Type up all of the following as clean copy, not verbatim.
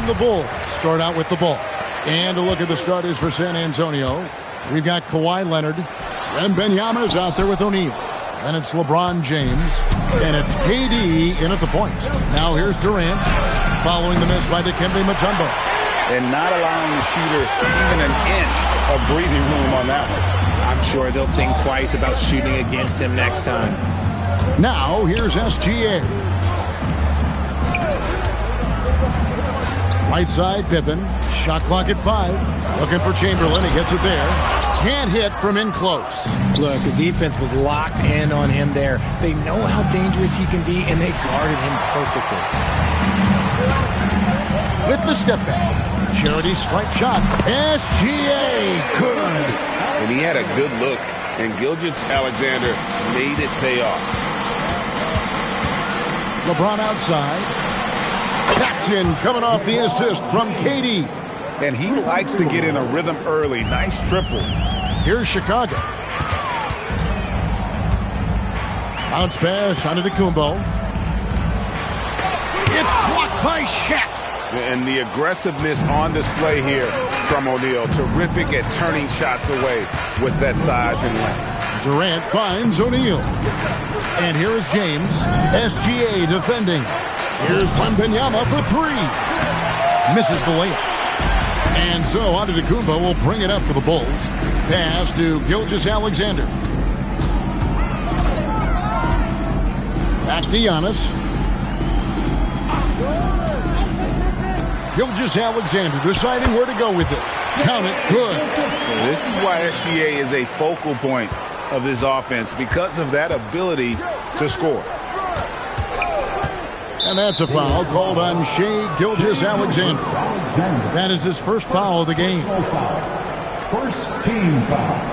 And the Bulls start out with the ball. And a look at the starters for San Antonio. We've got Kawhi Leonard. Wembanyama's out there with O'Neal. And it's LeBron James. And it's KD in at the point. Now here's Durant following the miss by Dikembe Mutombo. And not allowing the shooter even an inch of breathing room on that one. I'm sure they'll think twice about shooting against him next time. Now here's SGA. Right side, Pippen. Shot clock at 5. Looking for Chamberlain. He gets it there. Can't hit from in close. Look, the defense was locked in on him there. They know how dangerous he can be, and they guarded him perfectly. With the step back. Charity stripe shot. SGA. Good. And he had a good look, and Gilgeous-Alexander made it pay off. LeBron outside. Jackson coming off the assist from KD. And he likes to get in a rhythm early. Nice triple. Here's Chicago. Bounce pass Antetokounmpo. It's blocked by Shaq. And the aggressiveness on display here from O'Neal. Terrific at turning shots away with that size and length. Durant finds O'Neal. And here is James. SGA defending. Here's Wembanyama for 3. Misses the layup. And so Antetokounmpo will bring it up for the Bulls. Pass to Gilgeous-Alexander. Back to Giannis. Gilgeous-Alexander deciding where to go with it. Count it. Good. This is why SGA is a focal point of this offense, because of that ability to score. And that's a foul called on Shai Gilgeous-Alexander. That is his first foul of the game. First team foul.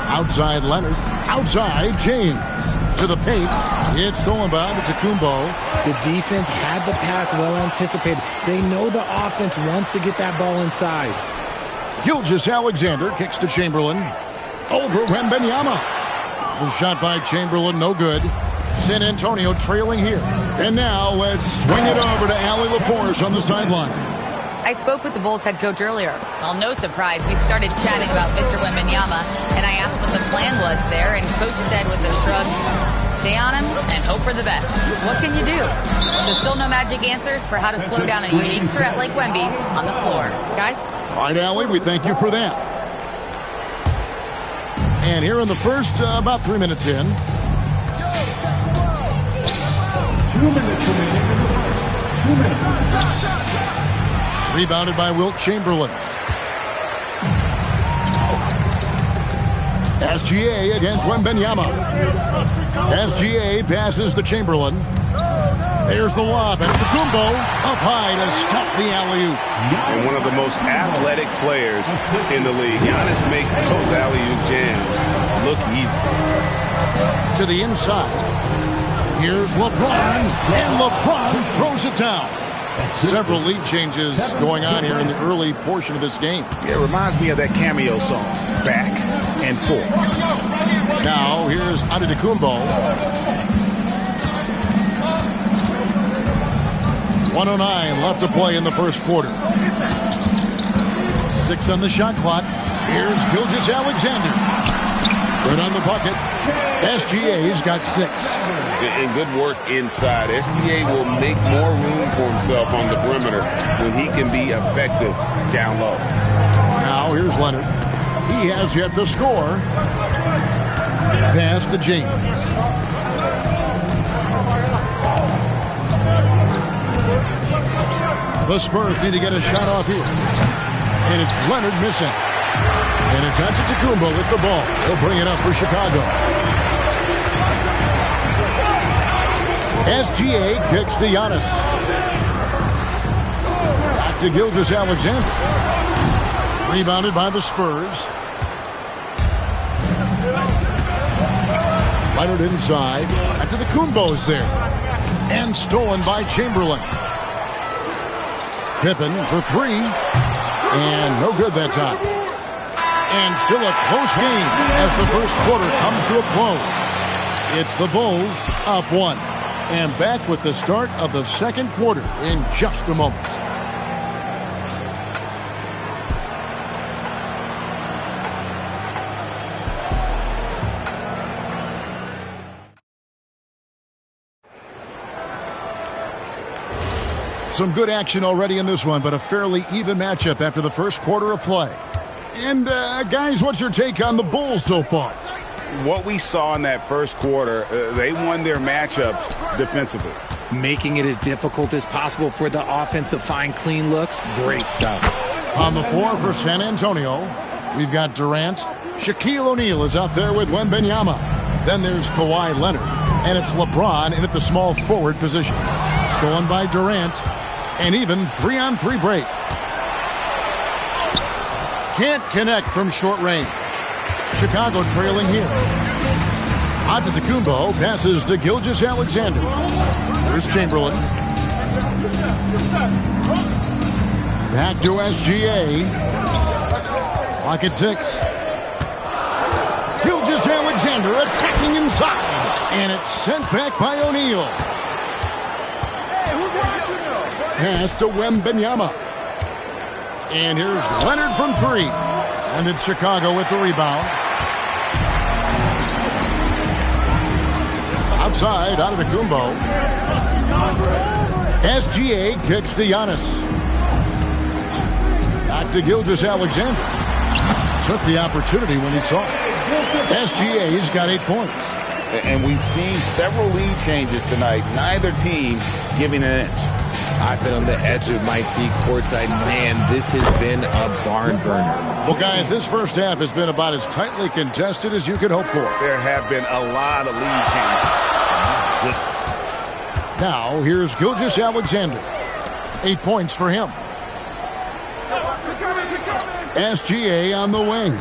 Outside Leonard. Outside James. To the paint. It's stolen by Antetokounmpo. The defense had the pass well anticipated. They know the offense wants to get that ball inside. Gilgeous-Alexander kicks to Chamberlain. Over Wembanyama. The shot by Chamberlain, no good. San Antonio trailing here. And now let's swing it over to Allie LaForce on the sideline. I spoke with the Bulls head coach earlier. Well, no surprise, we started chatting about Victor Wembanyama, and I asked what the plan was there, and coach said with a shrug, stay on him and hope for the best. What can you do? So still no magic answers for how to slow down a unique threat like Wemby on the floor. Guys? All right, Allie, we thank you for that. And here in the first, about 3 minutes in. 2 minutes remaining. 2 minutes. Rebounded by Wilt Chamberlain. SGA against Wembanyama. SGA passes to Chamberlain. There's the lob. Antetokounmpo up high to stop the alley-oop. And one of the most athletic players in the league. Giannis makes those alley-oop jams look easy. To the inside. Here's LeBron. And LeBron throws it down. Several lead changes going on here in the early portion of this game. Yeah, it reminds me of that cameo song, Back and Forth. Now, here's Antetokounmpo. 1:09 left to play in the first quarter. 6 on the shot clock. Here's Gilgeous-Alexander. Good on the bucket. SGA's got 6. And good work inside. SGA will make more room for himself on the perimeter when he can be effective down low. Now here's Leonard. He has yet to score. Pass to James. The Spurs need to get a shot off here. And it's Leonard missing. And it's Antetokounmpo with the ball. He'll bring it up for Chicago. SGA kicks to Giannis. Back to Gilgeous-Alexander. Rebounded by the Spurs. Leonard inside. Antetokounmpo's there. And stolen by Chamberlain. Pippen for three. And no good that time. And still a close game as the first quarter comes to a close. It's the Bulls up one. And back with the start of the second quarter in just a moment. Some good action already in this one, but a fairly even matchup after the first quarter of play. And, guys, what's your take on the Bulls so far? What we saw in that first quarter, they won their matchups defensively. Making it as difficult as possible for the offense to find clean looks. Great stuff. On the floor for San Antonio, we've got Durant. Shaquille O'Neal is out there with Wembanyama. Then there's Kawhi Leonard. And it's LeBron in at the small forward position. Stolen by Durant. And even 3-on-3 break. Can't connect from short range. Chicago trailing here. Antetokounmpo passes to Gilgeous-Alexander. There's Chamberlain. Back to SGA. Clock at 6. Gilgeous-Alexander attacking inside. And it's sent back by O'Neal. Pass to Wembanyama. And here's Leonard from three. And it's Chicago with the rebound. Outside, Antetokounmpo. SGA kicks to Giannis. Back to Gilgeous-Alexander. Took the opportunity when he saw it. SGA's got 8 points. And we've seen several lead changes tonight. Neither team giving an inch. I've been on the edge of my seat courtside. Man, this has been a barn burner. Well, guys, this first half has been about as tightly contested as you could hope for. There have been a lot of lead changes. Now, here's Gilgeous-Alexander. 8 points for him. SGA on the wing.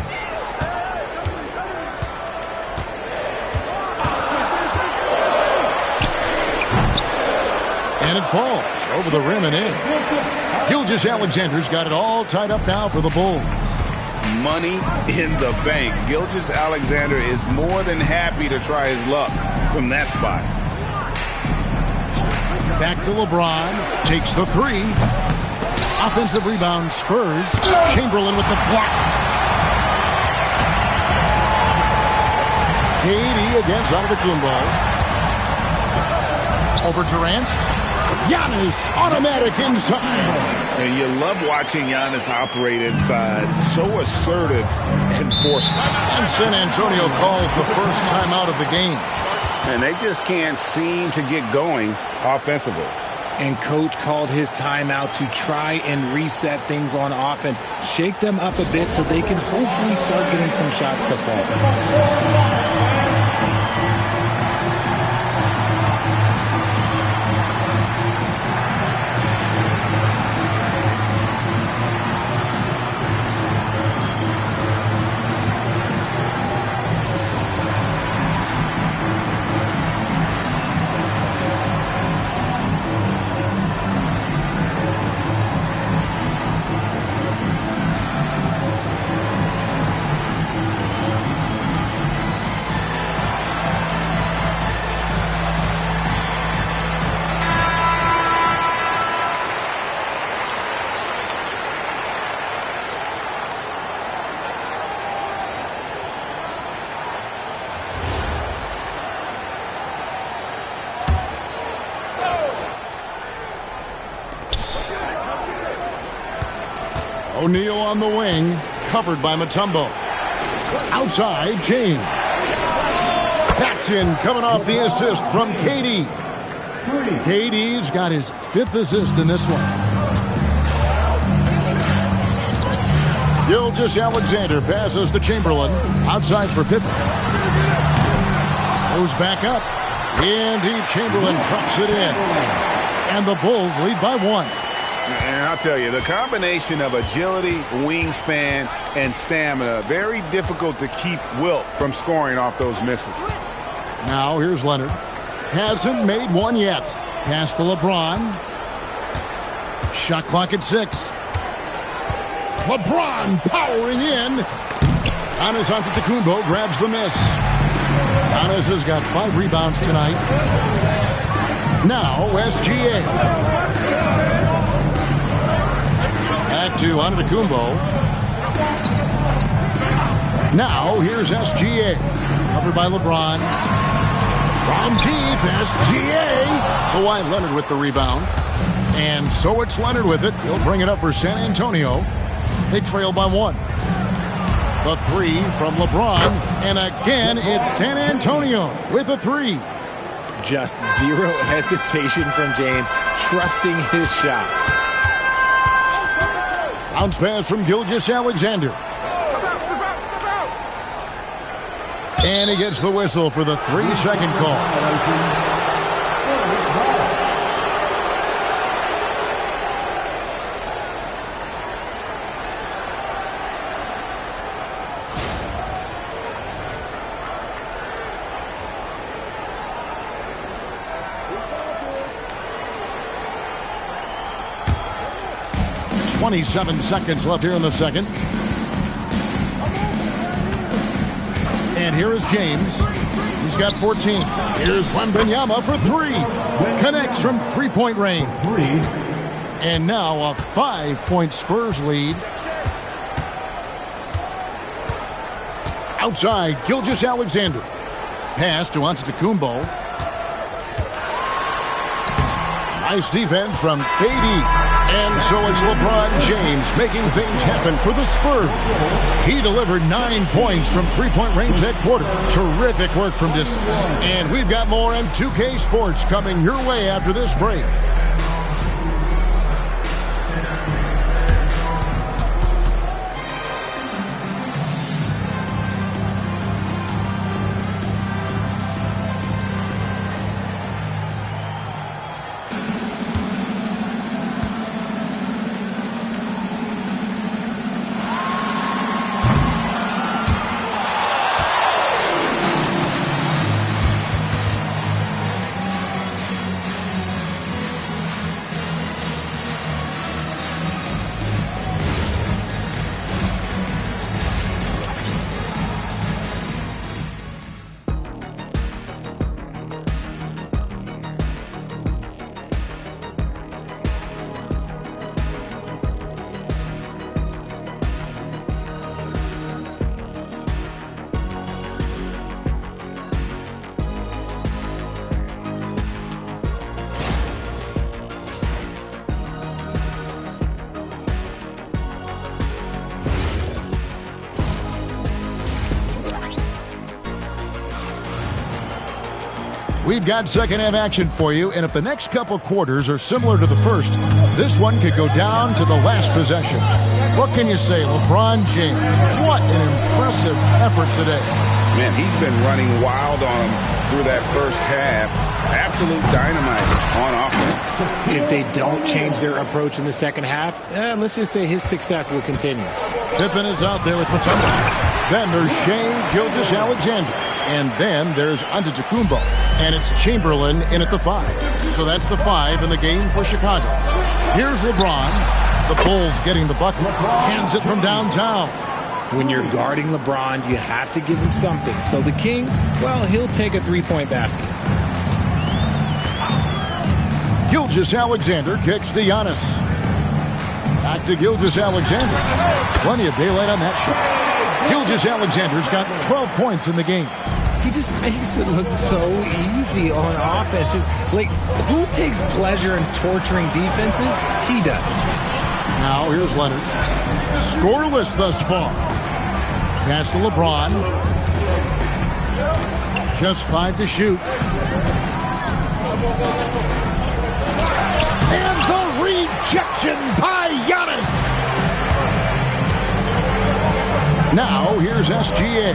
And it falls over the rim and in. Gilgeous-Alexander's got it all tied up now for the Bulls. Money in the bank. Gilgeous-Alexander is more than happy to try his luck from that spot. Back to LeBron. Takes the three. Offensive rebound, Spurs. Chamberlain with the block. KD against Antetokounmpo. Over Durant. Giannis, automatic inside. And you love watching Giannis operate inside. So assertive and forceful. And San Antonio calls the first timeout of the game. And they just can't seem to get going offensively. And coach called his timeout to try and reset things on offense. Shake them up a bit so they can hopefully start getting some shots to fall. O'Neal on the wing, covered by Mutombo. Outside, James. That's in, coming off the assist from KD. KD's got his 5th assist in this one. Gilgeous-Alexander passes to Chamberlain. Outside for Pippen. Goes back up. And Chamberlain drops it in. And the Bulls lead by 1. And I'll tell you, the combination of agility, wingspan, and stamina, very difficult to keep Wilt from scoring off those misses. Now here's Leonard. Hasn't made one yet. Pass to LeBron. Shot clock at 6. LeBron powering in. Giannis Antetokounmpo grabs the miss. Giannis has got 5 rebounds tonight. Now SGA. Back to Antetokounmpo. Now here's SGA. Covered by LeBron. From deep, SGA. Kawhi Leonard with the rebound. And so it's Leonard with it. He'll bring it up for San Antonio. They trail by 1. The 3 from LeBron. And again, it's San Antonio with a 3. Just zero hesitation from James, trusting his shot. Bounce pass from Gilgeous-Alexander. And he gets the whistle for the 3-second call. .27 seconds left here in the second. And here is James. He's got 14. Here's Wembanyama for 3. Connects from three-point range. And now a 5-point Spurs lead. Outside, Gilgeous-Alexander. Pass to Antetokounmpo. Nice defense from KD. And so it's LeBron James making things happen for the Spurs. He delivered 9 points from three-point range that quarter. Terrific work from distance. And we've got more M2K Sports coming your way after this break. We've got second half action for you, and if the next couple quarters are similar to the first, this one could go down to the last possession. What can you say, LeBron James? What an impressive effort today. Man, he's been running wild on him through that first half. Absolute dynamite on offense. If they don't change their approach in the second half, let's just say his success will continue. Pippen is out there with Mutombo. Then there's Shai Gilgeous-Alexander. And then there's Antetokounmpo. And it's Chamberlain in at the 5. So that's the 5 in the game for Chicago. Here's LeBron. The Bulls getting the bucket. Hands it from downtown. When you're guarding LeBron, you have to give him something. So the King, well, he'll take a three-point basket. Gilgeous-Alexander kicks to Giannis. Back to Gilgeous-Alexander. Plenty of daylight on that shot. Gilgeous-Alexander's got 12 points in the game. He just makes it look so easy on offense. Like, who takes pleasure in torturing defenses? He does. Now here's Leonard. Scoreless thus far. Pass to LeBron. Just 5 to shoot. And the rejection by Giannis. Now here's SGA.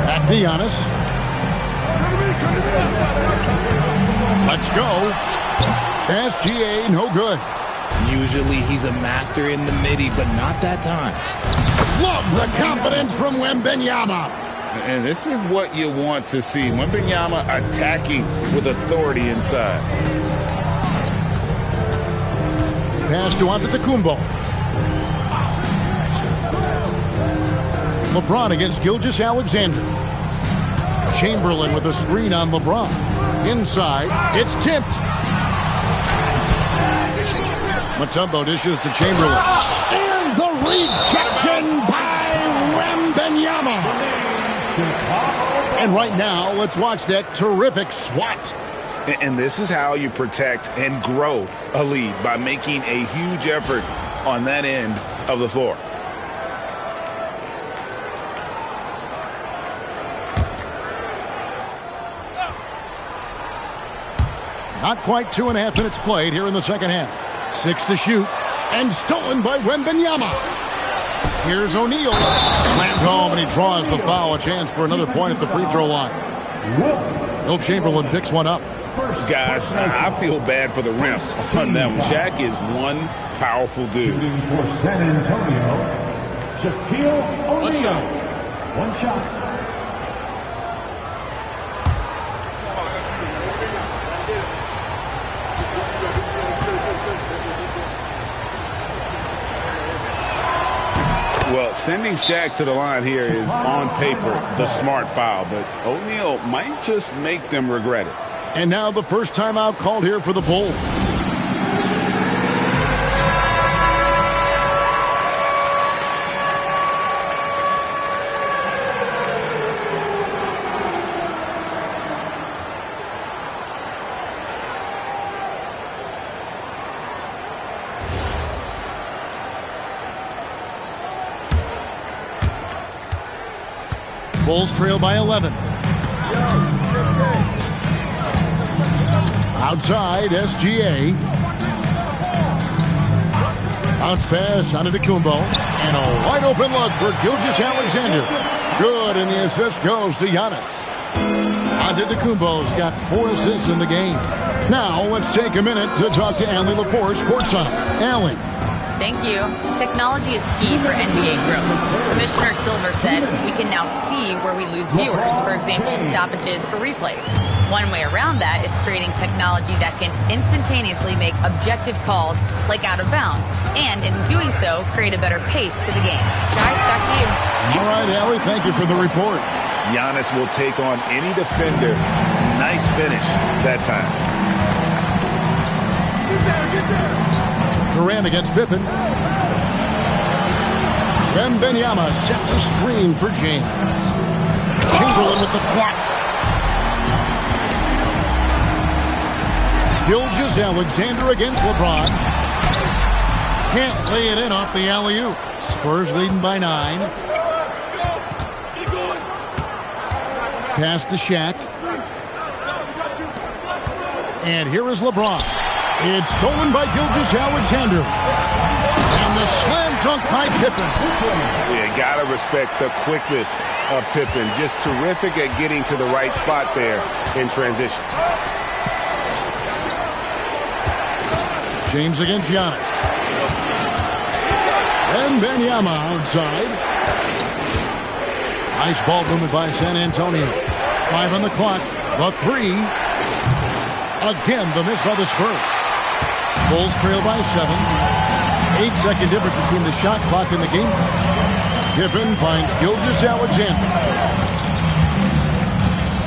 Back to Giannis. Let's go. SGA, no good. Usually he's a master in the midi, but not that time. Love the confidence from Wembanyama. And this is what you want to see. Wembanyama attacking with authority inside. pass to Antetokounmpo. LeBron against Gilgeous-Alexander. Chamberlain with a screen on LeBron. Inside, it's tipped. Mutombo dishes to Chamberlain. And the rejection by Wembanyama. And right now, let's watch that terrific swat. And this is how you protect and grow a lead, by making a huge effort on that end of the floor. Not quite 2.5 minutes played here in the second half. 6 to shoot. And stolen by Wembanyama. Here's O'Neal. Slammed home, and he draws the foul. A chance for another point at the free throw line. Will Chamberlain picks one up. Guys, I feel bad for the rim on that one. Shaq is one powerful dude. Shooting for San Antonio, Shaquille O'Neal. One shot. Well, sending Shaq to the line here is, on paper, the smart foul, but O'Neal might just make them regret it. And now the first timeout called here for the Bulls. Bulls trail by 11. Outside, SGA. Bounce pass onto Antetokounmpo. And a wide open look for Gilgeous-Alexander. Good, and the assist goes to Giannis. Antetokounmpo's got 4 assists in the game. Now, let's take a minute to talk to Allie LaForce courtside. Allie. Thank you. Technology is key for NBA growth. Commissioner Silver said we can now see where we lose viewers, for example, stoppages for replays. One way around that is creating technology that can instantaneously make objective calls like out of bounds, and in doing so, create a better pace to the game. Guys, back to you. All right, Allie, thank you for the report. Giannis will take on any defender. Nice finish that time. Get there. Durant against Pippen. Wembanyama sets a screen for James. Chamberlain with the block. Gilgeous-Alexander against LeBron. Can't lay it in off the alley-oop. Spurs leading by 9. Pass to Shaq. And here is LeBron. It's stolen by Gilgeous-Alexander. And the slam dunk by Pippen. Yeah, gotta respect the quickness of Pippen. Just terrific at getting to the right spot there in transition. James against Giannis. Wembanyama outside. Nice ball movement by San Antonio. 5 on the clock. The 3. Again, the miss by the Spurs. Bulls trail by 7. 8-second difference between the shot clock and the game clock. Pippen finds Gilgeous-Alexander.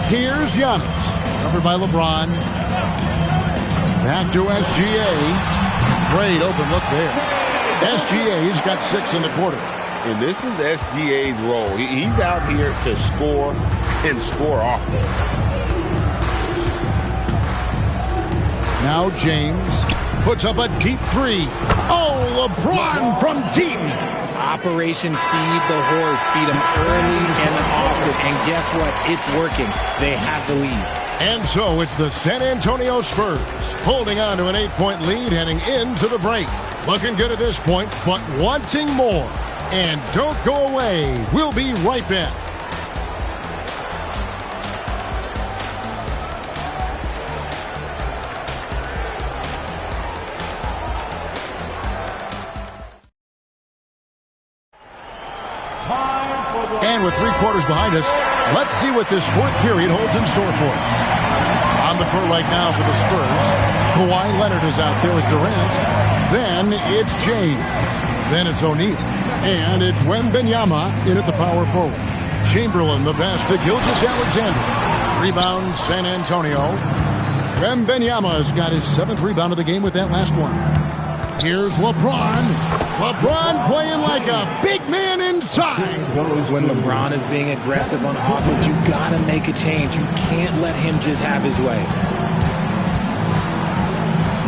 Here's Giannis. Covered by LeBron. Back to SGA. Great open look there. SGA's got 6 in the quarter. And this is SGA's role. He's out here to score and score often. Now James puts up a deep 3. Oh, LeBron from deep. Operation Feed the Horse. Feed him early and often. And guess what? It's working. They have the lead. And so it's the San Antonio Spurs holding on to an 8-point lead heading into the break. Looking good at this point, but wanting more. And don't go away. We'll be right back. And with 3 quarters behind us, let's see what this 4th period holds in store for us. On On the court right now for the Spurs. Kawhi Leonard is out there with Durant. Then it's James. Then it's O'Neal. And it's Wembanyama in at the power forward. Chamberlain, the pass to Gilgeous-Alexander. Rebound, San Antonio. Wembanyama's got his 7th rebound of the game with that last one. Here's LeBron. LeBron playing like a big man inside. When LeBron is being aggressive on offense, you got to make a change. You can't let him just have his way.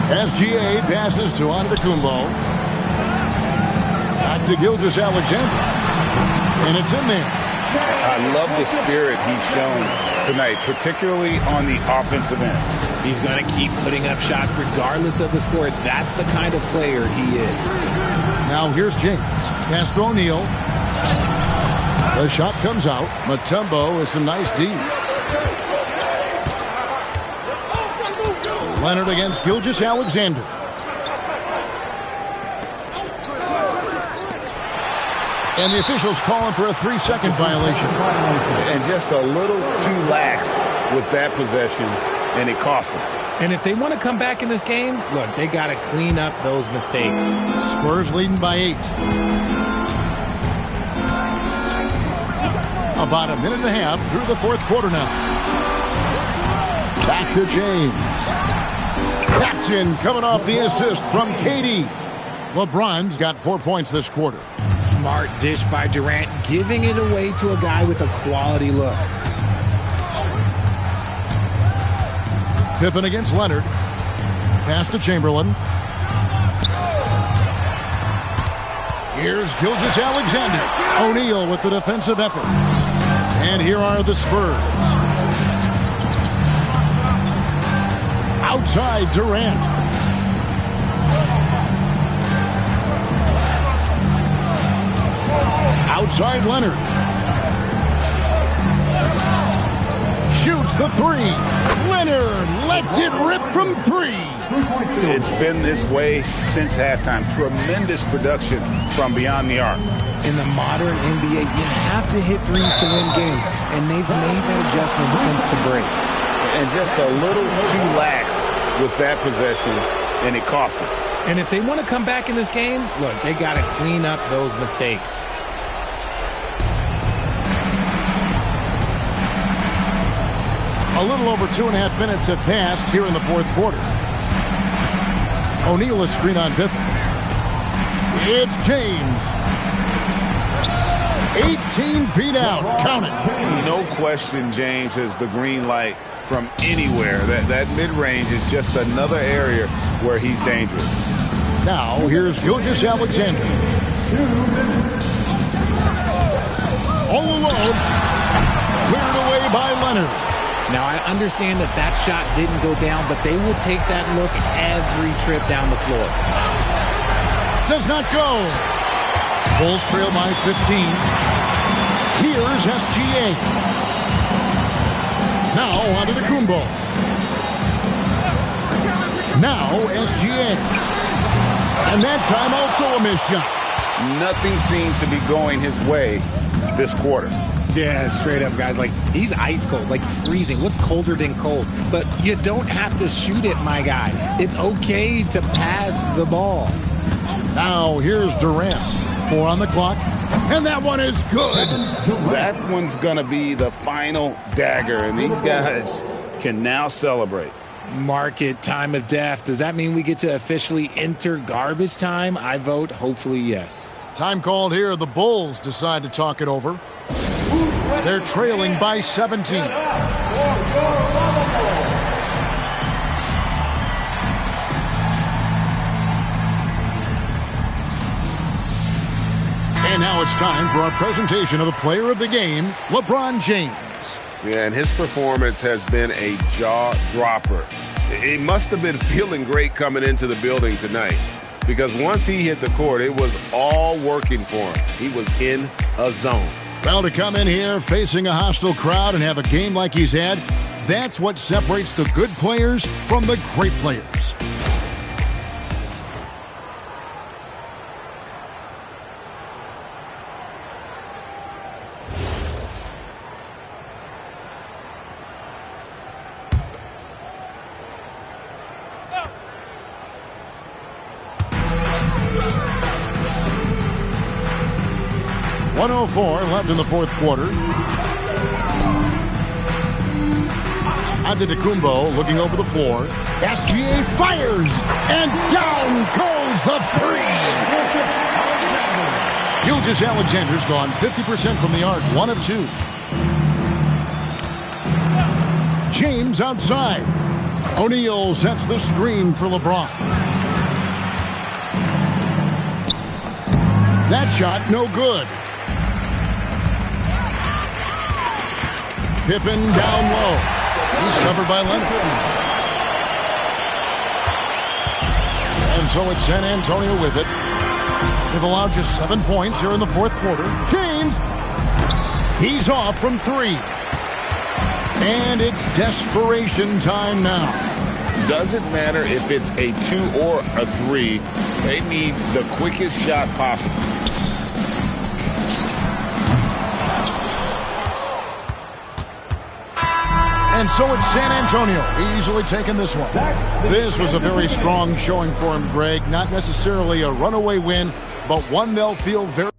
SGA passes to Antetokounmpo. Back to Gilgeous-Alexander. And it's in there. I love the spirit he's shown tonight, particularly on the offensive end. He's going to keep putting up shots regardless of the score. That's the kind of player he is. Now here's James. Pass to O'Neal. The shot comes out. Mutombo is a nice D. Leonard against Gilgeous-Alexander. And the officials calling for a 3-second violation. And just a little too lax with that possession, and it cost them. And if they want to come back in this game, look, they got to clean up those mistakes. Spurs leading by 8. About a minute and a half through the 4th quarter now. Back to James. That's in, coming off the assist from KD. LeBron's got 4 points this quarter. Smart dish by Durant, giving it away to a guy with a quality look. Pippen against Leonard. Pass to Chamberlain. Here's Gilgeous-Alexander. O'Neal with the defensive effort. And here are the Spurs. Outside Durant. Outside Leonard. Shoots the 3. Leonard lets it rip from 3. It's been this way since halftime. Tremendous production from beyond the arc. In the modern NBA, you have to hit threes to win games, and they've made that adjustment since the break. And just a little too lax with that possession, and it cost them. And if they want to come back in this game, look, they got to clean up those mistakes. A little over 2.5 minutes have passed here in the 4th quarter. O'Neal is screen on Pippen. It's James. 18 feet out. Count it. No question James has the green light from anywhere. That mid-range is just another area where he's dangerous. Now here's Gilgeous-Alexander. All alone. Cleared away by Leonard. Now, I understand that shot didn't go down, but they will take that look every trip down the floor. Does not go. Bulls trail by 15. Here's SGA. Now onto the Kumbo. Now SGA. And that time also a missed shot. Nothing seems to be going his way this quarter. Yeah, straight up, guys. Like, he's ice cold, like freezing. What's colder than cold? But you don't have to shoot it, my guy. It's okay to pass the ball. Now here's Durant. 4 on the clock. And that one is good. That one's going to be the final dagger, and these guys can now celebrate. Market time of death. Does that mean we get to officially enter garbage time? I vote hopefully yes. Time called here. The Bulls decide to talk it over. They're trailing by 17. And now it's time for our presentation of the player of the game, LeBron James. Yeah, and his performance has been a jaw-dropper. He must have been feeling great coming into the building tonight, because once he hit the court, it was all working for him. He was in a zone. Well, to come in here facing a hostile crowd and have a game like he's had, that's what separates the good players from the great players. 1:04 left in the fourth quarter. Antetokounmpo looking over the floor. SGA fires, and down goes the three. Gilgeous-Alexander's gone 50% from the arc, 1 of 2. James outside. O'Neal sets the screen for LeBron. That shot no good. Pippen down low. He's covered by Leonard. And so it's San Antonio with it. They've allowed just 7 points here in the fourth quarter. James, he's off from 3. And it's desperation time now. Doesn't matter if it's a 2 or a 3. They need the quickest shot possible. And so it's San Antonio easily taking this one. This was a very strong showing for him, Greg. Not necessarily a runaway win, but one they'll feel very...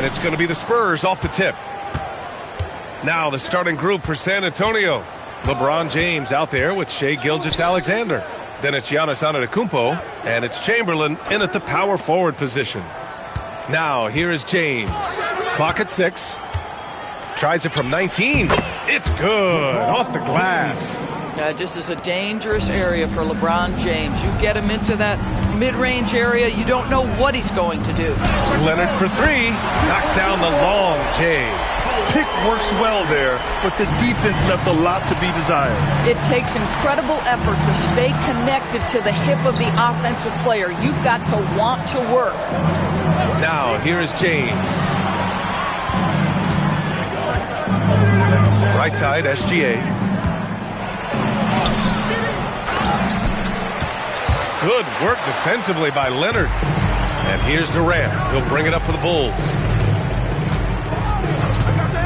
And it's going to be the Spurs off the tip. Now the starting group for San Antonio. LeBron James out there with Shai Gilgeous-Alexander. Then it's Giannis Antetokounmpo, and it's Chamberlain in at the power forward position. Now here is James. Clock at 6. Tries it from 19. It's good. Off the glass. Just is a dangerous area for LeBron James. You get him into that mid-range area, you don't know what he's going to do. Leonard for 3. Knocks down the long J. Pick works well there, but the defense left a lot to be desired. It takes incredible effort to stay connected to the hip of the offensive player. You've got to want to work. Now, here is James. Right side, SGA. Good work defensively by Leonard. And here's Durant. He'll bring it up for the Bulls.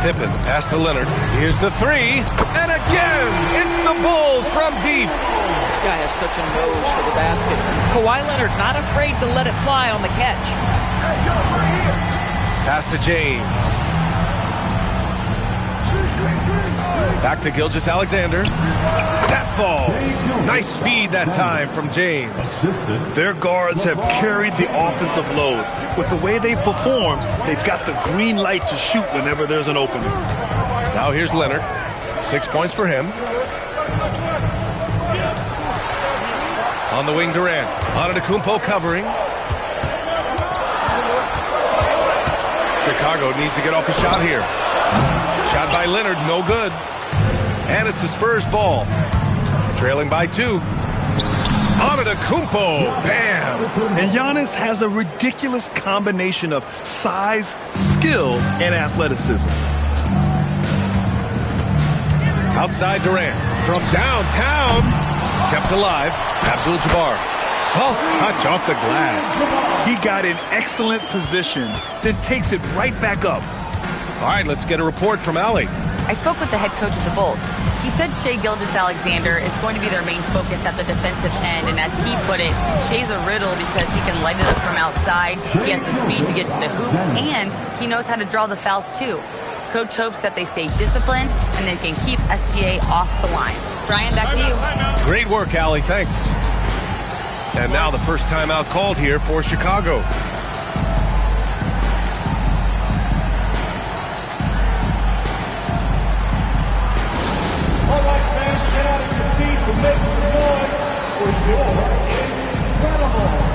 Pippen, pass to Leonard. Here's the 3. And again, it's the Bulls from deep. This guy has such a nose for the basket. Kawhi Leonard not afraid to let it fly on the catch. Pass to James. Back to Gilgeous-Alexander. That falls. Nice feed that time from James. Their guards have carried the offensive load. With the way they've performed, they've got the green light to shoot whenever there's an opening. Now here's Leonard. 6 points for him. On the wing, Durant. Antetokounmpo covering. Chicago needs to get off a shot here. Shot by Leonard, no good. And it's the Spurs ball. Trailing by 2. Antetokounmpo, bam! And Giannis has a ridiculous combination of size, skill, and athleticism. Outside Durant. From downtown. Kept alive. Abdul-Jabbar. Soft touch off the glass. He got in excellent position, then takes it right back up. All right, let's get a report from Allie. I spoke with the head coach of the Bulls. He said Shai Gilgeous-Alexander is going to be their main focus at the defensive end, and as he put it, Shai's a riddle because he can light it up from outside, he has the speed to get to the hoop, and he knows how to draw the fouls too. Coach hopes that they stay disciplined and they can keep SGA off the line. Brian, back to you. Great work, Allie. Thanks. And now the first timeout called here for Chicago. All right, fans, get out of your seats and make some noise for your incredible.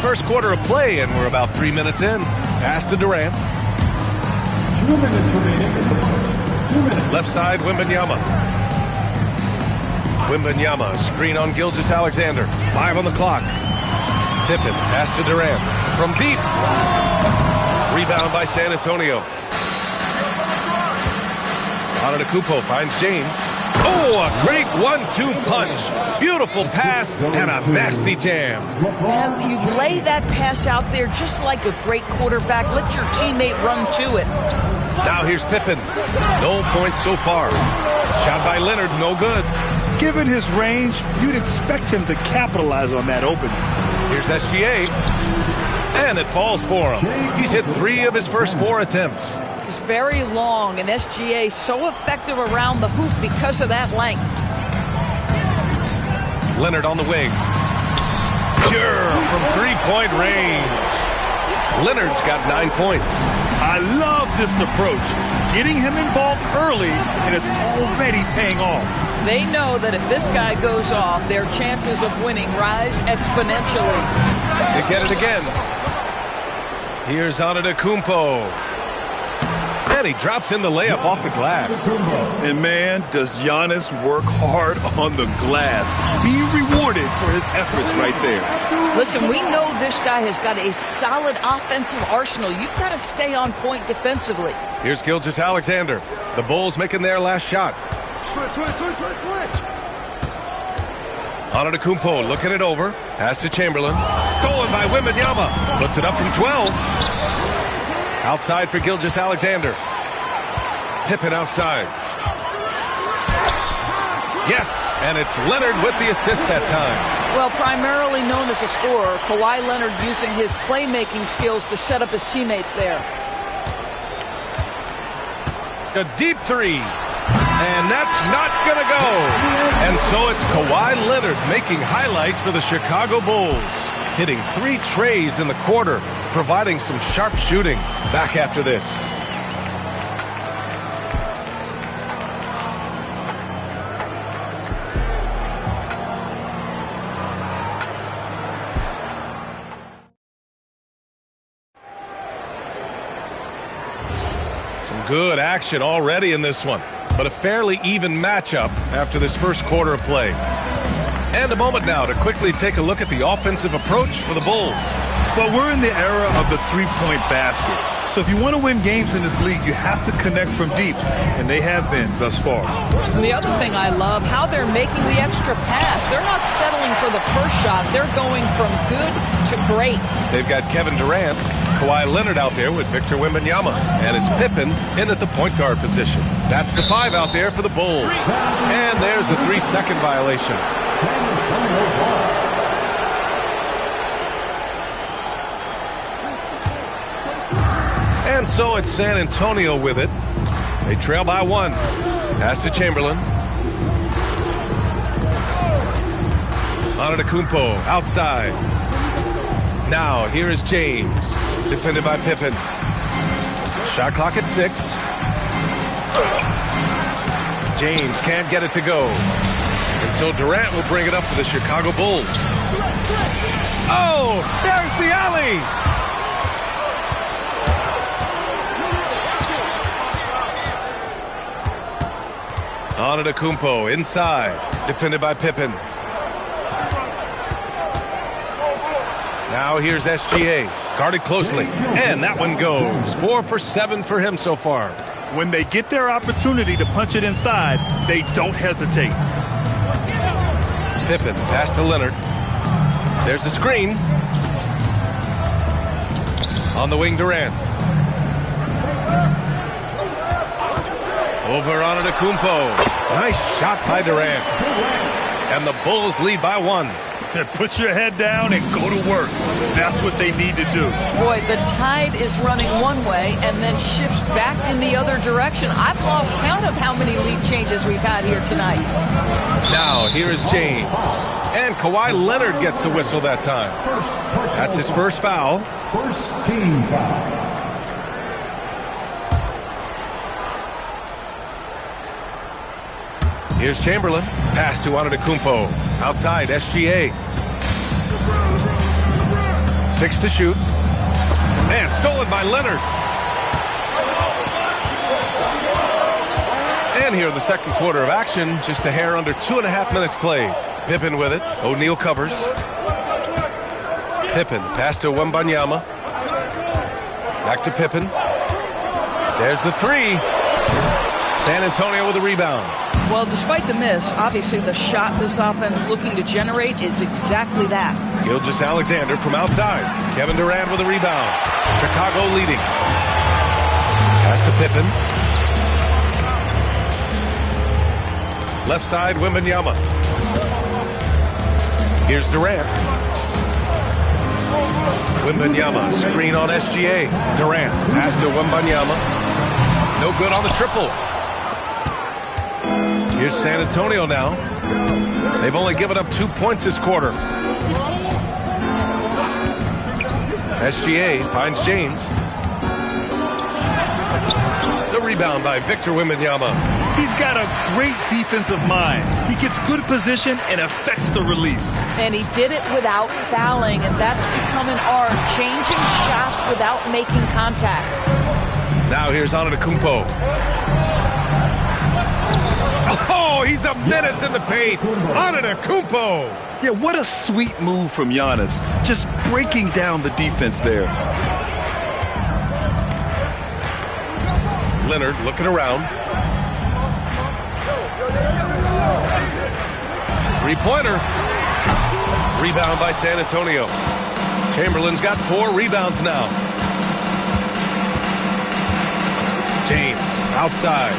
First quarter of play, and we're about 3 minutes in. Pass to Durant. 2 minutes remaining. 2 minutes. Left side, Wembanyama. Wembanyama, screen on Gilgeous-Alexander. 5 on the clock. Pippen, pass to Durant. From deep. Rebound by San Antonio. Antetokounmpo finds James. Oh, a great 1-2 punch. Beautiful pass and a nasty jam. Man, you lay that pass out there just like a great quarterback. Let your teammate run to it. Now here's Pippen. No points so far. Shot by Leonard, no good. Given his range, you'd expect him to capitalize on that opening. Here's SGA. And it falls for him. He's hit 3 of his first 4 attempts. He's very long, and SGA so effective around the hoop because of that length. Leonard on the wing. Sure, from 3-point range. Leonard's got 9 points. I love this approach. Getting him involved early, and it's already paying off. They know that if this guy goes off, their chances of winning rise exponentially. They get it again. Here's Antetokounmpo. And he drops in the layup off the glass. And man, does Giannis work hard on the glass. Being rewarded for his efforts right there. Listen, we know this guy has got a solid offensive arsenal. You've got to stay on point defensively. Here's Gilgeous-Alexander. The Bulls making their last shot. Switch. Antetokounmpo looking it over. Pass to Chamberlain. Stolen by Wembanyama. Puts it up from 12. Outside for Gilgeous-Alexander. Pippen outside. Yes, and it's Leonard with the assist that time. Well, primarily known as a scorer, Kawhi Leonard using his playmaking skills to set up his teammates there. A deep three. And that's not going to go. And so it's Kawhi Leonard making highlights for the Chicago Bulls. Hitting 3 trays in the quarter, providing some sharp shooting. Back after this. Some good action already in this one, but a fairly even matchup after this first quarter of play. And a moment now to quickly take a look at the offensive approach for the Bulls. Well, we're in the era of the three-point basket. So if you want to win games in this league, you have to connect from deep, and they have been thus far. And the other thing I love, how they're making the extra pass. They're not settling for the first shot. They're going from good to great. They've got Kevin Durant, Kawhi Leonard out there with Victor Wembanyama, and it's Pippen in at the point guard position. That's the 5 out there for the Bulls. And there's a 3-second violation. And so it's San Antonio with it. They trail by 1. Pass to Chamberlain. Antetokounmpo outside. Now here is James, defended by Pippen. Shot clock at 6. James can't get it to go. And so Durant will bring it up for the Chicago Bulls. Oh, there's the alley. Antetokounmpo inside, defended by Pippen. Now here's SGA, guarded closely, and that one goes. 4 for 7 for him so far. When they get their opportunity to punch it inside, they don't hesitate. Pippen, pass to Leonard. There's the screen. On the wing, Durant. Over Antetokounmpo. Nice shot by Durant. And the Bulls lead by 1. Put your head down and go to work. That's what they need to do. Boy, the tide is running one way and then shifts back in the other direction. I've lost count of how many lead changes we've had here tonight. Now, here is James. And Kawhi Leonard gets a whistle that time. That's his first foul. First team foul. Here's Chamberlain. Pass to Antetokounmpo. Outside, SGA. 6 to shoot. Man, stolen by Leonard. And here in the second quarter of action, just a hair under 2.5 minutes played. Pippen with it. O'Neal covers. Pippen, pass to Wembanyama. Back to Pippen. There's the 3. San Antonio with a rebound. Well, despite the miss, obviously the shot this offense looking to generate is exactly that. Gilgeous-Alexander from outside. Kevin Durant with a rebound. Chicago leading. Pass to Pippen. Left side, Wembanyama. Here's Durant. Wembanyama, screen on SGA. Durant, pass to Wembanyama. No good on the triple. Here's San Antonio now. They've only given up 2 points this quarter. SGA finds James. The rebound by Victor Wembanyama. He's got a great defensive mind. He gets good position and affects the release. And he did it without fouling, and that's become an art, changing shots without making contact. Now here's Antetokounmpo. Oh, he's a menace in the paint. Antetokounmpo. Yeah, what a sweet move from Giannis. Just breaking down the defense there. Leonard looking around. Three-pointer. Rebound by San Antonio. Chamberlain's got 4 rebounds now. James outside.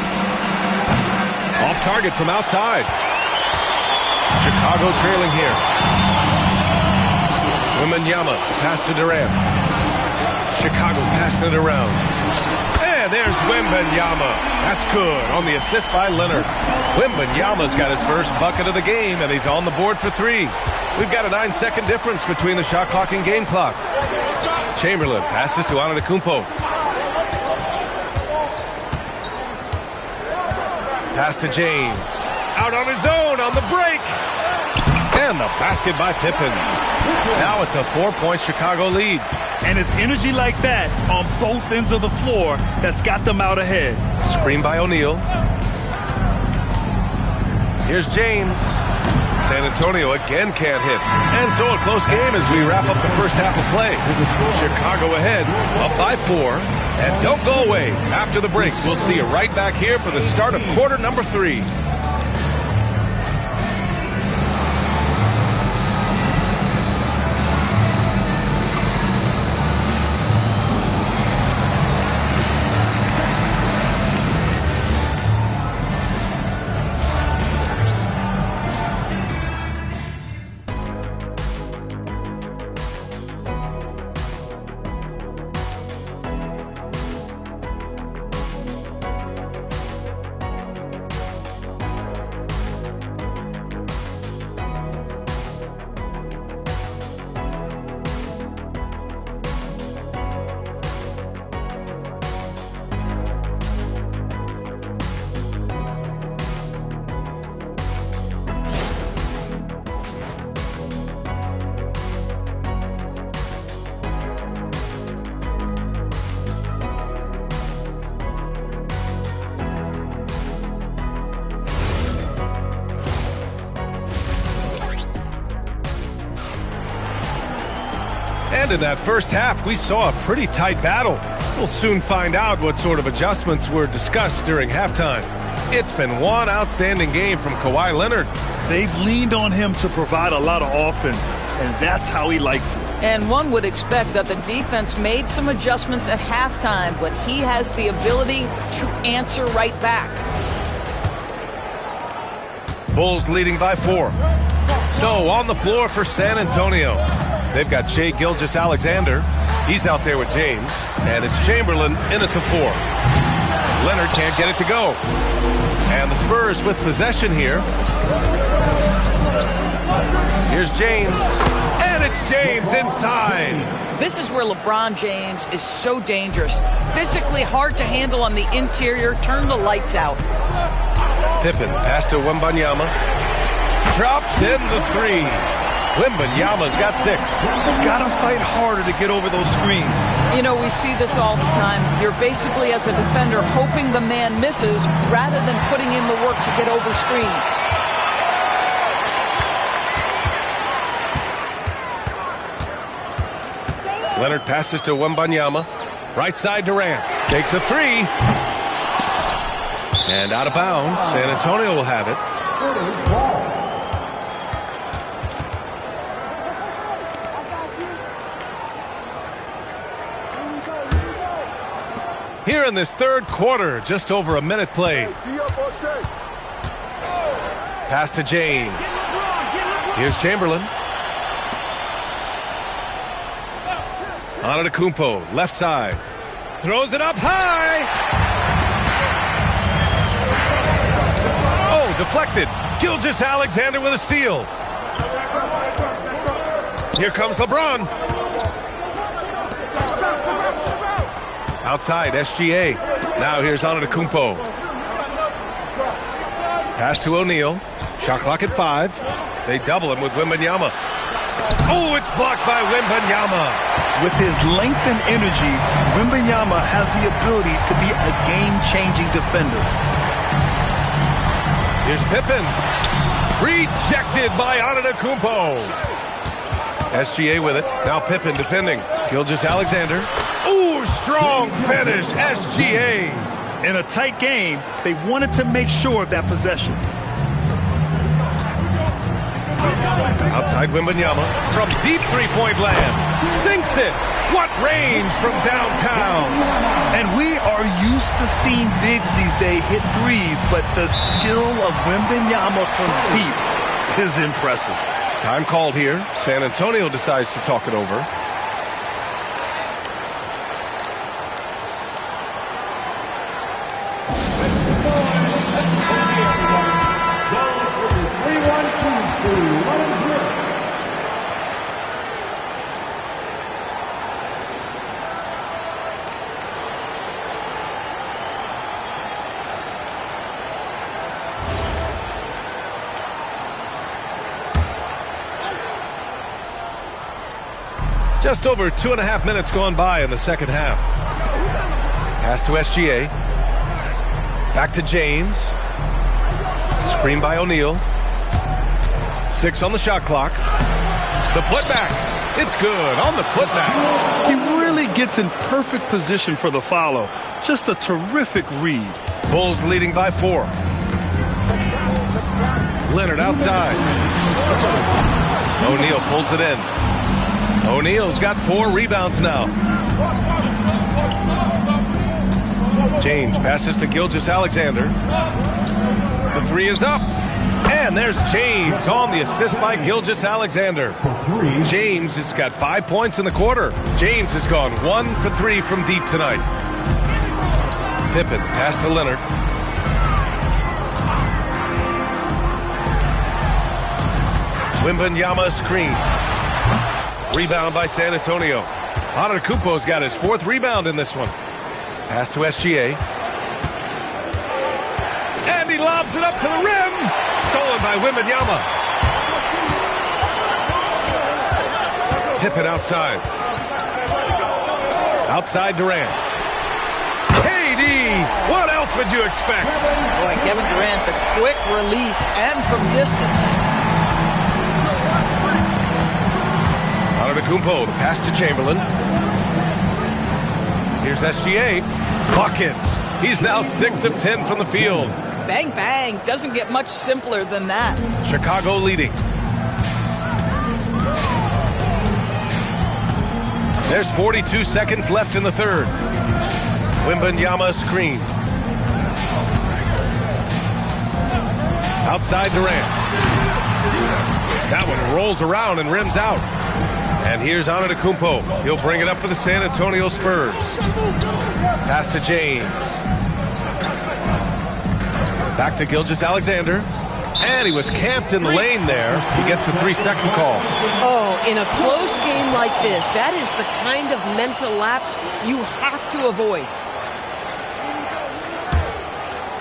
Off target from outside. Chicago trailing here. Wembanyama pass to Durant. Chicago passing it around. And there's Wembanyama. That's good on the assist by Leonard. Wembanyama's got his first bucket of the game, and he's on the board for 3. We've got a 9-second difference between the shot clock and game clock. Chamberlain passes to Antetokounmpo. Pass to James. Out on his own on the break. And the basket by Pippen. Now it's a 4-point Chicago lead. And it's energy like that on both ends of the floor that's got them out ahead. Screen by O'Neal. Here's James. San Antonio again can't hit. And so a close game as we wrap up the first half of play. Chicago ahead, up by 4. And don't go away. After the break, we'll see you right back here for the start of quarter number 3. And in that first half, we saw a pretty tight battle. We'll soon find out what sort of adjustments were discussed during halftime. It's been one outstanding game from Kawhi Leonard. They've leaned on him to provide a lot of offense, and that's how he likes it. And one would expect that the defense made some adjustments at halftime, but he has the ability to answer right back. Bulls leading by 4. So on the floor for San Antonio. They've got Shai Gilgeous-Alexander. He's out there with James. And it's Chamberlain in at the 4. Leonard can't get it to go. And the Spurs with possession here. Here's James. And it's James inside. This is where LeBron James is so dangerous. Physically hard to handle on the interior. Turn the lights out. Pippen pass to Wembanyama. Drops in the 3. Wembanyama's got 6. Gotta fight harder to get over those screens. You know, we see this all the time. You're basically, as a defender, hoping the man misses rather than putting in the work to get over screens. Leonard passes to Wembanyama. Right side Durant. Takes a 3. And out of bounds. San Antonio will have it. Here in this third quarter, just over a minute played. Pass to James. Here's Chamberlain. Antetokounmpo, left side. Throws it up high. Oh, deflected. Gilgeous-Alexander with a steal. Here comes LeBron. Outside, SGA. Now here's Antetokounmpo. Pass to O'Neal. Shot clock at 5. They double him with Wembanyama. Oh, it's blocked by Wembanyama. With his length and energy, Wembanyama has the ability to be a game-changing defender. Here's Pippen. Rejected by Antetokounmpo. SGA with it. Now Pippen defending. Gilgeous-Alexander. Ooh, strong finish. SGA. In a tight game, they wanted to make sure of that possession. Outside Wembanyama from deep three-point land. Sinks it. What range from downtown. And we are used to seeing bigs these days hit threes, but the skill of Wembanyama from deep is impressive. Time called here. San Antonio decides to talk it over. Just over 2.5 minutes gone by in the second half. Pass to SGA. Back to James. Screen by O'Neal. 6 on the shot clock. The putback. It's good on the putback. He really gets in perfect position for the follow. Just a terrific read. Bulls leading by 4. Leonard outside. O'Neal pulls it in. O'Neal's got 4 rebounds now. James passes to Gilgeous-Alexander. The 3 is up. And there's James on the assist by Gilgeous-Alexander. James has got 5 points in the quarter. James has gone 1 for 3 from deep tonight. Pippen pass to Leonard. Wembanyama screen. Rebound by San Antonio. Antetokounmpo's got his 4th rebound in this one. Pass to SGA. And he lobs it up to the rim. Stolen by Wembanyama. Pippen outside. Outside Durant. KD, what else would you expect? Boy, Kevin Durant, the quick release and from distance. Antetokounmpo, the pass to Chamberlain. Here's SGA. Buckets. He's now 6 of 10 from the field. Bang, bang. Doesn't get much simpler than that. Chicago leading. There's 42 seconds left in the third. Wembanyama screen. Outside Durant. That one rolls around and rims out. And here's Antetokounmpo. He'll bring it up for the San Antonio Spurs. Pass to James. Back to Gilgeous-Alexander. And he was camped in the lane there. He gets a 3-second call. Oh, in a close game like this, that is the kind of mental lapse you have to avoid.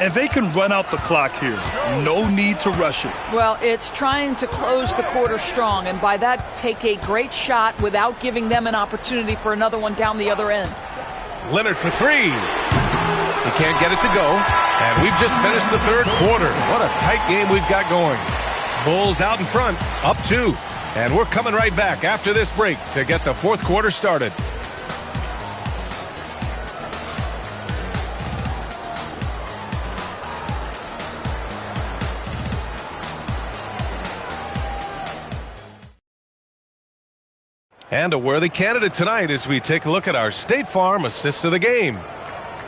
And they can run out the clock here. No need to rush it. Well, it's trying to close the quarter strong, and by that, take a great shot without giving them an opportunity for another one down the other end. Leonard for 3. He can't get it to go. And we've just finished the third quarter. What a tight game we've got going. Bulls out in front, up 2. And we're coming right back after this break to get the fourth quarter started. And a worthy candidate tonight as we take a look at our State Farm assists of the game.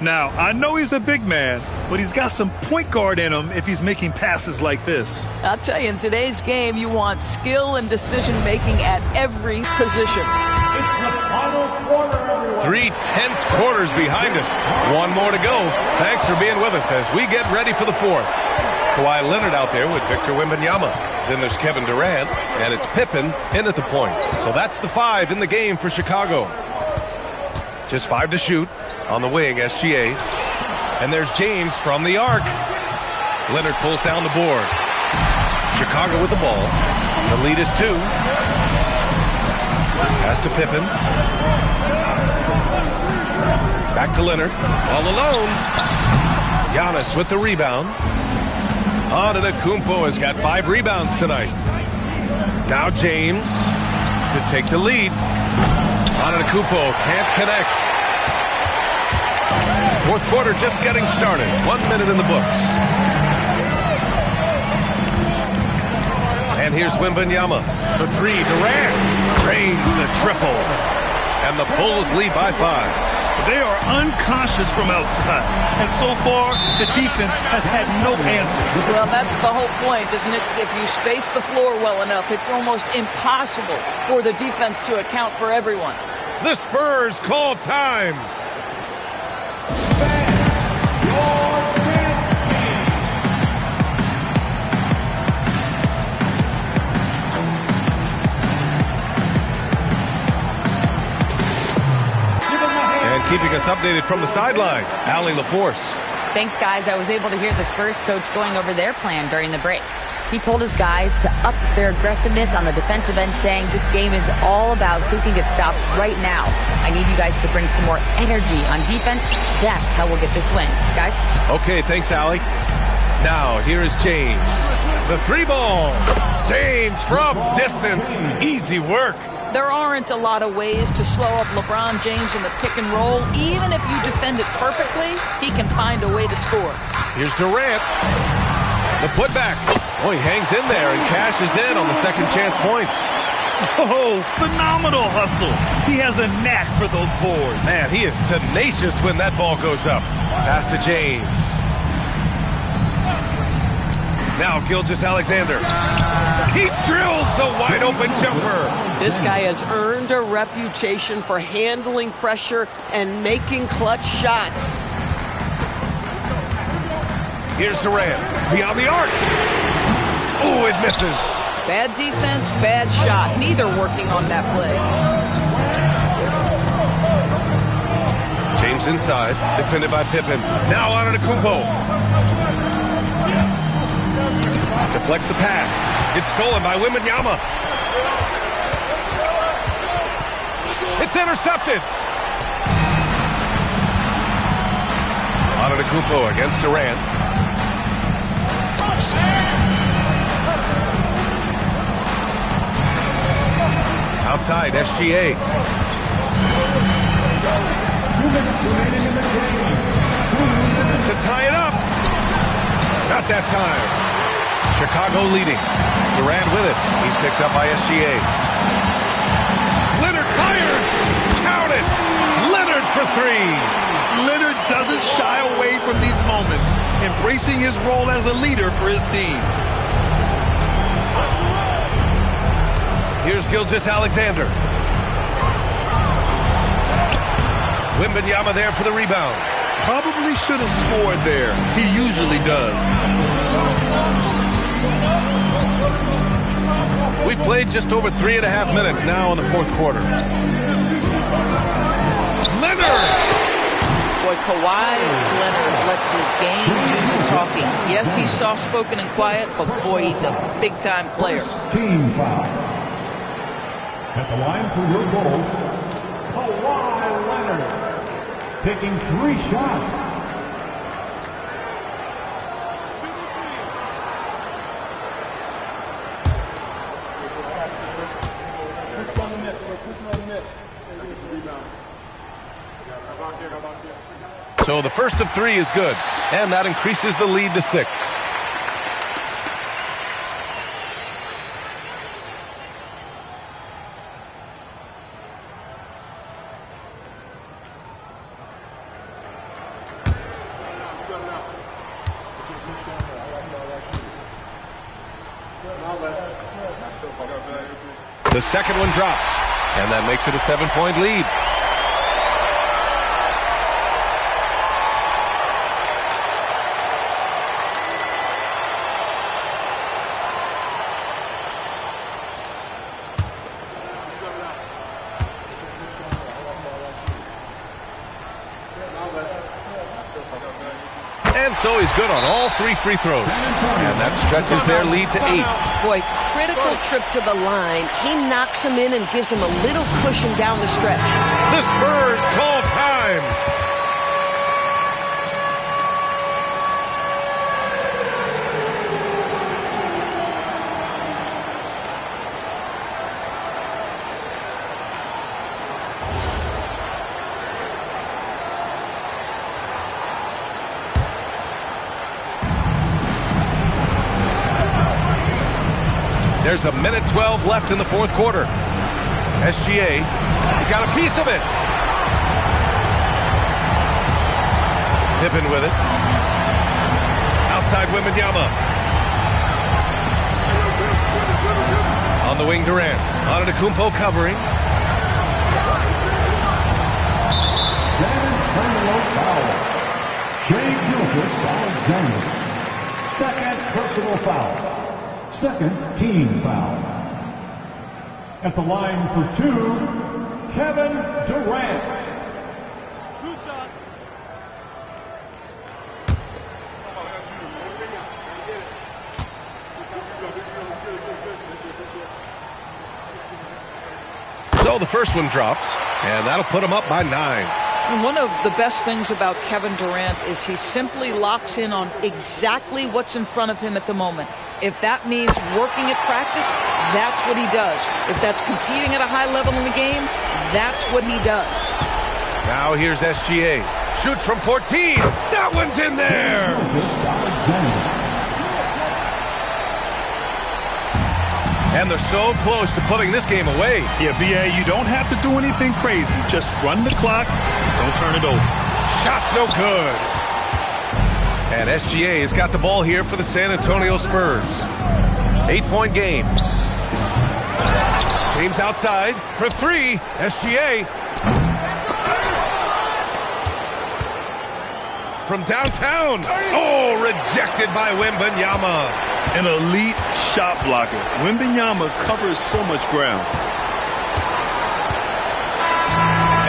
Now, I know he's a big man, but he's got some point guard in him if he's making passes like this. I'll tell you, in today's game, you want skill and decision-making at every position. 3 tense quarters behind us. 1 more to go. Thanks for being with us as we get ready for the fourth. Kawhi Leonard out there with Victor Wembanyama. Then there's Kevin Durant, and it's Pippen in at the point. So that's the 5 in the game for Chicago. Just 5 to shoot. On the wing, SGA. And there's James from the arc. Leonard pulls down the board. Chicago with the ball. The lead is 2. Pass to Pippen. Back to Leonard. All alone. Giannis with the rebound. Antetokounmpo has got 5 rebounds tonight. Now James to take the lead. Antetokounmpo can't connect. Fourth quarter just getting started. 1 minute in the books. And here's Wembanyama for 3. Durant drains the triple. And the Bulls lead by 5. They are unconscious from outside. And so far, the defense has had no answer. Well, that's the whole point, isn't it? If you space the floor well enough, it's almost impossible for the defense to account for everyone. The Spurs call time. Keeping us updated from the sideline, Allie LaForce. Thanks, guys. I was able to hear the Spurs coach going over their plan during the break. He told his guys to up their aggressiveness on the defensive end, saying this game is all about who can get stops right now. I need you guys to bring some more energy on defense. That's how we'll get this win. Guys? Okay, thanks, Allie. Now, here is James. The 3-ball. James from distance. Easy work. There aren't a lot of ways to slow up LeBron James in the pick and roll. Even if you defend it perfectly, he can find a way to score. Here's Durant. The putback. Oh, he hangs in there and cashes in on the second chance points. Oh, phenomenal hustle. He has a knack for those boards. Man, he is tenacious when that ball goes up. Pass to James. Now Gilgeous-Alexander. He drills the wide-open jumper. This guy has earned a reputation for handling pressure and making clutch shots. Here's Durant. Beyond the arc. Oh, it misses. Bad defense, bad shot. Neither working on that play. James inside. Defended by Pippen. Now Antetokounmpo. Deflects the pass. It's stolen by Wembanyama. It's intercepted. Antetokounmpo against Durant. Outside, SGA. To tie it up. Not that time. Chicago leading. Durant with it. He's picked up by SGA. Leonard fires. Count it. Leonard for 3. Leonard doesn't shy away from these moments, embracing his role as a leader for his team. Here's Gilgeous-Alexander. Wembanyama there for the rebound. Probably should have scored there. He usually does. We played just over 3.5 minutes now in the fourth quarter. Leonard! Boy, Kawhi Leonard lets his game do the talking. Yes, he's soft-spoken and quiet, but boy, he's a big-time player. Team foul. At the line for your goals, Kawhi Leonard, taking 3 shots. So the first of 3 is good, and that increases the lead to 6. The second one drops, and that makes it a 7-point lead. And And so he's good on all 3 free throws. And that stretches their lead to 8. Boy, critical trip to the line. He knocks him in and gives him a little cushion down the stretch. The Spurs call time. There's a minute 12 left in the fourth quarter. SGA got a piece of it. Pippen with it. Outside Wembanyama. On the wing, Durant. Antetokounmpo covering. San Antonio foul. Shai Gilgeous-Alexander. Second personal foul. Second team foul. At the line for 2, Kevin Durant. 2 shots. So the first one drops, and that'll put him up by 9. And one of the best things about Kevin Durant is he simply locks in on exactly what's in front of him at the moment. If that means working at practice, that's what he does. If that's competing at a high level in the game, that's what he does. Now here's SGA. Shoots from 14. That one's in there. And they're so close to putting this game away. Yeah, B.A., you don't have to do anything crazy. Just run the clock. Don't turn it over. Shot's no good. And SGA has got the ball here for the San Antonio Spurs. 8-point game. James outside for 3. SGA. From downtown. Oh, rejected by Wembanyama. An elite shot blocker. Wembanyama covers so much ground.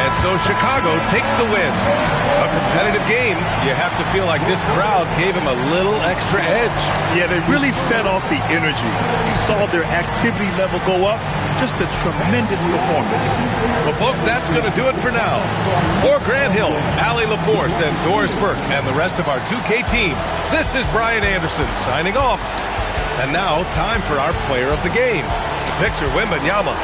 And so Chicago takes the win. A competitive game. You have to feel like this crowd gave him a little extra edge. Yeah, they really fed off the energy. You saw their activity level go up. Just a tremendous performance. Well, folks, that's going to do it for now. For Grant Hill, Allie LaForce, and Doris Burke, and the rest of our 2K team, this is Brian Anderson signing off. And now, time for our player of the game, Victor Wembanyama.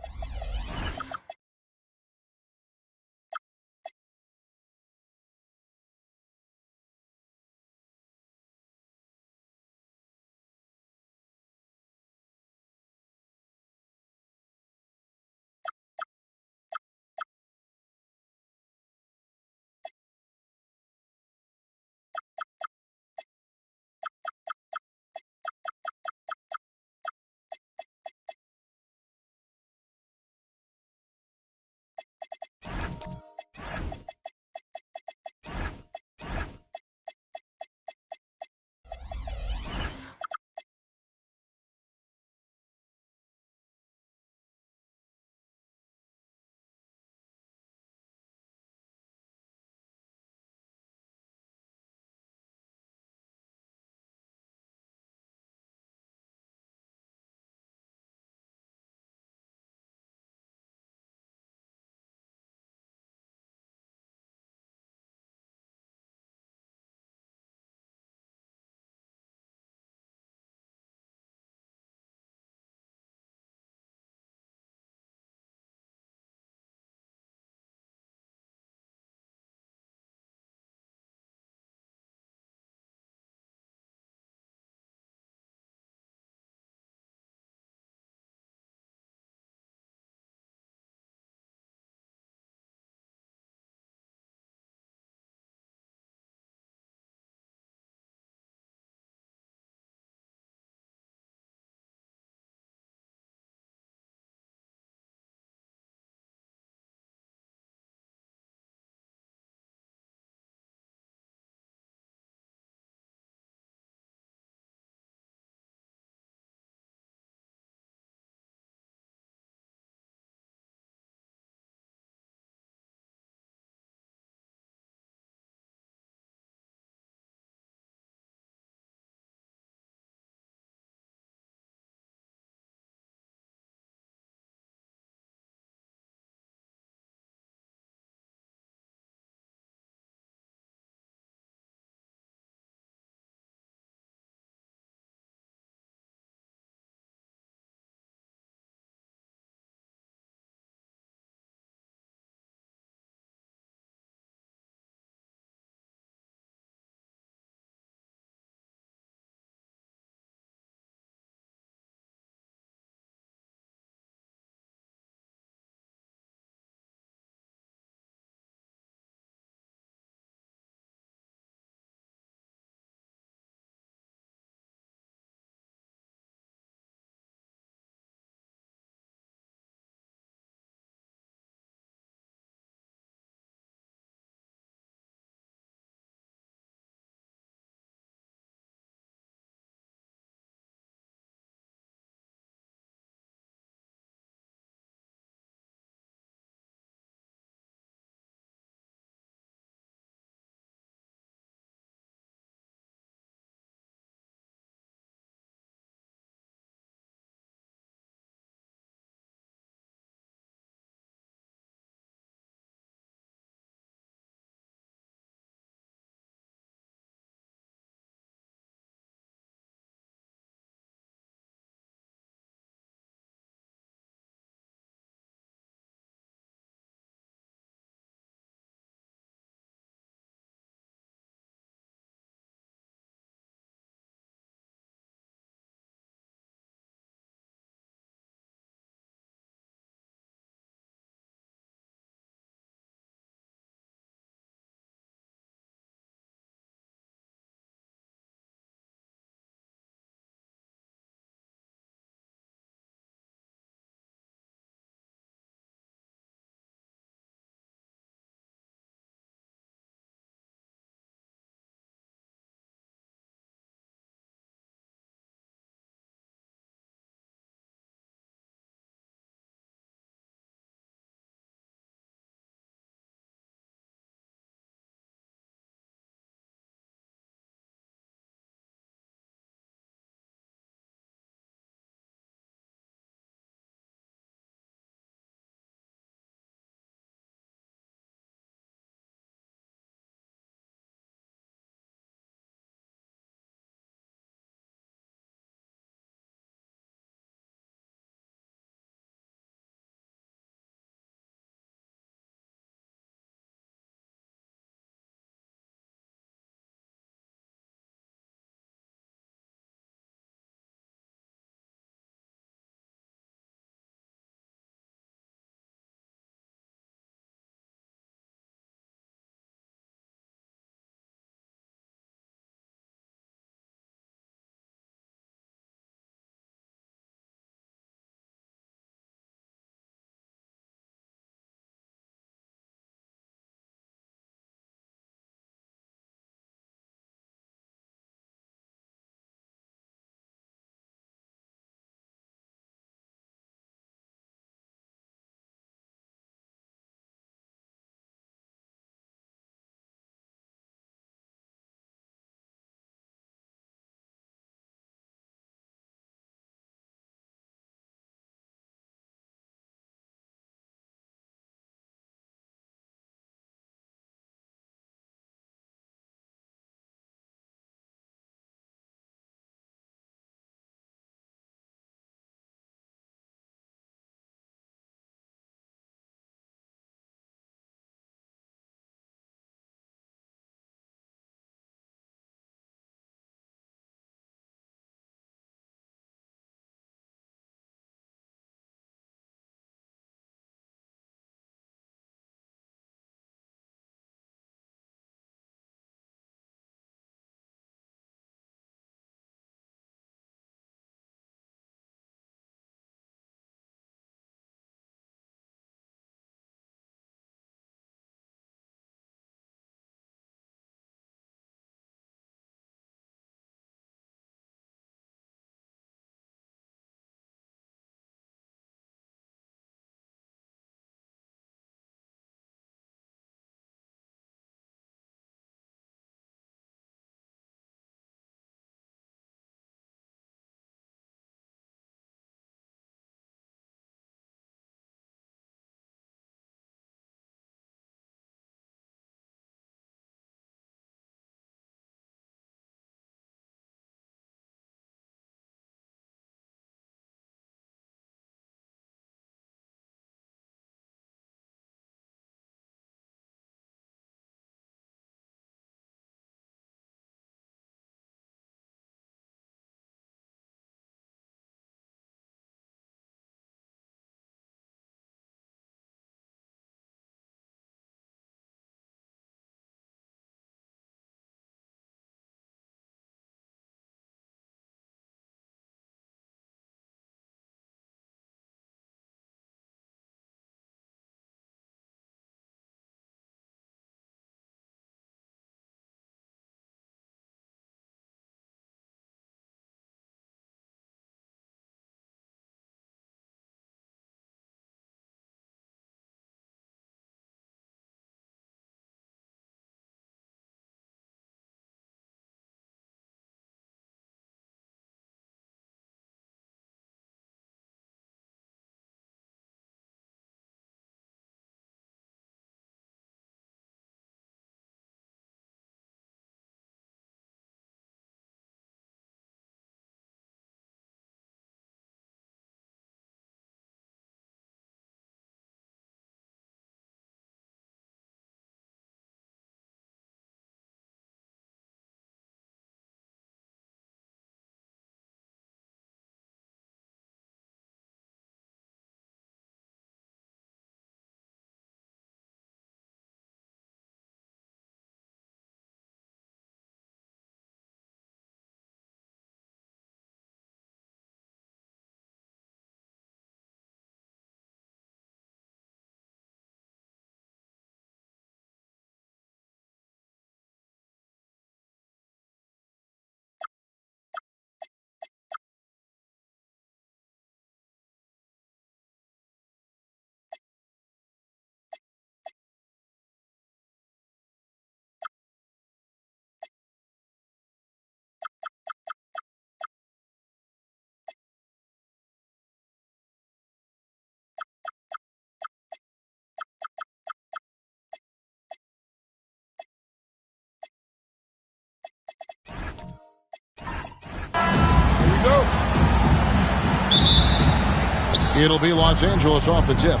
It'll be Los Angeles off the tip.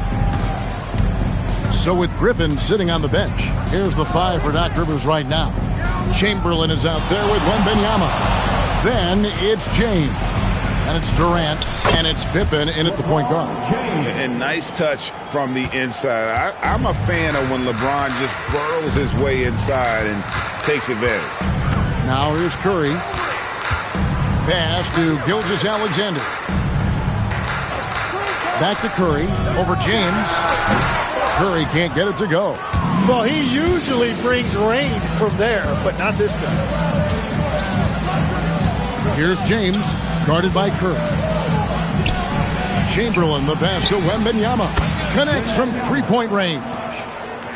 So with Griffin sitting on the bench, here's the 5 for Doc Rivers right now. Chamberlain is out there with Wembanyama. Then it's James. And it's Durant. And it's Pippen in at the point guard. And nice touch from the inside. I'm a fan of when LeBron just burrows his way inside and takes advantage. Now here's Curry. Pass to Gilgeous-Alexander. Back to Curry. Over James. Curry can't get it to go. Well, he usually brings rain from there, but not this time. Here's James, guarded by Curry. Chamberlain, the pass to Wembanyama. Connects from three-point range.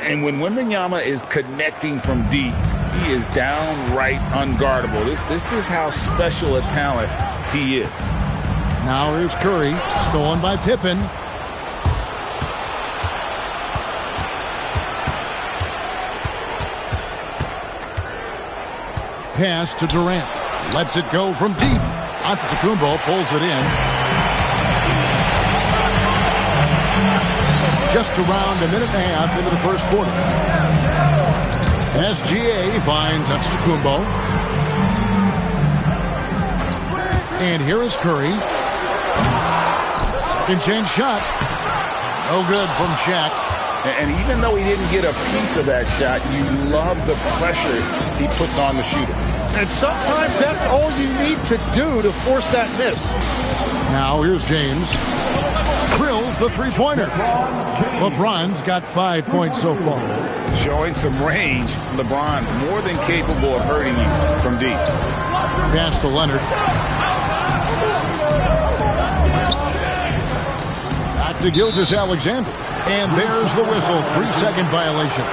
And when Wembanyama is connecting from deep, he is downright unguardable. This is how special a talent he is. Now here's Curry, stolen by Pippen. Pass to Durant. Lets it go from deep. Antetokounmpo pulls it in. Just around a minute and a half into the first quarter. SGA finds Antetokounmpo. And here is Curry. Second chance shot. No good from Shaq. And even though he didn't get a piece of that shot, you love the pressure he puts on the shooter. And sometimes that's all you need to do to force that miss. Now here's James. Drills the three-pointer. LeBron's got 5 points so far. Showing some range, LeBron more than capable of hurting you from deep. Pass to Leonard. Back to Gilgeous-Alexander. And there's the whistle. 3-second violation.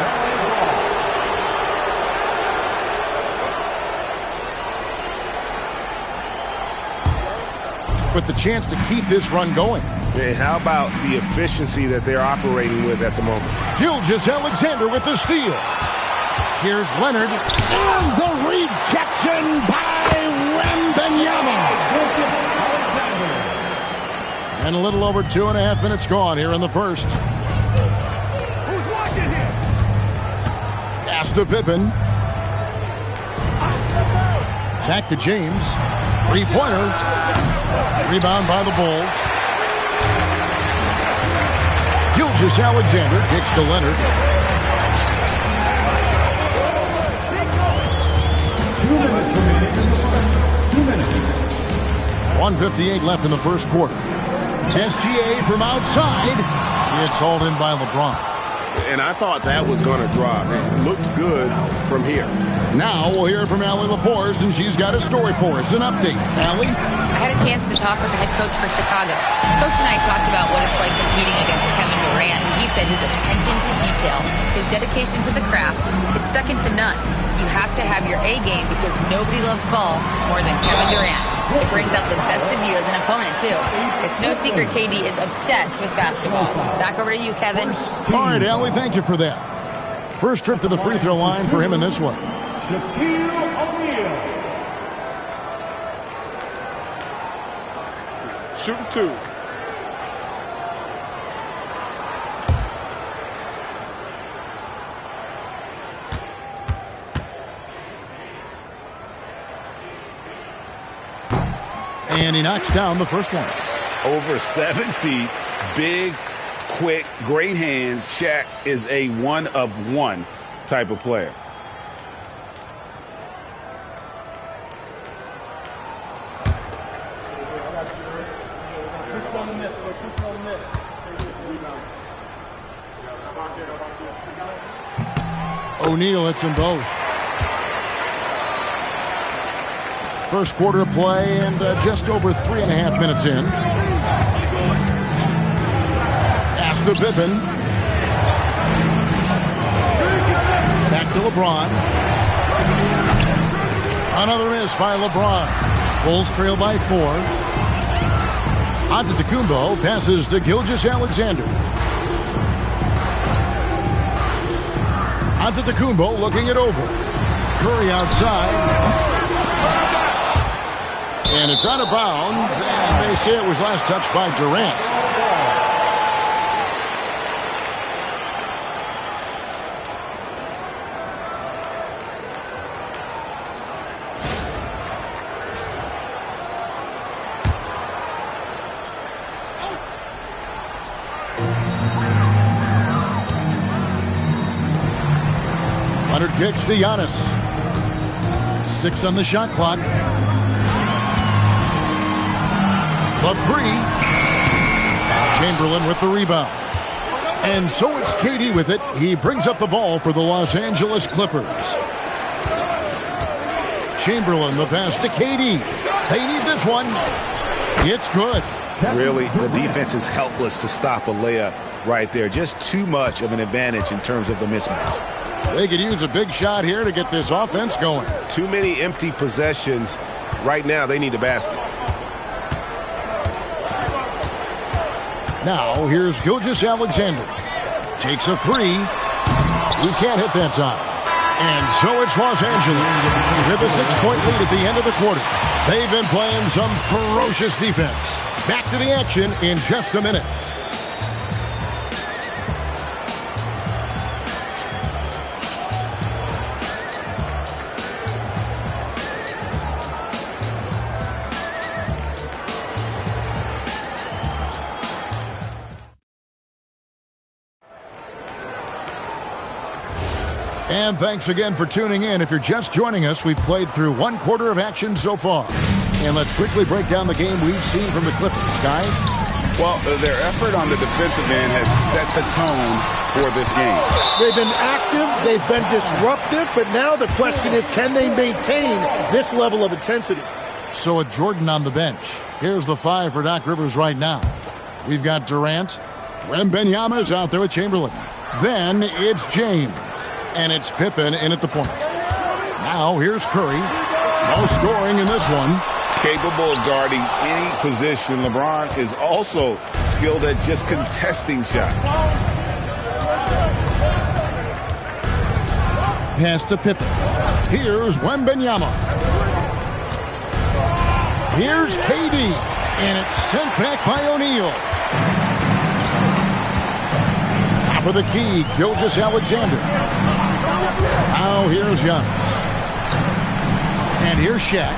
With the chance to keep this run going. Hey, how about the efficiency that they're operating with at the moment? Gilgeous-Alexander with the steal. Here's Leonard. And the rejection by Wembanyama. And a little over 2.5 minutes gone here in the first. Who's watching here? Pass to Pippen. Back to James. Three-pointer. Rebound by the Bulls. Gilgeous-Alexander kicks to Leonard. 2 minutes remaining. 2 minutes. 1:58 left in the first quarter. SGA from outside. It's hauled in by LeBron. And I thought that was going to drop. It looked good from here. Now we'll hear from Allie LaForce, and she's got a story for us. An update. Allie? I had a chance to talk with the head coach for Chicago. Coach and I talked about what it's like competing against Kevin Durant, and he said his attention to detail, his dedication to the craft, it's second to none. You have to have your A game because nobody loves ball more than Kevin Durant. It brings out the best of you as an opponent, too. It's no secret KD is obsessed with basketball. Back over to you, Kevin. All right, Allie, thank you for that. First trip to the free throw line for him in this one. Shaquille O'Neal. Shooting 2. And he knocks down the first one. Over 7 feet, big, quick, great hands. Shaq is a one-of-one type of player. O'Neal hits them both. First quarter of play and just over 3.5 minutes in. Pass to Pippen. Back to LeBron. Another miss by LeBron. Bulls trail by 4. Antetokounmpo passes to Gilgeous-Alexander. Antetokounmpo looking it over. Curry outside. And it's out of bounds, and they say it was last touched by Durant. Leonard kicks to Giannis. 6 on the shot clock. The 3. Chamberlain with the rebound. And so it's KD with it. He brings up the ball for the Los Angeles Clippers. Chamberlain, the pass to KD. They need this one. It's good. Really, the defense is helpless to stop a layup right there. Just too much of an advantage in terms of the mismatch. They could use a big shot here to get this offense going. Too many empty possessions. Right now, they need a basket. Now, here's Gilgeous-Alexander. Takes a 3. He can't hit that time. And so it's Los Angeles with a 6-point lead at the end of the quarter. They've been playing some ferocious defense. Back to the action in just a minute. And thanks again for tuning in. If you're just joining us, we've played through 1 quarter of action so far. And let's quickly break down the game we've seen from the Clippers, guys. Well, their effort on the defensive end has set the tone for this game. They've been active, they've been disruptive, but now the question is, can they maintain this level of intensity? So with Jordan on the bench, here's the 5 for Doc Rivers right now. We've got Durant. Wembanyama's out there with Chamberlain. Then it's James. And it's Pippen in at the point. Now here's Curry. No scoring in this one. Capable of guarding any position. LeBron is also skilled at just contesting shots. Pass to Pippen. Here's Wembanyama. Here's KD. And it's sent back by O'Neal. Top of the key, Gilgeous-Alexander. Now here's Giannis. And here's Shaq.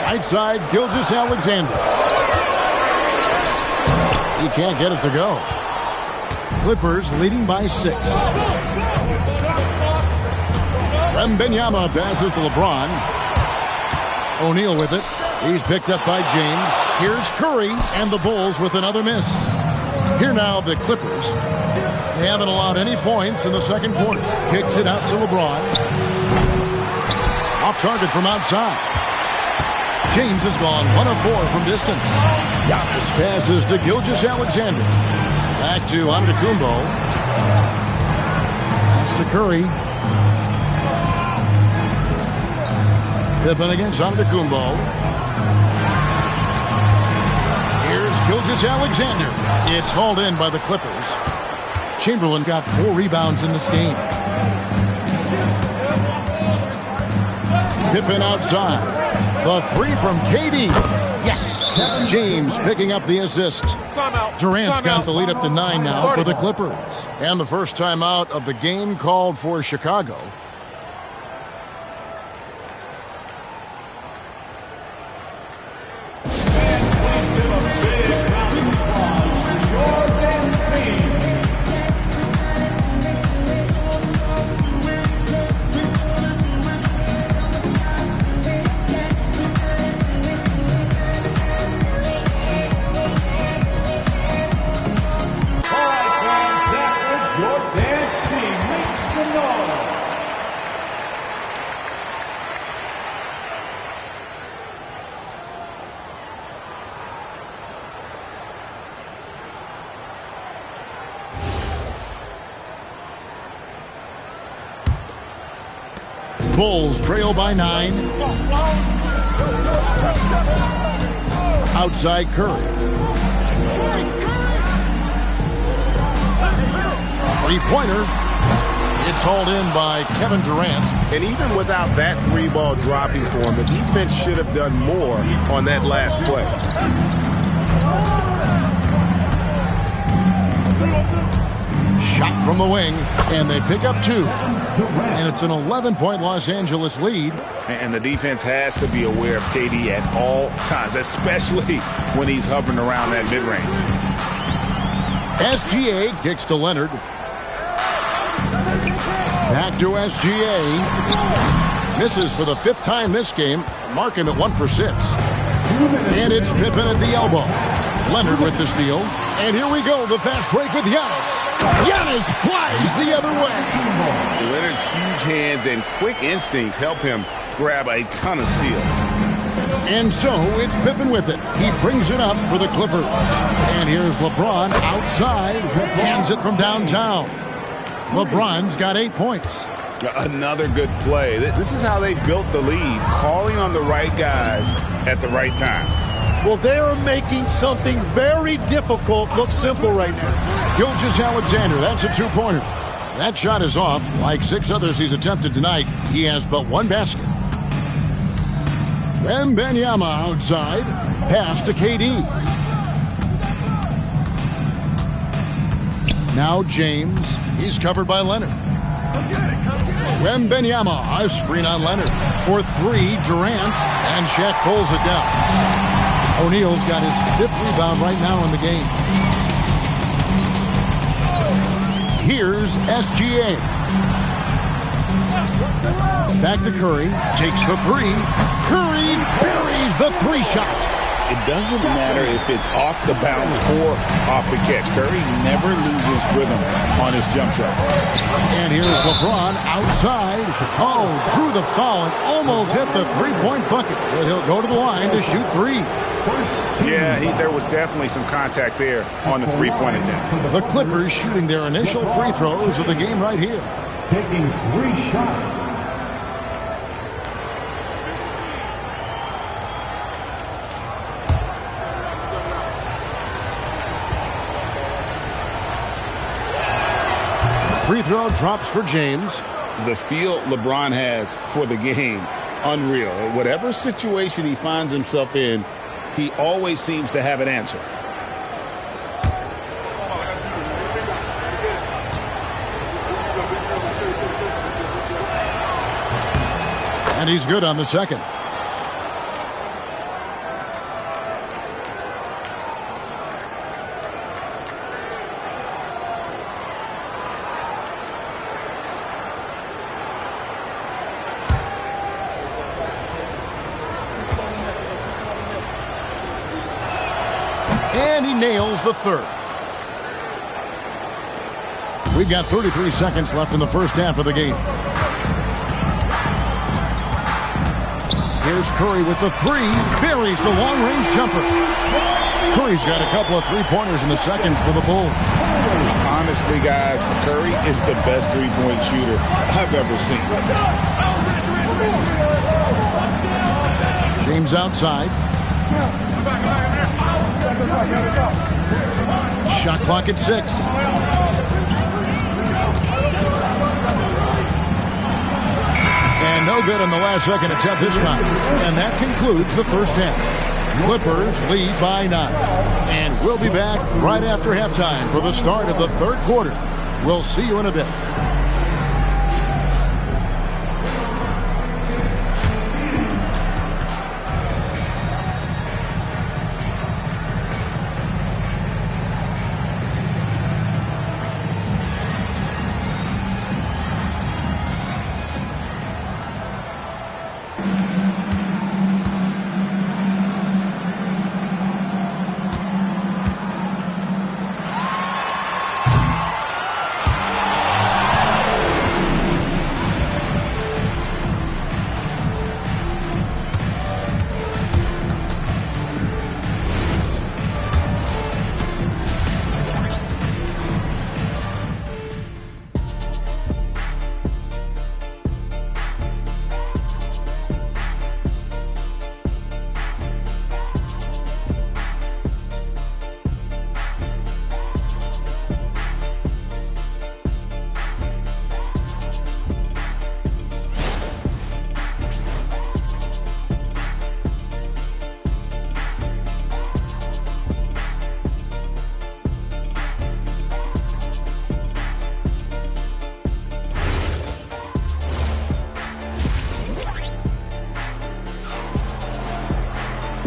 Right side, Gilgeous-Alexander. He can't get it to go. Clippers leading by 6. Wembanyama passes to LeBron. O'Neal with it. He's picked up by James. Here's Curry, and the Bulls with another miss. Here now, the Clippers. They haven't allowed any points in the second quarter. Kicks it out to LeBron. Off target from outside. James has gone 1 of 4 from distance. Giannis passes to Gilgeous-Alexander. Back to Antetokounmpo. That's to Curry. Pippen against Antetokounmpo. Here's Gilgeous-Alexander. It's hauled in by the Clippers. Chamberlain got 4 rebounds in this game. Pippen outside. The 3 from KD. Yes, that's James picking up the assist. Durant's got the lead up to 9 now for the Clippers. And the first timeout of the game called for Chicago. Bulls trail by 9. Outside Curry. Three-pointer. It's hauled in by Kevin Durant. And even without that 3-ball dropping for him, the defense should have done more on that last play. Shot from the wing, and they pick up 2. And it's an 11-point Los Angeles lead. And the defense has to be aware of KD at all times, especially when he's hovering around that mid-range. SGA kicks to Leonard. Back to SGA. Misses for the 5th time this game. Mark him at 1 for 6. And it's Pippen at the elbow. Leonard with the steal. And here we go, the fast break with Giannis. Giannis flies the other way. Leonard's huge hands and quick instincts help him grab a ton of steals. And so it's Pippen with it. He brings it up for the Clippers. And here's LeBron outside. Hands it from downtown. LeBron's got 8 points. Another good play. This is how they built the lead, calling on the right guys at the right time. Well, they are making something very difficult look simple right now. Gilgeous-Alexander, that's a 2-pointer. That shot is off. Like 6 others he's attempted tonight, he has but 1 basket. Wembanyama outside. Pass to KD. Now James. He's covered by Leonard. Wembanyama, a screen on Leonard. For 3, Durant. And Shaq pulls it down. O'Neal's got his 5th rebound right now in the game. Here's SGA. Back to Curry. Takes the 3. Curry buries the 3-shot. It doesn't matter if it's off the bounce or off the catch. Curry never loses rhythm on his jump shot. And here's LeBron outside. Oh, drew the foul and almost hit the 3-point bucket. But he'll go to the line to shoot 3. Yeah, there was definitely some contact there on the 3-point attempt. The Clippers shooting their initial free throws of the game right here. Taking 3 shots. Free throw drops for James. The feel LeBron has for the game, unreal. Whatever situation he finds himself in, he always seems to have an answer. And he's good on the second. And he nails the 3rd. We've got 33 seconds left in the first half of the game. Here's Curry with the 3. Buries the long-range jumper. Curry's got a couple of 3-pointers in the second for the Bulls. Honestly, guys, Curry is the best 3-point shooter I've ever seen. James outside. Shot clock at 6. And no good on the last second attempt this time. And that concludes the first half. Clippers lead by 9. And we'll be back right after halftime for the start of the 3rd quarter. We'll see you in a bit.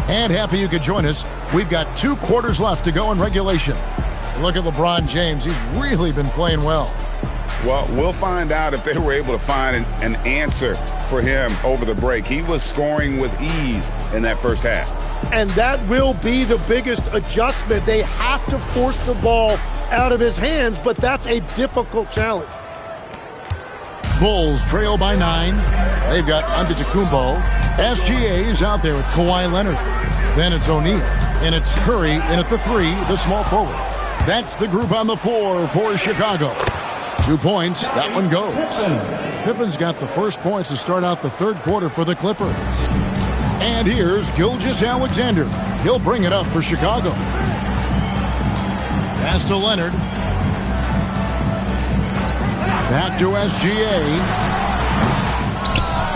And happy you could join us. We've got 2 quarters left to go in regulation. Look at LeBron James. He's really been playing well. Well, we'll find out if they were able to find an answer for him over the break. He was scoring with ease in that first half. And that will be the biggest adjustment. They have to force the ball out of his hands, but that's a difficult challenge. Bulls trail by 9. They've got Antetokounmpo. SGA is out there with Kawhi Leonard. Then it's O'Neal. And it's Curry in at the 3, the small forward. That's the group on the floor for Chicago. 2 points. That one goes. Pippen's got the first points to start out the third quarter for the Clippers. And here's Gilgeous-Alexander. He'll bring it up for Chicago. Pass to Leonard. Back to SGA.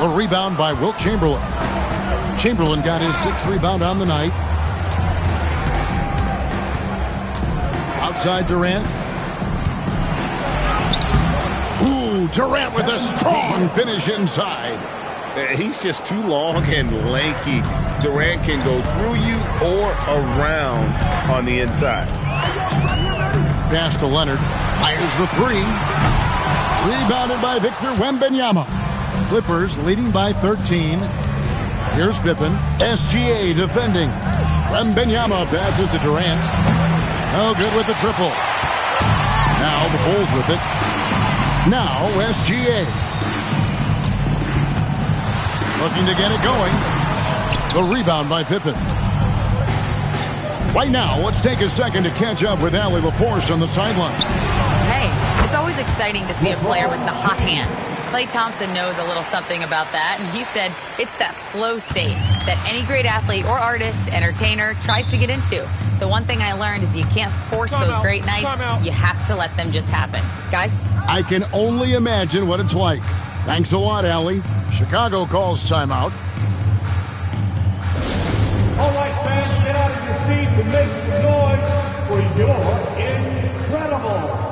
A rebound by Wilt Chamberlain. Chamberlain got his 6th rebound on the night. Outside Durant. Ooh, Durant with a strong finish inside. He's just too long and lanky. Durant can go through you or around on the inside. Pass to Leonard. Fires the 3. Rebounded by Victor Wembanyama. Clippers leading by 13. Here's Pippen. SGA defending. Wembanyama passes to Durant. No good with the triple. Now the Bulls with it. Now SGA. Looking to get it going. The rebound by Pippen. Right now, let's take a second to catch up with Allie LaForce on the sideline. Hey, it's always exciting to see a player with the hot hand. Klay Thompson knows a little something about that, and he said it's that flow state that any great athlete or artist, entertainer, tries to get into. The one thing I learned is you can't force those great nights. You have to let them just happen. Guys? I can only imagine what it's like. Thanks a lot, Allie. Chicago calls timeout. All right, fans, get out of your seats and make some noise for your Incredibles.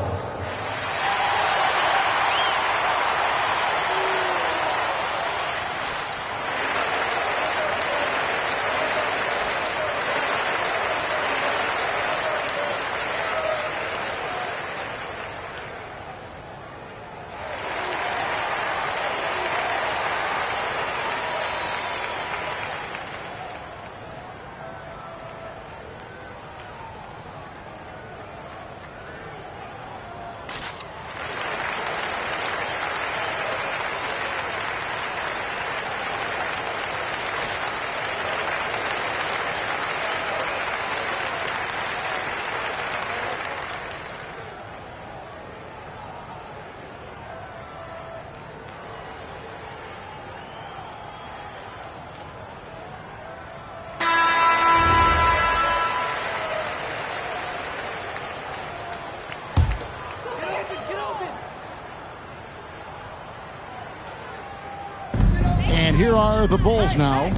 And here are the Bulls now.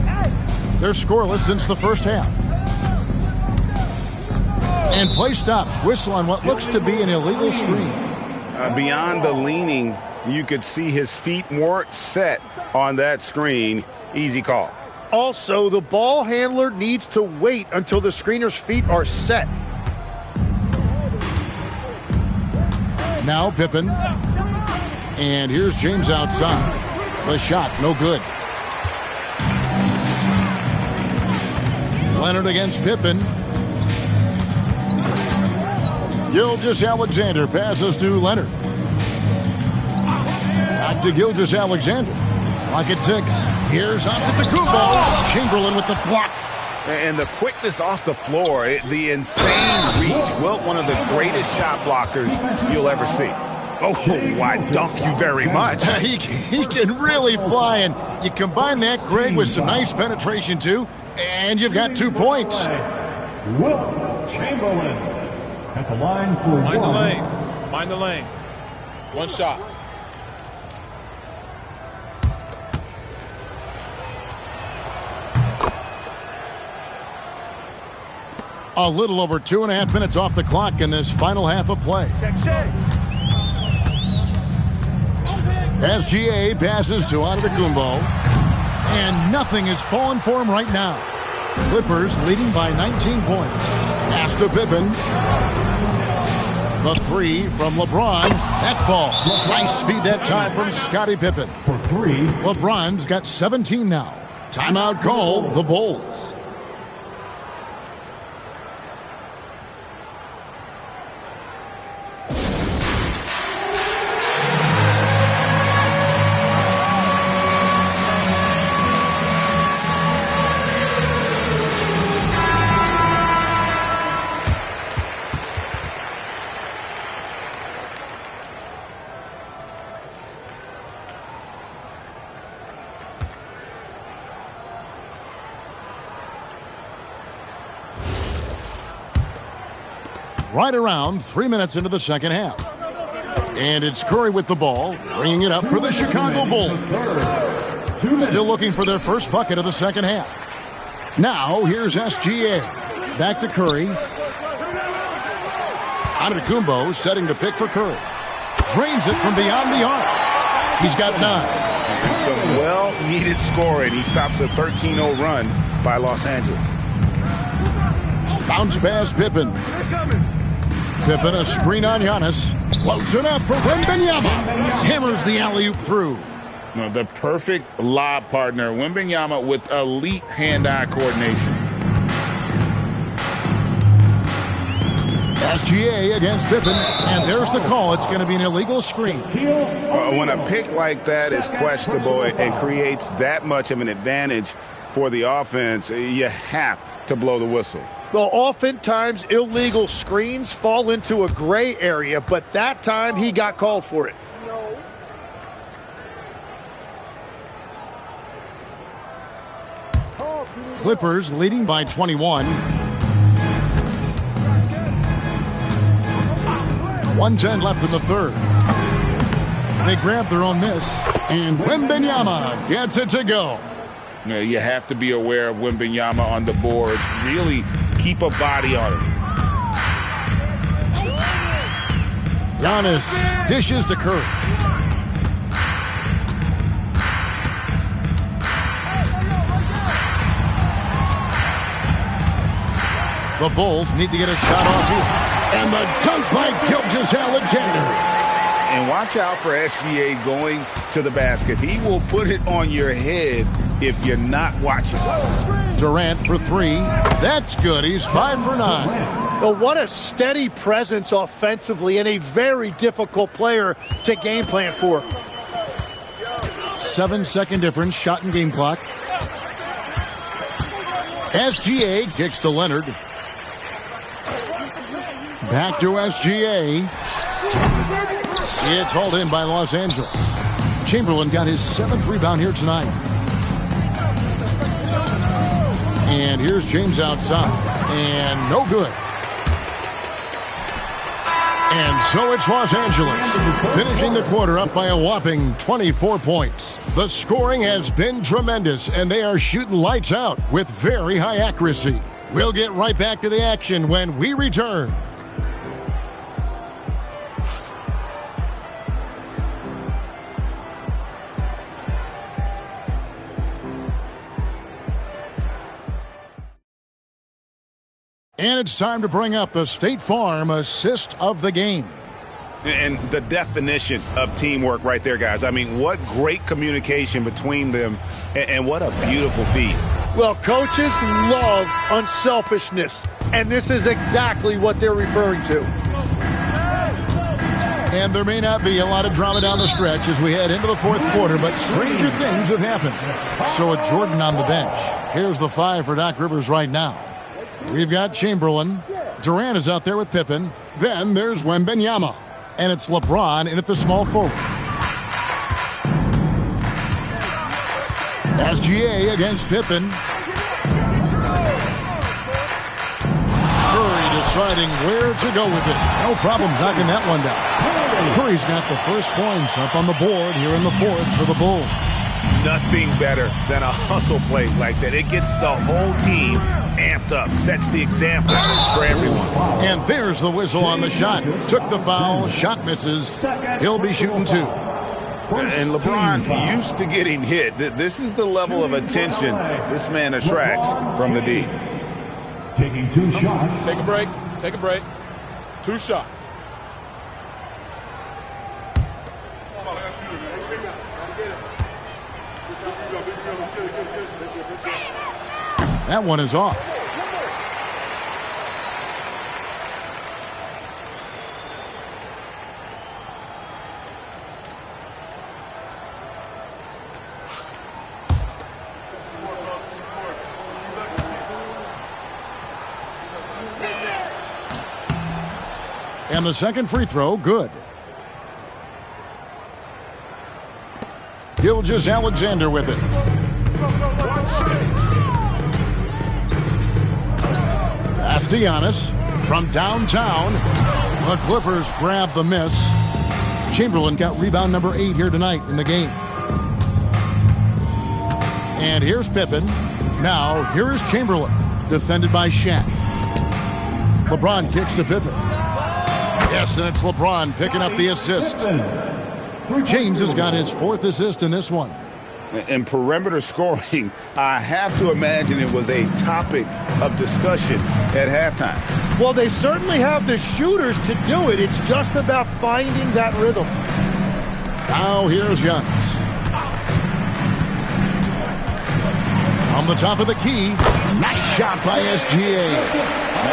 They're scoreless since the first half. And play stops. Whistle on what looks to be an illegal screen. Beyond the leaning, you could see his feet weren't set on that screen. Easy call. Also, the ball handler needs to wait until the screener's feet are set. Now Pippen. And here's James outside. The shot, no good. Leonard against Pippen. Gilgeous-Alexander passes to Leonard. Back to Gilgeous-Alexander. Clock at 6. Here's Antetokounmpo. Chamberlain with the block. And the quickness off the floor, the insane reach. Wilt, one of the greatest shot blockers you'll ever see. Oh, I dunk you very much. he can really fly, and you combine that, Greg, with some nice penetration, too, and you've got 2 points. Wilt Chamberlain at the line for Mind the lanes. Mind the lanes. One shot. A little over 2.5 minutes off the clock in this final half of play. SGA passes to Antetokounmpo, and nothing is falling for him right now. Clippers leading by 19 points. Pass to Pippen. The three from LeBron. That falls. Nice feed that time from Scottie Pippen. For three. LeBron's got 17 now. Timeout call, the Bulls. Right around 3 minutes into the second half. And it's Curry with the ball, bringing it up for the Chicago Bulls. Still looking for their first bucket of the second half. Now, here's SGA. Back to Curry. Antetokounmpo setting the pick for Curry. Drains it from beyond the arc. He's got 9. And some well-needed scoring. He stops a 13-0 run by Los Angeles. Bounce pass, Pippen. Pippen, a screen on Giannis. Floats it up for Wembanyama. Hammers the alley-oop through. The perfect lob partner. Wembanyama with elite hand-eye coordination. SGA against Pippen, and there's the call. It's going to be an illegal screen. When a pick like that is questionable and creates that much of an advantage for the offense, you have to blow the whistle. Well, oftentimes illegal screens fall into a gray area, but that time he got called for it. Clippers leading by 21. 1:10 left in the third. They grab their own miss, and Wembanyama gets it to go. You have to be aware of Wembanyama on the boards. Really keep a body on him. Giannis dishes to Curry. The Bulls need to get a shot off here. And the dunk by Gilgeous-Alexander. And watch out for SGA going to the basket. He will put it on your head if you're not watching. Durant for 3. That's good. He's 5 for 9. Well, what a steady presence offensively and a very difficult player to game plan for. 7-second difference, shot and game clock. SGA kicks to Leonard. Back to SGA. It's hauled in by Los Angeles. Chamberlain got his 7th rebound here tonight. And here's James outside. And no good. And so it's Los Angeles, finishing the quarter up by a whopping 24 points. The scoring has been tremendous, and they are shooting lights out with very high accuracy. We'll get right back to the action when we return. And it's time to bring up the State Farm assist of the game. And the definition of teamwork right there, guys. I mean, what great communication between them, and what a beautiful feat. Well, coaches love unselfishness, and this is exactly what they're referring to. And there may not be a lot of drama down the stretch as we head into the fourth quarter, but stranger things have happened. So with Jordan on the bench, here's the 5 for Doc Rivers right now. We've got Chamberlain. Durant is out there with Pippen. Then there's Wembanyama. And it's LeBron in at the small forward. SGA against Pippen. Curry deciding where to go with it. No problem knocking that one down. Curry's got the first points up on the board here in the fourth for the Bulls. Nothing better than a hustle play like that. It gets the whole team amped up, sets the example for everyone. And there's the whistle on the shot. Took the foul, shot misses. He'll be shooting 2. And LeBron used to getting hit. This is the level of attention this man attracts from the D. Taking 2 shots. Take a break. Take a break. 2 shots. That one is off. And the second free throw, good. Gilgeous-Alexander with it. That's Giannis from downtown. The Clippers grab the miss. Chamberlain got rebound number 8 here tonight in the game. And here's Pippen. Now, here is Chamberlain, defended by Shaq. LeBron kicks to Pippen. Yes, and it's LeBron picking up the assist. James has got his 4th assist in this one. In perimeter scoring, I have to imagine it was a topic of discussion at halftime. Well, they certainly have the shooters to do it. It's just about finding that rhythm. Now here's Giannis. On the top of the key. Nice shot by SGA.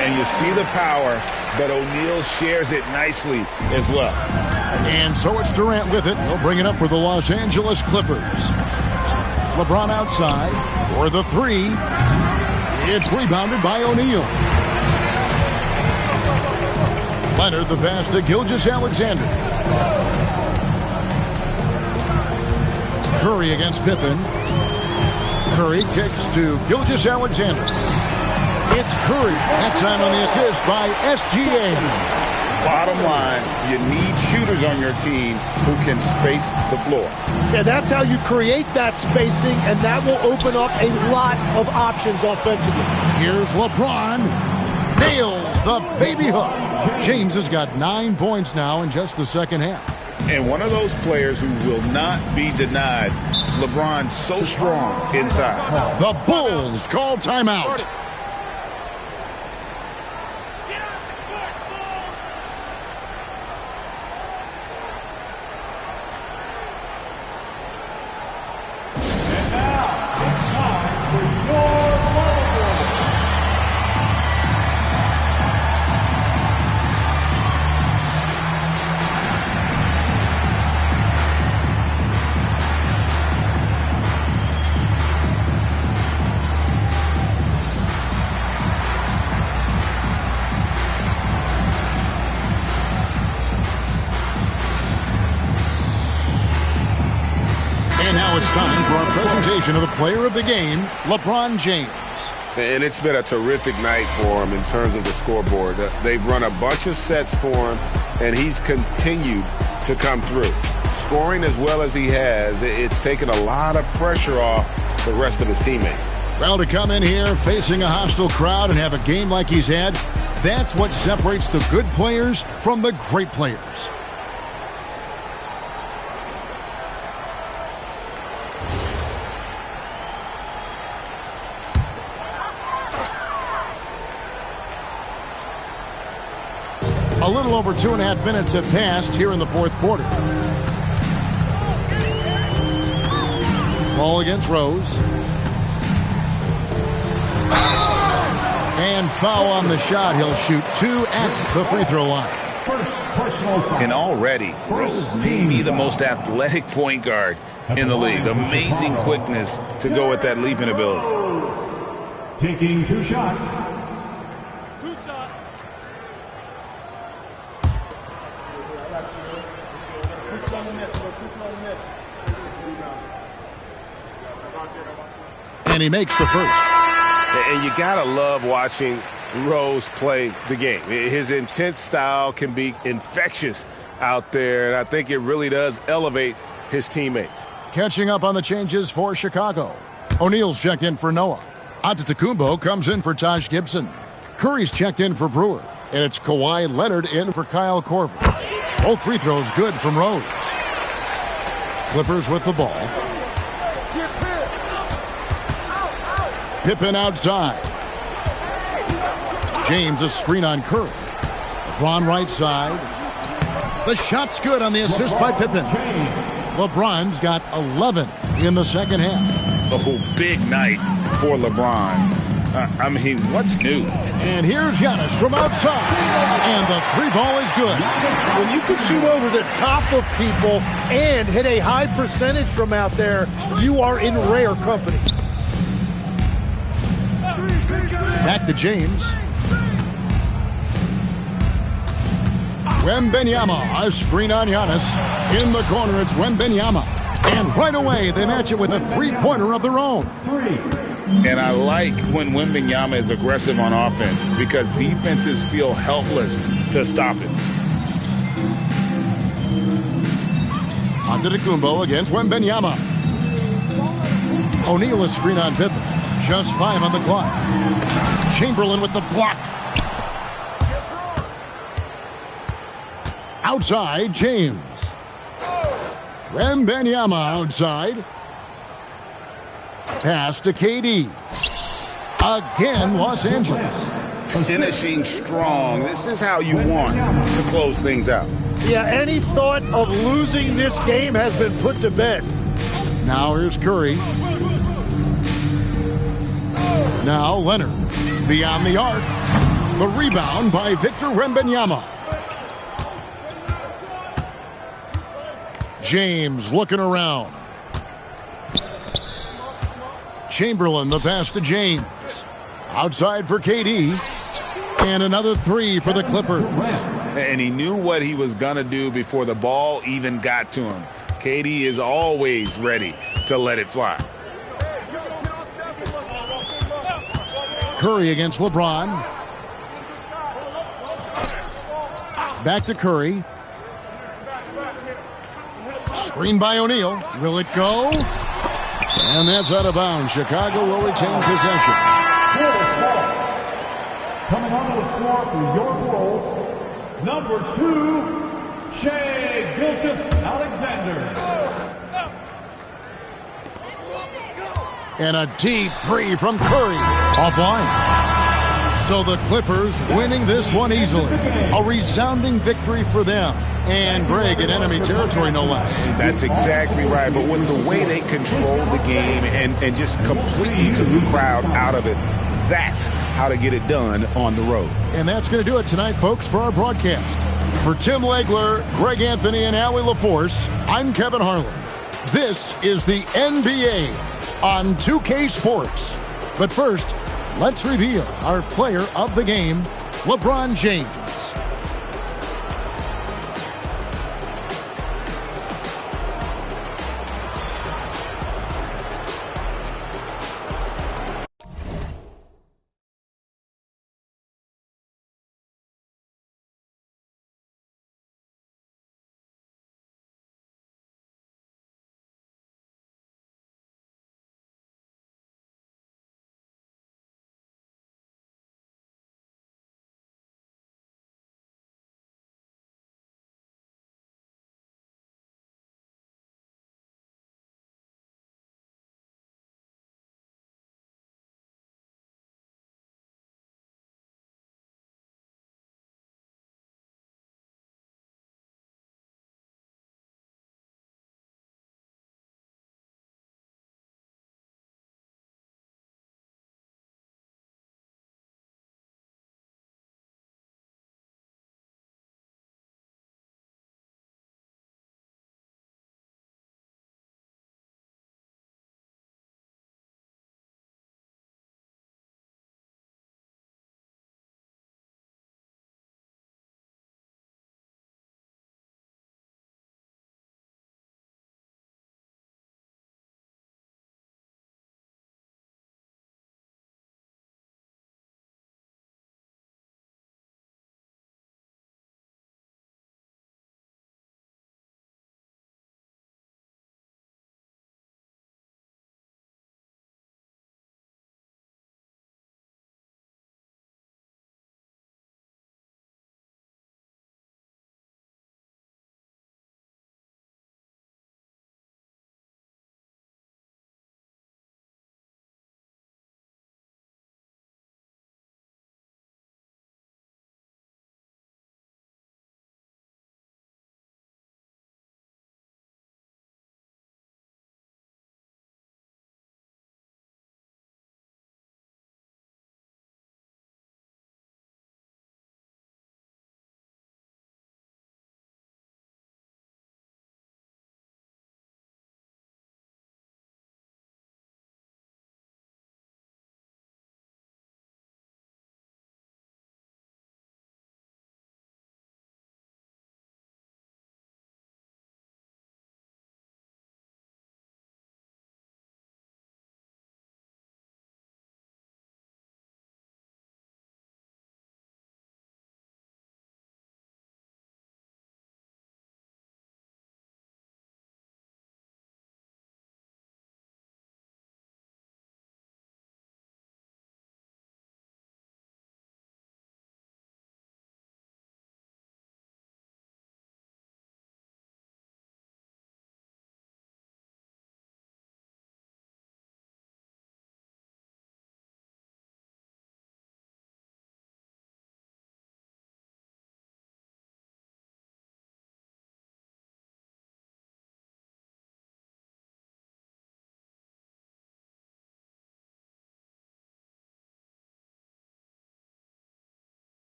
And you see the power, but O'Neal shares it nicely as well. And so it's Durant with it. He'll bring it up for the Los Angeles Clippers. LeBron outside for the 3. It's rebounded by O'Neal. Leonard the pass to Gilgeous-Alexander. Curry against Pippen. Curry kicks to Gilgeous-Alexander. It's Curry. That time on the assist by SGA. Bottom line, you need shooters on your team who can space the floor. Yeah, that's how you create that spacing, and that will open up a lot of options offensively. Here's LeBron. Nails the baby hook. James has got 9 points now in just the second half. And one of those players who will not be denied. LeBron's so strong inside. The Bulls call timeout. Of the player of the game, LeBron James. And it's been a terrific night for him in terms of the scoreboard. They've run a bunch of sets for him, and he's continued to come through. Scoring as well as he has, it's taken a lot of pressure off the rest of his teammates. Well, to come in here facing a hostile crowd and have a game like he's had, that's what separates the good players from the great players. A little over 2.5 minutes have passed here in the fourth quarter. Ball against Rose. And foul on the shot. He'll shoot 2 at the free throw line. And already, Rose may be the most athletic point guard in the league. Amazing quickness to go with that leaping ability. Taking 2 shots. And he makes the first. And you gotta love watching Rose play the game. His intense style can be infectious out there, and I think it really does elevate his teammates. Catching up on the changes for Chicago. O'Neal's checked in for Noah. Antetokounmpo comes in for Taj Gibson. Curry's checked in for Brewer. And it's Kawhi Leonard in for Kyle Korver. Both free throws good from Rose. Clippers with the ball. Pippen outside. James a screen on Curry. LeBron right side. The shot's good on the assist by Pippen. LeBron's got 11 in the second half. Oh, big night for LeBron. I mean, what's new? And here's Giannis from outside. And the three ball is good. When you can shoot over the top of people and hit a high percentage from out there, you are in rare company. Back to James. Wembanyama, a screen on Giannis. In the corner, it's Wembanyama. And right away, they match it with a three-pointer of their own. And I like when Wembanyama is aggressive on offense because defenses feel helpless to stop it. Antetokounmpo against Wembanyama. O'Neal a screen on Pippen. Just 5 on the clock. Chamberlain with the block. Outside, James. Wembanyama outside. Pass to KD. Again, Los Angeles. Finishing strong. This is how you want to close things out. Yeah, any thought of losing this game has been put to bed. Now here's Curry. Now Leonard. Beyond the arc. The rebound by Victor Wembanyama. James looking around. Chamberlain, the pass to James. Outside for KD. And another three for the Clippers. And he knew what he was going to do before the ball even got to him. KD is always ready to let it fly. Curry against LeBron. Back to Curry. Screen by O'Neal. Will it go? And that's out of bounds. Chicago will retain possession. Coming onto the floor for your Bulls, number 2, Shai Gilgeous-Alexander. And a deep three from Curry. Offline. So the Clippers winning this one easily. A resounding victory for them. And Greg in enemy territory, no less. That's exactly right. But with the way they control the game and just completely took the crowd out of it, that's how to get it done on the road. And that's going to do it tonight, folks, for our broadcast. For Tim Legler, Greg Anthony, and Allie LaForce, I'm Kevin Harlan. This is the NBA on 2K Sports. But first, let's reveal our player of the game, LeBron James.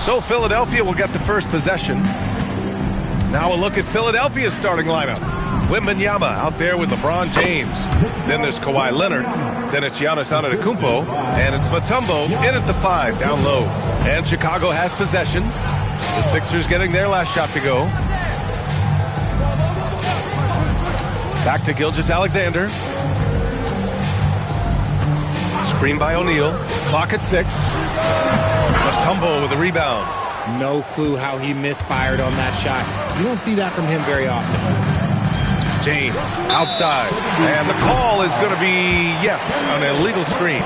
So Philadelphia will get the first possession. Now a look at Philadelphia's starting lineup. Wembanyama out there with LeBron James. Then there's Kawhi Leonard. Then it's Giannis Antetokounmpo. And it's Mutombo in at the 5, down low. And Chicago has possession. The Sixers getting their last shot to go. Back to Gilgeous-Alexander. Screen by O'Neal. Clock at 6. Mutombo with a rebound. No clue how he misfired on that shot. You don't see that from him very often. James outside. And the call is going to be, yes, an illegal screen.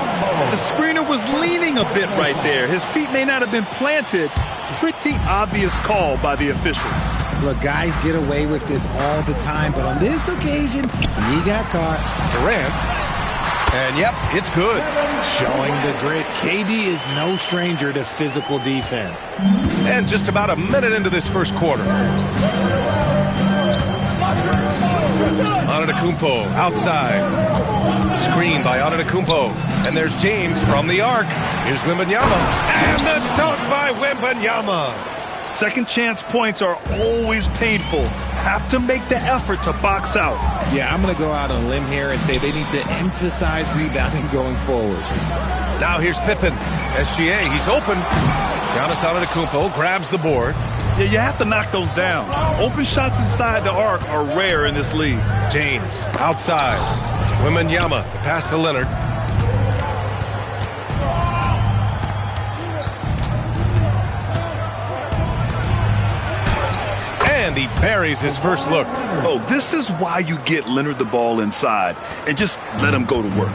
The screener was leaning a bit right there. His feet may not have been planted. Pretty obvious call by the officials. Look, guys get away with this all the time, but on this occasion, he got caught. Durant. And, yep, it's good. Showing the grit. KD is no stranger to physical defense. And just about a minute into this first quarter. Antetokounmpo outside. Screen by Antetokounmpo. And there's James from the arc. Here's Wembanyama. And the dunk by Wembanyama. Second chance points are always painful. Have to make the effort to box out. Yeah, I'm going to go out on a limb here and say they need to emphasize rebounding going forward. Now here's Pippen. SGA, he's open. Giannis Antetokounmpo grabs the board. Yeah, you have to knock those down. Open shots inside the arc are rare in this league. James outside. Wembanyama, the pass to Leonard. And he buries his first look. Oh, this is why you get Leonard the ball inside and just let him go to work.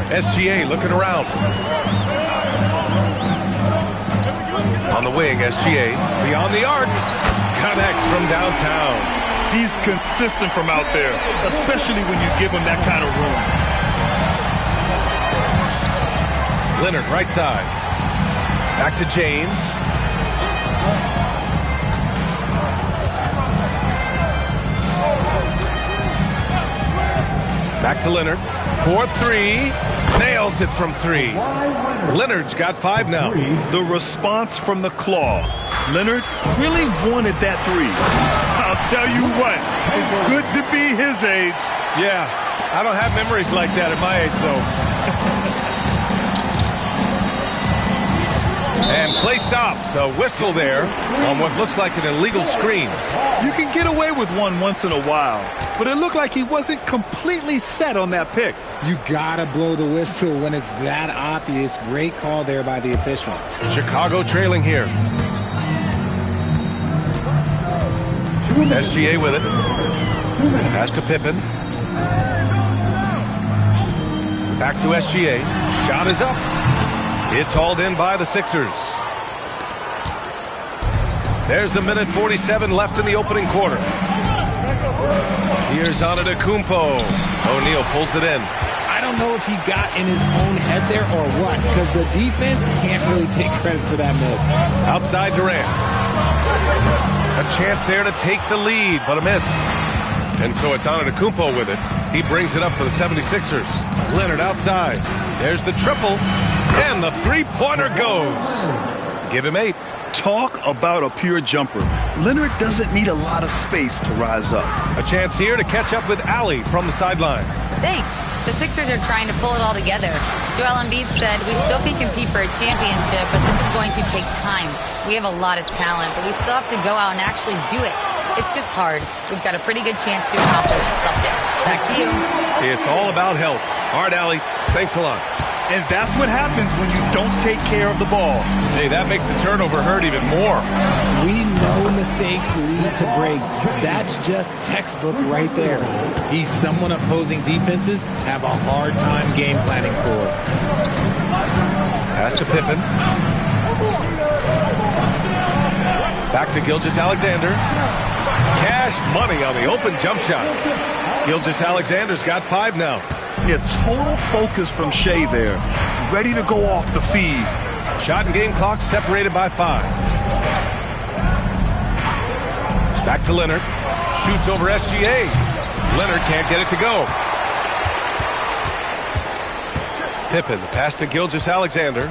SGA looking around. On the wing, SGA beyond the arc. Connects from downtown. He's consistent from out there, especially when you give him that kind of room. Leonard right side. Back to James. Back to Leonard. 4-3. Nails it from 3. Leonard's got 5 now. The response from the claw. Leonard really wanted that 3. I'll tell you what, it's good to be his age. Yeah, I don't have memories like that at my age, though. And play stops. A whistle there on what looks like an illegal screen. You can get away with one once in a while, but it looked like he wasn't completely set on that pick. You gotta blow the whistle when it's that obvious. Great call there by the official. Chicago trailing here. SGA with it. Pass to Pippen. Back to SGA. Shot is up. It's hauled in by the Sixers. There's a minute 47 left in the opening quarter. Here's Antetokounmpo. O'Neal pulls it in. I don't know if he got in his own head there or what, because the defense can't really take credit for that miss. Outside Durant. A chance there to take the lead, but a miss. And so it's Antetokounmpo with it. He brings it up for the 76ers. Leonard outside. There's the triple. And the three-pointer goes. Give him 8. Talk about a pure jumper. Leonard doesn't need a lot of space to rise up. A chance here to catch up with Allie from the sideline. Thanks. The Sixers are trying to pull it all together. Joel Embiid said, we still can compete for a championship, but this is going to take time. We have a lot of talent, but we still have to go out and actually do it. It's just hard. We've got a pretty good chance to accomplish something. Back to you. It's all about health. All right, Allie. Thanks a lot. And that's what happens when you don't take care of the ball. Hey, that makes the turnover hurt even more. We know mistakes lead to breaks. That's just textbook right there. He's someone opposing defenses have a hard time game planning for. Pass to Pippen. Back to Gilgeous-Alexander. Cash money on the open jump shot. Gilgeous-Alexander's got 5 now. Yeah, total focus from Shea there. Ready to go off the feed. Shot and game clock separated by 5. Back to Leonard. Shoots over SGA. Leonard can't get it to go. Pippen, the pass to Gilgeous-Alexander.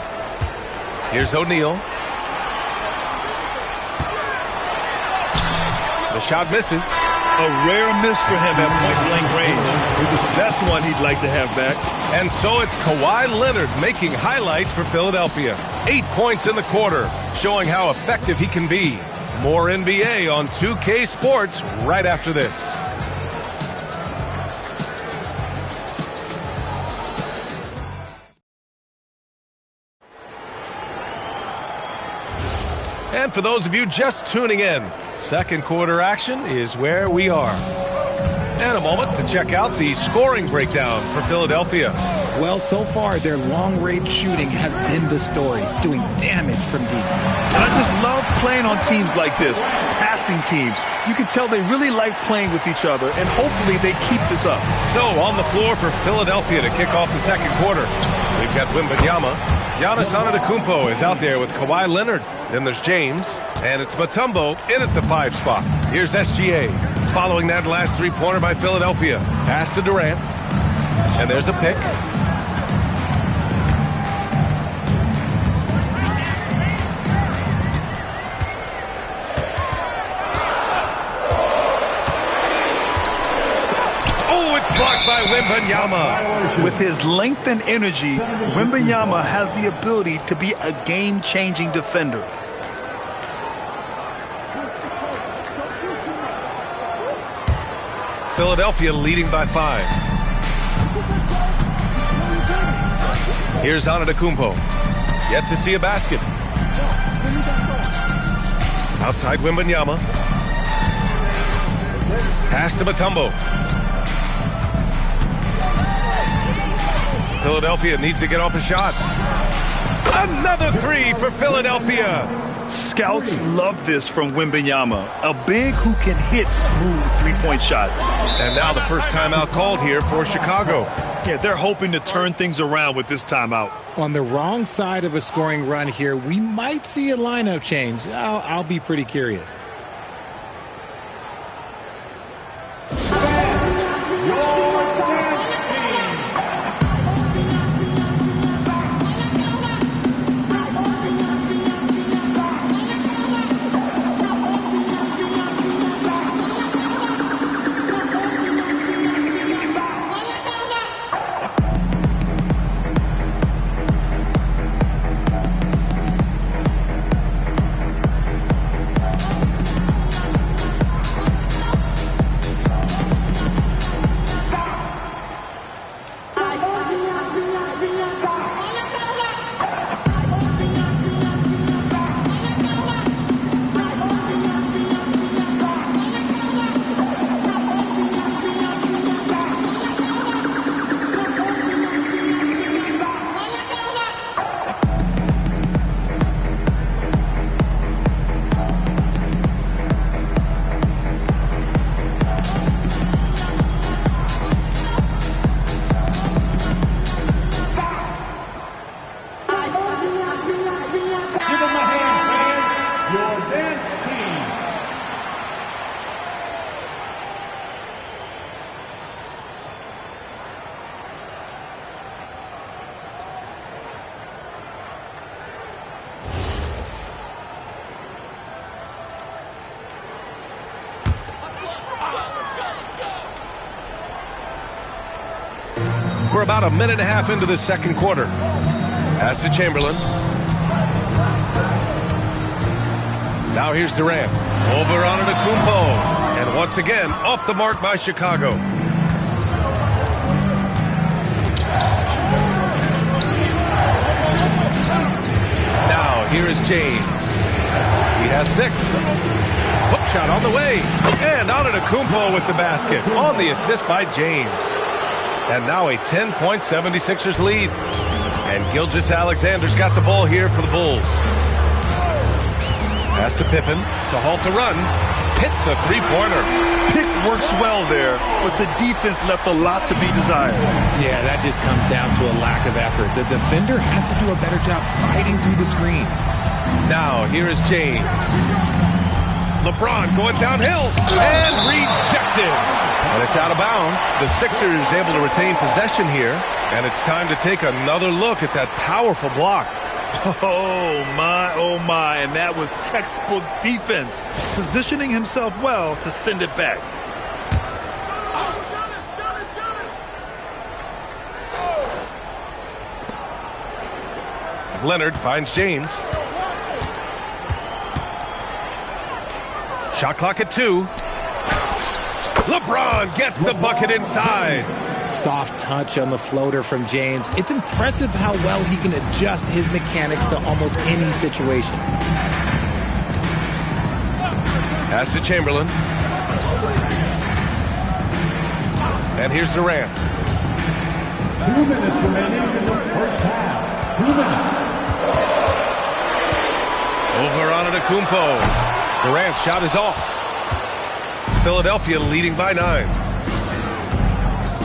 Here's O'Neal. The shot misses. A rare miss for him at point-blank range. That's one he'd like to have back. And so it's Kawhi Leonard making highlights for Philadelphia. 8 points in the quarter, showing how effective he can be. More NBA on 2K Sports right after this. And for those of you just tuning in, second quarter action is where we are. And a moment to check out the scoring breakdown for Philadelphia. Well, so far, their long-range shooting has been the story, doing damage from deep. And I just love playing on teams like this, passing teams. You can tell they really like playing with each other, and hopefully they keep this up. So, on the floor for Philadelphia to kick off the second quarter, we've got Wembanyama. Giannis Antetokounmpo is out there with Kawhi Leonard. Then there's James, and it's Mutombo in at the 5 spot. Here's SGA. Following that last three-pointer by Philadelphia. Pass to Durant. And there's a pick. Oh, it's blocked by Wembanyama. With his length and energy, Wembanyama has the ability to be a game-changing defender. Philadelphia leading by 5. Here's Antetokounmpo. Yet to see a basket. Outside Wembanyama. Pass to Mutombo. Philadelphia needs to get off a shot. Another three for Philadelphia. Scouts love this from Wembanyama, a big who can hit smooth three-point shots. And now the first timeout called here for Chicago. Yeah, they're hoping to turn things around with this timeout. On the wrong side of a scoring run here, we might see a lineup change. I'll be pretty curious. We're about a minute and a half into the second quarter. Pass to Chamberlain. Now here's Durant. Over on Antetokounmpo. And once again, off the mark by Chicago. Now here is James. He has 6. Hook shot on the way. And Antetokounmpo with the basket. On the assist by James. And now a 10-point 76ers lead. And Gilgeous-Alexander's got the ball here for the Bulls. Pass to Pippen to halt the run. Hits a three-pointer. Pick works well there, but the defense left a lot to be desired. Yeah, that just comes down to a lack of effort. The defender has to do a better job fighting through the screen. Now here is James. LeBron going downhill and rejected. And it's out of bounds. The Sixers able to retain possession here. And it's time to take another look at that powerful block. Oh, my. And that was textbook defense. Positioning himself well to send it back. Leonard finds James. Shot clock at 2. LeBron gets the bucket inside. Soft touch on the floater from James. It's impressive how well he can adjust his mechanics to almost any situation. Pass to Chamberlain. And here's Durant. 2 minutes remaining in the first half. 2 minutes. Over Antetokounmpo. Durant's shot is off. Philadelphia leading by 9.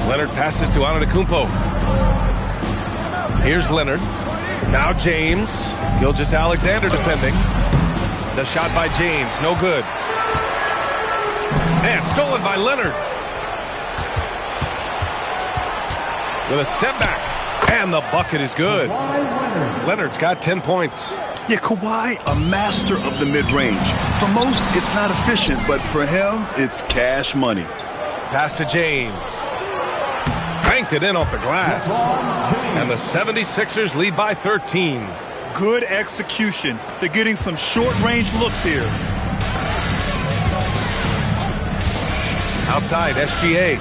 Leonard passes to Antetokounmpo. Here's Leonard. Now James. Gilgeous-Alexander defending. The shot by James, no good. And stolen by Leonard. With a step back. And the bucket is good. Leonard's got 10 points. Yeah, Kawhi, a master of the mid-range. For most, it's not efficient, but for him, it's cash money. Pass to James. Banked it in off the glass. And the 76ers lead by 13. Good execution. They're getting some short-range looks here. Outside, SGA.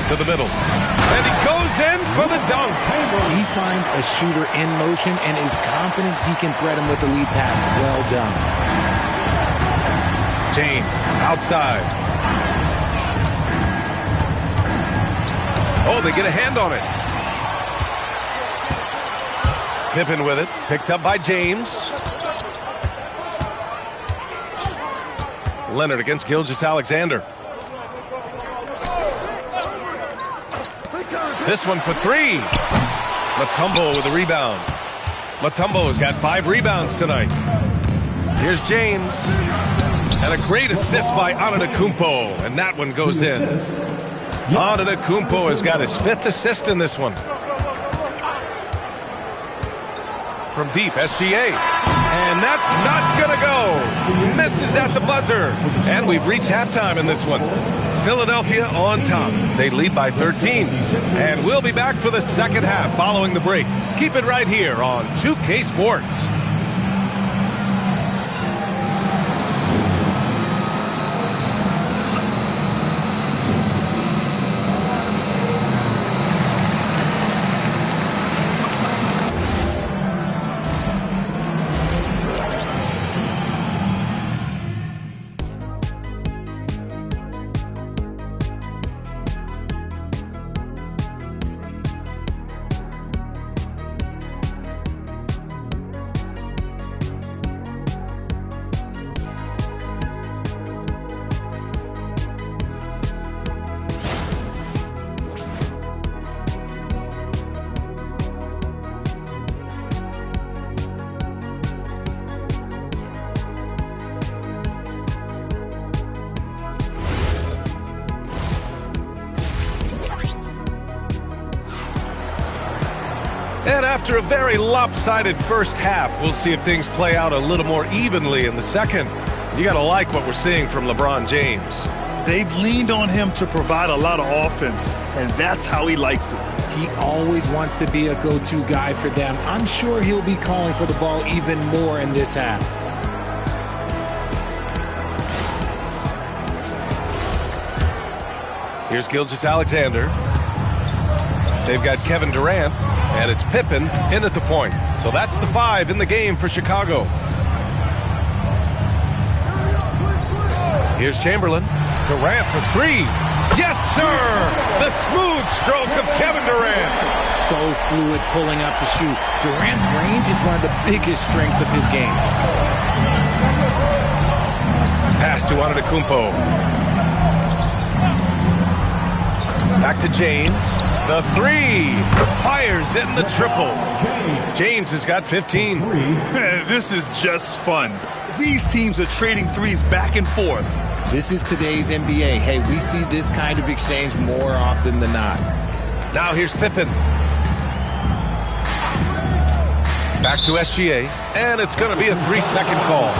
To the middle. And he goes in for the dunk. He finds a shooter in motion and is confident he can thread him with the lead pass. Well done. James, outside. Oh, they get a hand on it. Pippen with it. Picked up by James. Leonard against Gilgeous-Alexander. This one for 3. Mutombo with a rebound. Mutombo's got 5 rebounds tonight. Here's James. And a great assist by Antetokounmpo. And that one goes in. Antetokounmpo has got his 5th assist in this one. From deep, SGA. And that's not going to go. Misses at the buzzer. And we've reached halftime in this one. Philadelphia on top. They lead by 13. And we'll be back for the second half following the break. Keep it right here on 2K Sports. And after a very lopsided first half, we'll see if things play out a little more evenly in the second. You got to like what we're seeing from LeBron James. They've leaned on him to provide a lot of offense, and that's how he likes it. He always wants to be a go-to guy for them. I'm sure he'll be calling for the ball even more in this half. Here's Gilgeous-Alexander. They've got Kevin Durant, and it's Pippen in at the point. So that's the 5 in the game for Chicago. Here's Chamberlain. Durant for 3. Yes, sir! The smooth stroke of Kevin Durant. So fluid pulling up to shoot. Durant's range is one of the biggest strengths of his game. Pass to Antetokounmpo. Back to James. The three. Fires in the triple. James has got 15. This is just fun. These teams are trading threes back and forth. This is today's NBA. Hey, we see this kind of exchange more often than not. Now here's Pippen. Back to SGA, and it's going to be a 3-second call.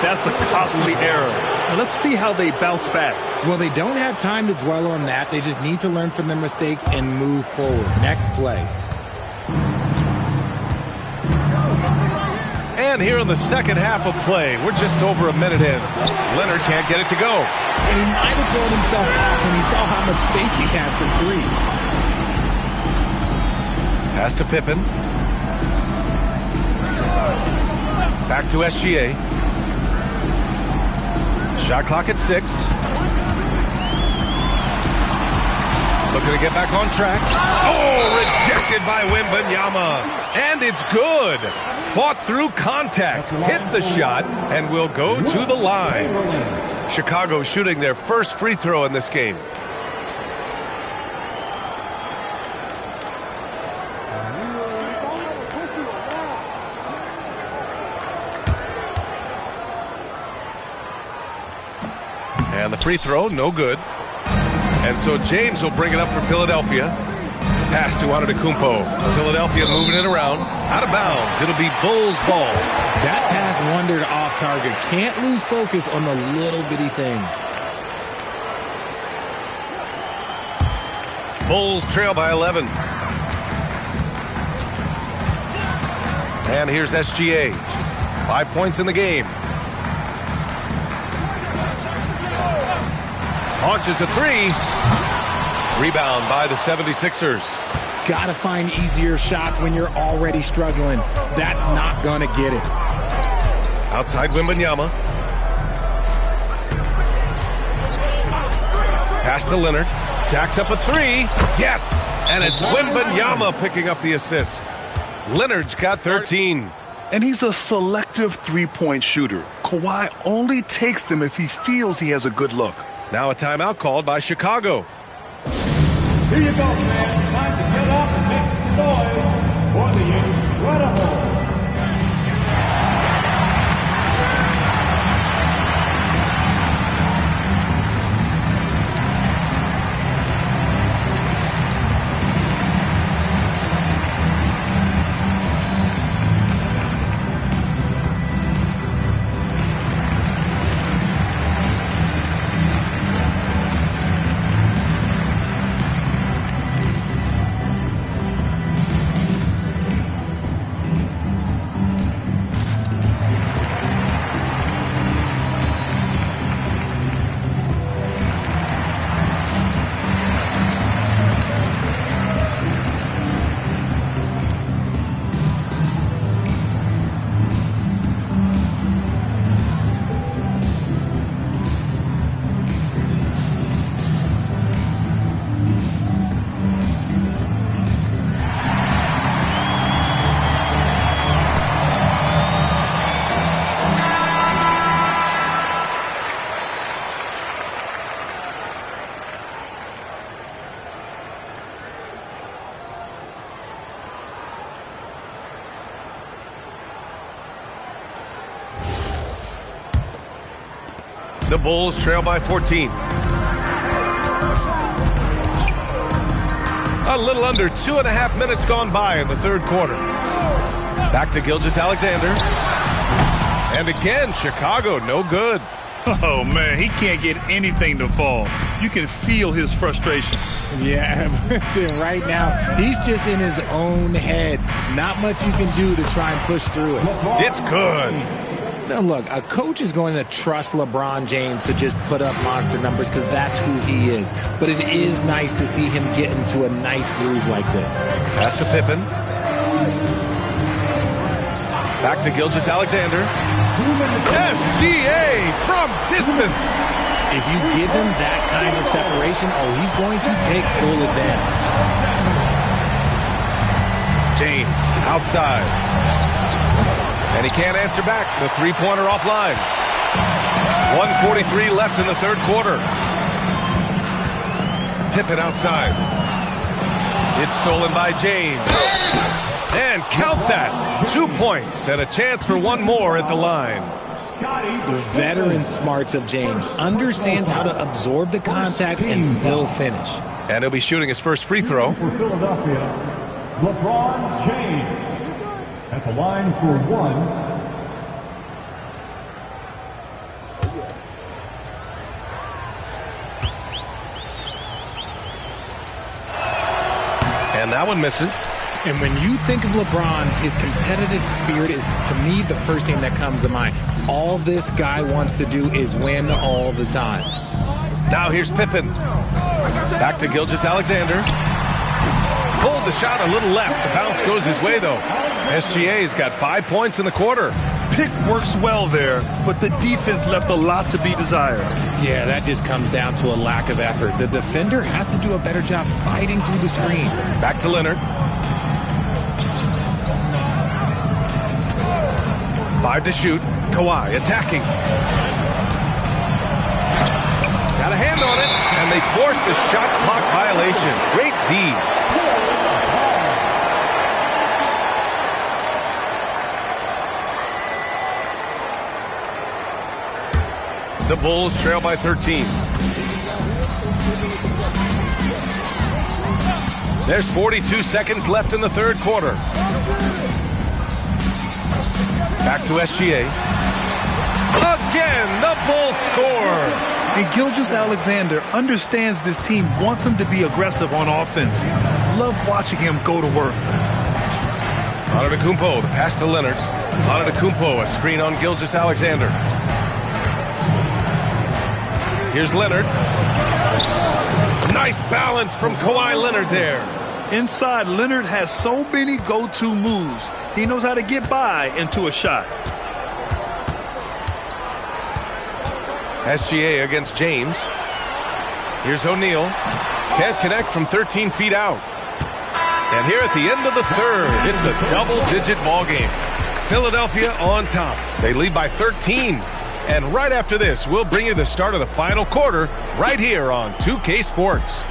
That's a costly error. Now let's see how they bounce back. Well, they don't have time to dwell on that. They just need to learn from their mistakes and move forward. Next play. And here in the second half of play, we're just over a minute in. Leonard can't get it to go. And he might have thrown himself off when he saw how much space he had for three. Pass to Pippen. Back to SGA. Shot clock at 6. Looking to get back on track. Oh, rejected by Wembanyama. And it's good. Fought through contact. Hit the shot and will go to the line. Chicago shooting their first free throw in this game. And the free throw, no good. And so James will bring it up for Philadelphia. Pass to Antetokounmpo. Philadelphia moving it around. Out of bounds. It'll be Bulls ball. That pass wandered off target. Can't lose focus on the little bitty things. Bulls trail by 11. And here's SGA. 5 points in the game. Launches a three. Rebound by the 76ers. Gotta find easier shots when you're already struggling. That's not gonna get it. Outside Wembanyama. Pass to Leonard. Jacks up a three. Yes! And it's Wembanyama picking up the assist. Leonard's got 13. And he's a selective three-point shooter. Kawhi only takes them if he feels he has a good look. Now a timeout called by Chicago. Here you go, man. Time to get up and make some noise for the Incredibles. The Bulls trail by 14. A little under 2.5 minutes gone by in the third quarter. Back to Gilgeous-Alexander. And again, Chicago, no good. Oh, man, he can't get anything to fall. You can feel his frustration. Yeah, right now, he's just in his own head. Not much you can do to try and push through it. It's good. Now, look, a coach is going to trust LeBron James to just put up monster numbers because that's who he is. But it is nice to see him get into a nice groove like this. Pass to Pippen. Back to Gilgeous-Alexander. SGA from distance. If you give him that kind of separation, he's going to take full advantage. James outside. And he can't answer back. The three-pointer offline. 1:43 left in the third quarter. Pippen outside. It's stolen by James. And count that. 2 points and a chance for one more at the line. The veteran smarts of James understands how to absorb the contact and still finish. And he'll be shooting his first free throw. For Philadelphia, LeBron James at the line for one. And that one misses. And when you think of LeBron, his competitive spirit is, to me, the first thing that comes to mind. All this guy wants to do is win all the time. Now here's Pippen. Back to Gilgeous-Alexander. Pulled the shot a little left. The bounce goes his way, though. SGA's got 5 points in the quarter. Pick works well there, but the defense left a lot to be desired. Yeah, that just comes down to a lack of effort. The defender has to do a better job fighting through the screen. Back to Leonard. 5 to shoot. Kawhi attacking. Got a hand on it, and they forced a shot clock violation. Great D. The Bulls trail by 13. There's 42 seconds left in the third quarter. Back to SGA. Again, the Bulls score. And Gilgeous-Alexander understands this team wants him to be aggressive on offense. Love watching him go to work. Antetokounmpo, the pass to Leonard. Antetokounmpo, a screen on Gilgeous-Alexander. Here's Leonard. Nice balance from Kawhi Leonard there. Inside, Leonard has so many go-to moves. He knows how to get by into a shot. SGA against James. Here's O'Neal. Can't connect from 13 feet out. And here at the end of the third, it's a double-digit ball game. Philadelphia on top. They lead by 13. And right after this, we'll bring you the start of the final quarter right here on 2K Sports.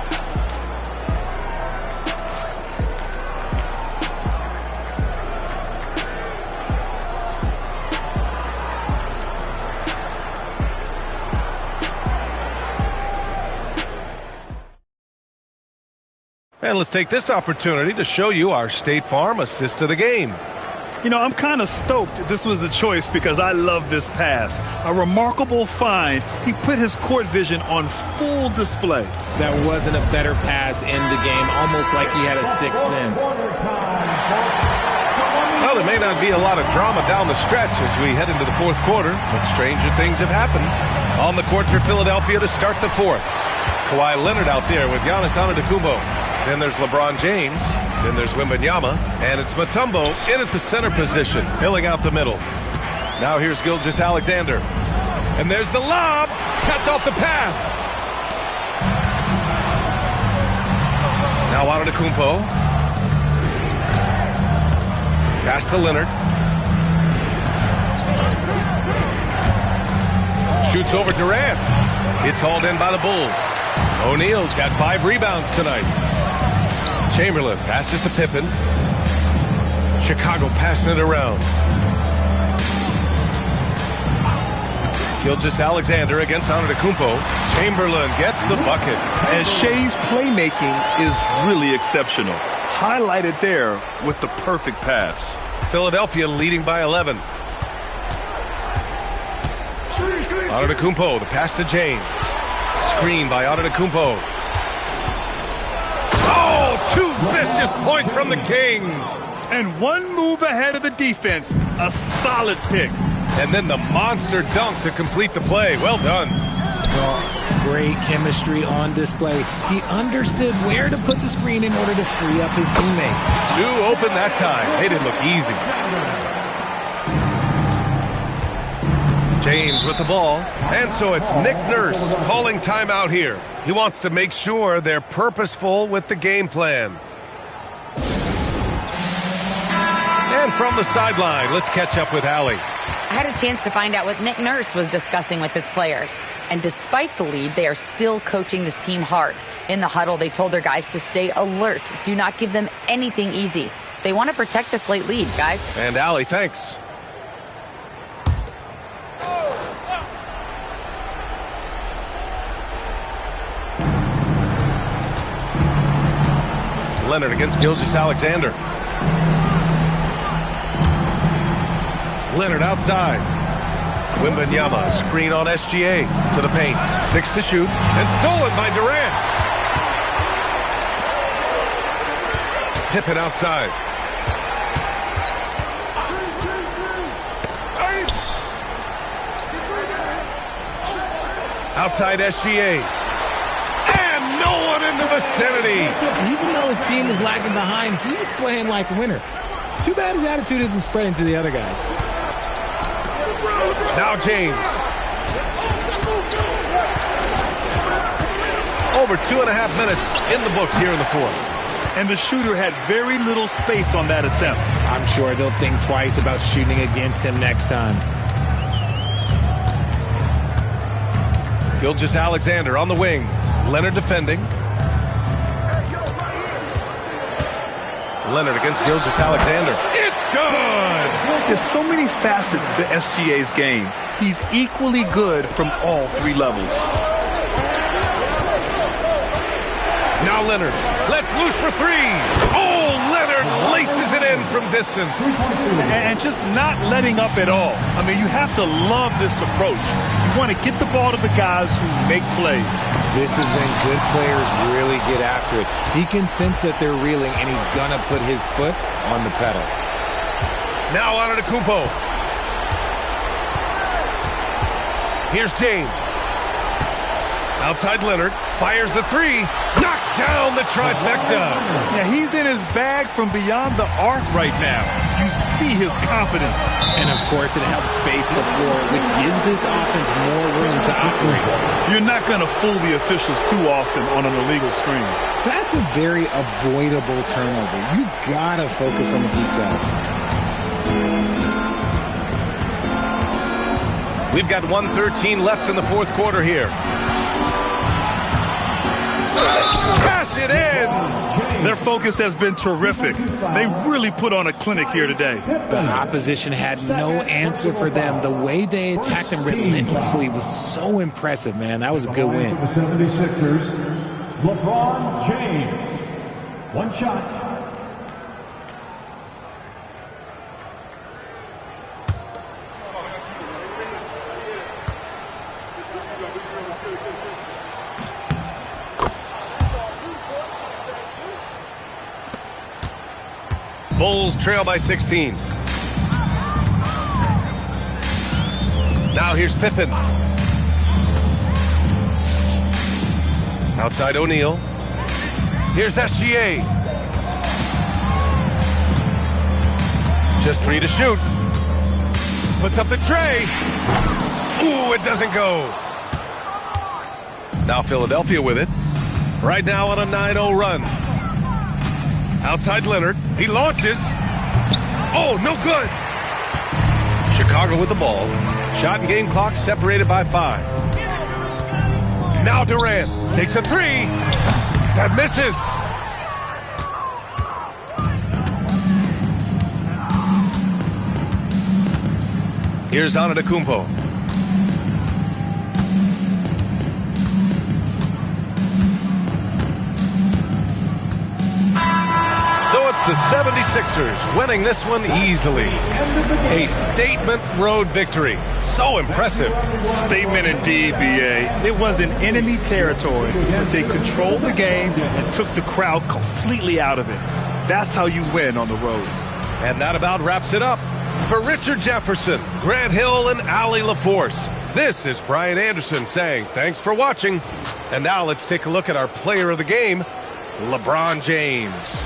And let's take this opportunity to show you our State Farm assist of the game. You know, I'm kind of stoked this was a choice because I love this pass. A remarkable find. He put his court vision on full display. That wasn't a better pass in the game, almost like he had a sixth sense. Well, there may not be a lot of drama down the stretch as we head into the fourth quarter, but stranger things have happened. On the court for Philadelphia to start the fourth. Kawhi Leonard out there with Giannis Antetokounmpo. Then there's LeBron James. Then there's Wembanyama. And it's Mutombo in at the center position, filling out the middle. Now here's Gilgeous-Alexander. And there's the lob. Cuts off the pass. Now Antetokounmpo. Pass to Leonard. Shoots over Durant. It's hauled in by the Bulls. O'Neal's got 5 rebounds tonight. Chamberlain passes to Pippen. Chicago passing it around. Gilgeous-Alexander against Antetokounmpo. Chamberlain gets the bucket. And Shea's playmaking is really exceptional. Highlighted there with the perfect pass. Philadelphia leading by 11. Antetokounmpo, the pass to James. Screen by Antetokounmpo. Oh, 2 vicious points from the King. And 1 move ahead of the defense. A solid pick. And then the monster dunk to complete the play. Well done. Great chemistry on display. He understood where to put the screen in order to free up his teammate. 2 open that time. Made it look easy. James with the ball. And so it's Nick Nurse calling timeout here. He wants to make sure they're purposeful with the game plan. And from the sideline, let's catch up with Allie. I had a chance to find out what Nick Nurse was discussing with his players. And despite the lead, they are still coaching this team hard. In the huddle, they told their guys to stay alert. Do not give them anything easy. They want to protect this late lead, guys. And Allie, thanks. Leonard against Gilgeous-Alexander. Leonard outside. Wembanyama, screen on SGA to the paint. 6 to shoot, and stolen by Durant. Pippen outside. Outside SGA. And no one in the vicinity. Even though his team is lagging behind, he's playing like a winner. Too bad his attitude isn't spreading to the other guys. Now James. Over 2.5 minutes in the books here in the fourth. And the shooter had very little space on that attempt. I'm sure they'll think twice about shooting against him next time. Gilgeous-Alexander on the wing. Leonard defending. Leonard against Gilgeous-Alexander. It's good! There's so many facets to SGA's game. He's equally good from all 3 levels. Now Leonard. Let's loose for 3. Oh, Leonard laces it in from distance. And just not letting up at all. I mean, you have to love this approach. You want to get the ball to the guys who make plays. This is when good players really get after it. He can sense that they're reeling, and he's going to put his foot on the pedal. Now Antetokounmpo. Here's James. Outside Leonard. Fires the 3. Knocks down the trifecta. Yeah, he's in his bag from beyond the arc right now. You see his confidence. And, of course, it helps space the floor, which gives this offense more room to operate. You're not going to fool the officials too often on an illegal screen. That's a very avoidable turnover. You got to focus on the details. We've got 1:13 left in the fourth quarter here. Cash it in! Their focus has been terrific. They really put on a clinic here today. The opposition had no answer for them. The way they attacked them relentlessly was so impressive, man. That was a good win. The 76ers, LeBron James. 1 shot. Bulls trail by 16. Now here's Pippen. Outside O'Neal. Here's SGA. Just 3 to shoot. Puts up the tray. Ooh, it doesn't go. Now Philadelphia with it. Right now on a 9-0 run. Outside Leonard. He launches. Oh, no good. Chicago with the ball. Shot and game clock separated by 5. Now Durant takes a 3. That misses. Here's Antetokounmpo. So it's the 76ers winning this one easily. A statement road victory. So impressive. Statement indeed, B.A. It was in enemy territory, but they controlled the game and took the crowd completely out of it. That's how you win on the road. And that about wraps it up. For Richard Jefferson, Grant Hill, and Allie LaForce, this is Brian Anderson saying thanks for watching. And now let's take a look at our player of the game, LeBron James.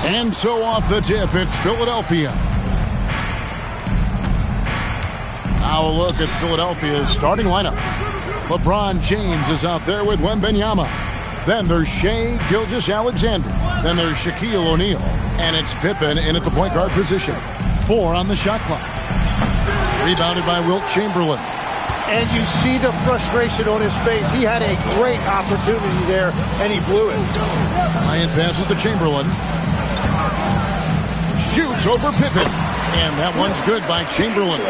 And so off the tip, it's Philadelphia. Now a look at Philadelphia's starting lineup. LeBron James is out there with Wembanyama. Then there's Shai Gilgeous-Alexander. Then there's Shaquille O'Neal. And it's Pippen in at the point guard position. 4 on the shot clock. Rebounded by Wilt Chamberlain. And you see the frustration on his face. He had a great opportunity there, and he blew it. Bryant passes to Chamberlain. Shoots over Pippen. And that one's good by Chamberlain.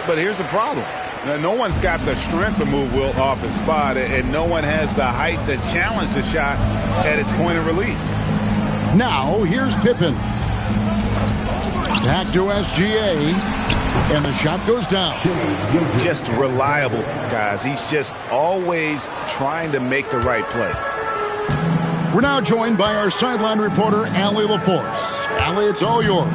But here's the problem. No one's got the strength to move Wilt off his spot, and no one has the height to challenge the shot at its point of release. Now, here's Pippen. Back to SGA. And the shot goes down. Just reliable, guys. He's just always trying to make the right play. We're now joined by our sideline reporter, Allie LaForce. Allie, it's all yours.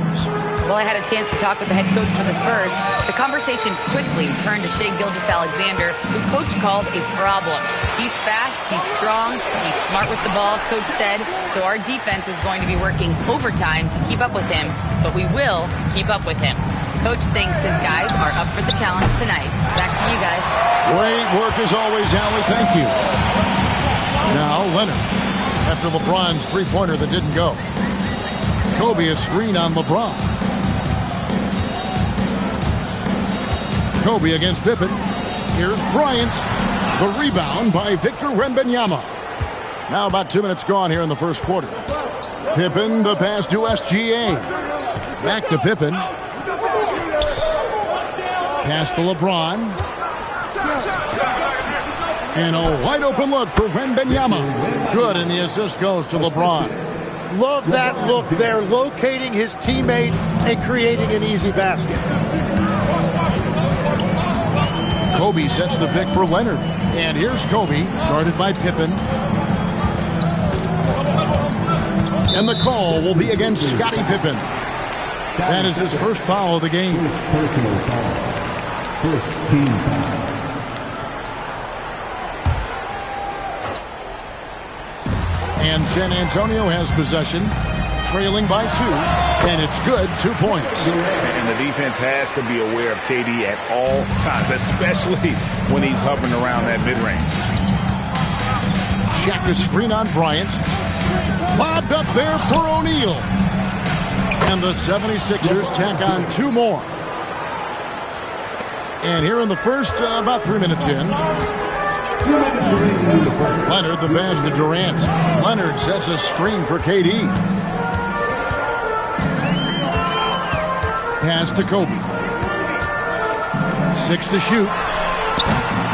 Well, I had a chance to talk with the head coach for the Spurs. The conversation quickly turned to Shai Gilgeous-Alexander, who coach called a problem. He's fast, he's strong, he's smart with the ball, coach said. So our defense is going to be working overtime to keep up with him, but we will keep up with him. Coach thinks his guys are up for the challenge tonight. Back to you guys. Great work as always, Allie. Thank you. Now, Leonard. After LeBron's three-pointer that didn't go. Kobe a screen on LeBron. Kobe against Pippen. Here's Bryant. The rebound by Victor Wembanyama. Now about 2 minutes gone here in the first quarter. Pippen, the pass to SGA. Back to Pippen. Pass to LeBron. And a wide open look for Wembanyama. Good, and the assist goes to LeBron. Love that look there, locating his teammate and creating an easy basket. Kobe sets the pick for Leonard. And here's Kobe, guarded by Pippen. And the call will be against Scottie Pippen. That is his first foul of the game. Personal foul. First team foul. And San Antonio has possession, trailing by 2, and it's good, 2 points. And the defense has to be aware of KD at all times, especially when he's hovering around that mid-range. Check the screen on Bryant. Lobbed up there for O'Neal. And the 76ers tack on 2 more. And here in the first, about 3 minutes in. Leonard, the pass to Durant. Leonard sets a screen for KD. Pass to Kobe. 6 to shoot.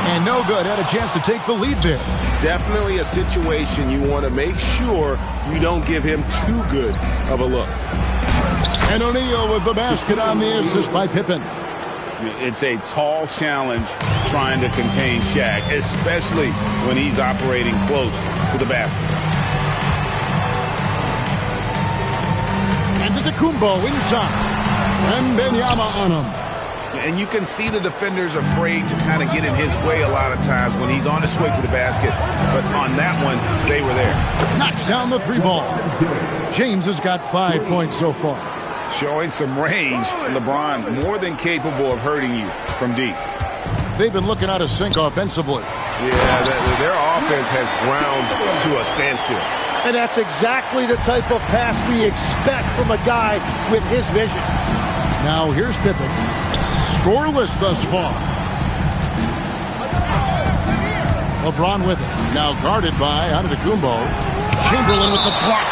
And no good. Had a chance to take the lead there. Definitely a situation you want to make sure you don't give him too good of a look. And O'Neal with the basket on the assist by Pippen. It's a tall challenge trying to contain Shaq, especially when he's operating close to the basket. And Antetokounmpo inside. Wembanyama on him. And you can see the defenders afraid to kind of get in his way a lot of times when he's on his way to the basket. But on that one, they were there. Knocks down the 3 ball. James has got 5 points so far. Showing some range, LeBron more than capable of hurting you from deep. They've been looking out of sync offensively. Yeah, their offense has ground to a standstill. And that's exactly the type of pass we expect from a guy with his vision. Now here's Pippen. Scoreless thus far. LeBron with it. Now guarded by Antetokounmpo. Chamberlain with the block.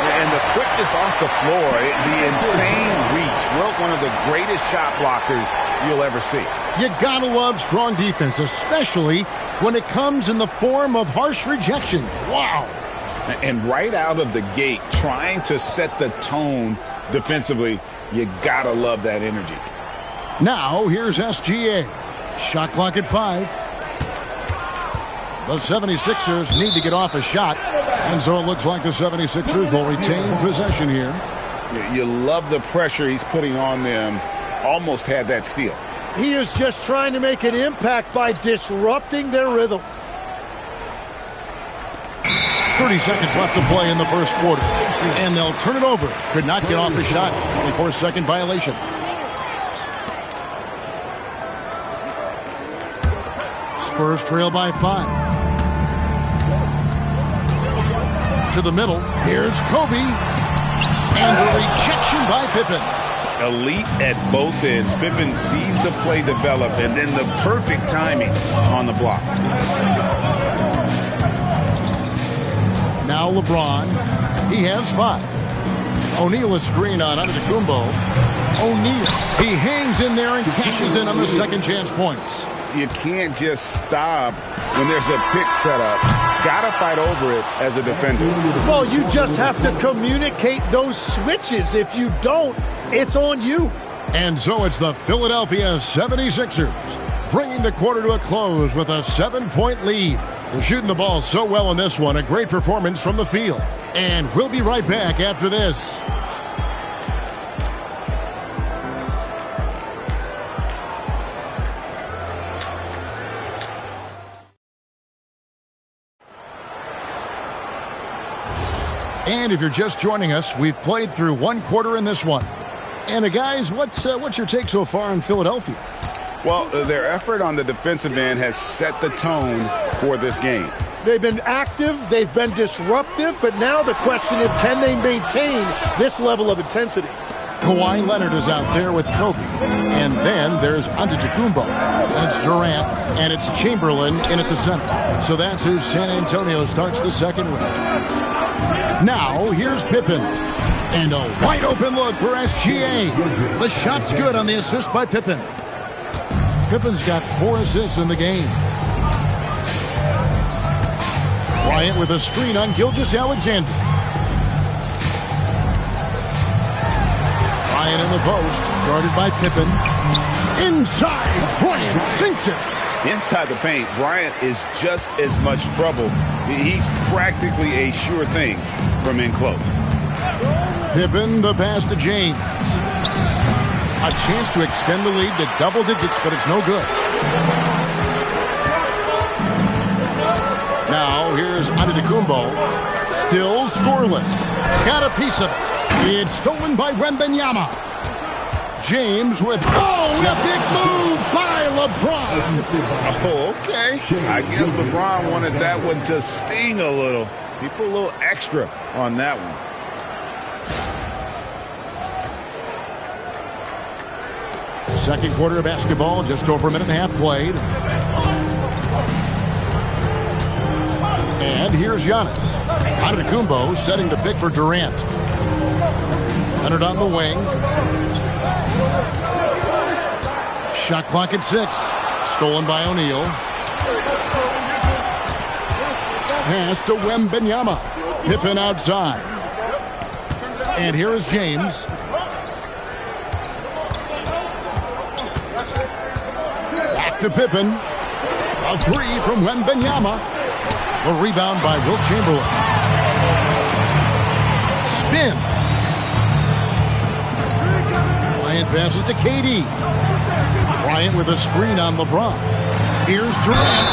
And the quickness off the floor, the insane reach. One of the greatest shot blockers you'll ever see. You gotta love strong defense, especially when it comes in the form of harsh rejections. Wow. And right out of the gate, trying to set the tone defensively, you gotta love that energy. Now, here's SGA. Shot clock at 5. The 76ers need to get off a shot. And so it looks like the 76ers will retain possession here. You love the pressure he's putting on them. Almost had that steal. He is just trying to make an impact by disrupting their rhythm. 30 seconds left to play in the first quarter. And they'll turn it over. Could not get off the shot. 24-second violation. Spurs trail by 5. To the middle. Here's Kobe. And the rejection by Pippen. Elite at both ends. Pippen sees the play develop and then the perfect timing on the block. Now LeBron. He has 5. O'Neal is screen on Antetokounmpo. O'Neal. He hangs in there and cashes in on the second chance points. You can't just stop when there's a pick set up. Gotta fight over it as a defender. Well, you just have to communicate those switches. If you don't, it's on you. And so it's the Philadelphia 76ers bringing the quarter to a close with a 7-point lead. They're shooting the ball so well in this one. A great performance from the field. And we'll be right back after this. And if you're just joining us, we've played through one quarter in this one. And guys, what's your take so far on Philadelphia? Well, their effort on the defensive end has set the tone for this game. They've been active, they've been disruptive, but now the question is, can they maintain this level of intensity? Kawhi Leonard is out there with Kobe. And then there's Antetokounmpo. That's Durant, and it's Chamberlain in at the center. So that's who San Antonio starts the second with. Now, here's Pippen. And a wide open look for SGA. The shot's good on the assist by Pippen. Pippen's got 4 assists in the game. Bryant with a screen on Gilgeous-Alexander. Bryant in the post, guarded by Pippen. Inside, Bryant sinks it. Inside the paint, Bryant is just as much trouble. He's practically a sure thing from in close. Pippen, the pass to James. A chance to extend the lead to double digits, but it's no good. Now, here's Antetokounmpo. Still scoreless. Got a piece of it. It's stolen by Wembanyama. James with, a big move by LeBron. Oh, okay. I guess LeBron wanted that one to sting a little. He put a little extra on that one. Second quarter of basketball, just over a minute and a half played. And here's Giannis. Antetokounmpo setting the pick for Durant. Leonard on the wing. Shot clock at 6. Stolen by O'Neal. Pass to Wembanyama. Pippen outside. And here is James. Back to Pippen. A 3 from Wembanyama. The rebound by Wilt Chamberlain. Spins. Bryant passes to KD. Bryant with a screen on LeBron. Here's Durant.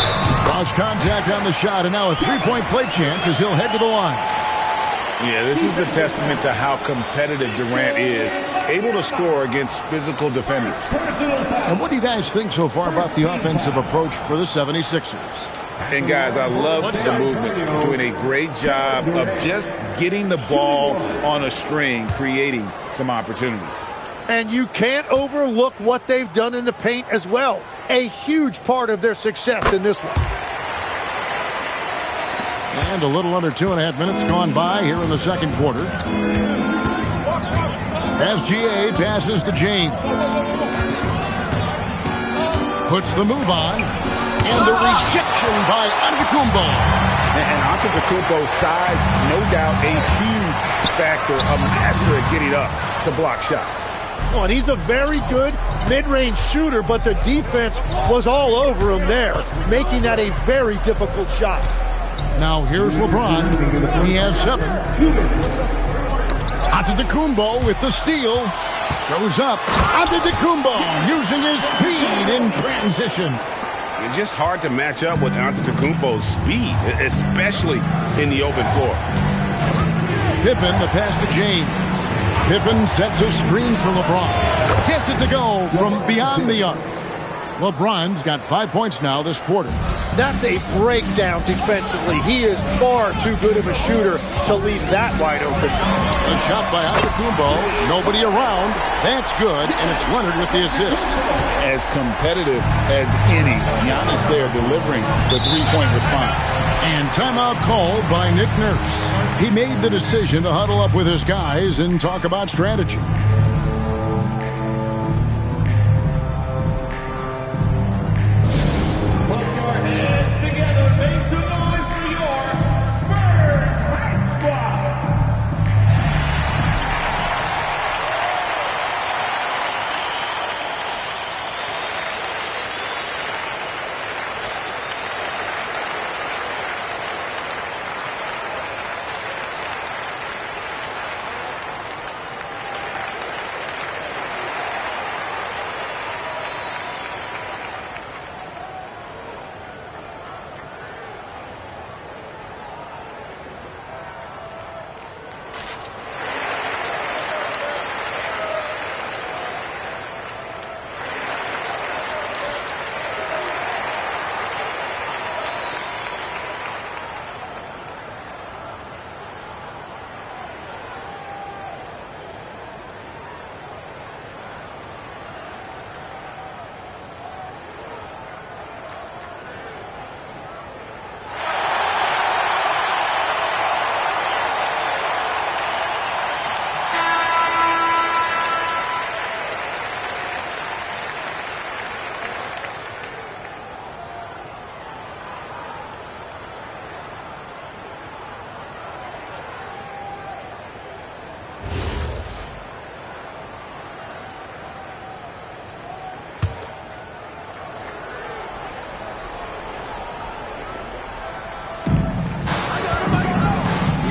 Lost contact on the shot, and now a three-point play chance as he'll head to the line. Yeah, this is a testament to how competitive Durant is able to score against physical defenders. And what do you guys think so far about the offensive approach for the 76ers? And guys, I love the movement. Doing a great job of just getting the ball on a string, creating some opportunities. And you can't overlook what they've done in the paint as well. A huge part of their success in this one. And a little under 2.5 minutes gone by here in the second quarter. SGA passes to James. Puts the move on. And the rejection by Antetokounmpo. And Antetokounmpo's size, no doubt a huge factor, a master at getting up to block shots. Well, and he's a very good mid-range shooter, but the defense was all over him there, making that a very difficult shot. Now here's LeBron. He has 7. Antetokounmpo with the steal. Goes up. Antetokounmpo using his speed in transition. It's just hard to match up with Antetokounmpo's speed, especially in the open floor. Pippen, the pass to James. Pippen sets a screen for LeBron. Gets it to go from beyond the arc. LeBron's got 5 points now this quarter. That's a breakdown defensively. He is far too good of a shooter to leave that wide open. A shot by Antetokounmpo. Nobody around. That's good, and it's Leonard with the assist. As competitive as any, Giannis there delivering the three-point response. And timeout called by Nick Nurse. He made the decision to huddle up with his guys and talk about strategy.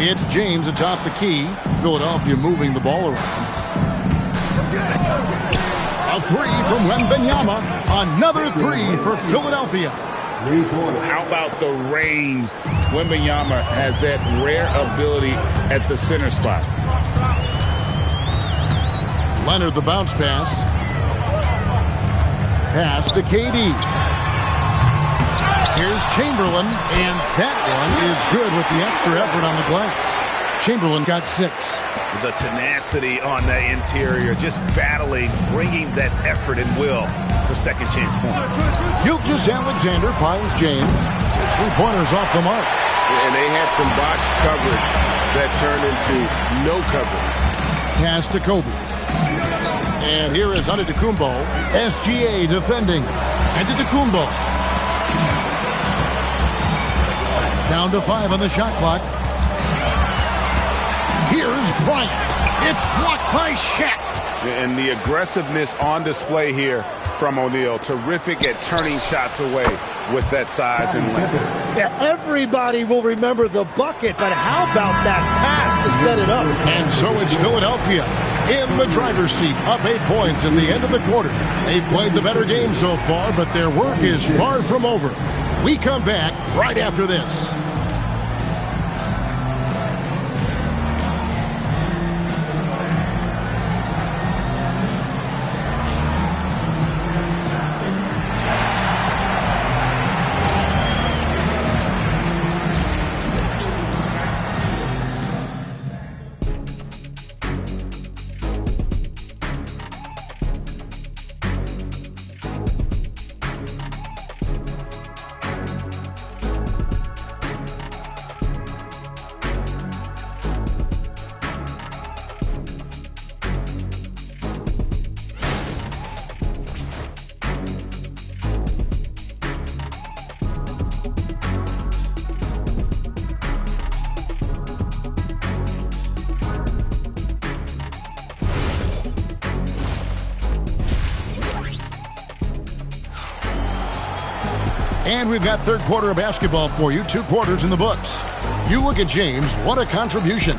It's James atop the key. Philadelphia moving the ball around. A 3 from Wembanyama. Another 3 for Philadelphia. How about the range? Wembanyama has that rare ability at the center spot. Leonard the bounce pass. Pass to KD. Here's Chamberlain, and that one is good with the extra effort on the glass. Chamberlain got 6. The tenacity on the interior, just battling, bringing that effort and will for second chance points. Gilgeous-Alexander finds James. His 3-pointers off the mark. And they had some botched coverage that turned into no coverage. Pass to Kobe. And here is Antetokounmpo. SGA defending. Antetokounmpo. Down to 5 on the shot clock. Here's Bryant. It's blocked by Shaq. And the aggressiveness on display here from O'Neal. Terrific at turning shots away with that size and length. Yeah, everybody will remember the bucket, but how about that pass to set it up? And so it's Philadelphia in the driver's seat, up 8 points at the end of the quarter. They've played the better game so far, but their work is far from over. We come back right after this. And we've got third quarter of basketball for you. 2 quarters in the books. You look at James. What a contribution.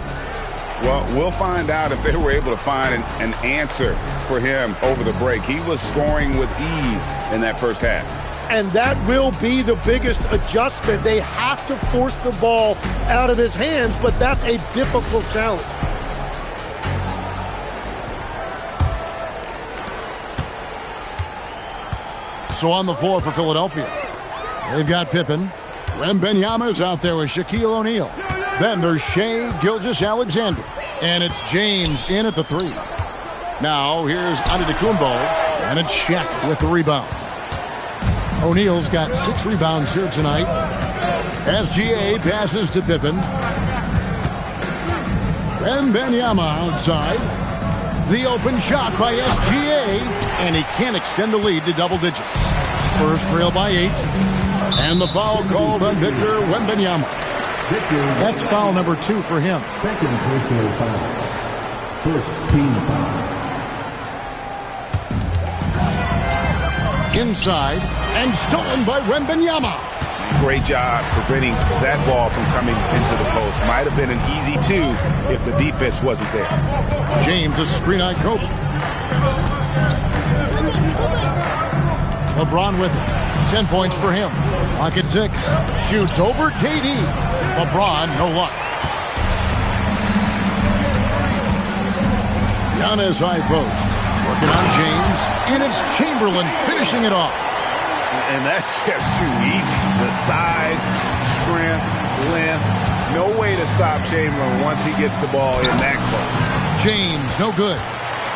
Well, we'll find out if they were able to find an answer for him over the break. He was scoring with ease in that first half. And that will be the biggest adjustment. They have to force the ball out of his hands, but that's a difficult challenge. So on the floor for Philadelphia, they've got Pippen. Wembanyama's out there with Shaquille O'Neal. Then there's Shai Gilgeous-Alexander. And it's James in at the 3. Now here's Antetokounmpo. And it's Shaq with the rebound. O'Neal's got 6 rebounds here tonight. SGA passes to Pippen. Wembanyama outside. The open shot by SGA. And he can't extend the lead to double digits. Spurs trail by 8. And the foul called on Victor Wembanyama. That's foul number 2 for him. Second personal foul. First team foul. Inside and stolen by Wembanyama. Great job preventing that ball from coming into the post. Might have been an easy 2 if the defense wasn't there. James, a screen-eyed Kobe. LeBron with it. 10 points for him. Lock at 6. Shoots over KD. LeBron, no luck. Giannis high post. Working on James. And it's Chamberlain finishing it off. And that's just too easy. The size, strength, length. No way to stop Chamberlain once he gets the ball in that close. James, no good.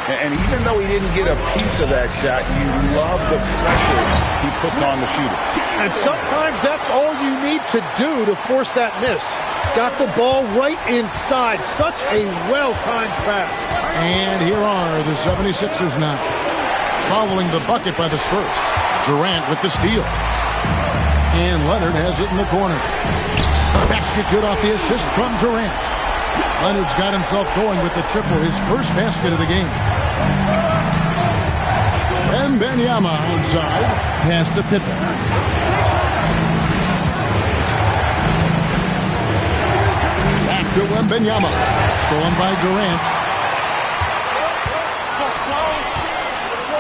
And even though he didn't get a piece of that shot, you love the pressure he puts on the shooter. And sometimes that's all you need to do to force that miss. Got the ball right inside. Such a well-timed pass. And here are the 76ers now. Following the bucket by the Spurs. Durant with the steal. And Leonard has it in the corner. The basket good off the assist from Durant. Leonard's got himself going with the triple, his first basket of the game. Wembanyama outside. Pass to Pippen. Back to Wembanyama. Stolen by Durant.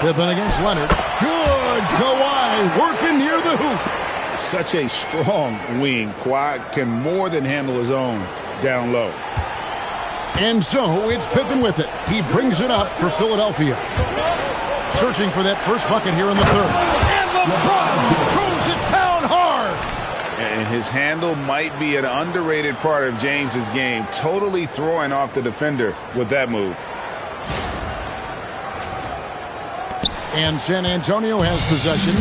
Pippen against Leonard. Good. Kawhi working near the hoop. Such a strong wing. Kawhi can more than handle his own down low. And so it's Pippen with it. He brings it up for Philadelphia. Searching for that first bucket here in the third. And LeBron throws it down hard. And his handle might be an underrated part of James's game. Totally throwing off the defender with that move. And San Antonio has possession.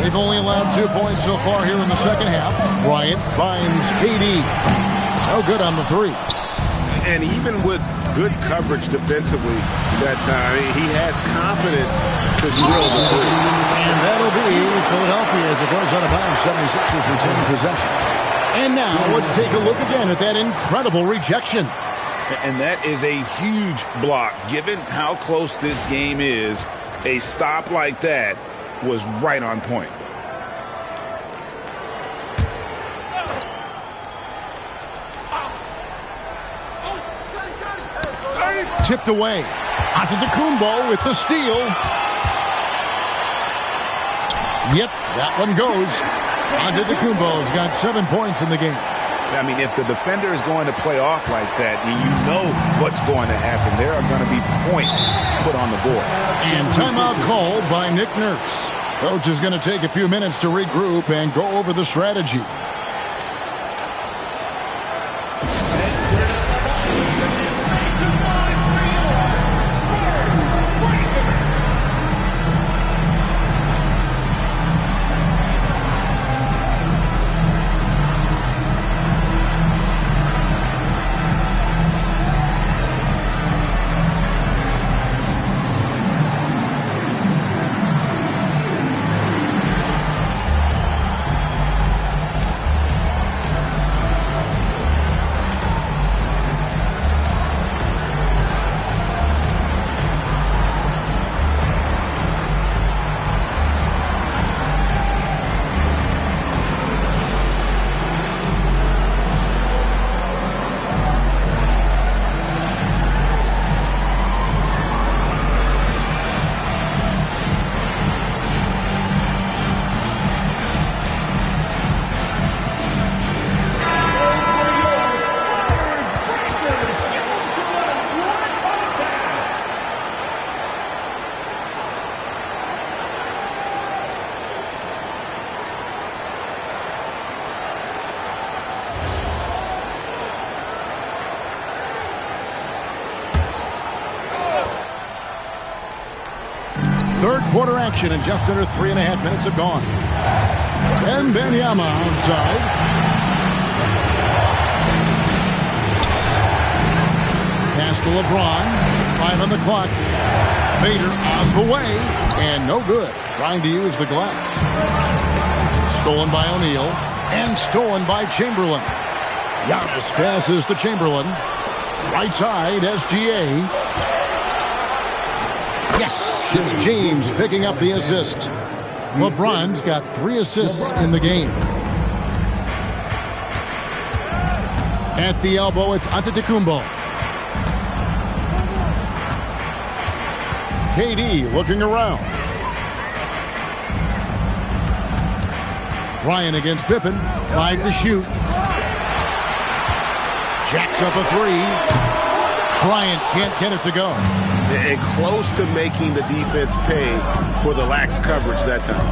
They've only allowed 2 points so far here in the second half. Bryant finds KD. No good on the 3. And even with good coverage defensively that time, he has confidence to drill the 3. And that'll be Philadelphia as it goes out of bounds. 76ers retain possession. And now let's take a look again at that incredible rejection. And that is a huge block. Given how close this game is, a stop like that was right on point. Tipped away. Antetokounmpo with the steal. Yep, that one goes. Antetokounmpo's got 7 points in the game. I mean, if the defender is going to play off like that, then you know what's going to happen. There are going to be points put on the board. And timeout called by Nick Nurse. Coach is going to take a few minutes to regroup and go over the strategy. Third quarter action and just under 3.5 minutes have gone. Wembanyama outside. Pass to LeBron. 5 on the clock. Fader on the way. And no good. Trying to use the glass. Stolen by O'Neal. And stolen by Chamberlain. Giannis passes to Chamberlain. Right side, SGA. Yes, it's James picking up the assist. LeBron's got 3 assists in the game. At the elbow, it's Antetokounmpo. KD looking around. Ryan against Pippen. 5 to shoot. Jacks up a 3. Bryant can't get it to go. And close to making the defense pay for the lax coverage that time.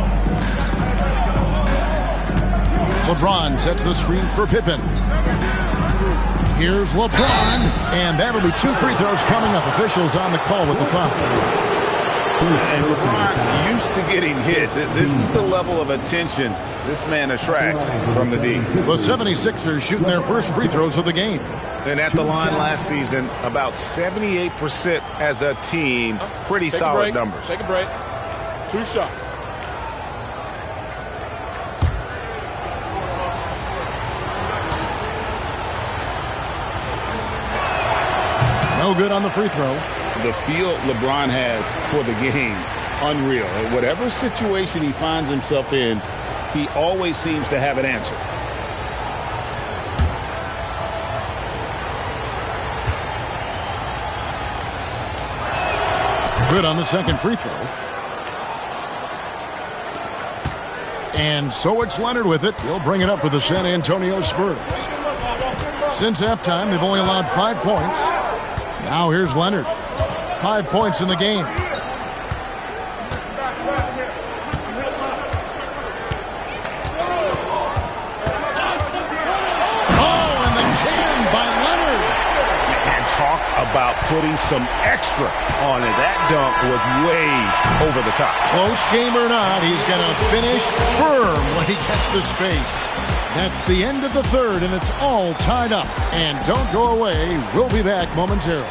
LeBron sets the screen for Pippen. Here's LeBron, and that'll be 2 free throws coming up. Officials on the call with the foul. And LeBron used to getting hit. This is the level of attention this man attracts from the D. The 76ers shooting their first free throws of the game. And at the line last season, about 78% as a team. Pretty solid numbers. Take a break. 2 shots. No good on the free throw. The feel LeBron has for the game, unreal. Whatever situation he finds himself in, he always seems to have an answer. Good on the second free throw. And so it's Leonard with it. He'll bring it up for the San Antonio Spurs. Since halftime, they've only allowed 5 points. Now here's Leonard. 5 points in the game. About putting some extra on it. That dunk was way over the top. Close game or not, he's going to finish firm when he gets the space. That's the end of the third, and it's all tied up. And don't go away. We'll be back momentarily.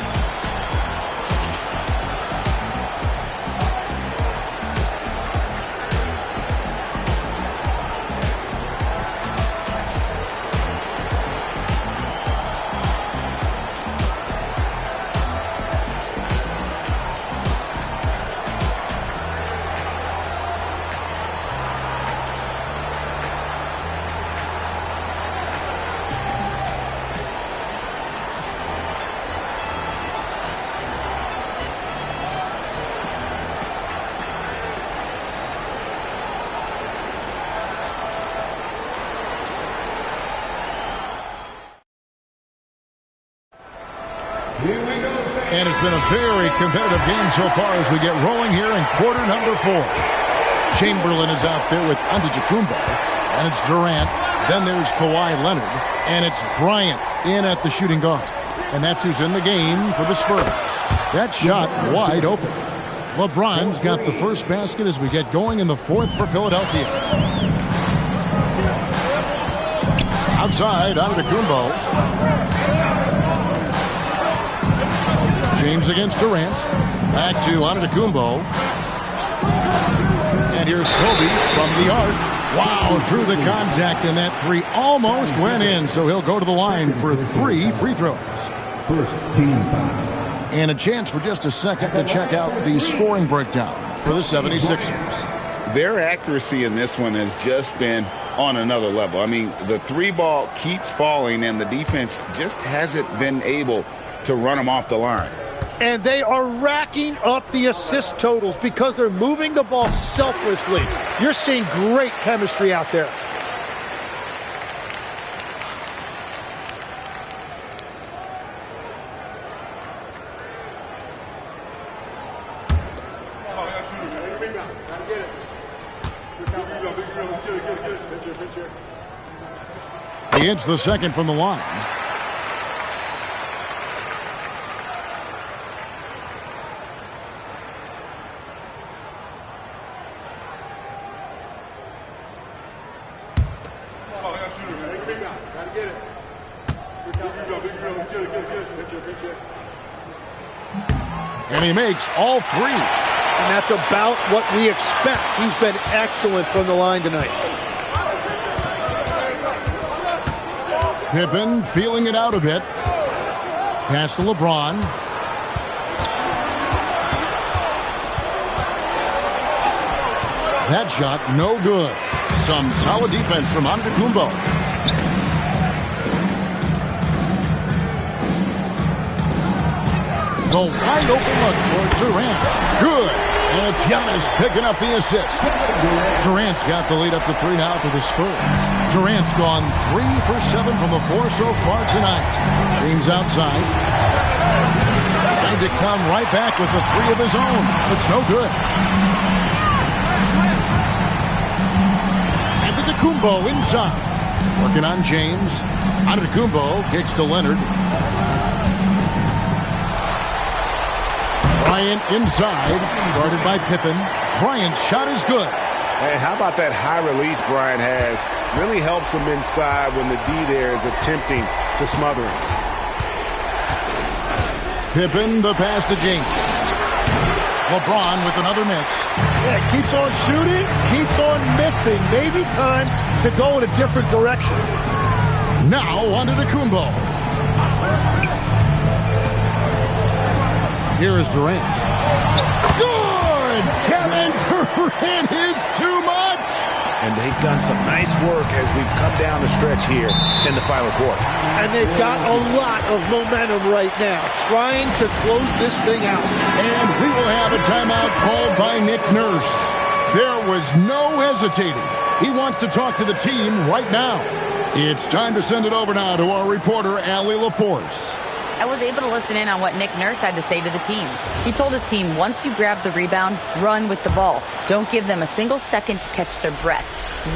And it's been a very competitive game so far as we get rolling here in quarter number 4. Chamberlain is out there with Antetokounmpo, and it's Durant. Then there's Kawhi Leonard, and it's Bryant in at the shooting guard. And that's who's in the game for the Spurs. That shot wide open. LeBron's got the first basket as we get going in the 4th for Philadelphia. Outside, Antetokounmpo. James against Durant. Back to Antetokounmpo. And here's Kobe from the arc. Wow, through the contact, and that 3 almost went in. So he'll go to the line for 3 free throws. First team foul. And a chance for just a second to check out the scoring breakdown for the 76ers. Their accuracy in this one has just been on another level. I mean, the 3 ball keeps falling, and the defense just hasn't been able to run them off the line. And they are racking up the assist totals because they're moving the ball selflessly. You're seeing great chemistry out there. He hits the second from the line. And he makes all three. And that's about what we expect. He's been excellent from the line tonight. Pippen feeling it out a bit. Pass to LeBron. That shot, no good. Some solid defense from Antetokounmpo. The wide open look for Durant. Good. And it's Giannis picking up the assist. Durant's got the lead up to 3 now for the Spurs. Durant's gone 3 for 7 from the floor so far tonight. James outside. Trying to come right back with the 3 of his own. It's no good. Antetokounmpo inside. Working on James. Antetokounmpo kicks to Leonard. Bryant inside, guarded by Pippen. Bryant's shot is good. Hey, how about that high release Bryant has? Really helps him inside when the D there is attempting to smother him. Pippen, the pass to James. LeBron with another miss. Yeah, keeps on shooting, keeps on missing. Maybe time to go in a different direction. Now Antetokounmpo. Here is Durant. Good! Kevin Durant is too much! And they've done some nice work as we've come down the stretch here in the final quarter. And they've got a lot of momentum right now, trying to close this thing out. And we will have a timeout called by Nick Nurse. There was no hesitating. He wants to talk to the team right now. It's time to send it over now to our reporter, Allie LaForce. I was able to listen in on what Nick Nurse had to say to the team. He told his team, once you grab the rebound, run with the ball. Don't give them a single second to catch their breath.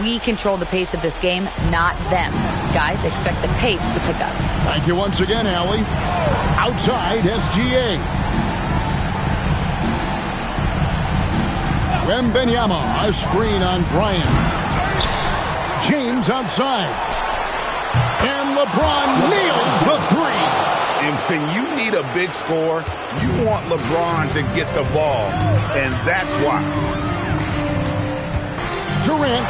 We control the pace of this game, not them. Guys, expect the pace to pick up. Thank you once again, Allie. Outside, SGA. Wembanyama, a screen on Bryant. James outside. And LeBron nails the 3. And when you need a big score, you want LeBron to get the ball. And that's why. Durant,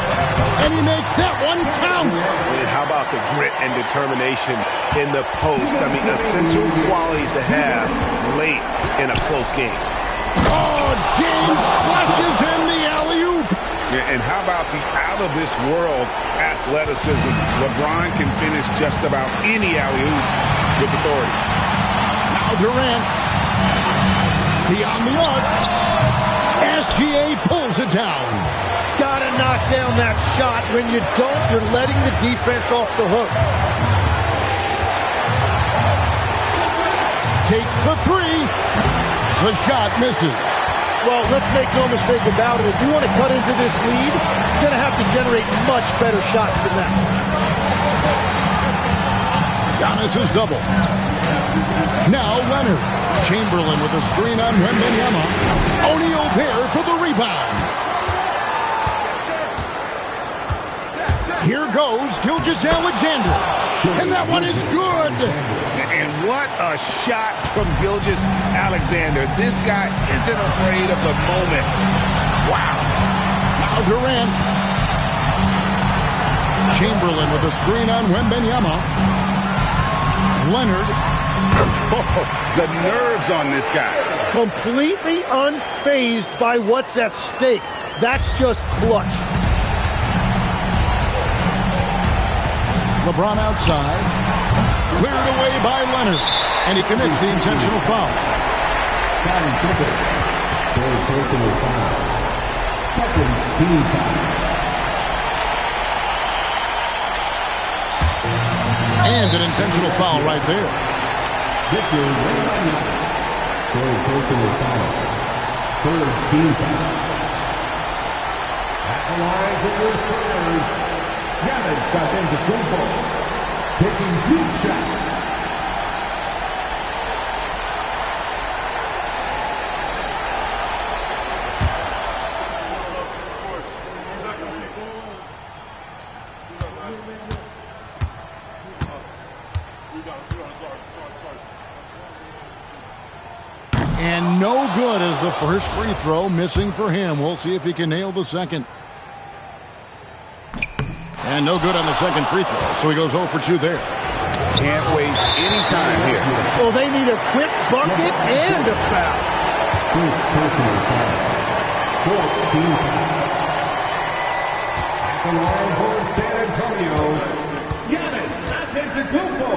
and he makes that one count. And how about the grit and determination in the post? I mean, essential qualities to have late in a close game. Oh, James flushes in the alley-oop. And how about the out-of-this-world athleticism? LeBron can finish just about any alley-oop with authority. Now Durant. Beyond the arc. SGA pulls it down. Gotta knock down that shot. When you don't, you're letting the defense off the hook. Takes the 3. The shot misses. Well, let's make no mistake about it. If you want to cut into this lead, you're going to have to generate much better shots than that. Giannis is double. Now Leonard. Chamberlain with a screen on Wembanyama. O'Neal there for the rebound. Here goes Gilgeous-Alexander. And that one is good. And what a shot from Gilgeous-Alexander. This guy isn't afraid of the moment. Wow. Now Durant. Chamberlain with a screen on Wembanyama. Leonard. Oh, the nerves on this guy. Completely unfazed by what's at stake. That's just clutch. LeBron outside. Cleared away by Leonard. And he commits the intentional foul. Scottie Pippen. Very personal foul. Second team foul. And an intentional foul right there. Victor Wembanyama. Very personal foul. Third team foul. At the line for the Spurs. Giannis Antetokounmpo taking 2 shots. the first free throw missing for him. We'll see if he can nail the second. And no good on the second free throw, so he goes 0 for 2 there. Can't waste any time here. Well, they need a quick bucket and a foul. At the line for San Antonio, Giannis Antetokounmpo,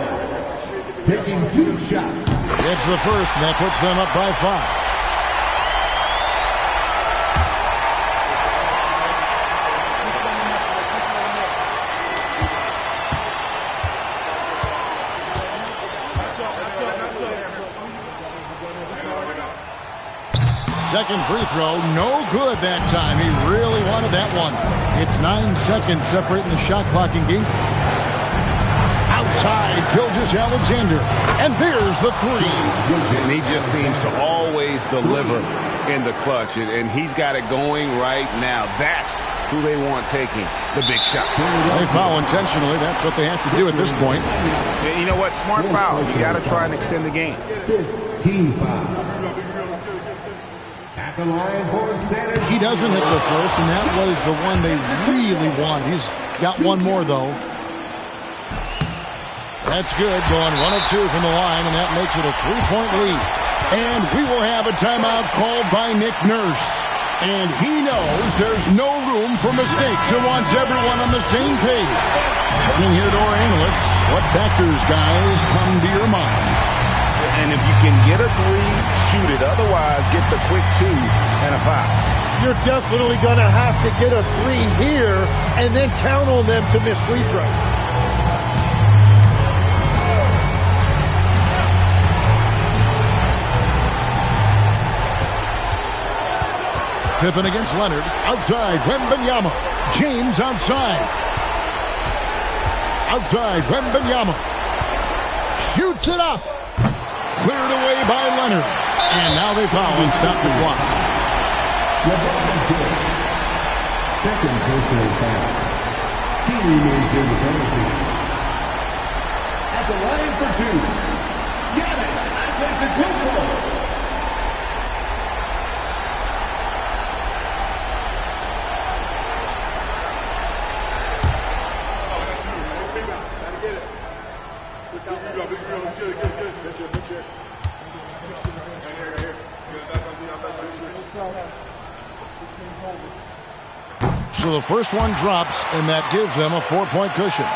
taking 2 shots. It's the first, and that puts them up by 5. Second free throw, no good that time. He really wanted that one. It's 9 seconds separating the shot clock in game. Outside, Gilgeous-Alexander. And there's the three. And he just seems to always deliver in the clutch. And he's got it going right now. That's who they want taking the big shot. They foul intentionally. That's what they have to do at this point. And you know what? Smart foul. You got to try and extend the game. 15 foul. At the line for San Antonio. He doesn't hit the first, and that was the one they really wanted. He's got one more, though. That's good, going 1 of 2 from the line, and that makes it a 3-point lead. And we will have a timeout called by Nick Nurse. And he knows there's no room for mistakes and wants everyone on the same page. Turning here to our analysts, what factors, guys, come to your mind? And if you can get a 3, shoot it. Otherwise, get the quick 2 and a foul. You're definitely going to have to get a 3 here and then count on them to miss free throws. Pippen against Leonard. Outside, Wembanyama. James outside. Outside, Wembanyama. Shoots it up. Cleared away by Leonard. And now they foul and stop the clock. Second personal foul. Team remains in the penalty. At the line for 2, Giannis Antetokounmpo. So the first one drops, and that gives them a 4-point cushion.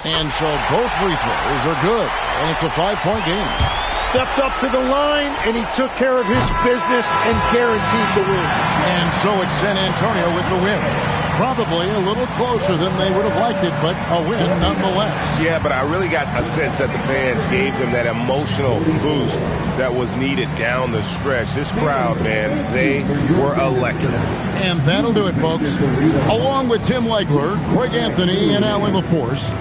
And so both free throws are good, and it's a 5-point game. Stepped up to the line, and he took care of his business and guaranteed the win. And so it's San Antonio with the win. Probably a little closer than they would have liked it, but a win nonetheless. Yeah, but I really got a sense that the fans gave him that emotional boost that was needed down the stretch. This crowd, man, they were electric. And that'll do it, folks. Along with Tim Legler, Craig Anthony, and Alan LaForce,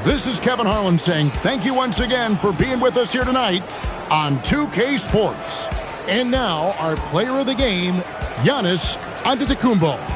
this is Kevin Harlan saying thank you once again for being with us here tonight on 2K Sports. And now, our player of the game, Giannis Antetokounmpo.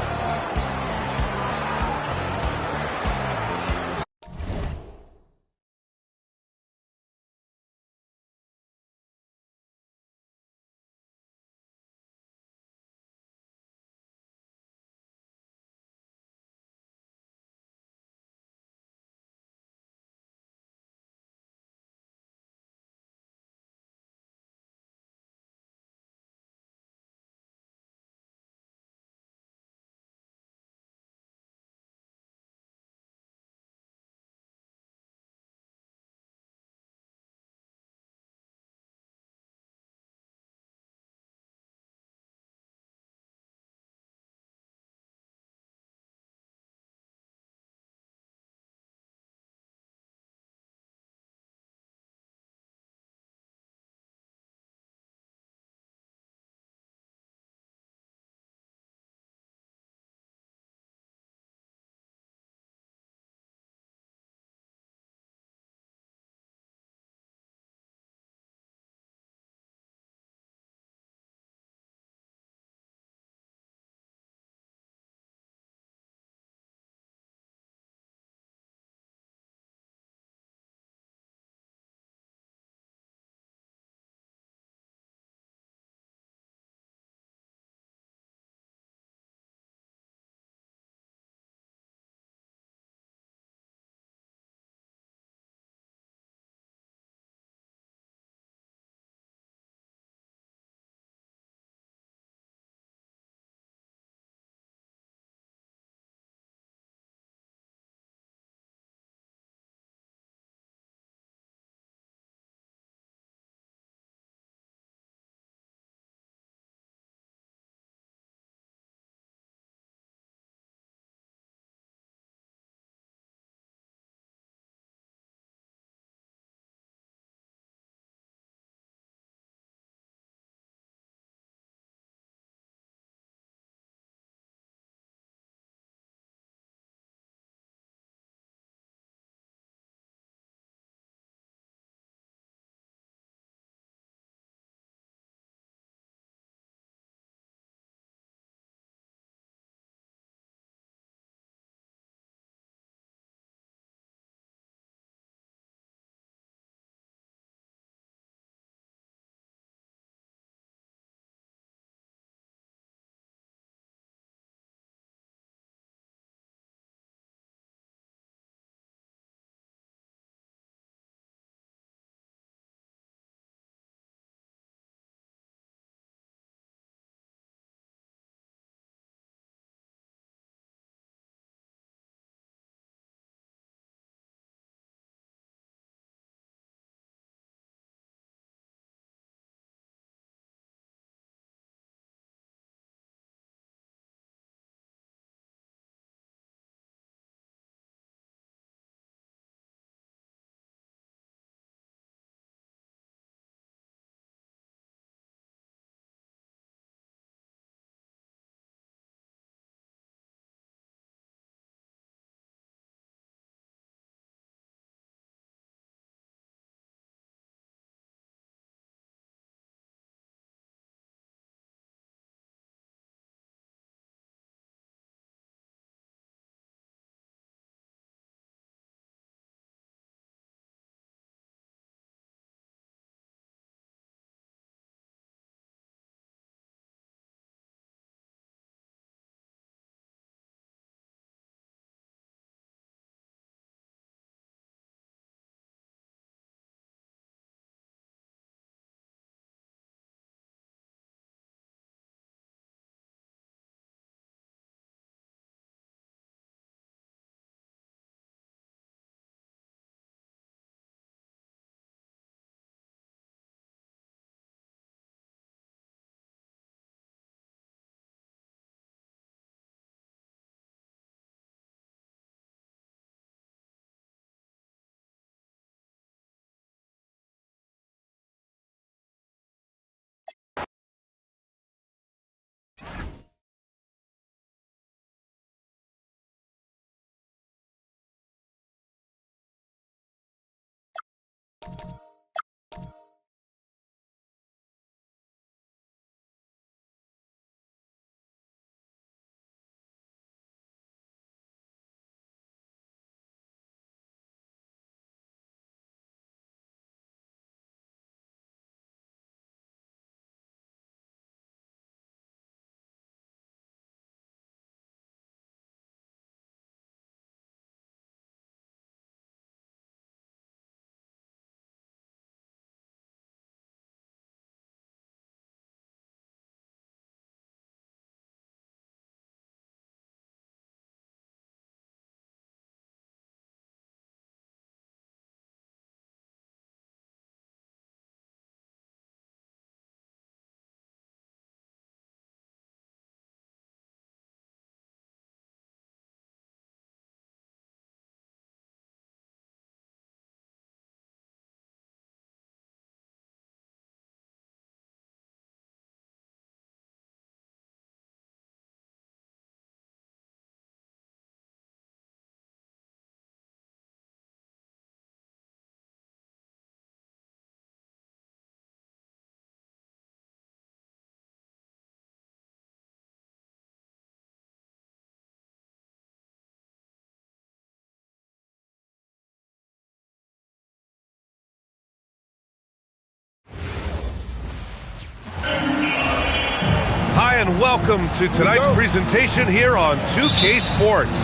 And welcome to tonight's presentation here on 2K Sports.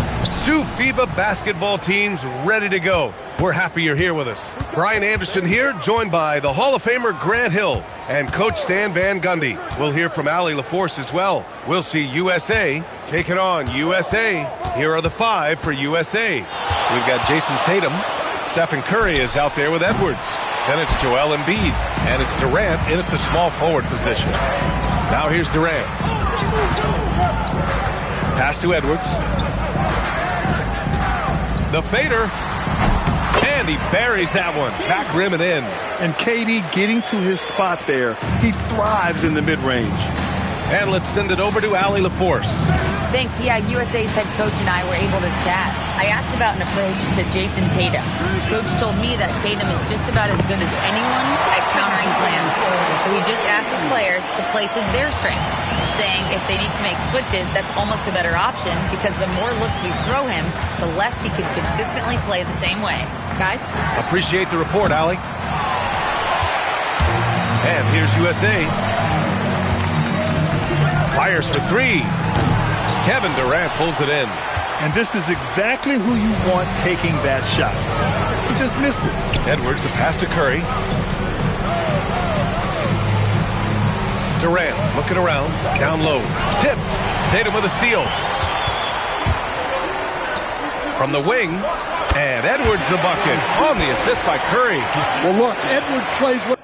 Two FIBA basketball teams ready to go. We're happy you're here with us. Brian Anderson here, joined by the Hall of Famer Grant Hill and Coach Stan Van Gundy. We'll hear from Allie LaForce as well. We'll see USA taking on USA. Here are the five for USA. We've got Jason Tatum. Stephen Curry is out there with Edwards. Then it's Joel Embiid. And it's Durant in at the small forward position. Now here's Durant. Pass to Edwards. The fader. And he buries that one. Back rim and in. And KD getting to his spot there. He thrives in the mid-range. And let's send it over to Allie LaForce. Thanks. Yeah, USA's head coach and I were able to chat. I asked about an approach to Jason Tatum. Coach told me that Tatum is just about as good as anyone at countering plans. So he just asked his players to play to their strengths, saying if they need to make switches, that's almost a better option because the more looks we throw him, the less he can consistently play the same way. Guys? Appreciate the report, Allie. And here's USA. Fires for three. Kevin Durant pulls it in. And this is exactly who you want taking that shot. He just missed it. Edwards, the pass to Curry. Durant looking around, down low. Tipped. Tatum with a steal. From the wing. And Edwards the bucket. On the assist by Curry. Well, look, Edwards plays well.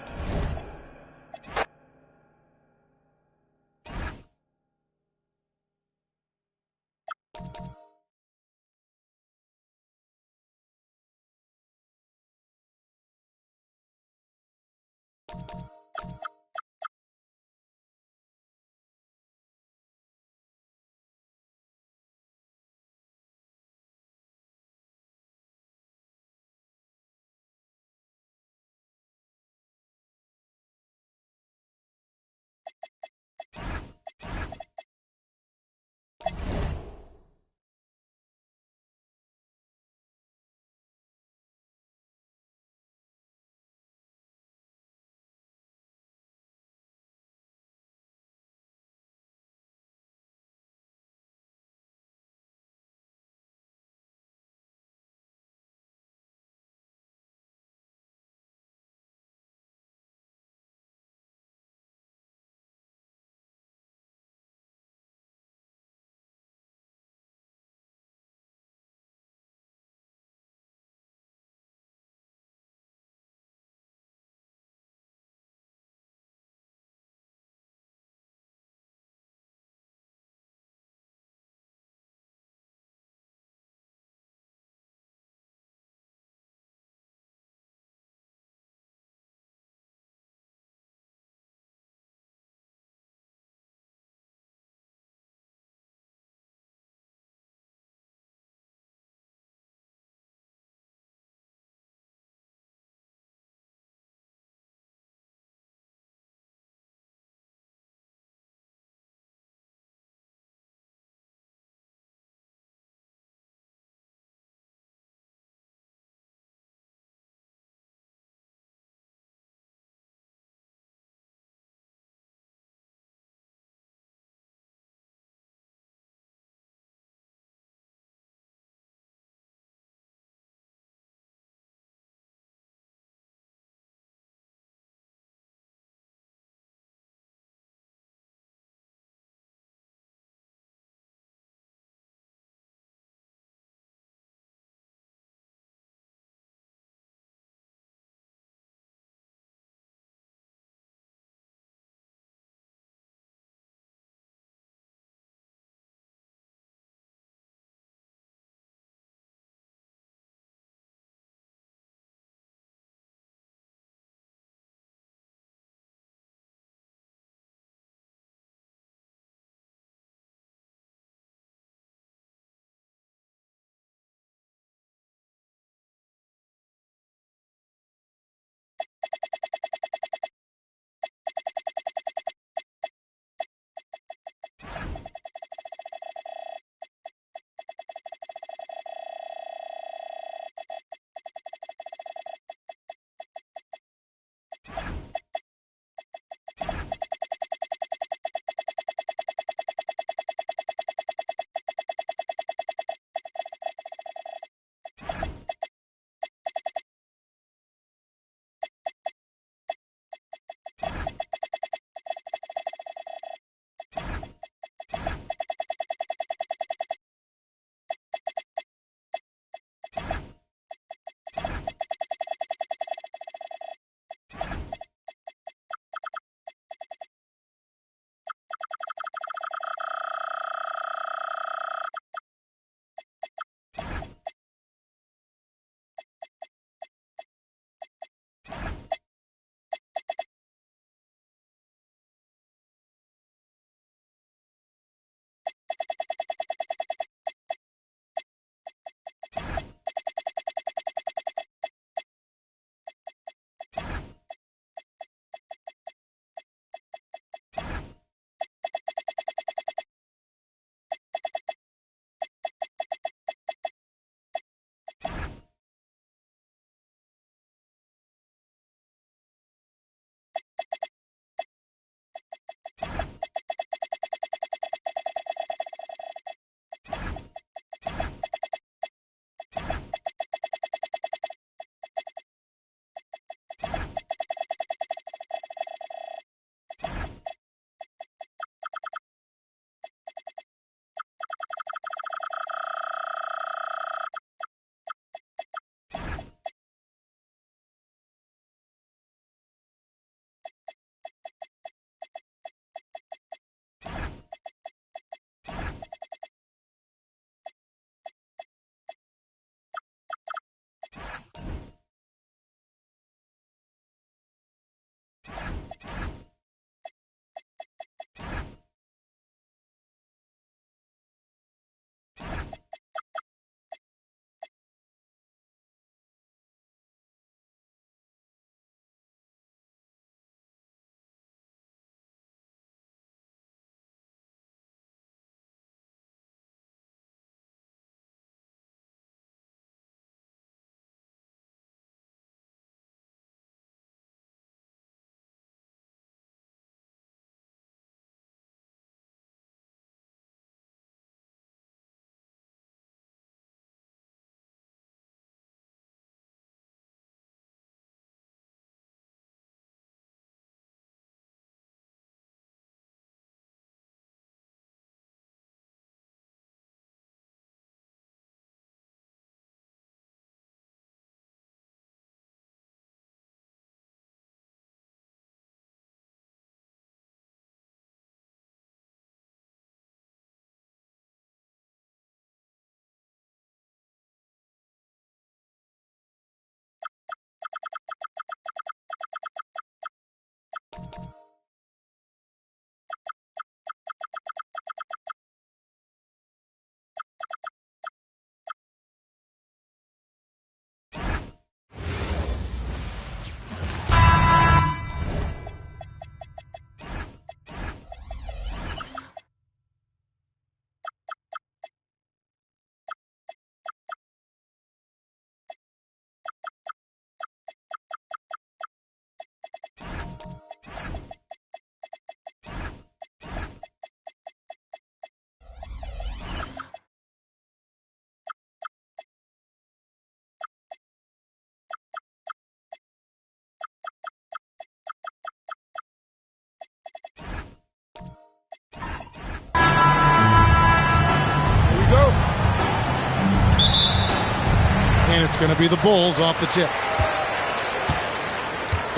And it's going to be the Bulls off the tip.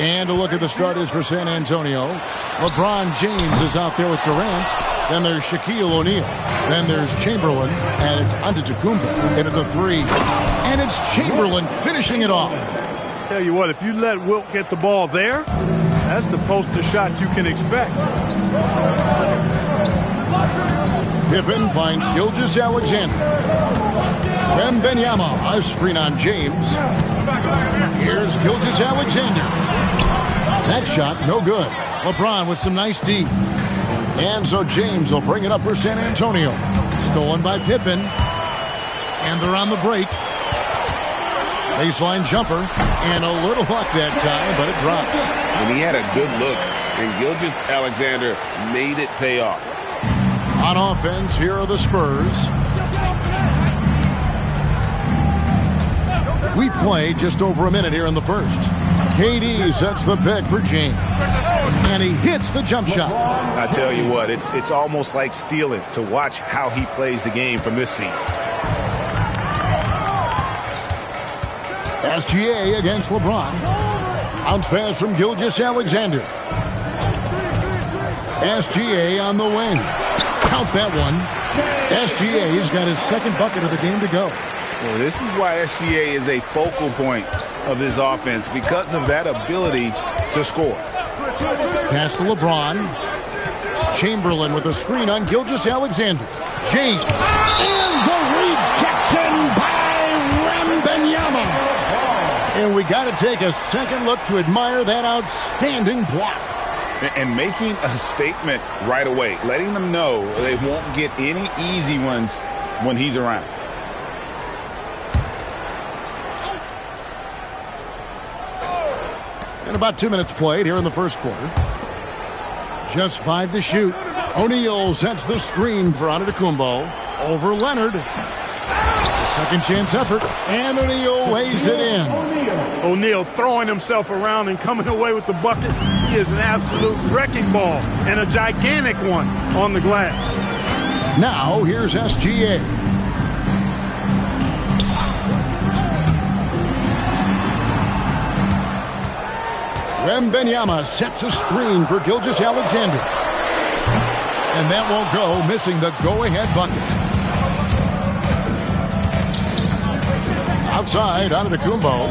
And a look at the starters for San Antonio. LeBron James is out there with Durant. Then there's Shaquille O'Neal. Then there's Chamberlain. And it's Antetokounmpo into the three. And it's Chamberlain finishing it off. Tell you what, if you let Wilt get the ball there, that's the poster shot you can expect. Pippen finds Gilgeous-Alexander. Wembanyama, a screen on James. Here's Gilgeous-Alexander. That shot, no good. LeBron with some nice D. And so James will bring it up for San Antonio. Stolen by Pippen. And they're on the break. Baseline jumper. And a little luck that time, but it drops. And he had a good look. And Gilgeous-Alexander made it pay off. On offense, here are the Spurs. We play just over a minute here in the first. KD sets the pick for James. And he hits the jump shot. I tell you what, it's almost like stealing to watch how he plays the game from this seat. SGA against LeBron. Bounce pass from Gilgeous-Alexander. SGA on the wing. Count that one. SGA's got his second bucket of the game to go. Well, this is why SGA is a focal point of this offense, because of that ability to score. Pass to LeBron. Chamberlain with a screen on Gilgeous-Alexander. James. And the rejection by Wembanyama. And we got to take a second look to admire that outstanding block. And making a statement right away, letting them know they won't get any easy ones when he's around. And about 2 minutes played here in the first quarter. Just 5 to shoot. O'Neal sets the screen for Antetokounmpo. Over Leonard. A second chance effort. And O'Neal weighs it in. O'Neal throwing himself around and coming away with the bucket. He is an absolute wrecking ball and a gigantic one on the glass. Now here's SGA. Wembanyama sets a screen for Gilgeous-Alexander. And that won't go, missing the go-ahead bucket. Outside, Antetokounmpo.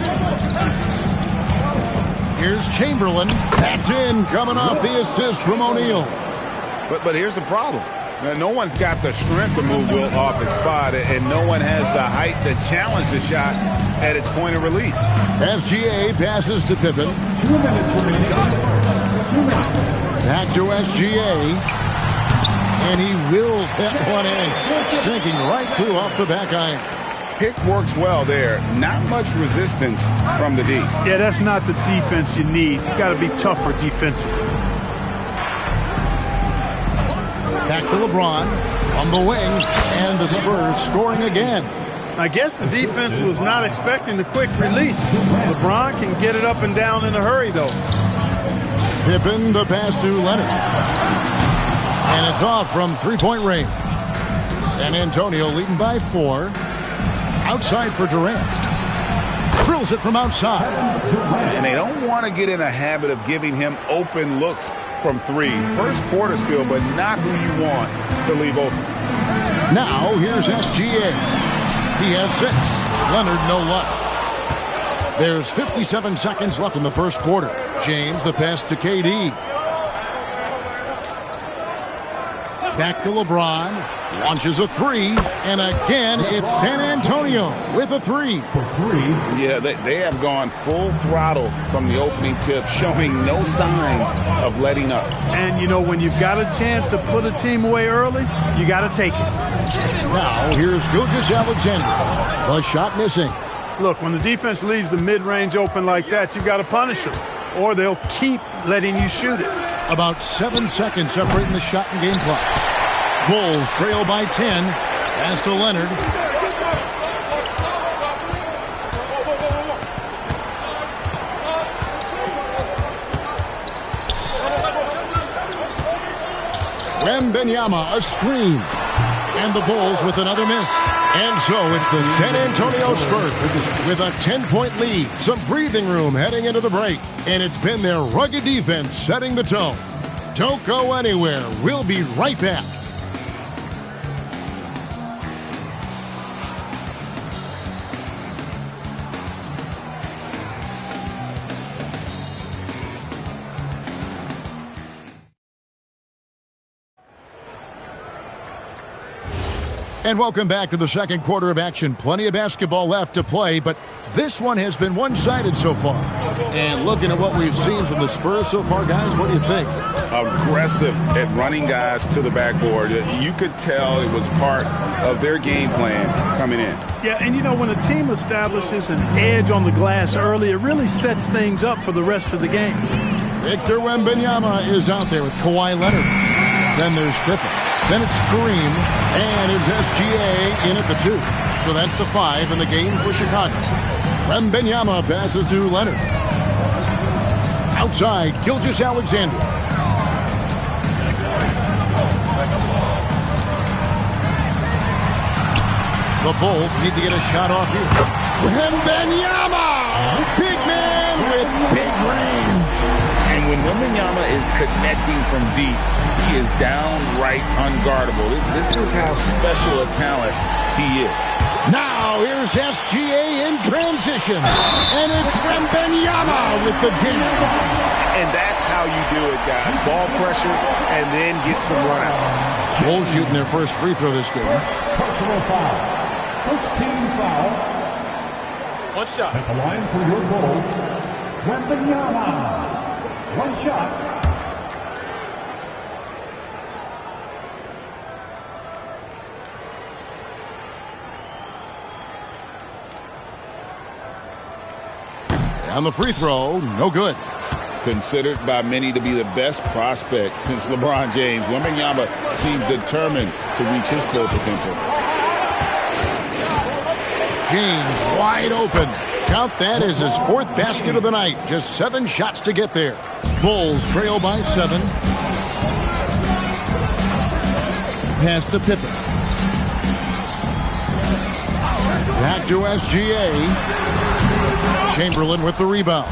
Here's Chamberlain. That's in, coming off the assist from O'Neal. But here's the problem. No one's got the strength to move Wilt off his spot, and no one has the height to challenge the shot at its point of release. SGA passes to Pippen. Back to SGA. And he wills that one in, sinking right through off the back iron. Pick works well there. Not much resistance from the D. Yeah, that's not the defense you need. You got to be tougher defensively. Back to LeBron on the wing, and the Spurs scoring again. I guess the defense was not expecting the quick release. LeBron can get it up and down in a hurry, though. Pippen, the pass to Leonard. And it's off from three-point range. San Antonio leading by 4. Outside for Durant. Drills it from outside. And they don't want to get in a habit of giving him open looks from 3. First quarter still, but not who you want to leave open. Now here's SGA. He has 6. Leonard, no luck. There's 57 seconds left in the first quarter. James, the pass to KD. Back to LeBron. Launches a 3. And again, it's San Antonio with a 3. Yeah, they have gone full throttle from the opening tip, showing no signs of letting up. And, you know, when you've got a chance to put a team away early, you got to take it. Now, here's Gilgeous-Alexander. The shot missing. Look, when the defense leaves the mid-range open like that, you've got to punish them, or they'll keep letting you shoot it. About 7 seconds separating the shot and game clocks. Bulls trail by 10. Pass to Leonard. Wembanyama, a screen. And the Bulls with another miss. And so it's the San Antonio Spurs with a 10-point lead. Some breathing room heading into the break. And it's been their rugged defense setting the tone. Don't go anywhere. We'll be right back. And welcome back to the second quarter of action. Plenty of basketball left to play, but this one has been one-sided so far. And looking at what we've seen from the Spurs so far, guys, what do you think? Aggressive at running guys to the backboard. You could tell it was part of their game plan coming in. Yeah, and you know, when a team establishes an edge on the glass early, it really sets things up for the rest of the game. Victor Wembanyama is out there with Kawhi Leonard. Then there's Pippen. Then it's Kareem, and it's SGA in at the 2. So that's the 5 in the game for Chicago. Wembanyama passes to Leonard. Outside, Gilgeous-Alexander. The Bulls need to get a shot off here. Wembanyama! Big man with big range. And when Wembanyama is connecting from deep, he is downright unguardable. This is how special a talent he is. Now here's SGA in transition. And it's Wembanyama with the jam. And that's how you do it, guys. Ball pressure and then get some runouts. Bulls shooting their first free throw this game. Personal foul. First team foul. One shot. At the line for your Bulls, Wembanyama. One shot. On the free throw, no good. Considered by many to be the best prospect since LeBron James, Wembanyama seems determined to reach his full potential. James wide open. Count that as his 4th basket of the night. Just 7 shots to get there. Bulls trail by 7. Pass to Pippen. Back to SGA. Chamberlain with the rebound.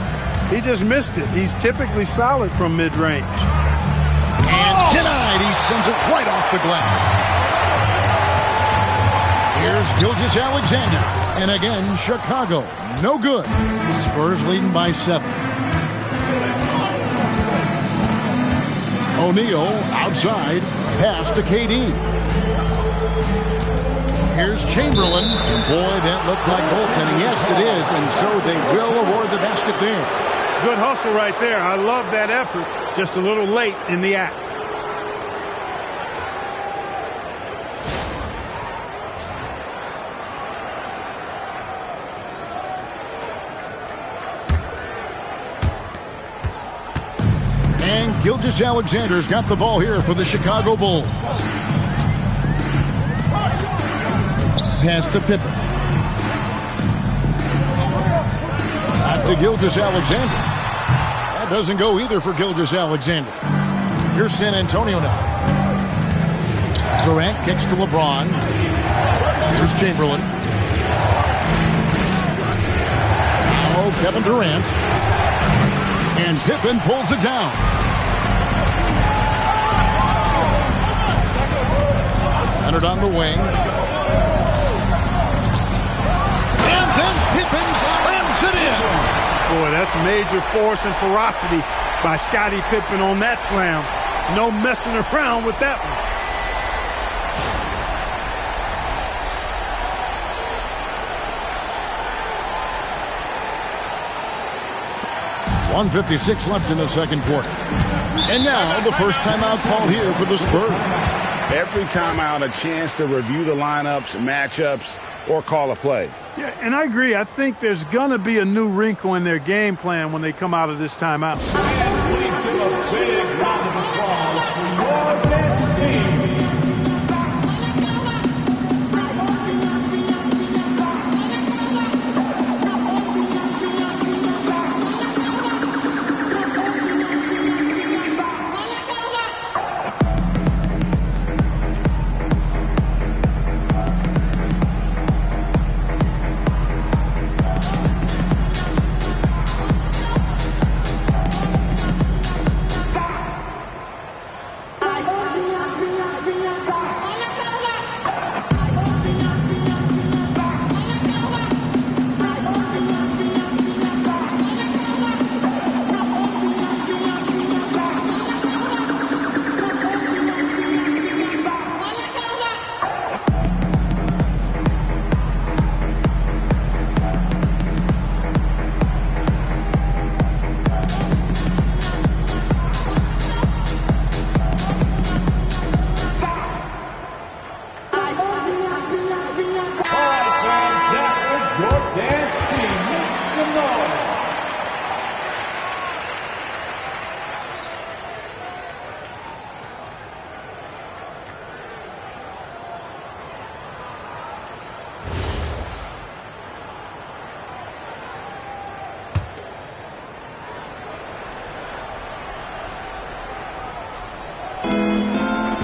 He just missed it. He's typically solid from mid-range. And denied. He sends it right off the glass. Here's Gilgeous-Alexander. And again, Chicago. No good. Spurs leading by 7. O'Neal outside. Pass to KD. Here's Chamberlain. And boy, that looked like goaltending. Yes, it is. And so they will award the basket there. Good hustle right there. I love that effort. Just a little late in the act. And Gilgeous-Alexander's got the ball here for the Chicago Bulls. Pass to Pippen. Back to Gilgeous-Alexander. That doesn't go either for Gilgeous-Alexander. Here's San Antonio now. Durant kicks to LeBron. Here's Chamberlain. Now Kevin Durant. And Pippen pulls it down. Leonard on the wing. Pippen slams it in. Boy, that's major force and ferocity by Scottie Pippen on that slam. No messing around with that one. 1:56 left in the second quarter. And now the first timeout call here for the Spurs. Every timeout, a chance to review the lineups, matchups, or call a play. Yeah, and I agree. I think there's going to be a new wrinkle in their game plan when they come out of this timeout. Please give a big round of applause for your next team.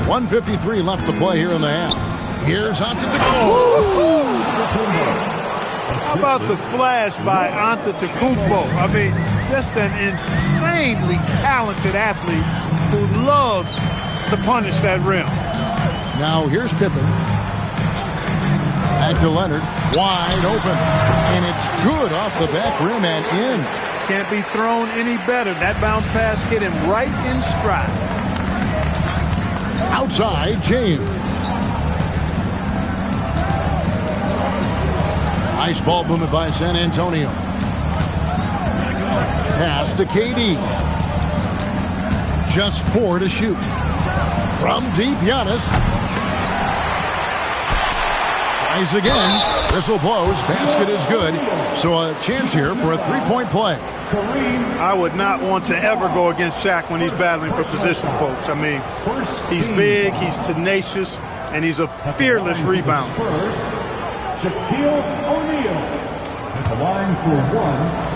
1:53 left to play here in the half. Here's Antetokounmpo. How about the flash by Antetokounmpo? I mean, just an insanely talented athlete who loves to punish that rim. Now here's Pippen. Back to Leonard. Wide open. And it's good off the back rim and in. Can't be thrown any better. That bounce pass hit him right in stride. Outside, James. Nice ball movement by San Antonio. Pass to KD. Just 4 to shoot. From deep, Giannis. Tries again. Whistle blows. Basket is good. So a chance here for a three-point play. I would not want to ever go against Shaq when he's battling for position, folks. I mean, he's big, he's tenacious, and he's a fearless rebounder. Shaquille O'Neal at the line for one.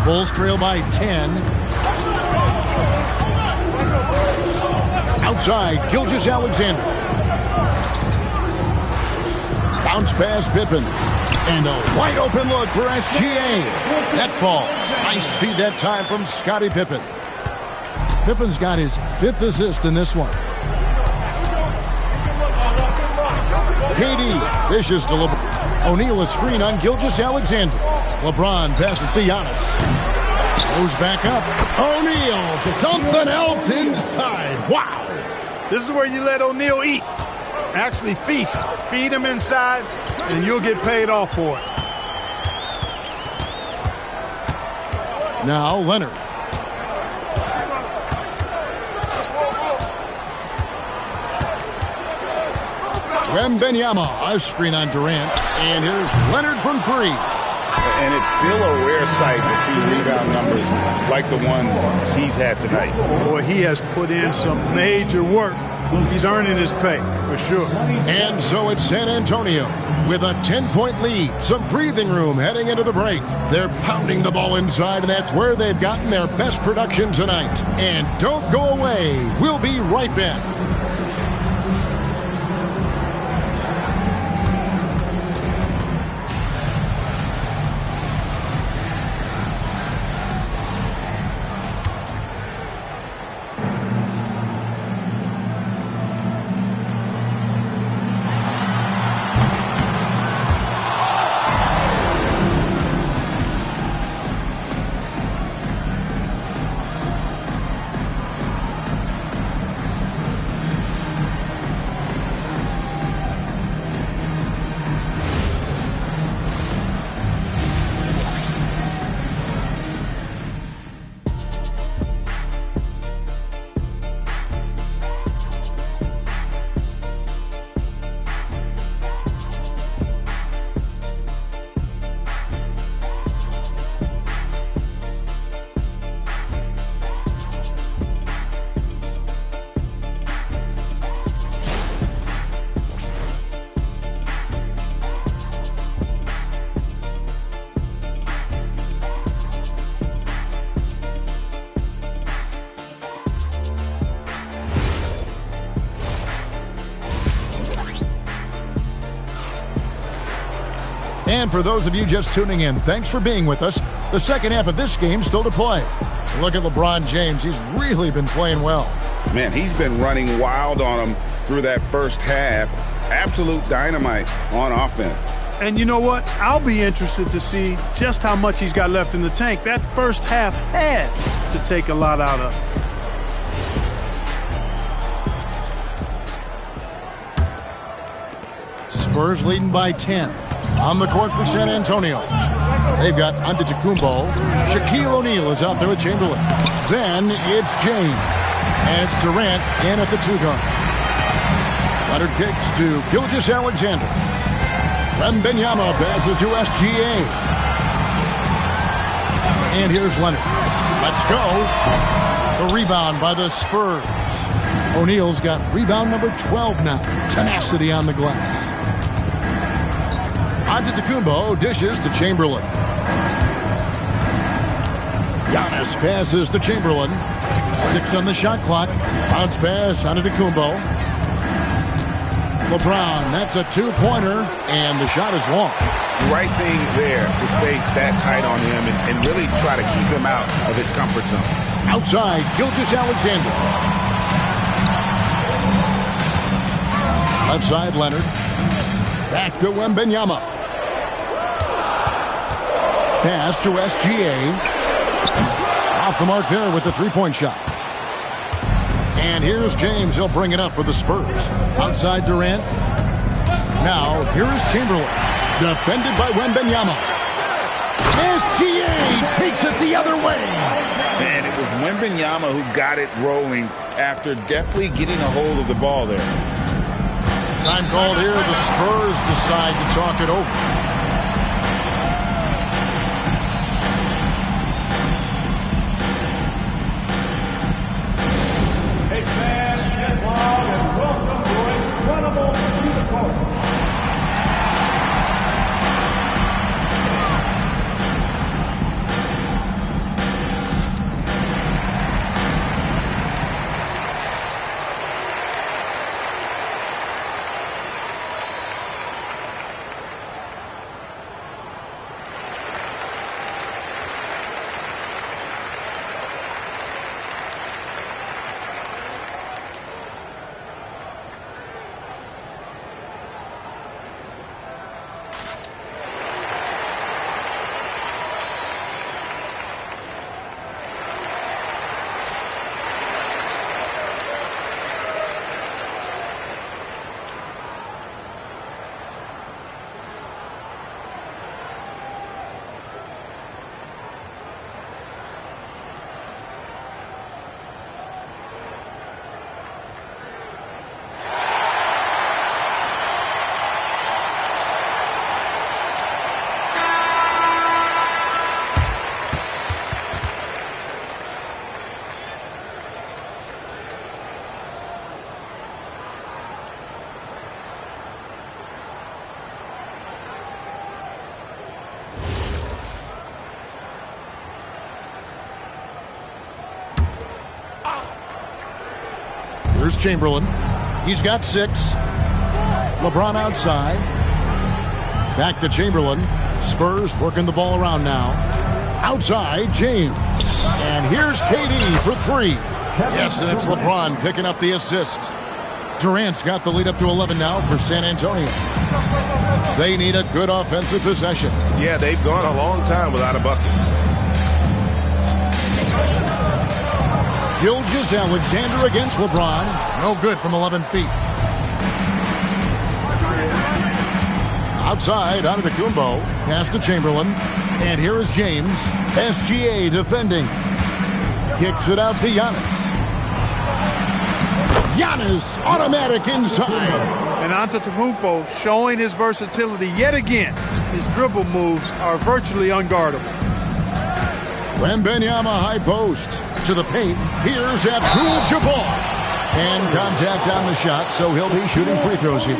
Bulls trail by 10. Outside, Gilgeous-Alexander. Bounce pass, Pippen. And a wide open look for SGA. That falls. Nice feed that time from Scottie Pippen. Pippen's got his 5th assist in this one. KD dishes to LeBron. O'Neal a screen on Gilgeous-Alexander. LeBron passes to Giannis. Goes back up. O'Neal, something else inside. Wow. This is where you let O'Neal eat. Actually feast. Feed him inside, and you'll get paid off for it. Now Leonard. Wembanyama, a screen on Durant. And here's Leonard from 3. And it's still a rare sight to see rebound numbers like the one he's had tonight. Boy, he has put in some major work. He's earning his pay, for sure. And so it's San Antonio with a 10-point lead. Some breathing room heading into the break. They're pounding the ball inside, and that's where they've gotten their best production tonight. And don't go away. We'll be right back. And for those of you just tuning in, thanks for being with us. The second half of this game still to play. Look at LeBron James. He's really been playing well. Man, he's been running wild on him through that first half. Absolute dynamite on offense. And you know what? I'll be interested to see just how much he's got left in the tank. That first half had to take a lot out of. Spurs leading by 10. On the court for San Antonio. They've got Antetokounmpo. Shaquille O'Neal is out there with Chamberlain. Then it's James. And it's Durant in at the 2-guard. Leonard kicks to Gilgeous-Alexander. Wembanyama passes to SGA. And here's Leonard. Let's go. The rebound by the Spurs. O'Neal's got rebound number 12 now. Tenacity on the glass. Antetokounmpo dishes to Chamberlain. Giannis passes to Chamberlain. 6 on the shot clock. Bounce pass, Antetokounmpo. LeBron, that's a two-pointer, and the shot is long. Right thing there to stay that tight on him and really try to keep him out of his comfort zone. Outside, Gilgeous-Alexander. Left side, Leonard. Back to Wembanyama. Pass to SGA. Off the mark there with the three-point shot. And here's James. He'll bring it up for the Spurs. Outside Durant. Now, here is Chamberlain. Defended by Wembanyama. SGA takes it the other way. Man, it was Wembanyama who got it rolling after deftly getting a hold of the ball there. Time called here. The Spurs decide to talk it over. Here's Chamberlain. He's got 6. LeBron outside. Back to Chamberlain. Spurs working the ball around now. Outside, James. And here's KD for 3. Yes, and it's LeBron picking up the assist. Durant's got the lead up to 11 now for San Antonio. They need a good offensive possession. Yeah, they've gone a long time without a bucket. Gilgeous-Alexander against LeBron. No good from 11 feet. Outside, Antetokounmpo. Pass to Chamberlain. And here is James. SGA defending. Kicks it out to Giannis. Giannis, automatic inside. And Antetokounmpo showing his versatility yet again. His dribble moves are virtually unguardable. Wembanyama high post to the paint. Here's Abdul-Jabbar. And contact on the shot, so he'll be shooting free throws here.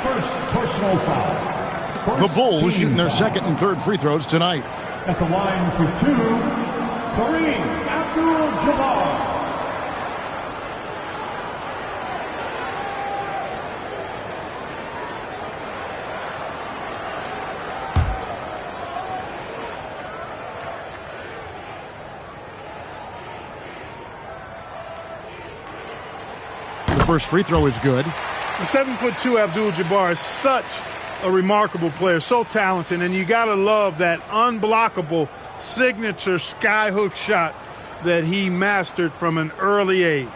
First personal foul. The Bulls shooting their second and third free throws tonight. At the line for 2, Kareem Abdul-Jabbar. The first free throw is good. The 7'2" Abdul-Jabbar is such a remarkable player, so talented, and you got to love that unblockable signature skyhook shot that he mastered from an early age.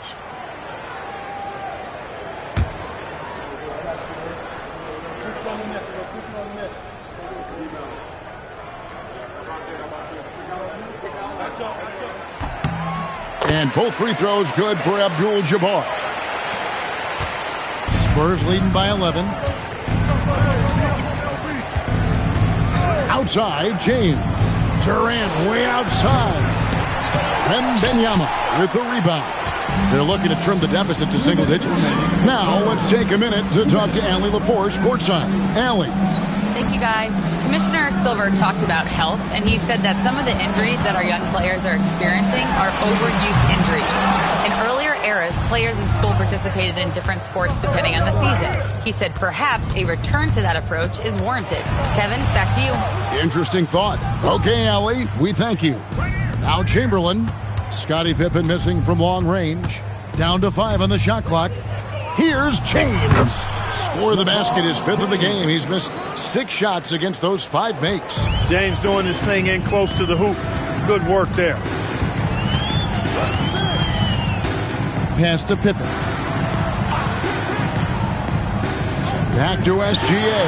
And both free throws good for Abdul-Jabbar. Spurs leading by 11. Outside, James. Durant way outside. Wembanyama with the rebound. They're looking to trim the deficit to single digits. Now, let's take a minute to talk to Allie LaForce courtside. Allie. Thank you, guys. Commissioner Silver talked about health, and he said that some of the injuries that our young players are experiencing are overuse injuries. In earlier eras, players in school participated in different sports depending on the season. He said perhaps a return to that approach is warranted. Kevin, back to you. Interesting thought. Okay, Allie, we thank you. Now Chamberlain. Scottie Pippen missing from long range. Down to 5 on the shot clock. Here's James. Score of the basket, his 5th of the game. He's missed 6 shots against those 5 makes. James doing his thing in close to the hoop. Good work there. Pass to Pippen. Back to SGA.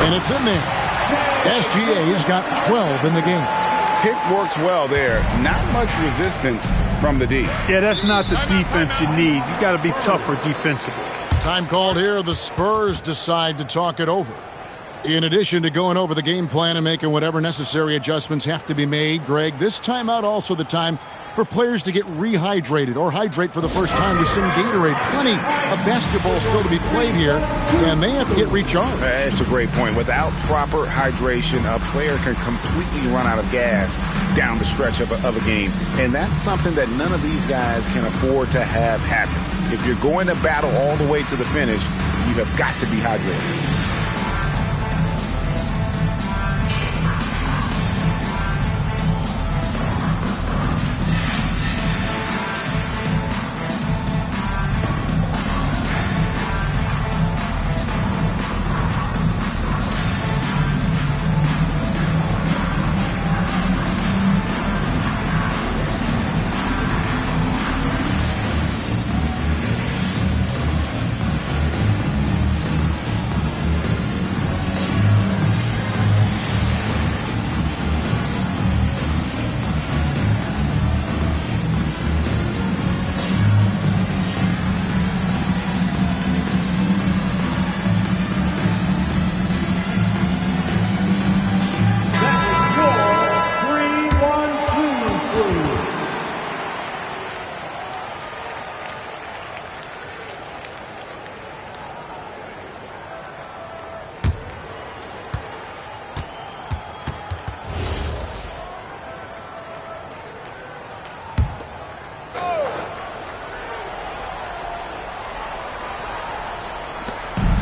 And it's in there. SGA's got 12 in the game. Pick works well there. Not much resistance from the D. Yeah, that's not the defense you need. You got to be tougher defensively. Time called here. The Spurs decide to talk it over. In addition to going over the game plan and making whatever necessary adjustments have to be made, Greg, this timeout also the time for players to get rehydrated or hydrate for the first time with some Gatorade. Plenty of basketball still to be played here, and they have to get recharged. That's a great point. Without proper hydration, a player can completely run out of gas down the stretch of a game. And that's something that none of these guys can afford to have happen. If you're going to battle all the way to the finish, you have got to be hydrated.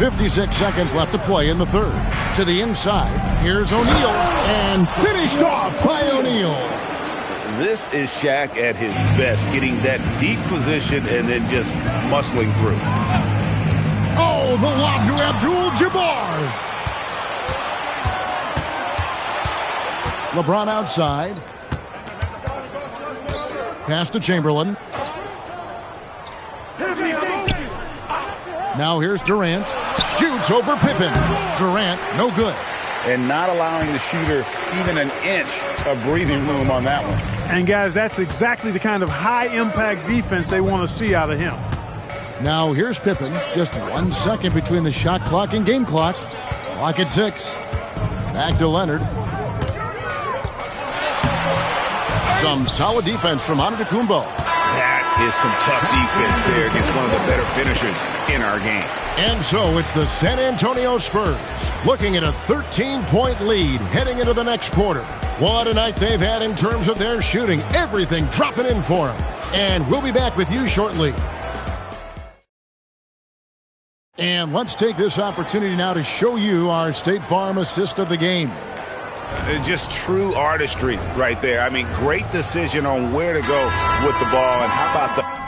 .56 seconds left to play in the third. To the inside, here's O'Neal, and finished off by O'Neal. This is Shaq at his best, getting that deep position and then just muscling through. Oh, the lob to Abdul-Jabbar. LeBron outside. Pass to Chamberlain. Now here's Durant. Shoots over Pippen. Durant, no good. And not allowing the shooter even an inch of breathing room on that one. And, guys, that's exactly the kind of high-impact defense they want to see out of him. Now here's Pippen. Just 1 second between the shot clock and game clock. Clock at 6. Back to Leonard. Some solid defense from Antetokounmpo. That is some tough defense there against one of the better finishers in our game. And so it's the San Antonio Spurs looking at a 13-point lead heading into the next quarter. What a night they've had in terms of their shooting. Everything dropping in for them. And we'll be back with you shortly. And let's take this opportunity now to show you our State Farm assist of the game. Just true artistry right there. I mean, great decision on where to go with the ball. And how about the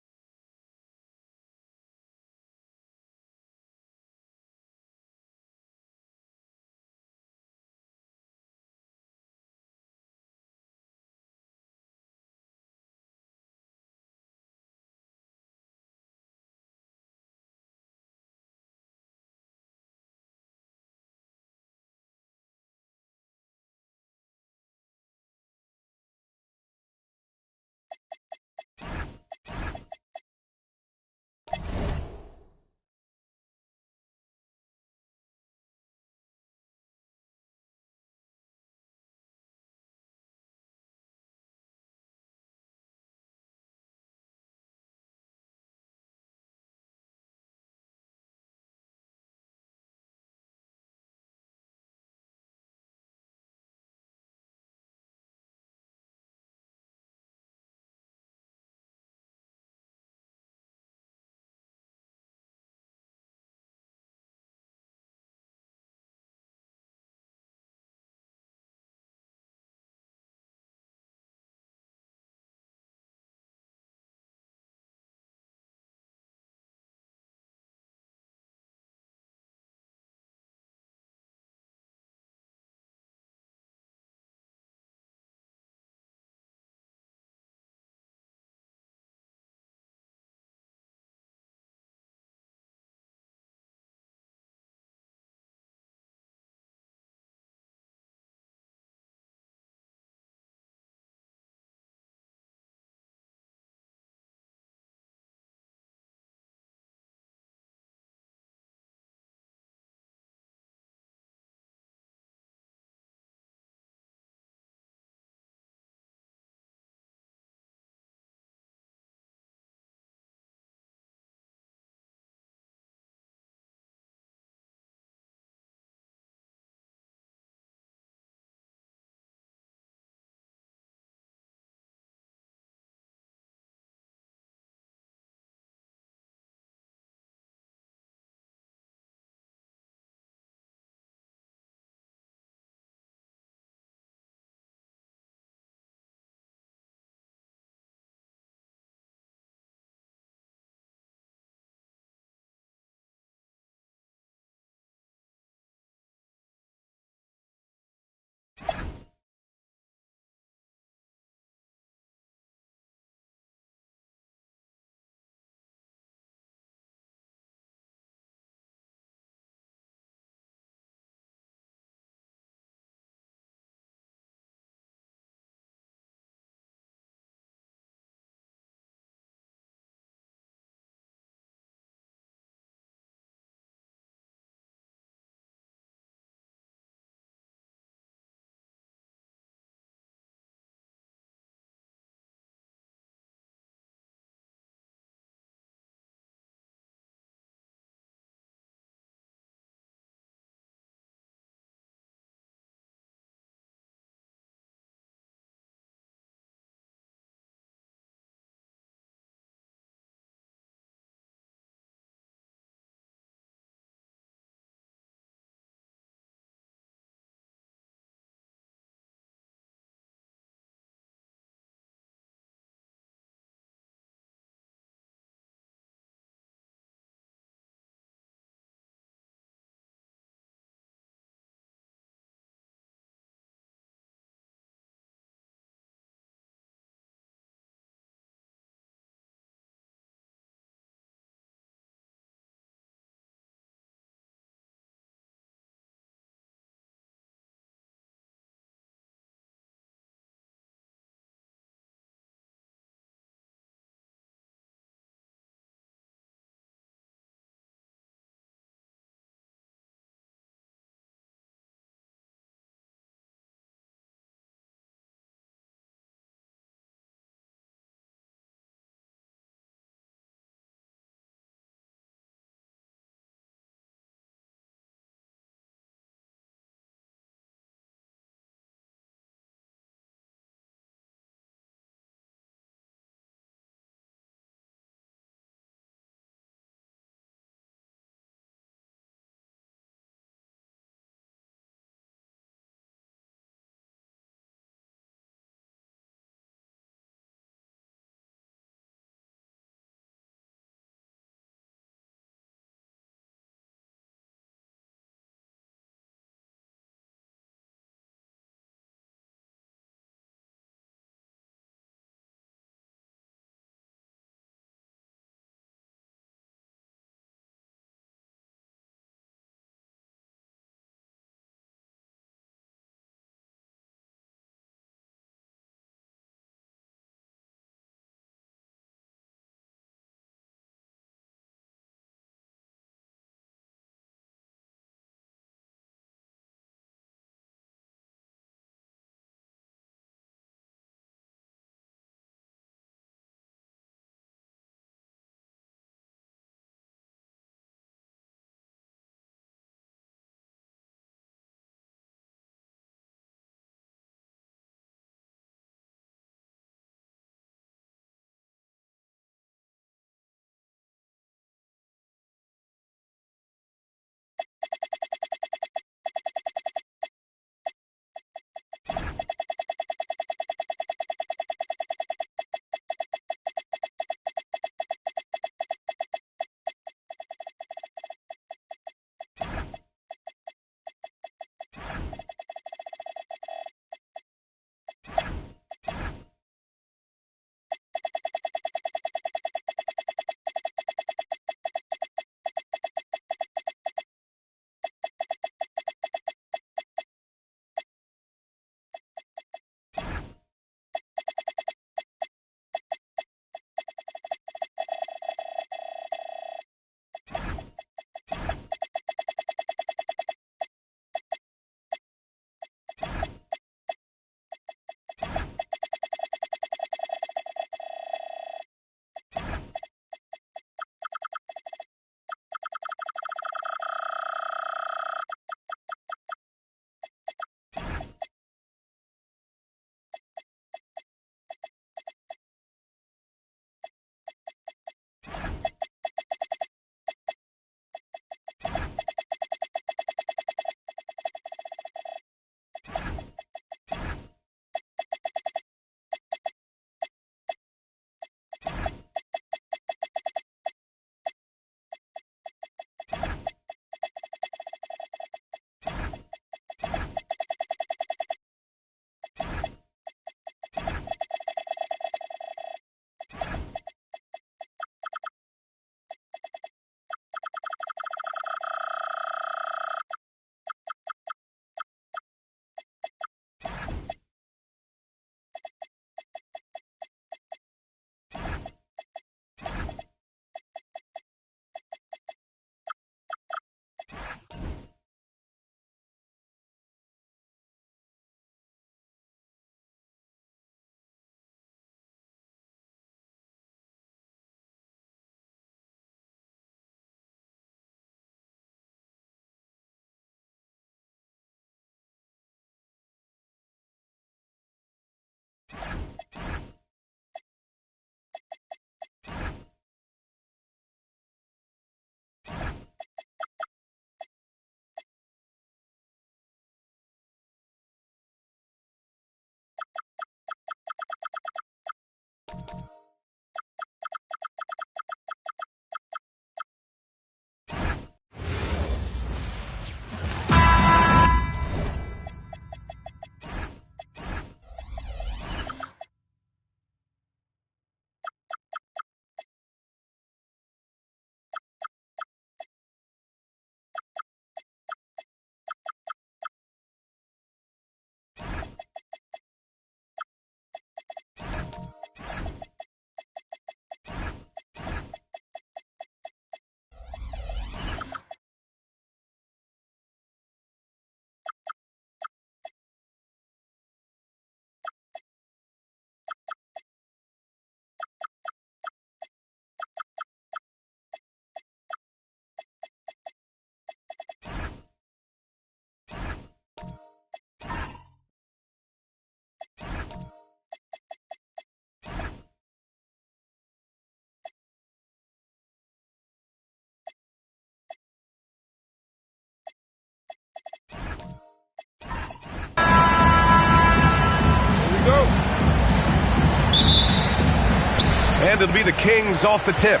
And it'll be the Kings off the tip.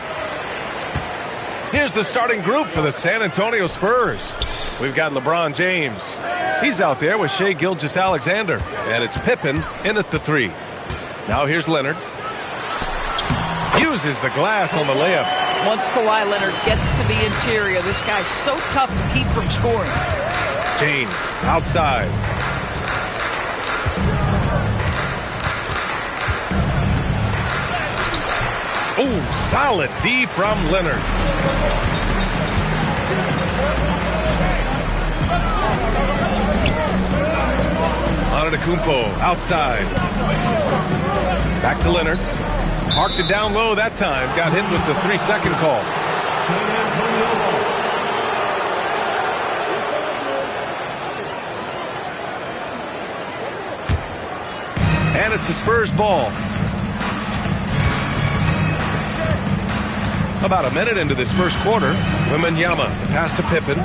Here's the starting group for the San Antonio Spurs. We've got LeBron James. He's out there with Shai Gilgeous-Alexander. And it's Pippen in at the 3. Now here's Leonard. Uses the glass on the layup. Once Kawhi Leonard gets to the interior, this guy's so tough to keep from scoring. James outside. Oh, solid D from Leonard. Antetokounmpo outside. Back to Leonard. Parked it down low that time. Got hit with the 3-second call. And it's the Spurs ball. About a minute into this first quarter, Wembanyama, the pass to Pippen.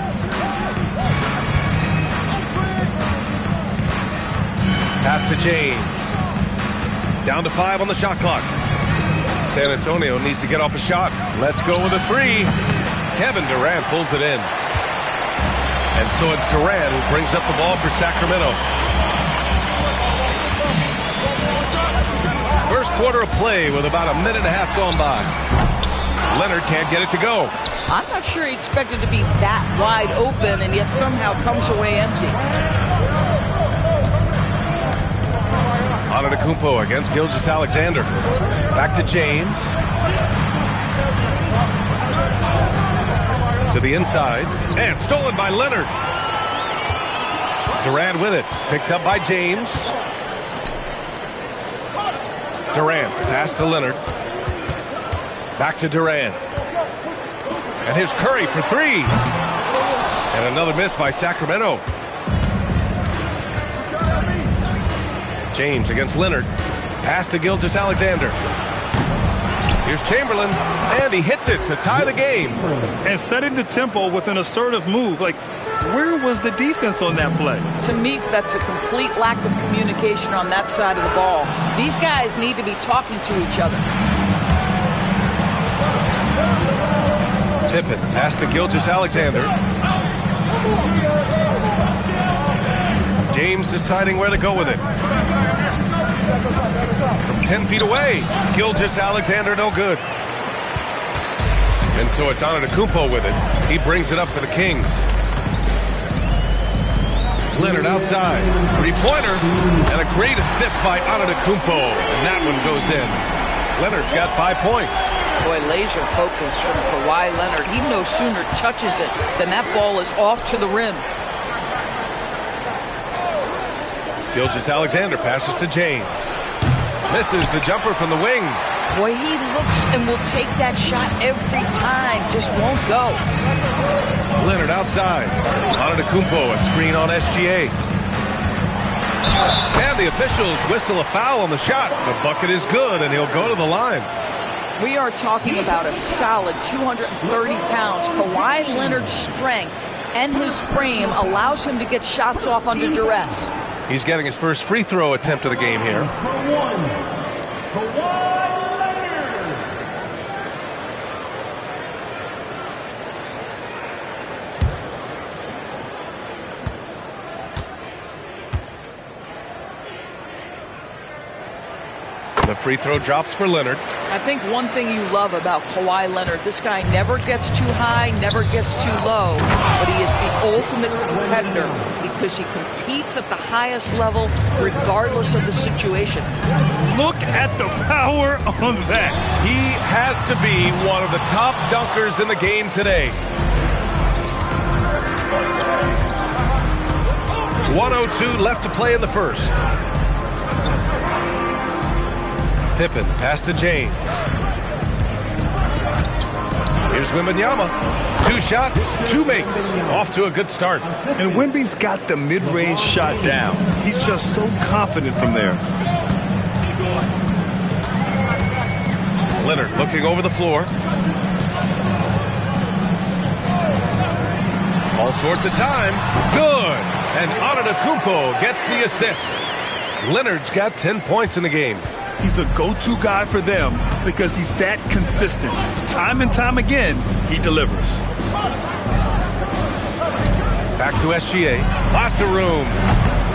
Pass to James. Down to 5 on the shot clock. San Antonio needs to get off a shot. Let's go with a 3. Kevin Durant pulls it in. And so it's Durant who brings up the ball for Sacramento. First quarter of play with about a minute and a half gone by. Leonard can't get it to go. I'm not sure he expected to be that wide open and yet somehow comes away empty. Antetokounmpo against Gilgeous-Alexander. Back to James. To the inside. And stolen by Leonard. Durant with it. Picked up by James. Durant. Pass to Leonard. Back to Durant. And here's Curry for 3. And another miss by Sacramento. James against Leonard. Pass to Gilgeous-Alexander. Here's Chamberlain, and he hits it to tie the game. And setting the tempo with an assertive move. Like, where was the defense on that play? To me, that's a complete lack of communication on that side of the ball. These guys need to be talking to each other. Pippen, pass to Gilgeous-Alexander. James deciding where to go with it. From 10 feet away, Gilgeous-Alexander no good. And so it's Antetokounmpo with it. He brings it up for the Kings. Leonard outside. 3-pointer. And a great assist by Antetokounmpo. And that one goes in. Leonard's got 5 points. Boy, laser focus from Kawhi Leonard. He no sooner touches it than that ball is off to the rim. Gilgeous-Alexander passes to James. Misses the jumper from the wing. Boy, he looks and will take that shot every time. Just won't go. Leonard outside. Antetokounmpo, a screen on SGA. And the officials whistle a foul on the shot. The bucket is good, and he'll go to the line. We are talking about a solid 230 pounds. Kawhi Leonard's strength and his frame allows him to get shots off under duress. He's getting his first free throw attempt of the game here. The free throw drops for Leonard. I think one thing you love about Kawhi Leonard, this guy never gets too high, never gets too low, but he is the ultimate competitor because he competes at the highest level regardless of the situation. Look at the power on that. He has to be one of the top dunkers in the game today. 1:02 left to play in the first. Pippen, pass to James. Here's Wembanyama. 2 shots, 2 makes. Off to a good start. And Wemby's got the mid-range shot down. He's just so confident from there. Leonard looking over the floor. All sorts of time. Good. And Antetokounmpo gets the assist. Leonard's got 10 points in the game. He's a go-to guy for them because he's that consistent. Time and time again, he delivers. Back to SGA. Lots of room.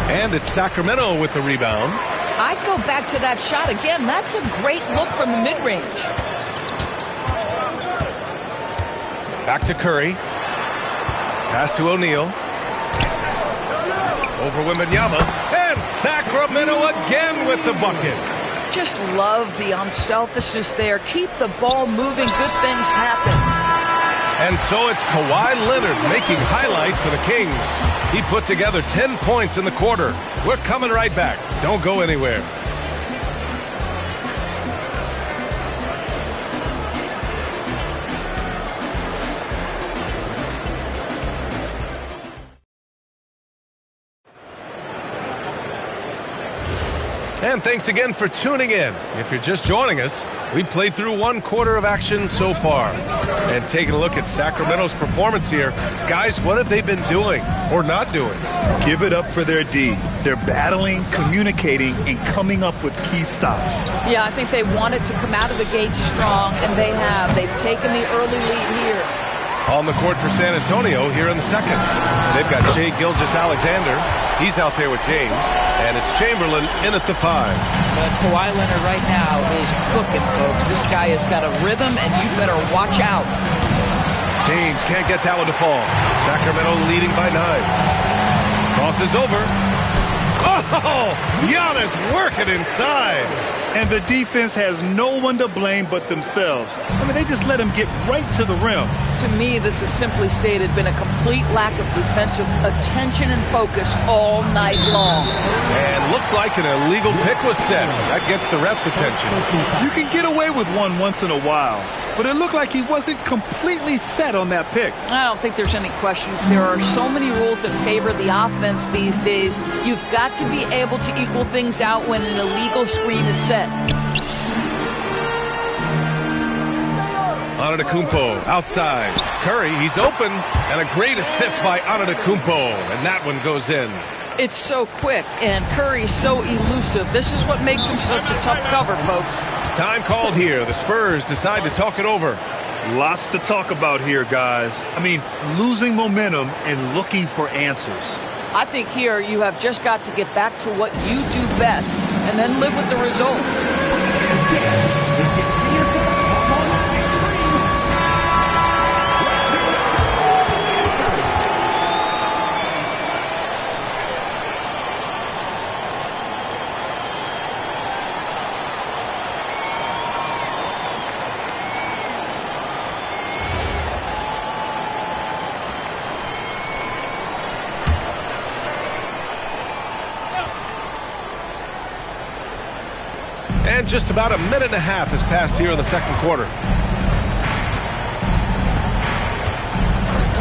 And it's Sacramento with the rebound. I'd go back to that shot again. That's a great look from the mid-range. Back to Curry. Pass to O'Neal. Over Wembanyama. And Sacramento again with the bucket. Just love the unselfishness there. Keep the ball moving. Good things happen. And so it's Kawhi Leonard making highlights for the Kings. He put together 10 points in the quarter. We're coming right back. Don't go anywhere. And thanks again for tuning in. If you're just joining us, we played through one quarter of action so far. And taking a look at Sacramento's performance here, guys, what have they been doing or not doing? Give it up for their D. They're battling, communicating, and coming up with key stops. Yeah, I think they wanted to come out of the gate strong, and they have. They've taken the early lead here. On the court for San Antonio here in the second. They've got Shai Gilgeous-Alexander. He's out there with James. And it's Chamberlain in at the 5. But Kawhi Leonard right now is cooking, folks. This guy has got a rhythm, and you better watch out. James can't get that one to fall. Sacramento leading by 9. Crosses over. Oh, Giannis working inside. And the defense has no one to blame but themselves. I mean, they just let him get right to the rim. To me, this has simply stated been a complete lack of defensive attention and focus all night long. And looks like an illegal pick was set. That gets the ref's attention. You can get away with one once in a while, but it looked like he wasn't completely set on that pick. I don't think there's any question. There are so many rules that favor the offense these days. You've got to be able to equal things out when an illegal screen is set. Antetokounmpo outside. Curry, he's open, and a great assist by Antetokounmpo, and that one goes in. It's so quick, and Curry's so elusive. This is what makes him such a tough cover, folks. Time called here. The Spurs decide to talk it over. Lots to talk about here, guys. I mean, losing momentum and looking for answers. I think here you have just got to get back to what you do best and then live with the results. And just about a minute and a half has passed here in the second quarter.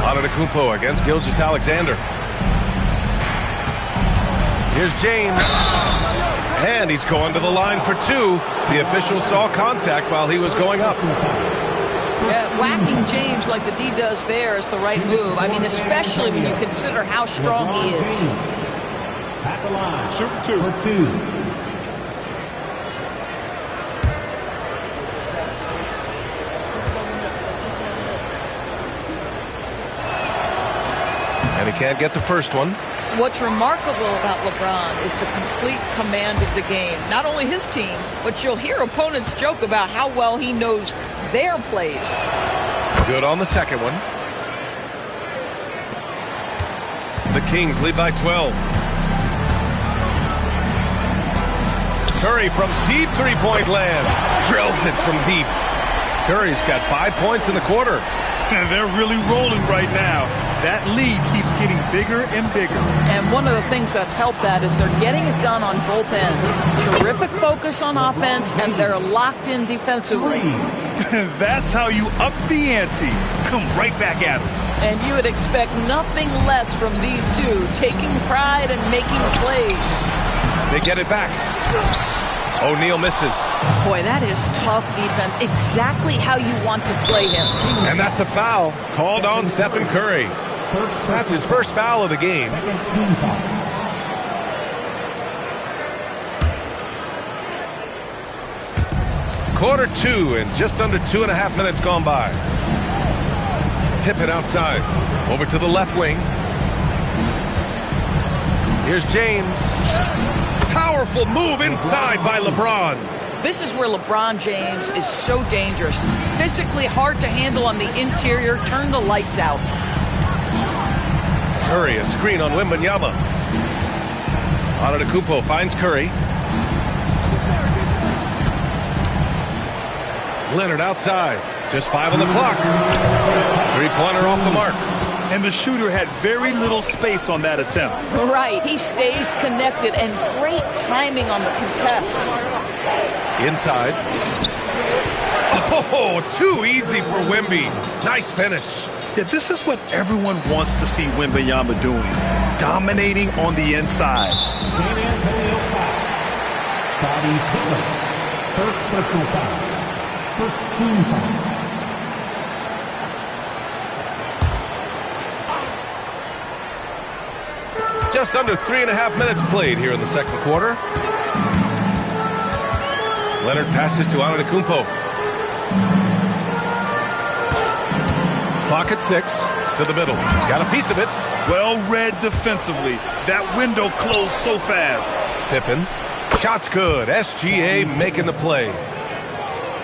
Antetokounmpo against Gilgeous-Alexander. Here's James. And he's going to the line for 2. The official saw contact while he was going up. Yeah, whacking James like the D does there is the right move. I mean, especially when you consider how strong he is. At the line. Shoot 2. For 2. And he can't get the first one. What's remarkable about LeBron is the complete command of the game. Not only his team, but you'll hear opponents joke about how well he knows their plays. Good on the second one. The Kings lead by 12. Curry from deep three-point land. Drills it from deep. Curry's got 5 points in the quarter. And they're really rolling right now. That lead keeps getting bigger and bigger. And one of the things that's helped that is they're getting it done on both ends. Terrific focus on offense, and they're locked in defensively. That's how you up the ante. Come right back at them. And you would expect nothing less from these two, taking pride and making plays. They get it back. O'Neal misses. Boy, that is tough defense. Exactly how you want to play him. And that's a foul called on Stephen Curry. That's his first foul of the game. Quarter 2 and just under 2.5 minutes gone by. Pippen outside. Over to the left wing. Here's James. Powerful move inside by LeBron. This is where LeBron James is so dangerous. Physically hard to handle on the interior. Turn the lights out. Curry, a screen on Wembanyama. Antetokounmpo finds Curry. Leonard outside. Just 5 on the clock. Three-pointer off the mark. And the shooter had very little space on that attempt. Right. He stays connected and great timing on the contest. Inside. Oh, too easy for Wemby. Nice finish. Yeah, this is what everyone wants to see Wembanyama doing. Dominating on the inside. San Antonio foul. Scottie Pippen. First personal foul. First team foul. Just under 3.5 minutes played here in the second quarter. Leonard passes to Antetokounmpo. Clock at 6. To the middle. Got a piece of it. Well read defensively. That window closed so fast. Pippen. Shot's good. SGA making the play.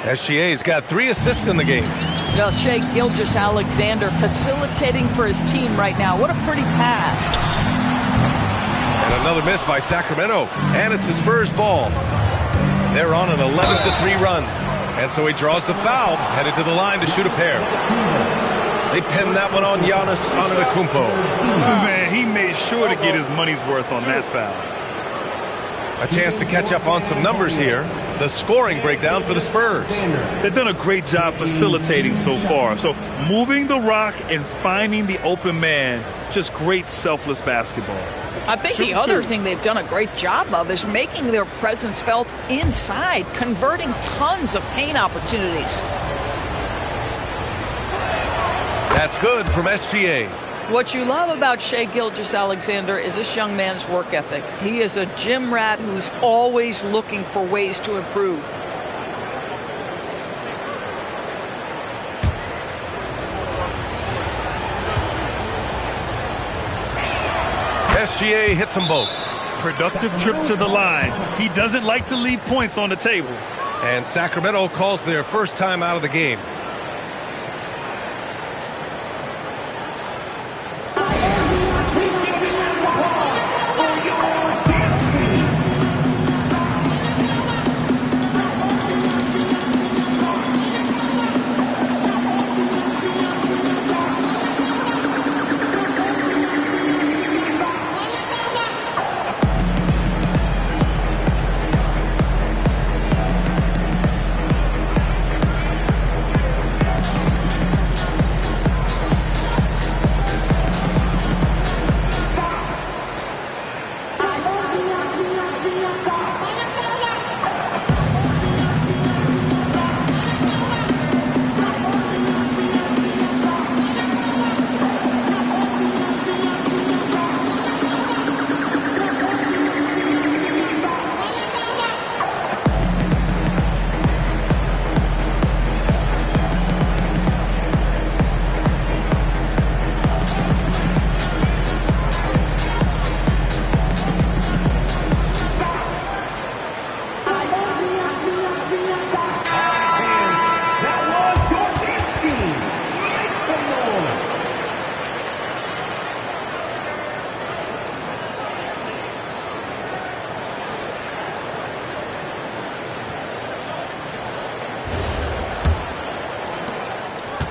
SGA's got 3 assists in the game. Well, Shai Gilgeous-Alexander facilitating for his team right now. What a pretty pass. And another miss by Sacramento. And it's the Spurs ball. They're on an 11-3 run. And so he draws the foul, headed to the line to shoot a pair. They pinned that one on Giannis Antetokounmpo. Man, he made sure to get his money's worth on that foul. A chance to catch up on some numbers here. The scoring breakdown for the Spurs. They've done a great job facilitating so far. So moving the rock and finding the open man, just great selfless basketball. I think the other thing they've done a great job of is making their presence felt inside, converting tons of paint opportunities. That's good from SGA. What you love about Shai Gilgeous-Alexander is this young man's work ethic. He is a gym rat who's always looking for ways to improve. SGA hits them both. Productive trip to the line. He doesn't like to leave points on the table. And Sacramento calls their first time out of the game.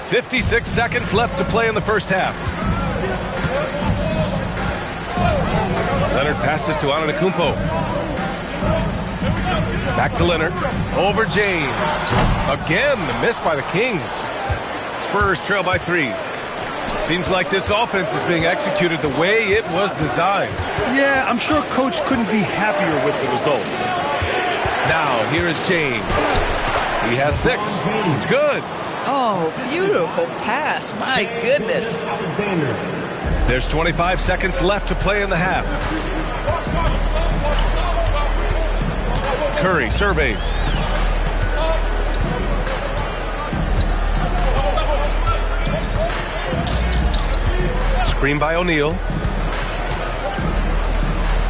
.56 seconds left to play in the first half. Leonard passes to Antetokounmpo. Back to Leonard. Over James. Again, the miss by the Kings. Spurs trail by 3. Seems like this offense is being executed the way it was designed. Yeah, I'm sure Coach couldn't be happier with the results. Now, here is James. He has 6. He's good. Oh, beautiful pass. My goodness. There's 25 seconds left to play in the half. Curry surveys. Screen by O'Neal.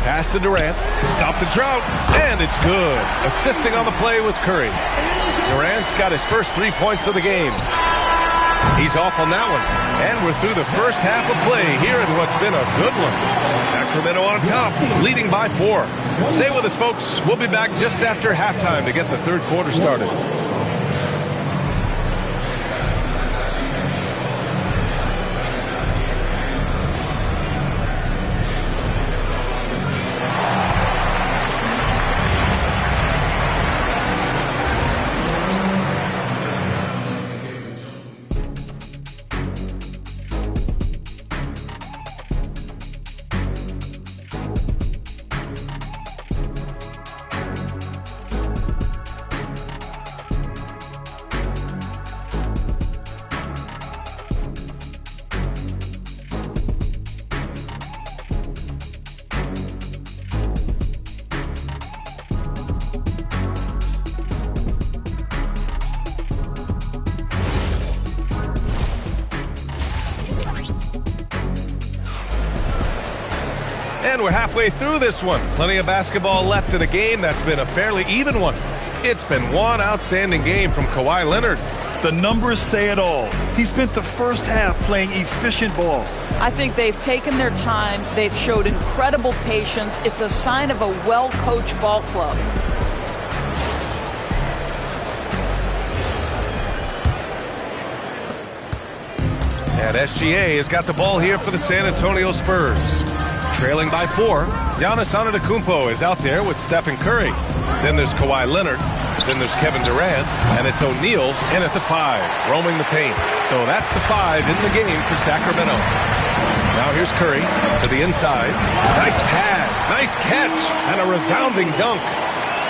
Pass to Durant. Stop the drought. And it's good. Assisting on the play was Curry. Durant's got his first 3 points of the game. He's off on that one. And we're through the first half of play here in what's been a good one. Sacramento on top, leading by 4. Stay with us, folks. We'll be back just after halftime to get the third quarter started. And we're halfway through this one. Plenty of basketball left in a game that's been a fairly even one. It's been one outstanding game from Kawhi Leonard. The numbers say it all. He spent the first half playing efficient ball. I think they've taken their time. They've showed incredible patience. It's a sign of a well-coached ball club. And SGA has got the ball here for the San Antonio Spurs. Trailing by 4, Giannis Antetokounmpo is out there with Stephen Curry. Then there's Kawhi Leonard. Then there's Kevin Durant. And it's O'Neal in at the 5, roaming the paint. So that's the 5 in the game for Sacramento. Now here's Curry to the inside. Nice pass, nice catch, and a resounding dunk.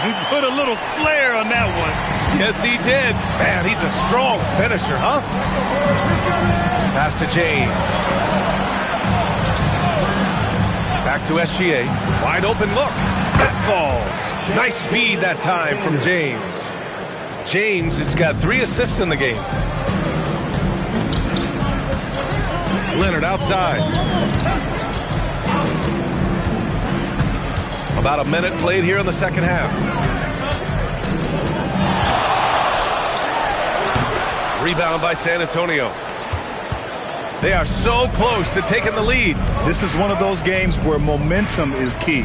He put a little flair on that one. Yes, he did. Man, he's a strong finisher, huh? Pass to James. Back to SGA. Wide open look. That falls. Nice feed that time from James. James has got 3 assists in the game. Leonard outside. About a minute played here in the second half. Rebound by San Antonio. They are so close to taking the lead. This is one of those games where momentum is key.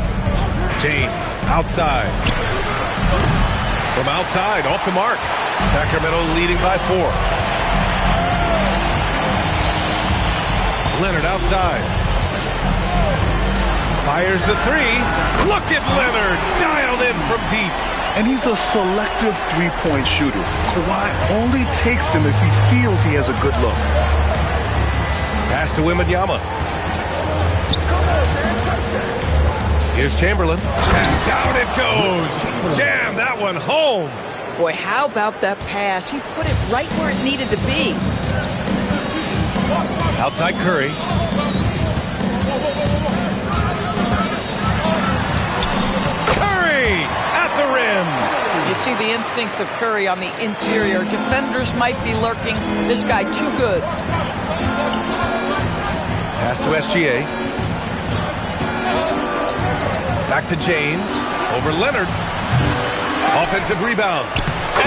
James outside. From outside, off the mark. Sacramento leading by 4. Leonard outside. Fires the 3. Look at Leonard, dialed in from deep. And he's a selective three-point shooter. Kawhi only takes them if he feels he has a good look. Pass to Wembanyama. Here's Chamberlain. And down it goes. Jam that one home. Boy, how about that pass? He put it right where it needed to be. Outside Curry. Curry at the rim. You see the instincts of Curry on the interior. Defenders might be lurking. This guy too good. Pass to SGA. Back to James. Over Leonard. Offensive rebound.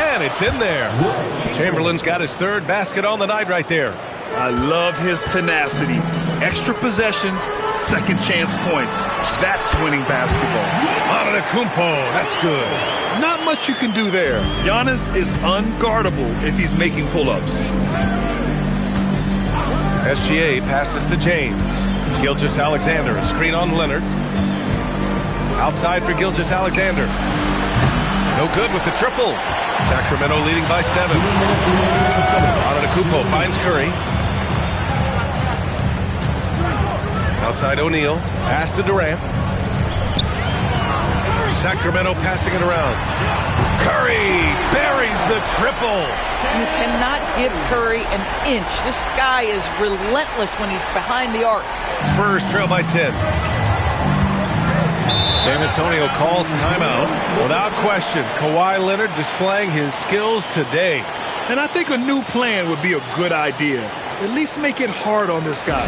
And it's in there. Chamberlain's got his 3rd basket on the night right there. I love his tenacity. Extra possessions, second chance points. That's winning basketball. Antetokounmpo, that's good. Not much you can do there. Giannis is unguardable if he's making pull-ups. SGA passes to James. Gilgeous-Alexander, a screen on Leonard. Outside for Gilgeous-Alexander. No good with the triple. Sacramento leading by 7. Antetokounmpo finds Curry. Outside O'Neal. Pass to Durant. Sacramento passing it around. Curry buries the triple. You cannot give Curry an inch. This guy is relentless when he's behind the arc. Spurs trail by 10. San Antonio calls timeout. Without question, Kawhi Leonard displaying his skills today. And I think a new plan would be a good idea. At least make it hard on this guy.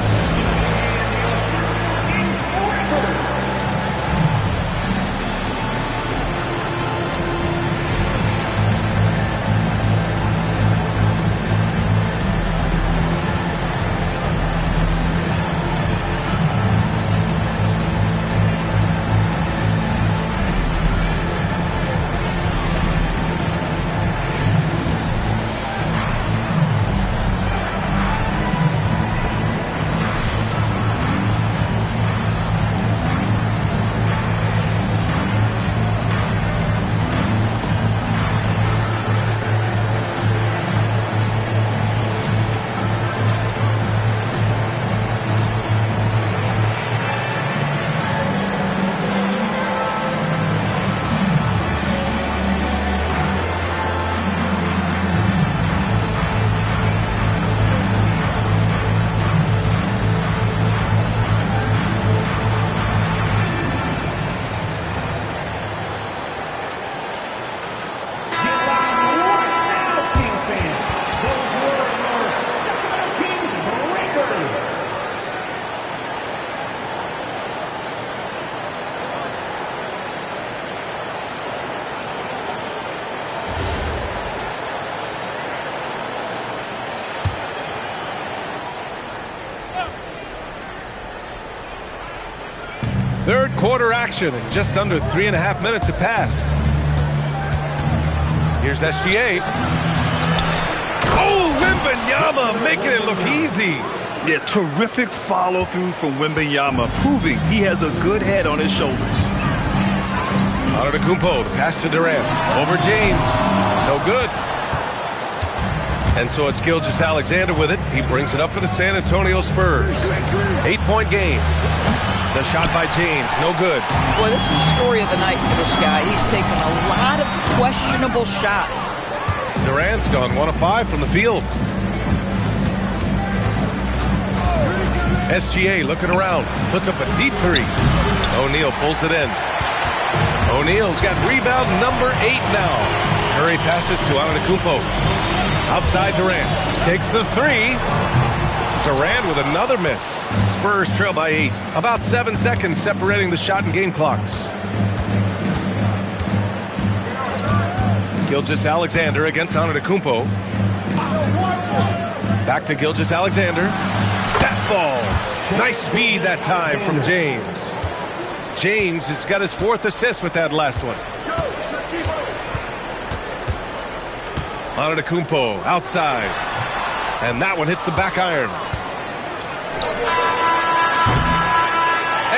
Third quarter action, and just under 3.5 minutes have passed. Here's SGA. Oh, Wembanyama making it look easy. Yeah, terrific follow-through from Wembanyama, proving he has a good head on his shoulders. Antetokounmpo, the pass to Durant. Over James. No good. And so it's Gilgeous-Alexander with it. He brings it up for the San Antonio Spurs. 8-point game. The shot by James, no good. Boy, this is the story of the night for this guy. He's taken a lot of questionable shots. Durant's gone 1 of 5 from the field. SGA looking around, puts up a deep 3. O'Neal pulls it in. O'Neal's got rebound number 8 now. Curry passes to Antetokounmpo. Outside Durant, takes the 3. Durant with another miss. Spurs trail by 8. About 7 seconds separating the shot and game clocks. Gilgeous-Alexander against Antetokounmpo. Back to Gilgeous-Alexander. That falls. Nice feed that time from James. James has got his 4th assist with that last one. Antetokounmpo outside. And that one hits the back iron.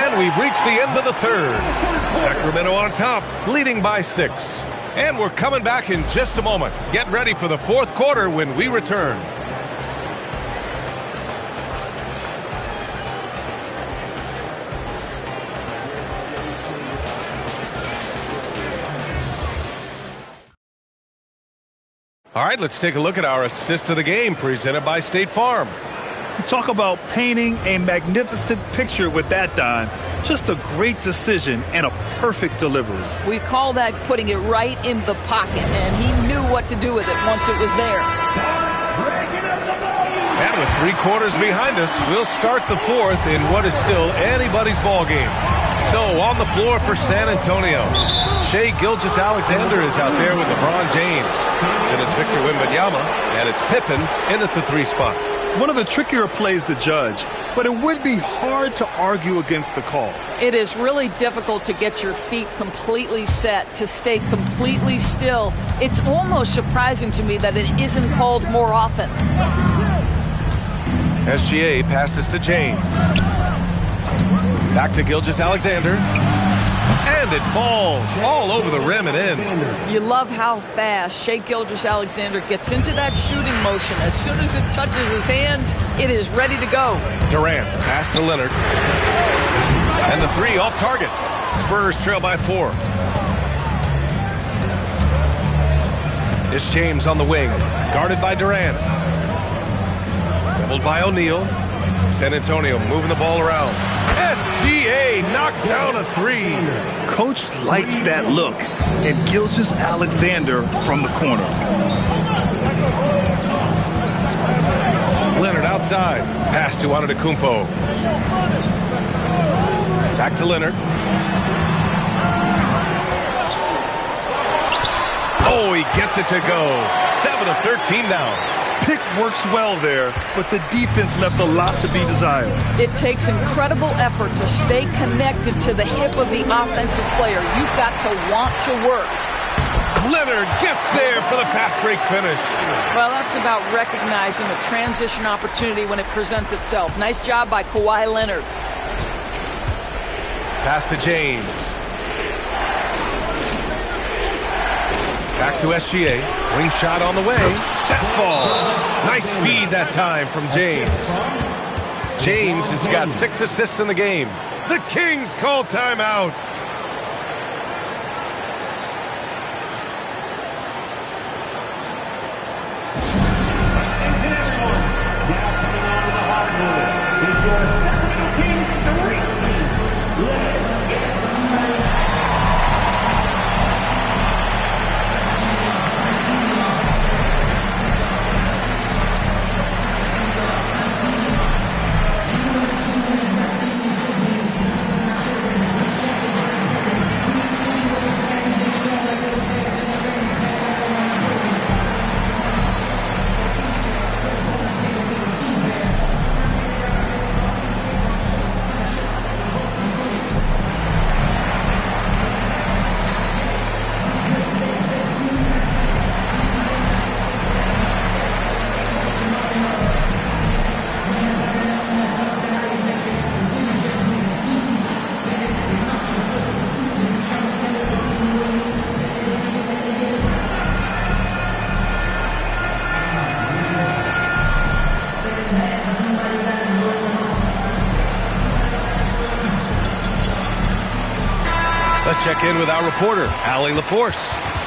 And we've reached the end of the third. Sacramento on top, leading by 6. And we're coming back in just a moment. Get ready for the 4th quarter when we return. All right, let's take a look at our assist of the game presented by State Farm. You talk about painting a magnificent picture with that, Don. Just a great decision and a perfect delivery. We call that putting it right in the pocket, and he knew what to do with it once it was there. And with 3 quarters behind us, we'll start the 4th in what is still anybody's ball game. So on the floor for San Antonio, Shai Gilgeous-Alexander is out there with LeBron James. Then it's Victor Wembanyama, and it's Pippen in at the 3 spot. One of the trickier plays to judge, but it would be hard to argue against the call. It is really difficult to get your feet completely set, to stay completely still. It's almost surprising to me that it isn't called more often. SGA passes to James. Back to Gilgeous-Alexander. And it falls all over the rim and in. You love how fast Shai Gilgeous-Alexander gets into that shooting motion. As soon as it touches his hands, it is ready to go. Durant, pass to Leonard. And the 3 off target. Spurs trail by 4. It's James on the wing, guarded by Durant. Doubled by O'Neal. San Antonio moving the ball around. SGA knocks down a 3. Coach likes that look. And Gilgeous-Alexander from the corner. Leonard outside. Pass to Antetokounmpo. Back to Leonard. Oh, he gets it to go. 7 of 13 now. Pick works well there, but the defense left a lot to be desired. It takes incredible effort to stay connected to the hip of the offensive player. You've got to want to work. Leonard gets there for the fast break finish. Well, that's about recognizing a transition opportunity when it presents itself. Nice job by Kawhi Leonard. Pass to James. Back to SGA. Wing shot on the way. That falls. Nice feed that time from James. James has got 6 assists in the game. The Kings call timeout. let's check in with our reporter, Allie LaForce.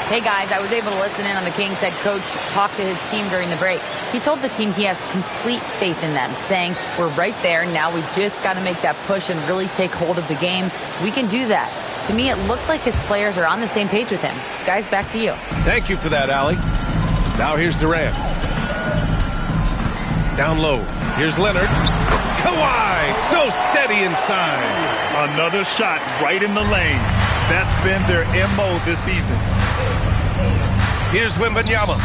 Hey guys, I was able to listen in on the Kings head coach talk to his team during the break. He told the team he has complete faith in them, saying, we're right there, now we just got to make that push and really take hold of the game. We can do that. To me, it looked like his players are on the same page with him. Guys, back to you. Thank you for that, Allie. Now here's Durant. Down low. Here's Leonard. Kawhi, so steady inside. Another shot right in the lane. That's been their MO this evening. Here's Wembanyama.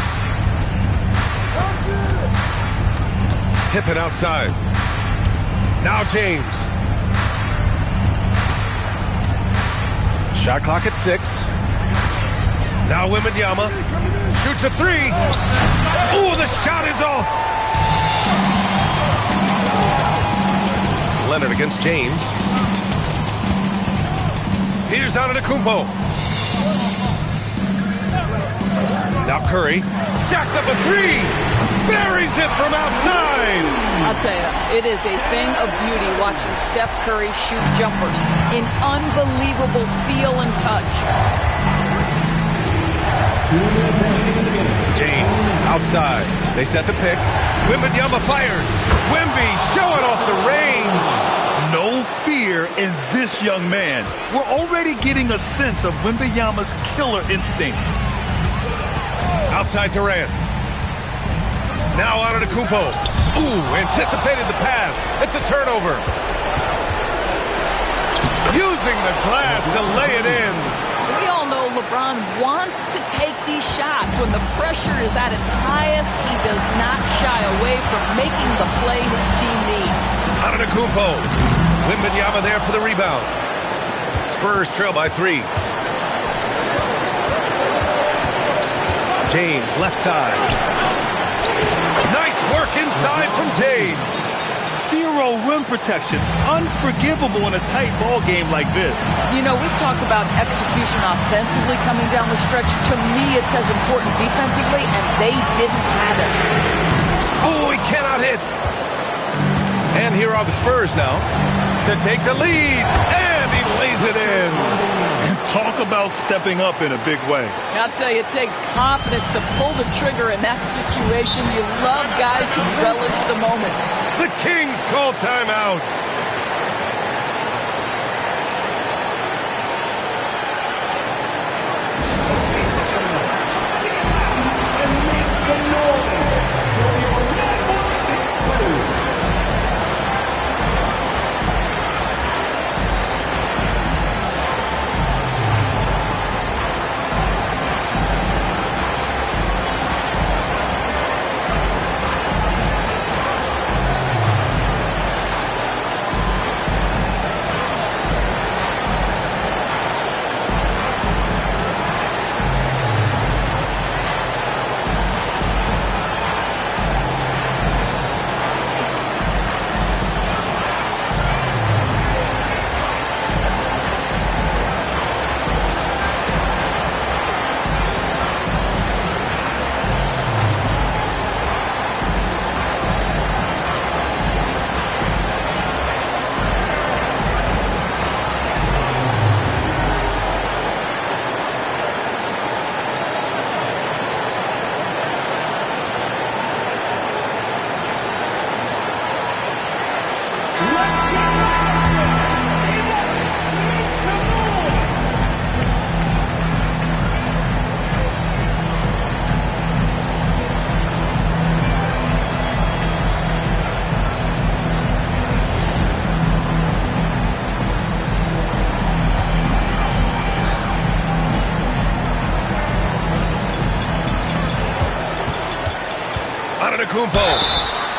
Pippen outside. Now James. Shot clock at 6. Now Wembanyama shoots a 3. Ooh, the shot is off. Leonard against James. Here's Antetokounmpo. Now Curry jacks up a 3. Buries it from outside. I'll tell you, it is a thing of beauty watching Steph Curry shoot jumpers. An unbelievable feel and touch. James outside. They set the pick. Wembanyama fires. Wemby showing off the range. No fear in this young man. We're already getting a sense of Wembanyama's killer instinct. Outside Durant. Now Antetokounmpo. Ooh, anticipated the pass. It's a turnover. Using the glass to lay it in. We all know LeBron wants to take these shots. When the pressure is at its highest, he does not shy away from making the play his team needs. Antetokounmpo. Wembanyama there for the rebound. Spurs trail by 3. James, left side. Nice work inside from James. Zero rim protection. Unforgivable in a tight ball game like this. You know, we've talked about execution offensively coming down the stretch. To me, it's as important defensively, and they didn't have it. Oh, he cannot hit. And here are the Spurs now to take the lead. And he lays it in. Talk about stepping up in a big way. I'll tell you, it takes confidence to pull the trigger in that situation. You love guys who relish the moment. The Kings call timeout.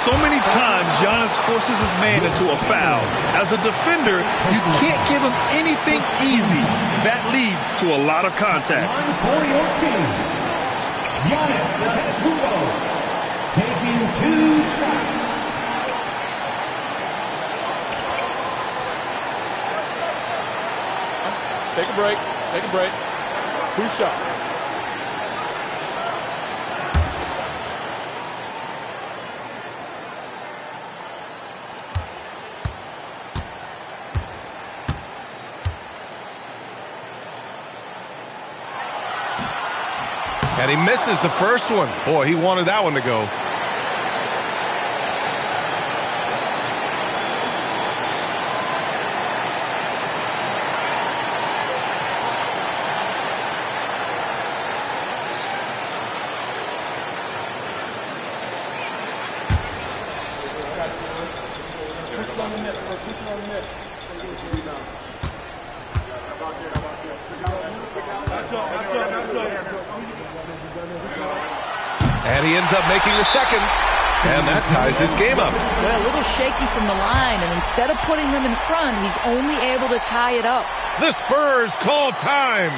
So many times Giannis forces his man into a foul. As a defender, you can't give him anything easy. That leads to a lot of contact. For your Kings, Giannis Antetokounmpo taking 2 shots. Take a break. Take a break. 2 shots. And he misses the first one. Boy, he wanted that one to go. And he ends up making the second. And that ties this game up. Well, a little shaky from the line, and instead of putting them in front, he's only able to tie it up. The Spurs call time.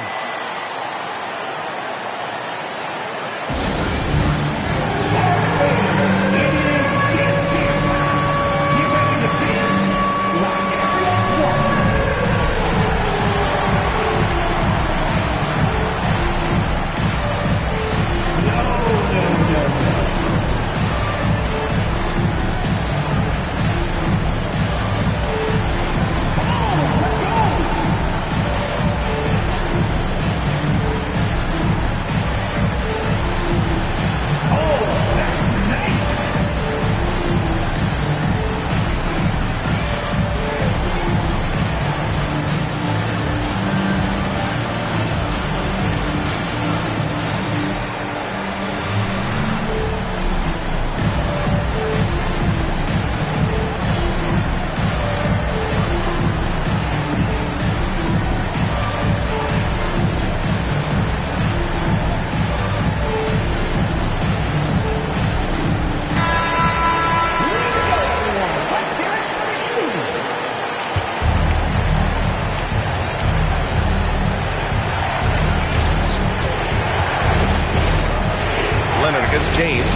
Leonard against James.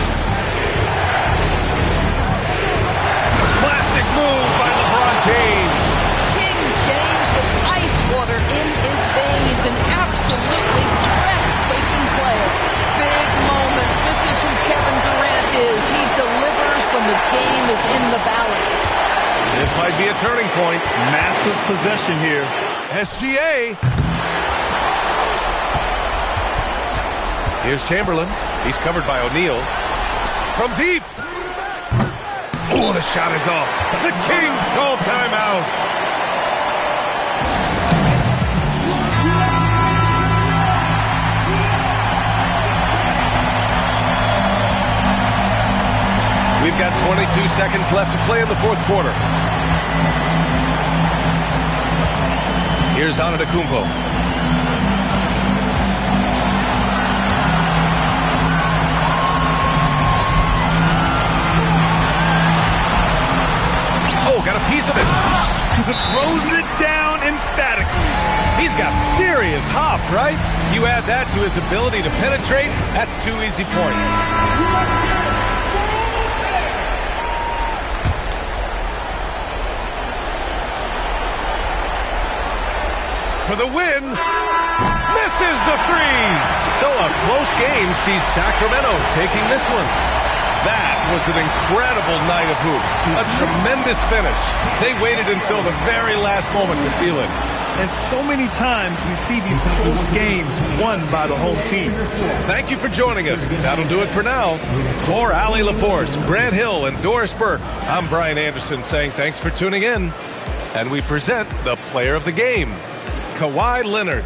Classic move by LeBron James. King James with ice water in his veins. An absolutely breathtaking player. Big moments. This is who Kevin Durant is. He delivers when the game is in the balance. This might be a turning point. Massive possession here. SGA. Here's Chamberlain. He's covered by O'Neal. From deep. Oh, the shot is off. The Kings call timeout. We've got 22 seconds left to play in the fourth quarter. Here's Antetokounmpo. Got a piece of it. Throws it down emphatically. He's got serious hop, right? You add that to his ability to penetrate, that's 2 easy points. For the win. Misses the three. So a close game sees Sacramento taking this one. That was an incredible night of hoops. A tremendous finish. They waited until the very last moment to seal it. And so many times we see these close games won by the home team. Thank you for joining us. That'll do it for now. For Allie LaForce, Grant Hill, and Doris Burke, I'm Brian Anderson saying thanks for tuning in. And we present the player of the game, Kawhi Leonard.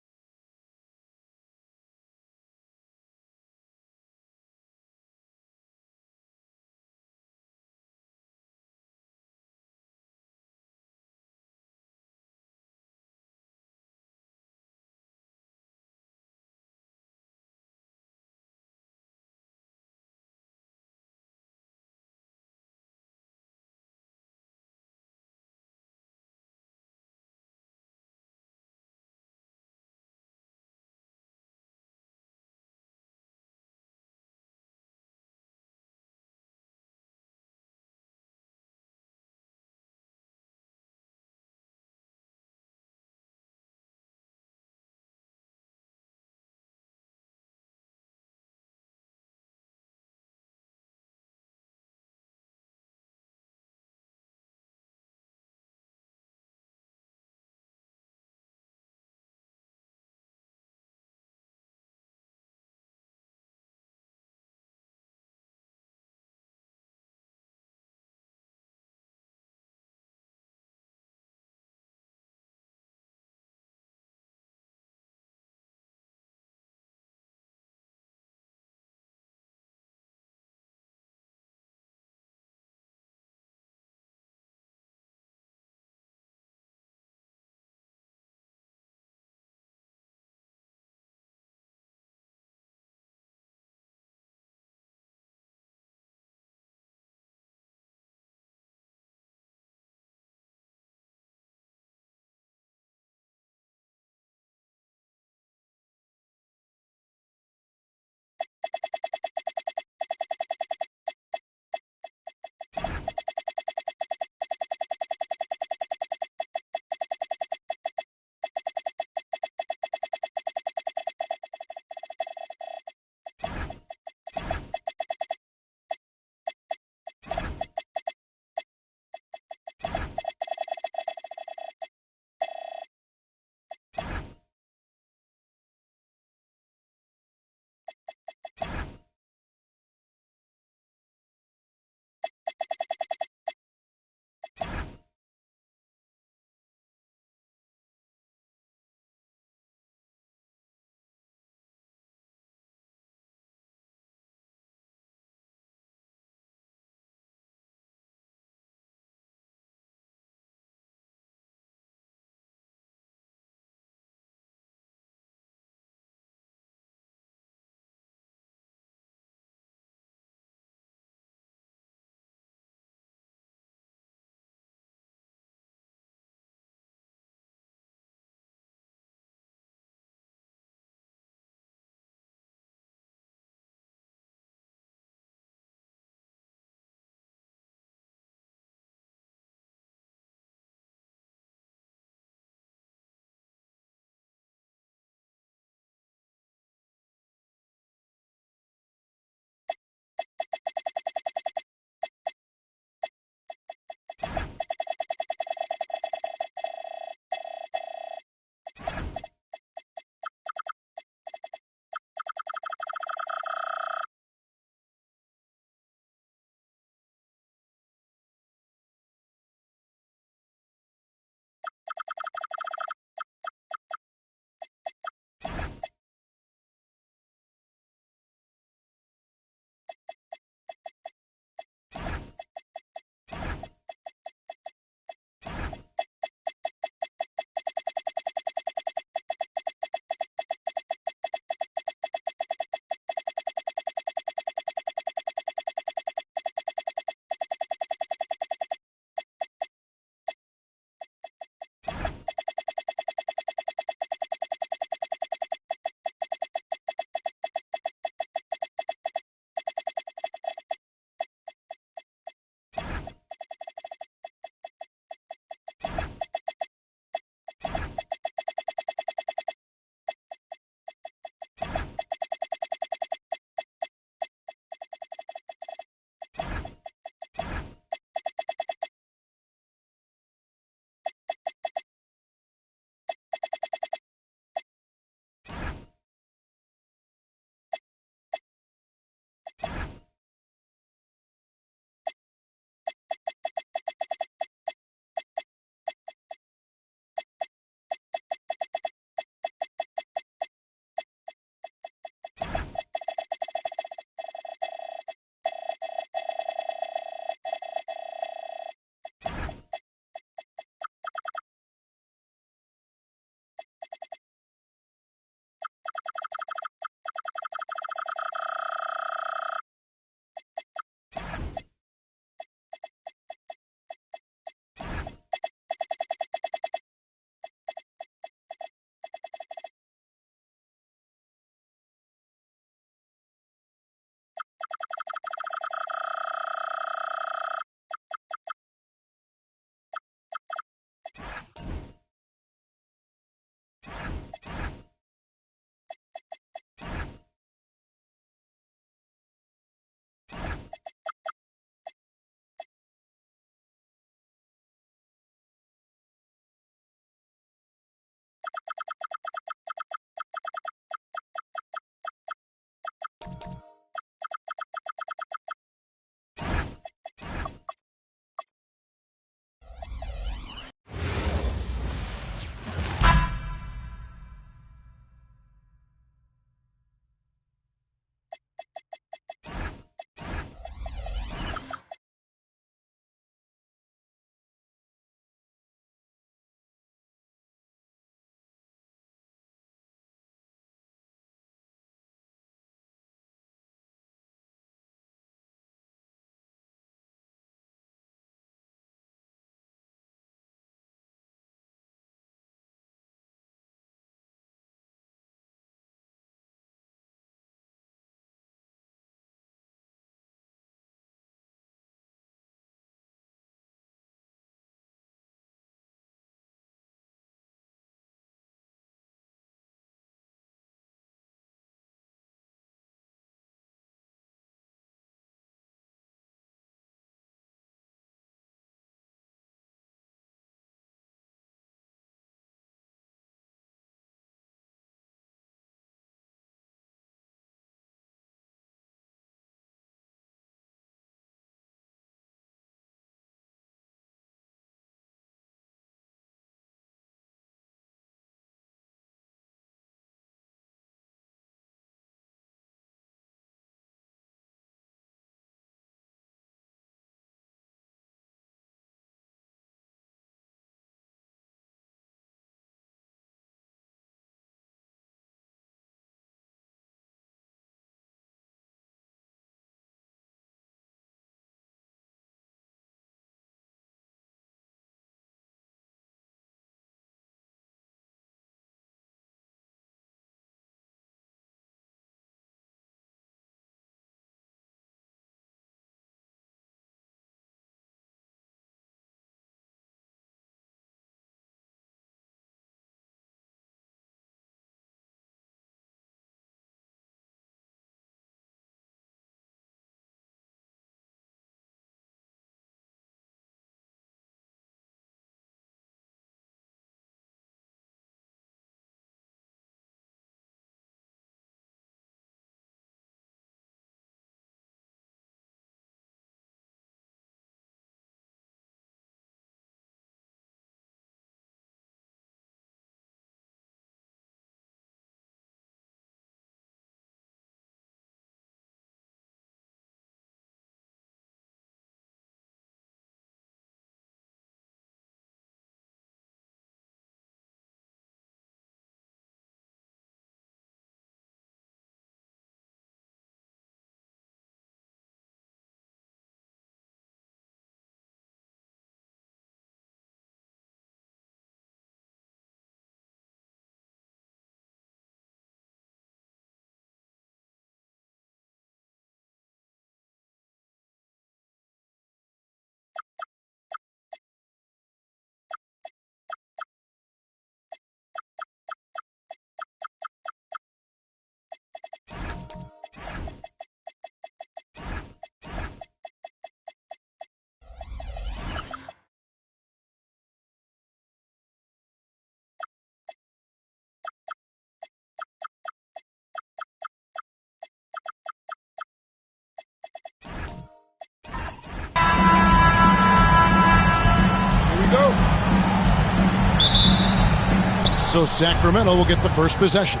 So Sacramento will get the first possession.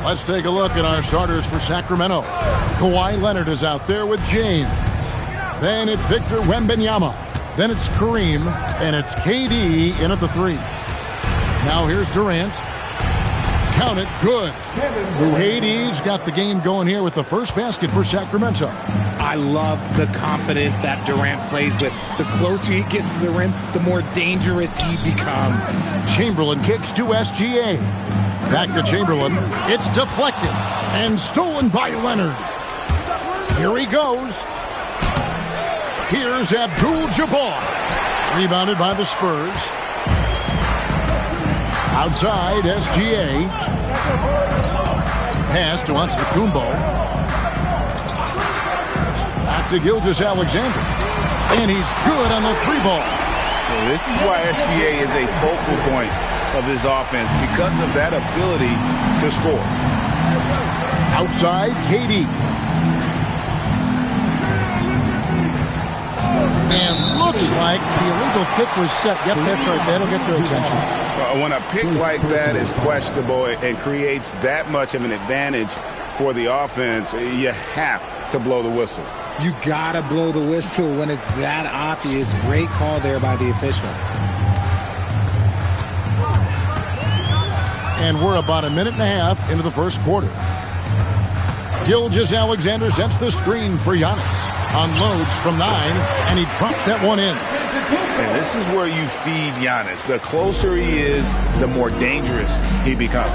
Let's take a look at our starters for Sacramento. Kawhi Leonard is out there with James. Then it's Victor Wembanyama. Then it's Kareem. And it's KD in at the 3. Now here's Durant. Count it. Good. KD's got the game going here with the first basket for Sacramento. I love the confidence that Durant plays with. The closer he gets to the rim, the more dangerous he becomes. Chamberlain kicks to SGA. Back to Chamberlain. It's deflected and stolen by Leonard. Here he goes. Here's Abdul-Jabbar. Rebounded by the Spurs. Outside, SGA. Pass to Antetokounmpo. Back to Gilgeous-Alexander. And he's good on the 3-ball. Well, this is why SGA is a focal point of this offense, because of that ability to score. Outside, KD. And looks like the illegal kick was set. Yep, that's right. That'll get their attention. When a pick like that is questionable and creates that much of an advantage for the offense, you have to blow the whistle. You gotta blow the whistle when it's that obvious. Great call there by the official. And we're about a minute and a half into the first quarter. Gilgeous-Alexander sets the screen for Giannis. Unloads from 9, and he drops that one in. And this is where you feed Giannis. The closer he is, the more dangerous he becomes.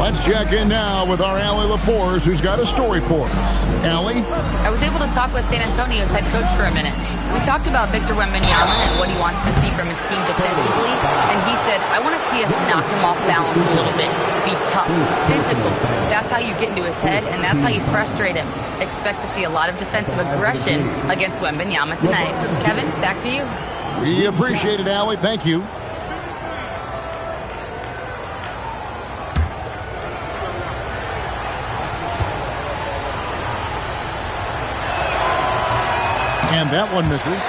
Let's check in now with our Allie LaForce, who's got a story for us. Allie? I was able to talk with San Antonio's head coach for a minute. We talked about Victor Wembanyama and what he wants to see from his team defensively, and he said, I want to see us knock him off balance a little bit, be tough, physical. That's how you get into his head, and that's how you frustrate him. Expect to see a lot of defensive aggression against Wembanyama tonight. Kevin, back to you. We appreciate it, Allie. Thank you. And that one misses.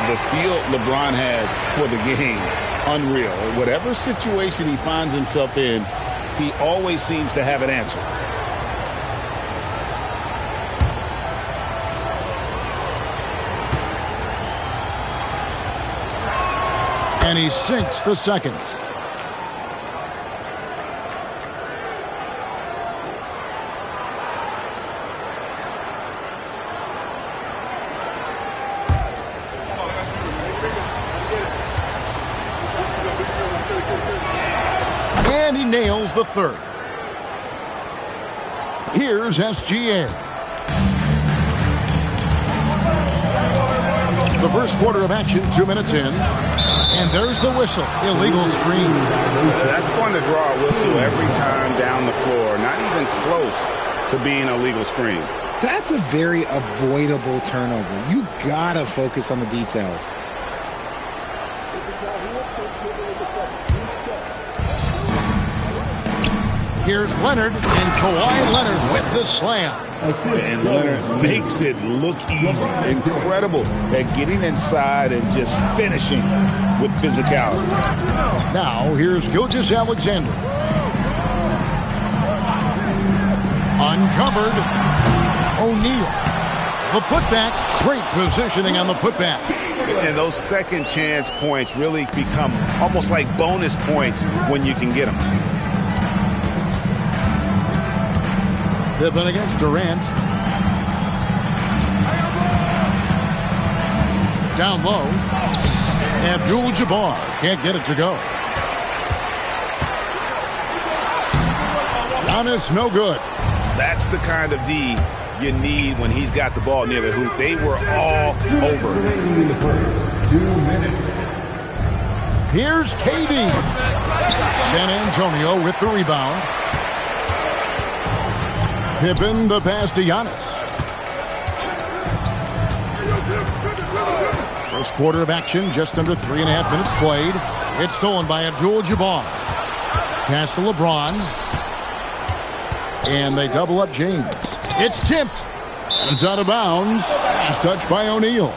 The feel LeBron has for the game, unreal. Whatever situation he finds himself in, he always seems to have an answer. And he sinks the second. And he nails the third. Here's SGA. The first quarter of action, 2 minutes in. And there's the whistle. Illegal screen. That's going to draw a whistle every time down the floor. Not even close to being a legal screen. That's a very avoidable turnover. You gotta focus on the details. Here's Leonard, and Kawhi Leonard with the slam. And Leonard makes it look easy. Incredible at getting inside and just finishing with physicality. Now, here's Gilgeous-Alexander. Uncovered. O'Neal. The putback. Great positioning on the putback. And those second chance points really become almost like bonus points when you can get them. Pippen against Durant. Down low. Abdul-Jabbar can't get it to go. Giannis, no good. That's the kind of D you need when he's got the ball near the hoop. They were all over. 2 minutes. Here's KD. San Antonio with the rebound. Pippen the pass to Giannis. First quarter of action, just under 3.5 minutes played. It's stolen by Abdul-Jabbar. Pass to LeBron. And they double up James. It's tipped. It's out of bounds. Pass touched by O'Neal.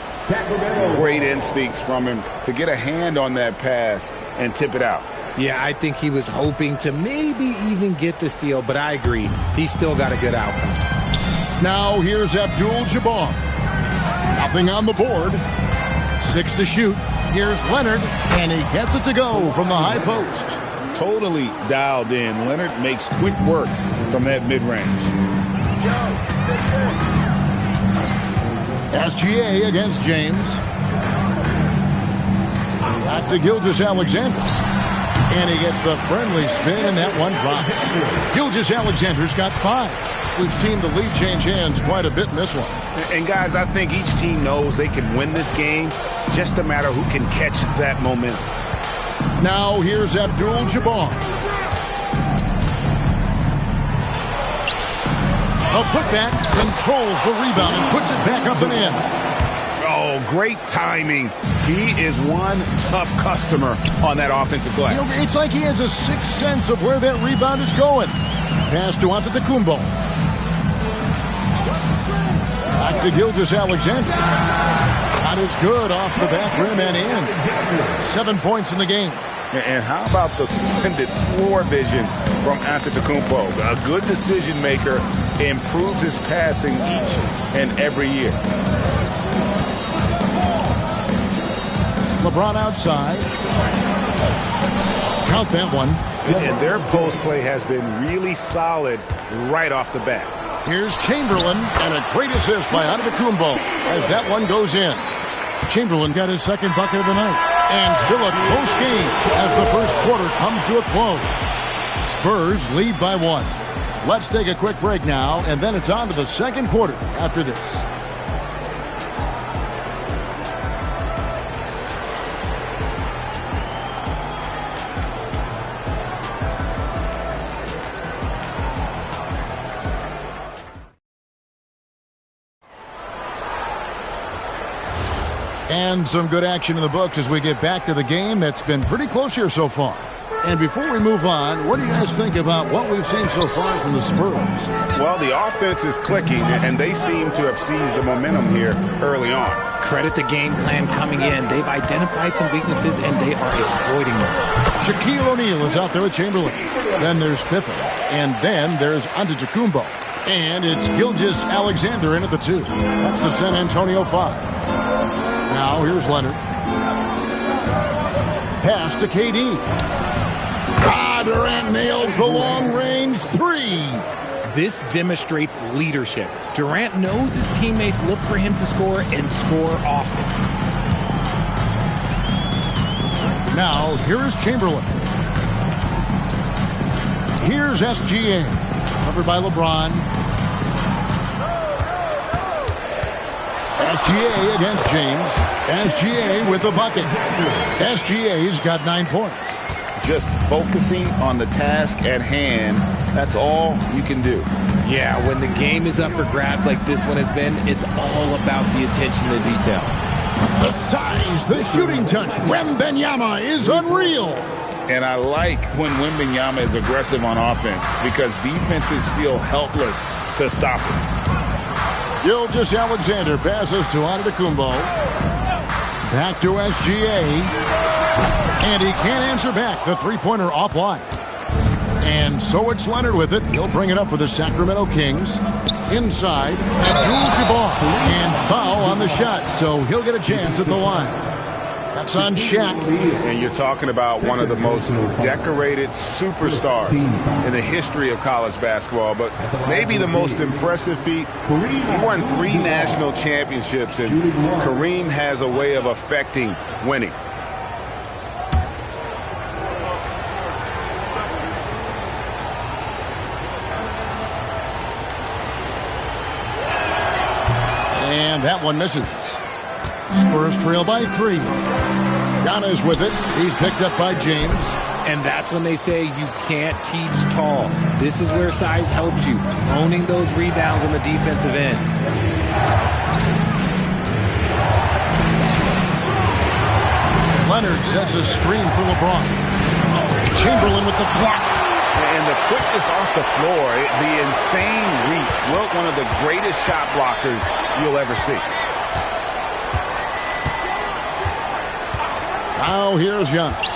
Great instincts from him to get a hand on that pass and tip it out. Yeah, I think he was hoping to maybe even get the steal, but I agree. He still got a good outcome. Now here's Abdul-Jabbar. Nothing on the board. 6 to shoot. Here's Leonard, and he gets it to go from the high post. Totally dialed in. Leonard makes quick work from that mid-range. SGA against James. Back to Gilgeous-Alexander. And he gets the friendly spin, and that one drops. Gilgeous-Alexander's got 5. We've seen the lead change hands quite a bit in this one. And, guys, I think each team knows they can win this game. Just a matter who can catch that momentum. Now here's Abdul-Jabbar. A putback, controls the rebound and puts it back up and in. Oh, great timing. He is one tough customer on that offensive glass. You know, it's like he has a sixth sense of where that rebound is going. Pass to Antetokounmpo. Back to Gilgeous-Alexander. Shot is good off the back rim and in. 7 points in the game. And how about the splendid floor vision from Antetokounmpo? A good decision maker, improves his passing each and every year. LeBron outside. Count that one. And their post play has been really solid right off the bat. Here's Chamberlain, and a great assist by Antetokounmpo as that one goes in. Chamberlain got his second bucket of the night. And still a close game as the first quarter comes to a close. Spurs lead by 1. Let's take a quick break now, and then it's on to the second quarter after this. And some good action in the books as we get back to the game that's been pretty close here so far. And before we move on, what do you guys think about what we've seen so far from the Spurs? Well, the offense is clicking, and they seem to have seized the momentum here early on. Credit the game plan coming in. They've identified some weaknesses, and they are exploiting them. Shaquille O'Neal is out there with Chamberlain. Then there's Pippen. And then there's Antetokounmpo. And it's Gilgeous-Alexander in at the 2. That's the San Antonio 5. Now here's Leonard. Pass to KD. Durant nails the long-range 3. This demonstrates leadership. Durant knows his teammates look for him to score and score often. Now here's Chamberlain. Here's SGA. Covered by LeBron. SGA against James. SGA with the bucket. SGA's got 9 points. Just focusing on the task at hand, that's all you can do. Yeah, when the game is up for grabs like this one has been, it's all about the attention to detail. The size, the shooting touch. Wembanyama is unreal. And I like when Wembanyama is aggressive on offense because defenses feel helpless to stop him. Gilgeous-Alexander passes to Antetokounmpo. Back to SGA. And he can't answer back. The three-pointer offline. And so it's Leonard with it. He'll bring it up for the Sacramento Kings. Inside, Abdul-Jabbar. And foul on the shot. So he'll get a chance at the line. That's on Shaq. And you're talking about one of the most decorated superstars in the history of college basketball. But maybe the most impressive feat, he won 3 national championships. And Kareem has a way of affecting winning. And that one misses. Spurs trail by 3. Giannis with it. He's picked up by James. And that's when they say you can't teach tall. This is where size helps you. Owning those rebounds on the defensive end. Leonard sets a screen for LeBron. Chamberlain with the block. And the quickness off the floor, the insane reach. Wilt, one of the greatest shot blockers you'll ever see. Now here's Giannis.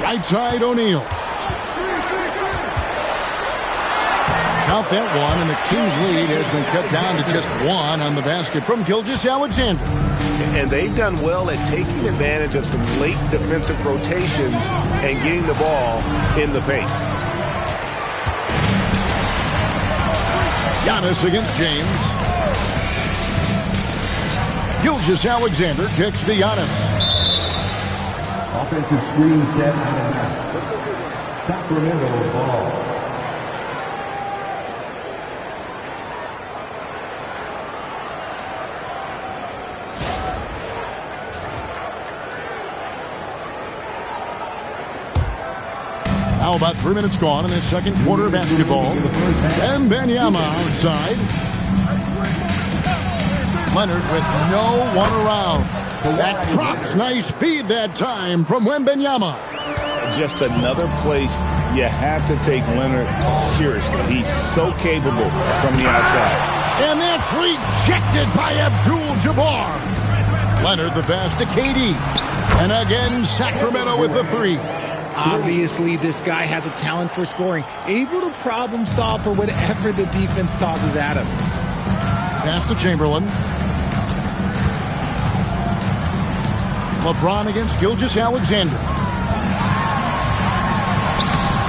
Right side, O'Neal. Count that one, and the Kings lead has been cut down to just one on the basket from Gilgeous-Alexander. And they've done well at taking advantage of some late defensive rotations and getting the ball in the paint. Giannis against James. Gilgeous-Alexander kicks to Giannis. Offensive screen set and a half. Sacramento ball. Now about 3 minutes gone in the second quarter of basketball. And Wembanyama outside. Leonard with no one around. That drops. Nice feed that time from Wembanyama. Just another place you have to take Leonard seriously. He's so capable from the outside. And that's rejected by Abdul-Jabbar. Leonard the pass to KD. And again, Sacramento with the three. Obviously, this guy has a talent for scoring, able to problem solve for whatever the defense tosses at him. Pass to Chamberlain. LeBron against Gilgeous-Alexander.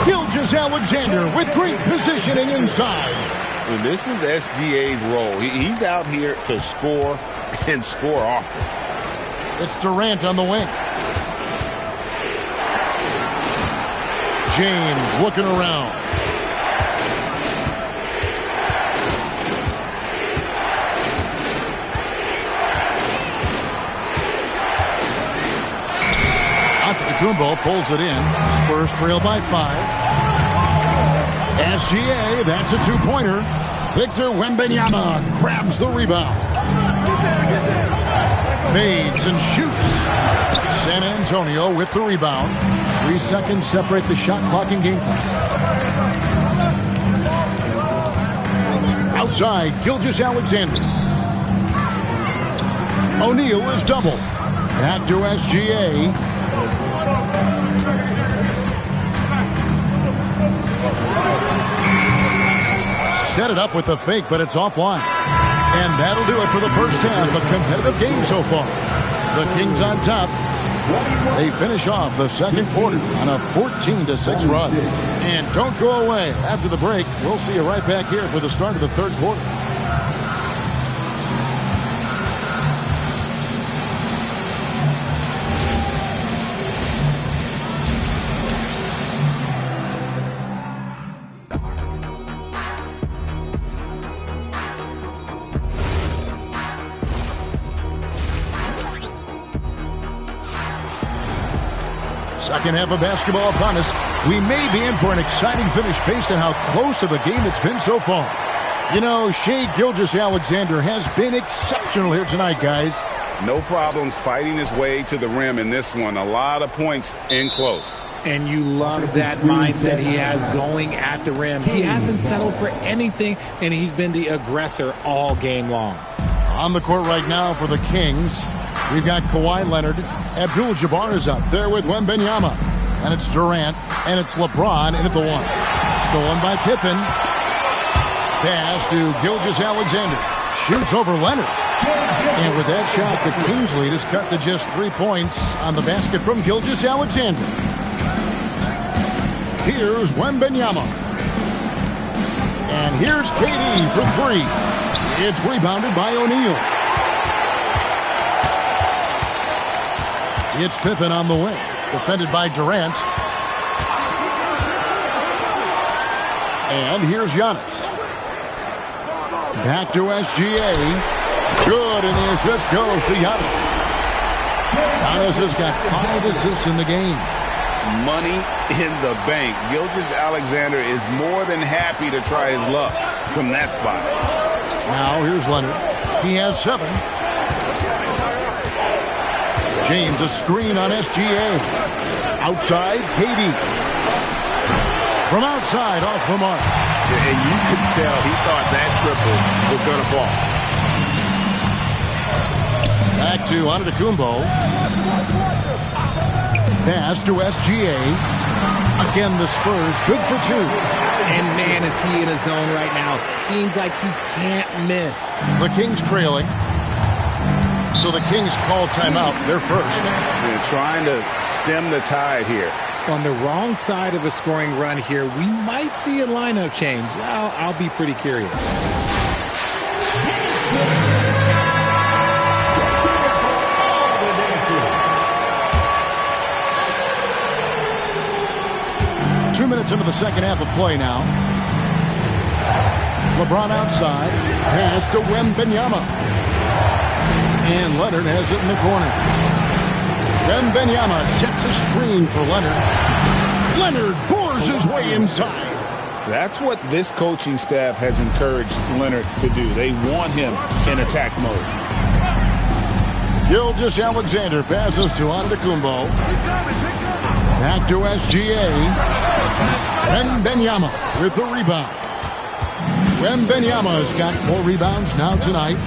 Gilgeous-Alexander with great positioning inside. And this is SGA's role. He's out here to score and score often. It's Durant on the wing. James looking around. Antetokounmpo pulls it in. Spurs trail by 5. SGA, that's a two-pointer. Victor Wembanyama grabs the rebound. Fades and shoots. San Antonio with the rebound. 3 seconds separate the shot clock and game clock. Outside, Gilgeous-Alexander. O'Neal is doubled. Back to SGA. Set it up with the fake, but it's offline. And that'll do it for the first half. A competitive game so far. The Kings on top. They finish off the second quarter on a 14-6 run. And don't go away. After the break, we'll see you right back here for the start of the third quarter. Second half of basketball upon us. We may be in for an exciting finish based on how close of a game it's been so far. You know, Shai Gilgeous-Alexander has been exceptional here tonight, guys. No problems fighting his way to the rim in this one. A lot of points in close. And you love that mindset he has going at the rim. He hasn't settled for anything, and he's been the aggressor all game long. On the court right now for the Kings, we've got Kawhi Leonard. Abdul-Jabbar is up there with Wembanyama. And it's Durant, and it's LeBron in at the one. Stolen by Pippen. Pass to Gilgeous-Alexander. Shoots over Leonard. And with that shot, the Kings lead is cut to just 3 points on the basket from Gilgeous-Alexander. Here's Wembanyama. And here's KD for 3. It's rebounded by O'Neal. It's Pippen on the wing. Defended by Durant. And here's Giannis. Back to SGA. Good, and the assist goes to Giannis. Giannis has got 5 assists in the game. Money in the bank. Gilgeous-Alexander is more than happy to try his luck from that spot. Now here's Leonard. He has 7. James, a screen on SGA. Outside, KD. From outside, off the mark. And you could tell he thought that triple was going to fall. Back to Antetokounmpo. Pass to SGA. Again, the Spurs good for 2. And man, is he in a zone right now. Seems like he can't miss. The Kings trailing. So the Kings call timeout. They're first. They're trying to stem the tide here. On the wrong side of a scoring run here, we might see a lineup change. I'll be pretty curious. Two minutes into the second half of play now. LeBron outside. Pass to Wembanyama. And Leonard has it in the corner. Wembanyama sets a screen for Leonard. Leonard bores his way inside. That's what this coaching staff has encouraged Leonard to do. They want him in attack mode. Gilgeous-Alexander passes to Antetokounmpo. Back to SGA. Wembanyama with the rebound. Wembanyama's got 4 rebounds now tonight.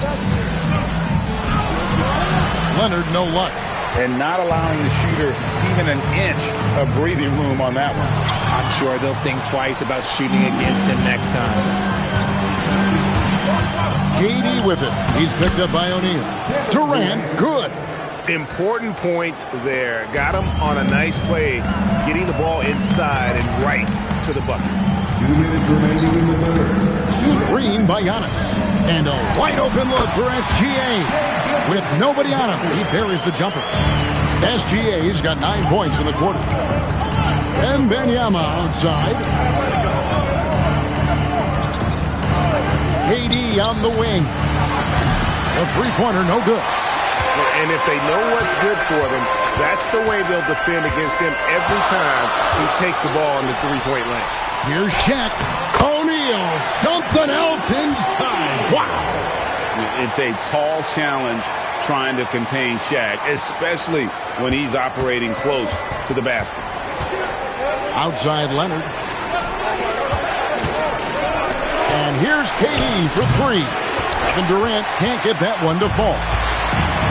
Leonard, no luck. And not allowing the shooter even an inch of breathing room on that one. I'm sure they'll think twice about shooting against him next time. KD with it. He's picked up by O'Neal. Durant, good. Important points there. Got him on a nice play, getting the ball inside and right to the bucket. 2 minutes remaining in the third. Screen by Giannis. And a wide open look for SGA. With nobody on him, he buries the jumper. SGA's got 9 points in the quarter. Wembanyama outside. KD on the wing. The three-pointer, no good. And if they know what's good for them, that's the way they'll defend against him every time he takes the ball in the three-point lane. Here's Shaq. O'Neal, something else inside. Wow. It's a tall challenge trying to contain Shaq, especially when he's operating close to the basket. Outside Leonard. And here's KD for 3. And Durant can't get that one to fall.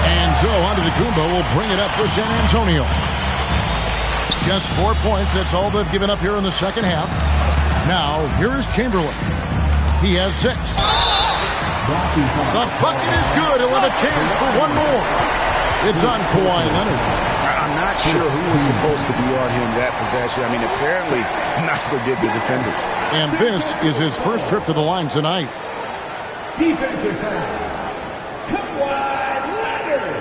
And so Antetokounmpo will bring it up for San Antonio. Just 4 points. That's all they've given up here in the second half. Now, here's Chamberlain. He has 6. The bucket is good. He'll have a chance for one more. It's on Kawhi Leonard. I'm not sure who was supposed to be on him that possession. I mean, apparently neither did the defenders. And this is his first trip to the line tonight. Defensive foul. Kawhi Leonard.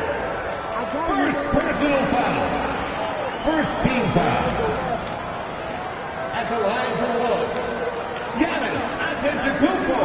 First personal foul. First team foul. At the line for one. Giannis Antetokounmpo.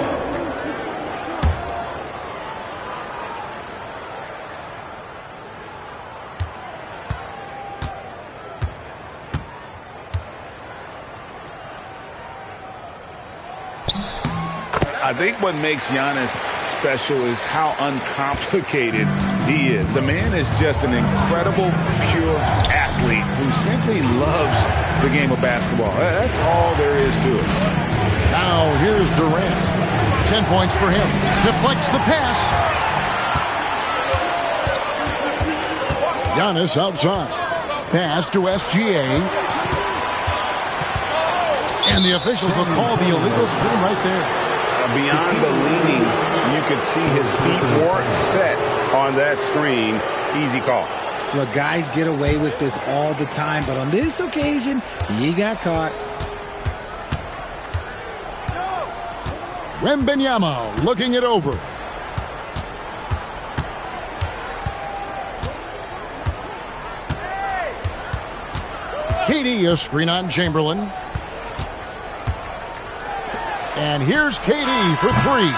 I think what makes Giannis special is how uncomplicated he is. The man is just an incredible, pure athlete who simply loves the game of basketball. That's all there is to it. Now here's Durant. 10 points for him. Deflects the pass. Giannis outside. Pass to SGA. And the officials will call the illegal screen right there. Beyond the leaning, you could see his feet weren't set on that screen. Easy call. Look, guys get away with this all the time, but on this occasion, he got caught. Wembanyama looking it over. KD, a screen on Chamberlain. And here's KD for 3.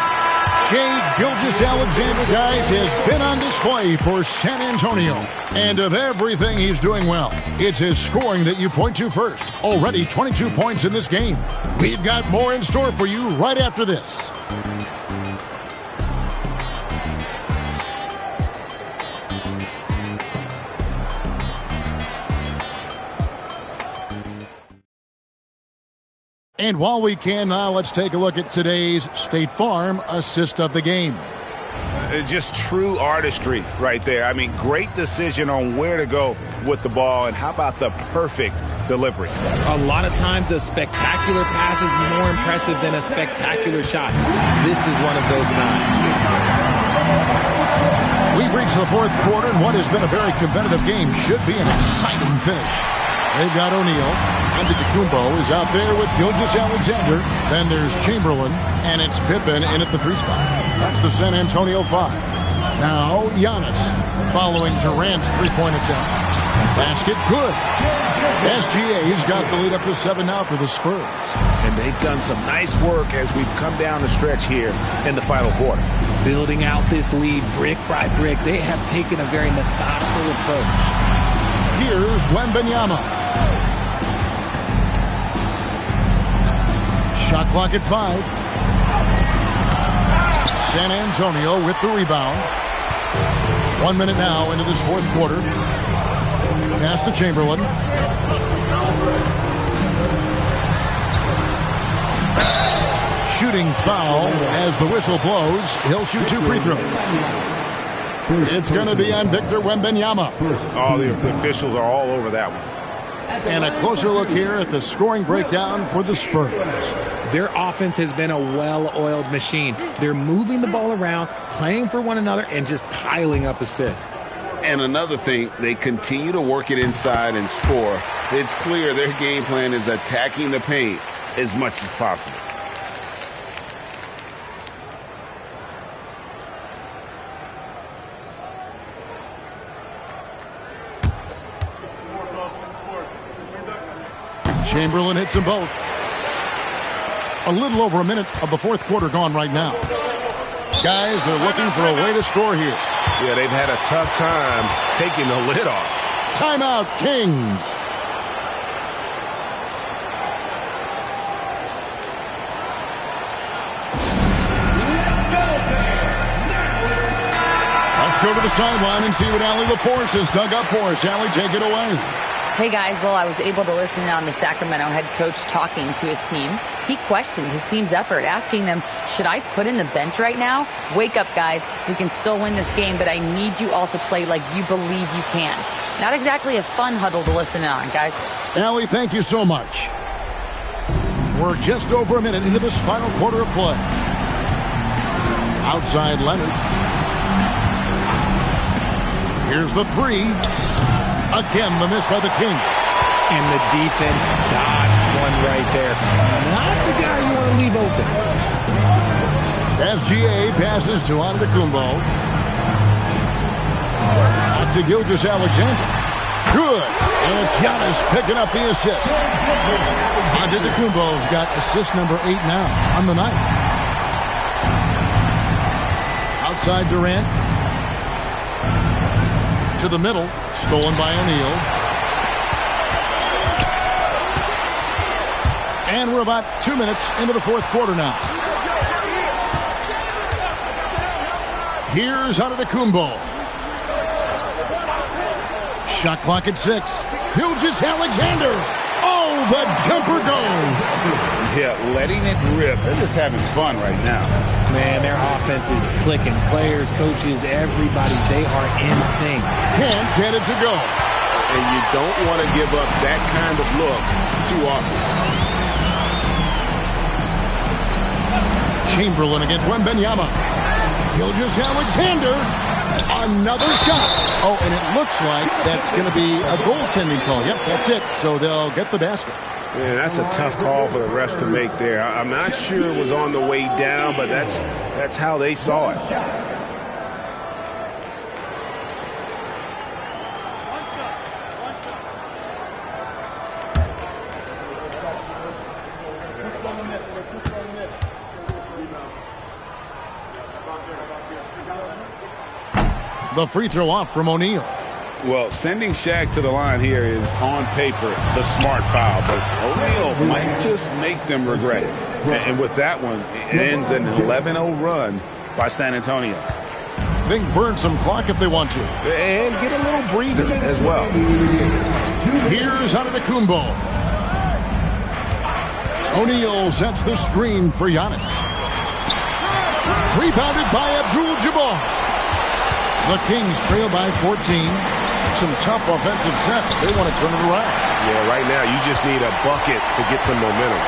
Shai Gilgeous-Alexander, guys, has been on display for San Antonio. And of everything he's doing well, it's his scoring that you point to first. Already 22 points in this game. We've got more in store for you right after this. And while we can now, let's take a look at today's State Farm assist of the game. Just true artistry right there. I mean, great decision on where to go with the ball, and how about the perfect delivery? A lot of times a spectacular pass is more impressive than a spectacular shot. This is one of those times. We've reached the fourth quarter, and what has been a very competitive game should be an exciting finish. They've got O'Neal. Antetokounmpo is out there with Gilgeous-Alexander. Then there's Chamberlain, and it's Pippen in at the 3 spot. That's the San Antonio 5. Now Giannis following Durant's 3-point attempt. Basket good. SGA's got the lead up to 7 now for the Spurs. And they've done some nice work as we've come down the stretch here in the final quarter. Building out this lead brick by brick, they have taken a very methodical approach. Here's Wembanyama. Shot clock at 5. San Antonio with the rebound. 1 minute now into this fourth quarter. Pass to Chamberlain. Shooting foul as the whistle blows. He'll shoot 2 free throws. It's going to be on Victor Wembanyama. Oh, the officials are all over that one. And a closer look here at the scoring breakdown for the Spurs. Their offense has been a well-oiled machine. They're moving the ball around, playing for one another, and just piling up assists. And another thing, they continue to work it inside and score. It's clear their game plan is attacking the paint as much as possible. Chamberlain hits them both. A little over a minute of the fourth quarter gone right now. Guys, they're looking for a way to score here. Yeah, they've had a tough time taking the lid off. Timeout, Kings. Let's go to the sideline and see what Allie LaForce has dug up for us. Allie, take it away. Hey guys, well, I was able to listen on the Sacramento head coach talking to his team. He questioned his team's effort, asking them, should I put in the bench right now? Wake up, guys. We can still win this game, but I need you all to play like you believe you can. Not exactly a fun huddle to listen on, guys. Allie, thank you so much. We're just over a minute into this final quarter of play. Outside Leonard. Here's the 3. Again, the miss by the Kings. And the defense dodged one right there. Not the guy you want to leave open. SGA passes to Antetokounmpo. Up to Gilgeous-Alexander. Good. And it's Giannis picking up the assist. Antetokounmpo's got assist number 8 now on the night. Outside Durant. To the middle, stolen by O'Neal. And we're about 2 minutes into the fourth quarter now. Here's Antetokounmpo. Shot clock at 6. Gilgeous-Alexander. Oh, the jumper goes. Yeah, letting it rip. They're just having fun right now. Man, their offense is clicking. Players, coaches, everybody, they are in sync. Can't get it to go. And you don't want to give up that kind of look too often. Chamberlain against Wembanyama. Gilgeous-Alexander. Another shot. Oh, and it looks like that's going to be a goaltending call. Yep, that's it. So they'll get the basket. Man, that's a tough call for the refs to make there. I'm not sure it was on the way down, but that's how they saw it. The free throw off from O'Neal. Well, sending Shaq to the line here is, on paper, the smart foul. But O'Neal might just make them regret it. And with that one, it ends an 11-0 run by San Antonio. They can burn some clock if they want to. And get a little breather as well. Here's Antetokounmpo. O'Neal sets the screen for Giannis. Rebounded by Abdul-Jabbar. The Kings trail by 14. Some tough offensive sets. They want to turn it around. Yeah, right now you just need a bucket to get some momentum.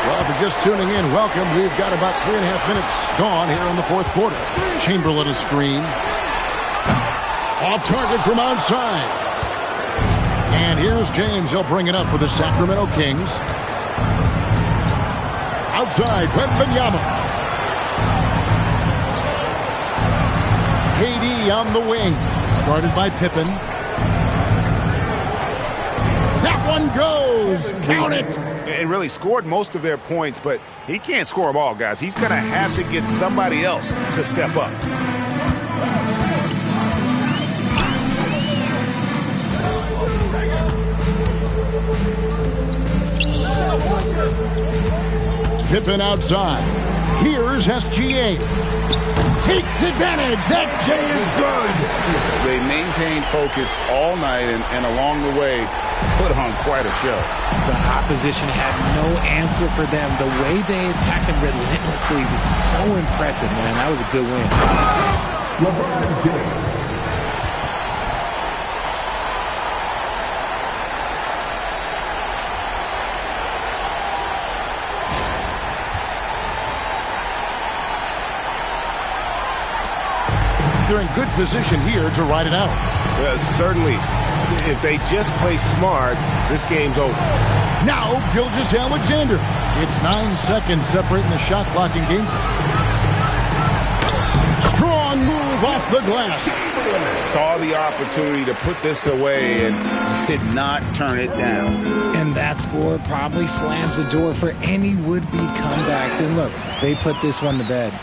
Well, if you're just tuning in, welcome. We've got about 3.5 minutes gone here in the fourth quarter. Chamberlain a screen. Off target from outside. And here's James. He'll bring it up for the Sacramento Kings. Outside, Wembanyama. KD on the wing. Guarded by Pippen. That one goes. Count it. And really scored most of their points, but he can't score them all, guys. He's going to have to get somebody else to step up. Pippen outside. Here's SGA. Takes advantage. That J is good. They maintained focus all night and along the way put on quite a show. The opposition had no answer for them. The way they attacked them relentlessly was so impressive, man. That was a good win. LeBron James. They're in good position here to ride it out. Certainly, if they just play smart, this game's over. Now, Gilgeous-Alexander. It's 9 seconds separating the shot clock and game. Strong move off the glass. Saw the opportunity to put this away and did not turn it down. And that score probably slams the door for any would-be comebacks. And look, they put this one to bed.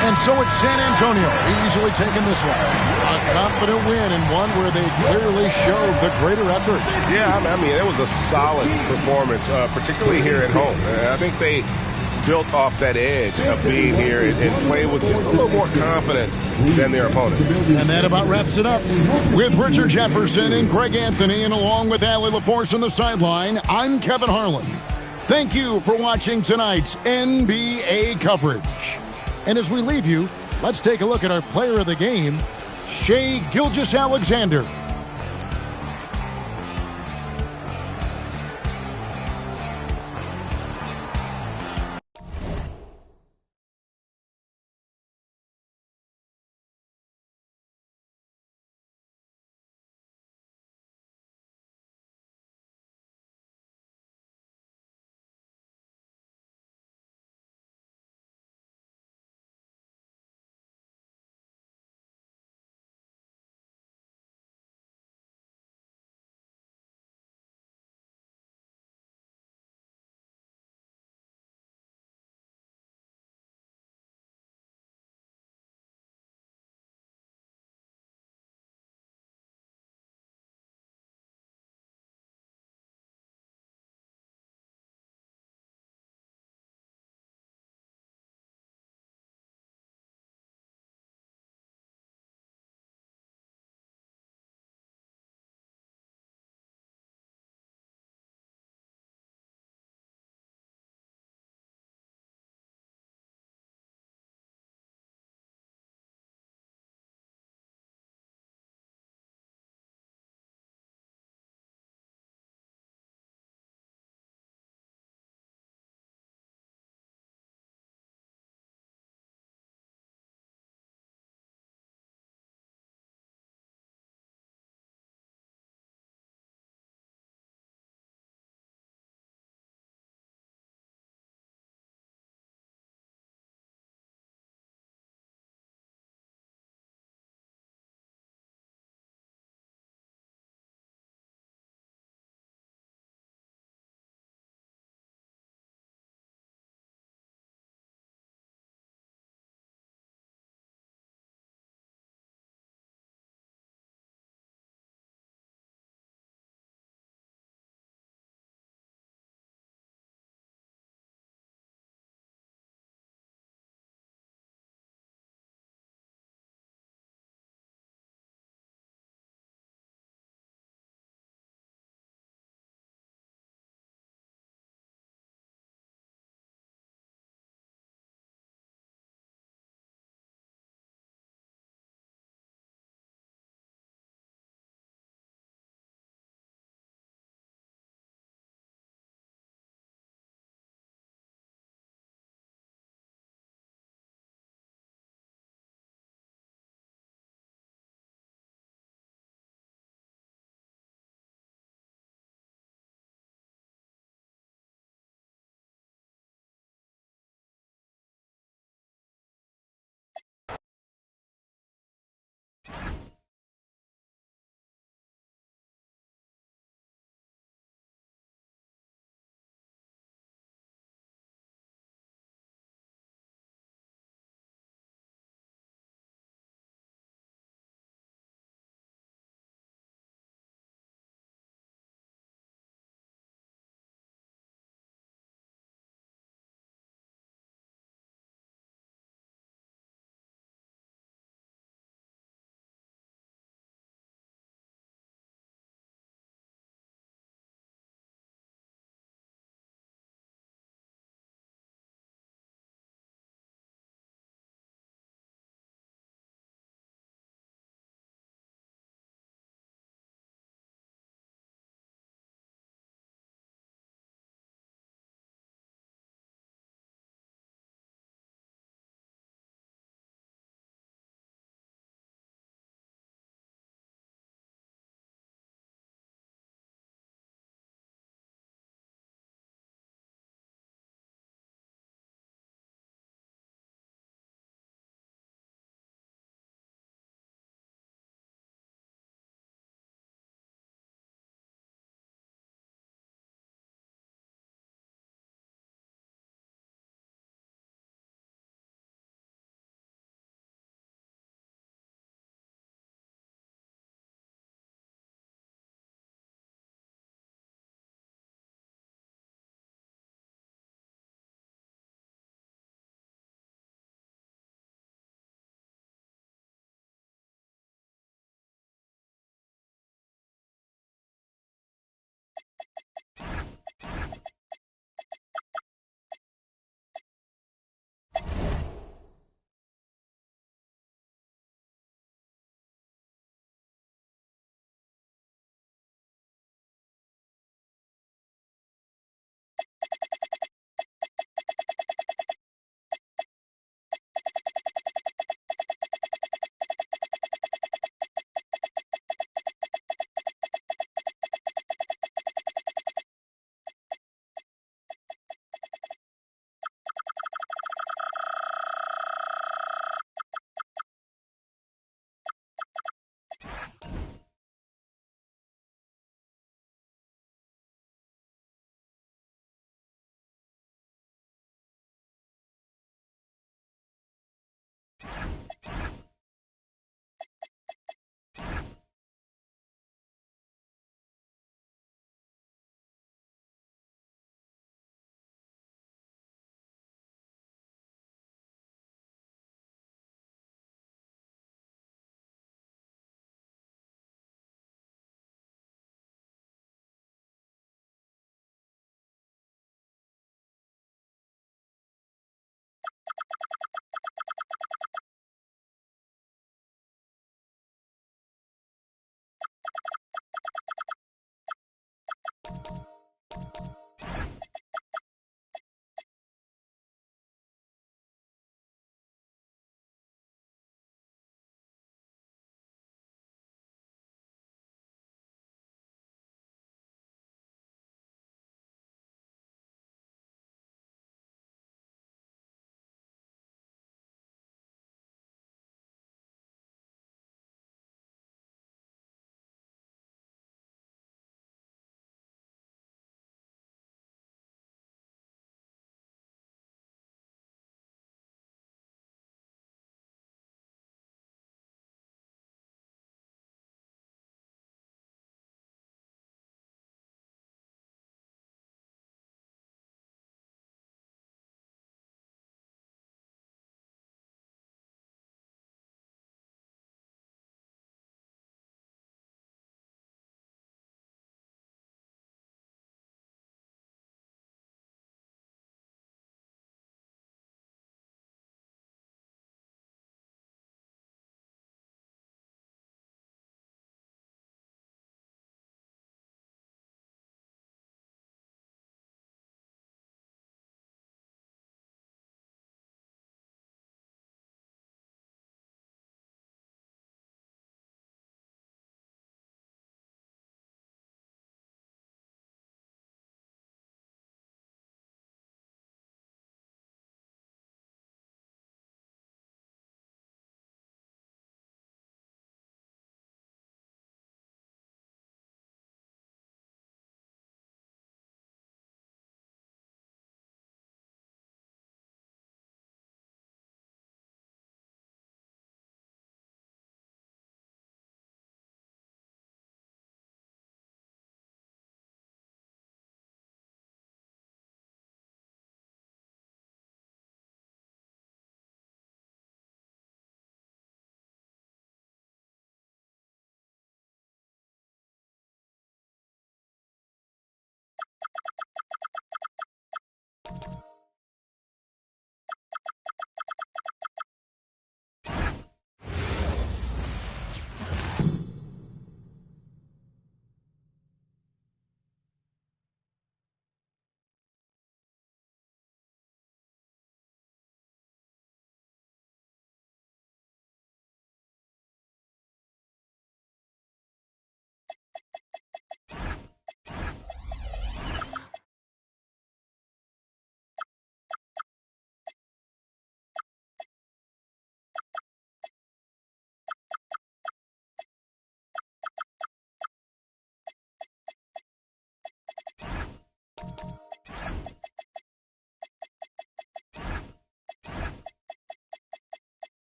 And so it's San Antonio easily taking this one. A confident win and one where they clearly showed the greater effort. Yeah, I mean, it was a solid performance, particularly here at home. I think they built off that edge of being here and played with just a little more confidence than their opponent. And that about wraps it up. With Richard Jefferson and Greg Anthony, and along with Allie LaForce on the sideline, I'm Kevin Harlan. Thank you for watching tonight's NBA coverage. And as we leave you, let's take a look at our player of the game, Shai Gilgeous-Alexander.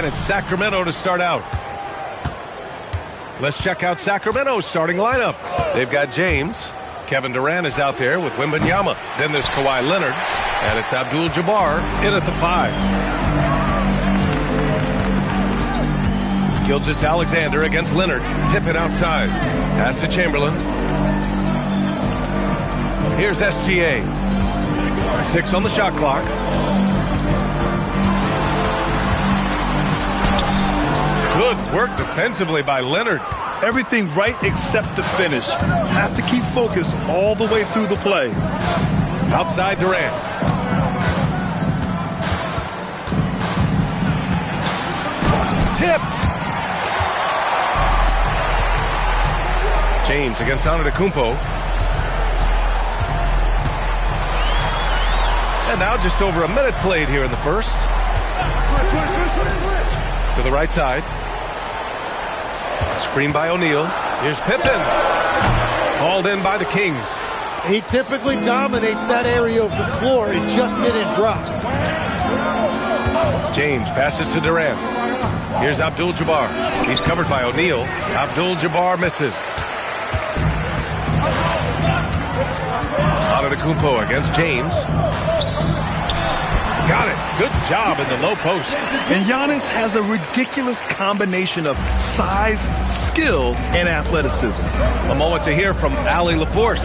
And it's Sacramento to start out. Let's check out Sacramento's starting lineup. They've got James. Kevin Durant is out there with Wembanyama. Then there's Kawhi Leonard. And it's Abdul-Jabbar in at the 5. Gilgeous-Alexander against Leonard. Pippen outside. Pass to Chamberlain. Here's SGA. 6 on the shot clock. Good work defensively by Leonard. Everything right except the finish. Have to keep focus all the way through the play. Outside Durant. Tipped. James against Antetokounmpo. And now just over a minute played here in the first. To the right side. Screen by O'Neal. Here's Pippen. Called in by the Kings. He typically dominates that area of the floor. It just didn't drop. James passes to Durant. Here's Abdul-Jabbar. He's covered by O'Neal. Abdul-Jabbar misses. Antetokounmpo against James. Got it. Good job in the low post. And Giannis has a ridiculous combination of size, skill, and athleticism. A moment to hear from Allie LaForce.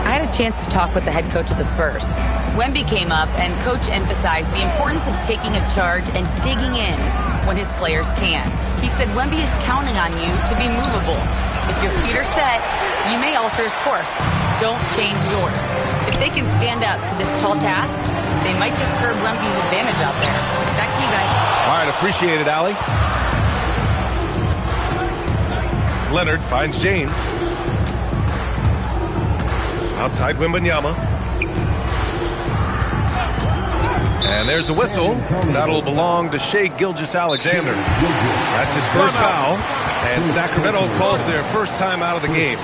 I had a chance to talk with the head coach of the Spurs. Wemby came up, and Coach emphasized the importance of taking a charge and digging in when his players can. He said Wemby is counting on you to be movable. If your feet are set, you may alter his course. Don't change yours. If they can stand up to this tall task, they might just curb Wemby's advantage out there. Back to you guys. All right, appreciate it, Allie. Leonard finds James. Outside Wembanyama. And there's a whistle. That'll belong to Shai Gilgeous-Alexander. That's his first foul. And Sacramento calls their first time out of the game.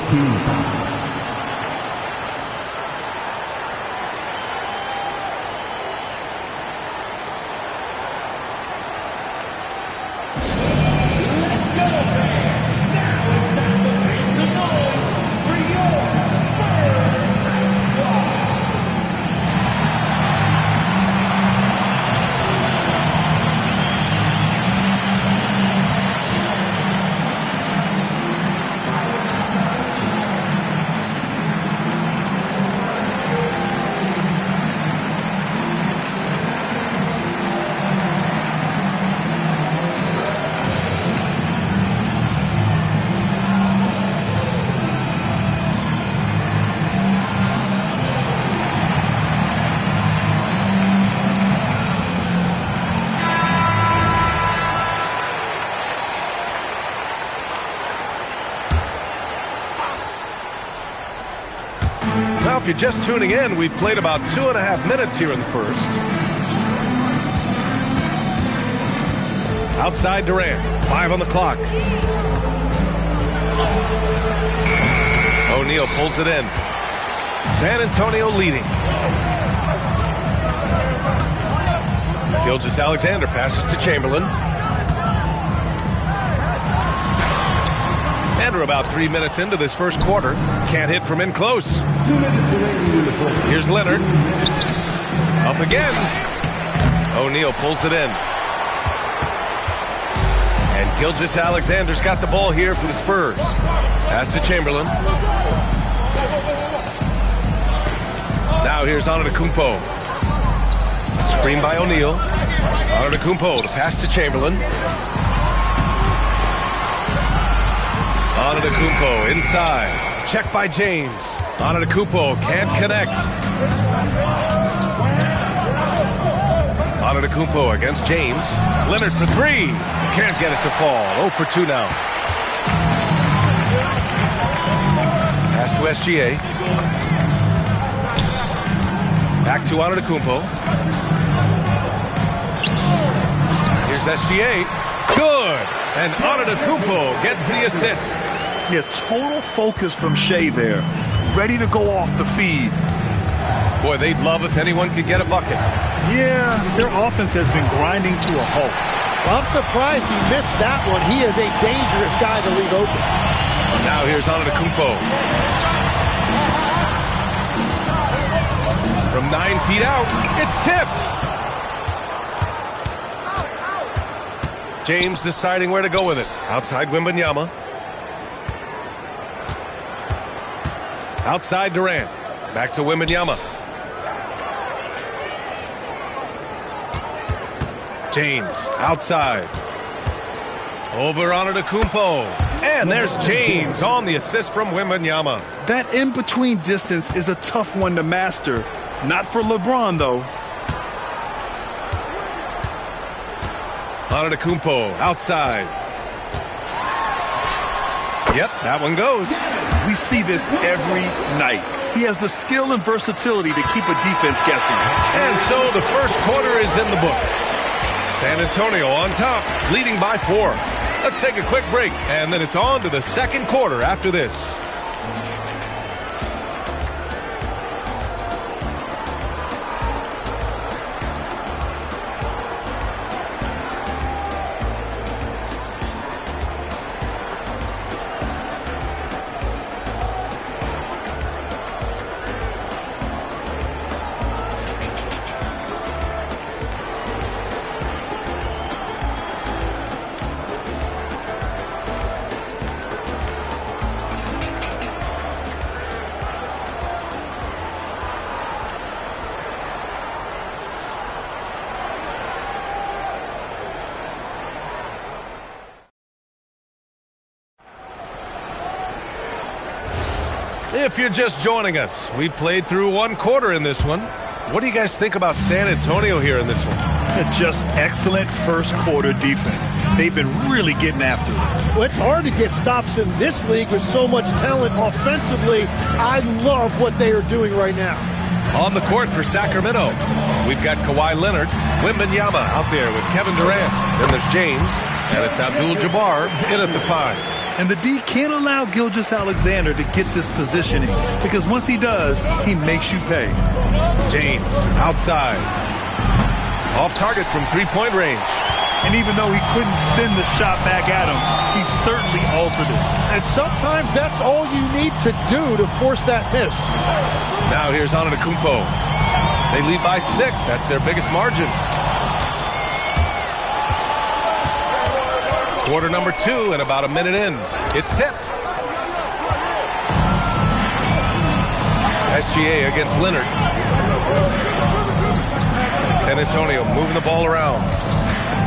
If you're just tuning in, we've played about 2.5 minutes here in the first. Outside Durant, 5 on the clock. O'Neal pulls it in. San Antonio leading. Gilgeous-Alexander passes to Chamberlain. And we're about 3 minutes into this first quarter. Can't hit from in close. 2 minutes remaining in the first. Here's Leonard. Up again. O'Neal pulls it in. And Gilgeous-Alexander's got the ball here for the Spurs. Pass to Chamberlain. Now here's Antetokounmpo. Screen by O'Neal. Antetokounmpo, the pass to Chamberlain. Antetokounmpo inside. Check by James. Antetokounmpo can't connect. Antetokounmpo against James. Leonard for 3. Can't get it to fall. 0 for 2 now. Pass to SGA. Back to Antetokounmpo. Here's SGA. Good. And Antetokounmpo gets the assist. Yeah, total focus from Shai there. Ready to go off the feed. Boy, they'd love if anyone could get a bucket. Yeah, their offense has been grinding to a halt. Well, I'm surprised he missed that one. He is a dangerous guy to leave open. Now here's Antetokounmpo. From 9 feet out, it's tipped. James deciding where to go with it. Outside Wembanyama. Outside Durant. Back to Wembanyama. James outside. Over Antetokounmpo. And there's James on the assist from Wembanyama. That in-between distance is a tough one to master. Not for LeBron, though. Antetokounmpo outside. Yep, that one goes. We see this every night. He has the skill and versatility to keep a defense guessing. And so the first quarter is in the books. San Antonio on top, leading by 4. Let's take a quick break, and then it's on to the second quarter after this. If you're just joining us, we played through one quarter in this one. What do you guys think about San Antonio here in this one? Just excellent first quarter defense. They've been really getting after it. Well, it's hard to get stops in this league with so much talent offensively. I love what they are doing right now. On the court for Sacramento, we've got Kawhi Leonard, Wembanyama out there with Kevin Durant. Then there's James, and it's Abdul-Jabbar in at the 5. And the D can't allow Gilgeous-Alexander to get this positioning, because once he does, he makes you pay. James outside. Off target from three-point range. And even though he couldn't send the shot back at him, he certainly altered it. And sometimes that's all you need to do to force that miss. Now here's Antetokounmpo. They lead by 6. That's their biggest margin. Quarter number 2 and about a minute in. It's tipped. SGA against Leonard. San Antonio moving the ball around.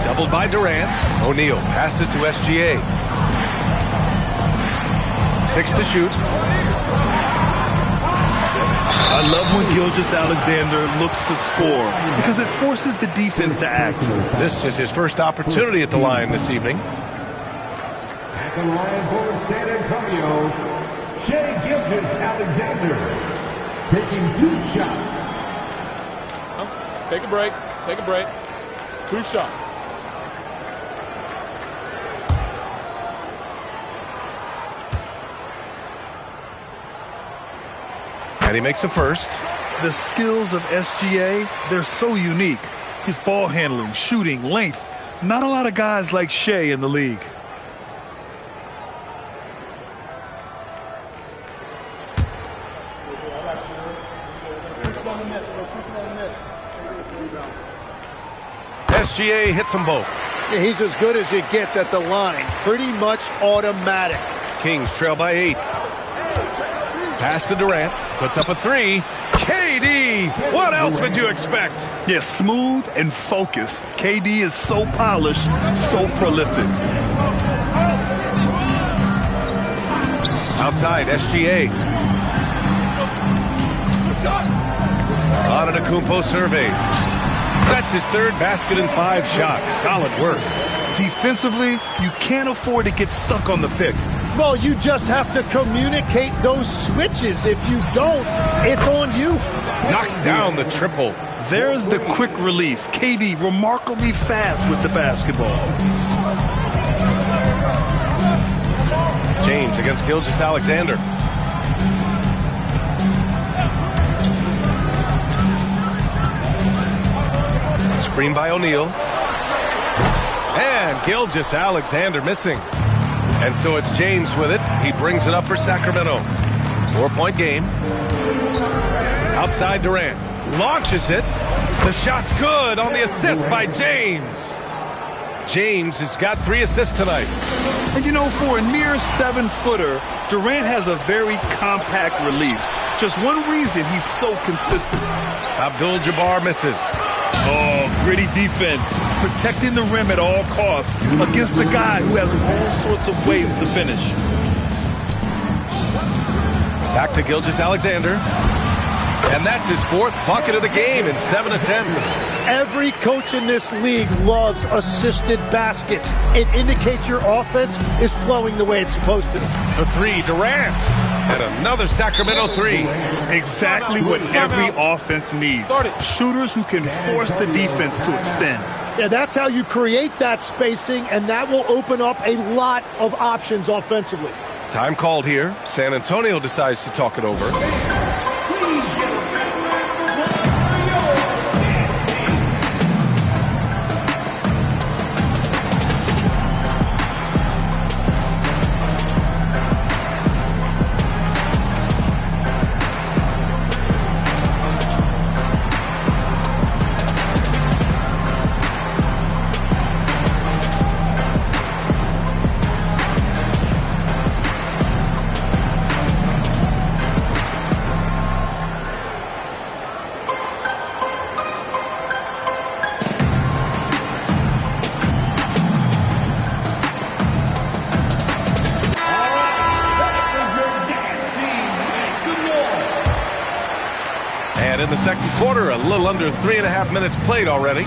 Doubled by Durant. O'Neal passes to SGA. 6 to shoot. I love when Gilgeous-Alexander looks to score because it forces the defense to act. This is his first opportunity at the line this evening. At the line for San Antonio, Shai Gilgeous-Alexander taking 2 shots. Take a break. Take a break. 2 shots. And he makes a first. The skills of SGA, they're so unique. His ball handling, shooting, length. Not a lot of guys like Shai in the league. SGA hits them both. Yeah, he's as good as it gets at the line. Pretty much automatic. Kings trail by 8. Pass to Durant. Puts up a 3. KD! What else would you expect? Yeah, smooth and focused. KD is so polished, so prolific. Outside, SGA. Antetokounmpo surveys. That's his 3rd basket in 5 shots. Solid work. Defensively, you can't afford to get stuck on the pick. Well, you just have to communicate those switches. If you don't, it's on you. Knocks down the triple. There's the quick release. KD remarkably fast with the basketball. James against Gilgeous-Alexander. Screen by O'Neal. Gilgeous-Alexander missing. And so it's James with it. He brings it up for Sacramento. 4-point game. Outside Durant. Launches it. The shot's good on the assist by James. James has got 3 assists tonight. And you know, for a near 7-footer, Durant has a very compact release. Just one reason he's so consistent. Abdul-Jabbar misses. Oh, gritty defense, protecting the rim at all costs against a guy who has all sorts of ways to finish. Back to Gilgeous-Alexander. And that's his 4th bucket of the game in 7 attempts. Every coach in this league loves assisted baskets. It indicates your offense is flowing the way it's supposed to. The 3, Durant. And another Sacramento 3. Exactly what every offense needs. Shooters who can force the defense to extend. Yeah, that's how you create that spacing, and that will open up a lot of options offensively. Time called here. San Antonio decides to talk it over. In the second quarter, a little under 3.5 minutes played already.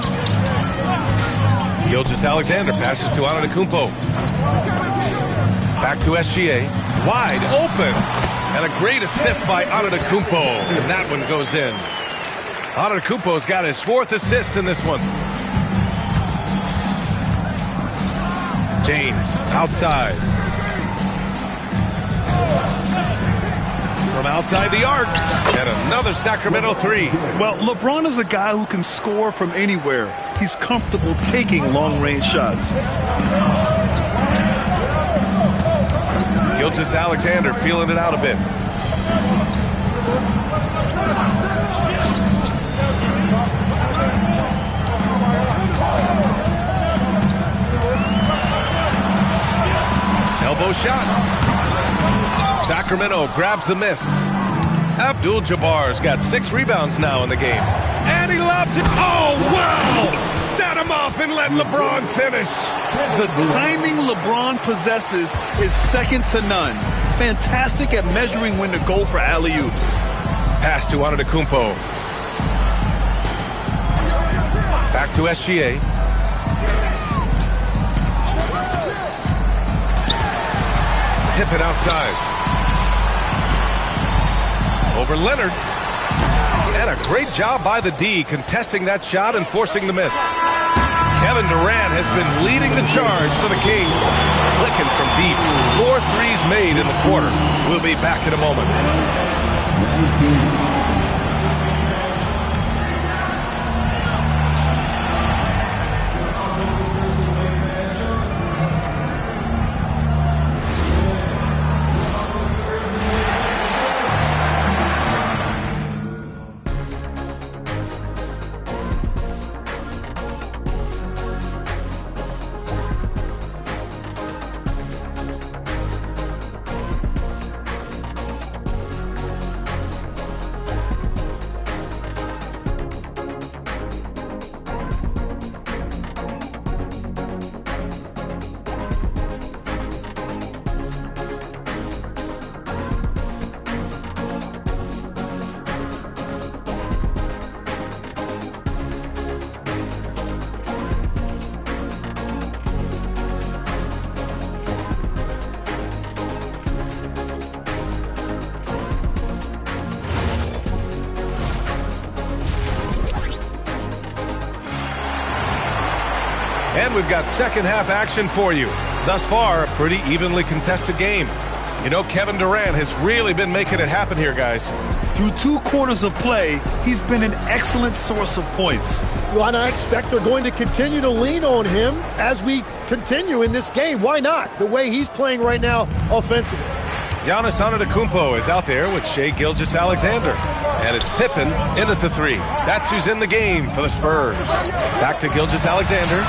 Gilgeous-Alexander passes to Antetokounmpo. Back to SGA. Wide open. And a great assist by Antetokounmpo. And that one goes in. Antetokounmpo's got his 4th assist in this one. James outside. From outside the arc, and another Sacramento 3. Well, LeBron is a guy who can score from anywhere. He's comfortable taking long-range shots. Gilgeous-Alexander feeling it out a bit. Elbow shot. Sacramento grabs the miss. Abdul-Jabbar's got 6 rebounds now in the game. And he lobs it. Oh, wow! Set him up and let LeBron finish. The timing LeBron possesses is second to none. Fantastic at measuring when to go for alley-oops. Pass to Antetokounmpo. Back to SGA. Pippen outside. Over Leonard. And a great job by the D contesting that shot and forcing the miss. Kevin Durant has been leading the charge for the Kings. Clicking from deep. 4 threes made in the quarter. We'll be back in a moment. And we've got second half action for you. Thus far, a pretty evenly contested game. You know, Kevin Durant has really been making it happen here, guys. Through 2 quarters of play, he's been an excellent source of points. Well, and I expect they're going to continue to lean on him as we continue in this game. Why not? The way he's playing right now offensively. Giannis Antetokounmpo is out there with Shai Gilgeous-Alexander. And it's Pippen in at the 3. That's who's in the game for the Spurs. Back to Gilgeous-Alexander.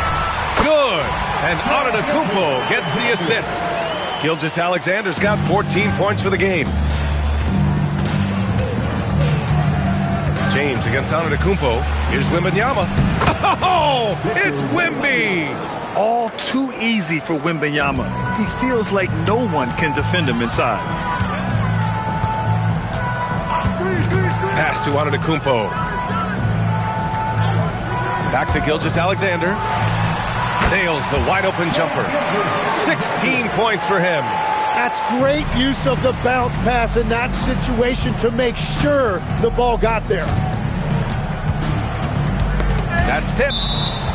Good! And Antetokounmpo gets the assist. Gilgeous-Alexander's got 14 points for the game. James against Antetokounmpo. Here's Wembanyama. Oh, it's Wemby! All too easy for Wembanyama. He feels like no one can defend him inside. Pass to Antetokounmpo. Back to Gilgeous-Alexander. Nails the wide-open jumper. 16 points for him. That's great use of the bounce pass in that situation to make sure the ball got there. That's tipped.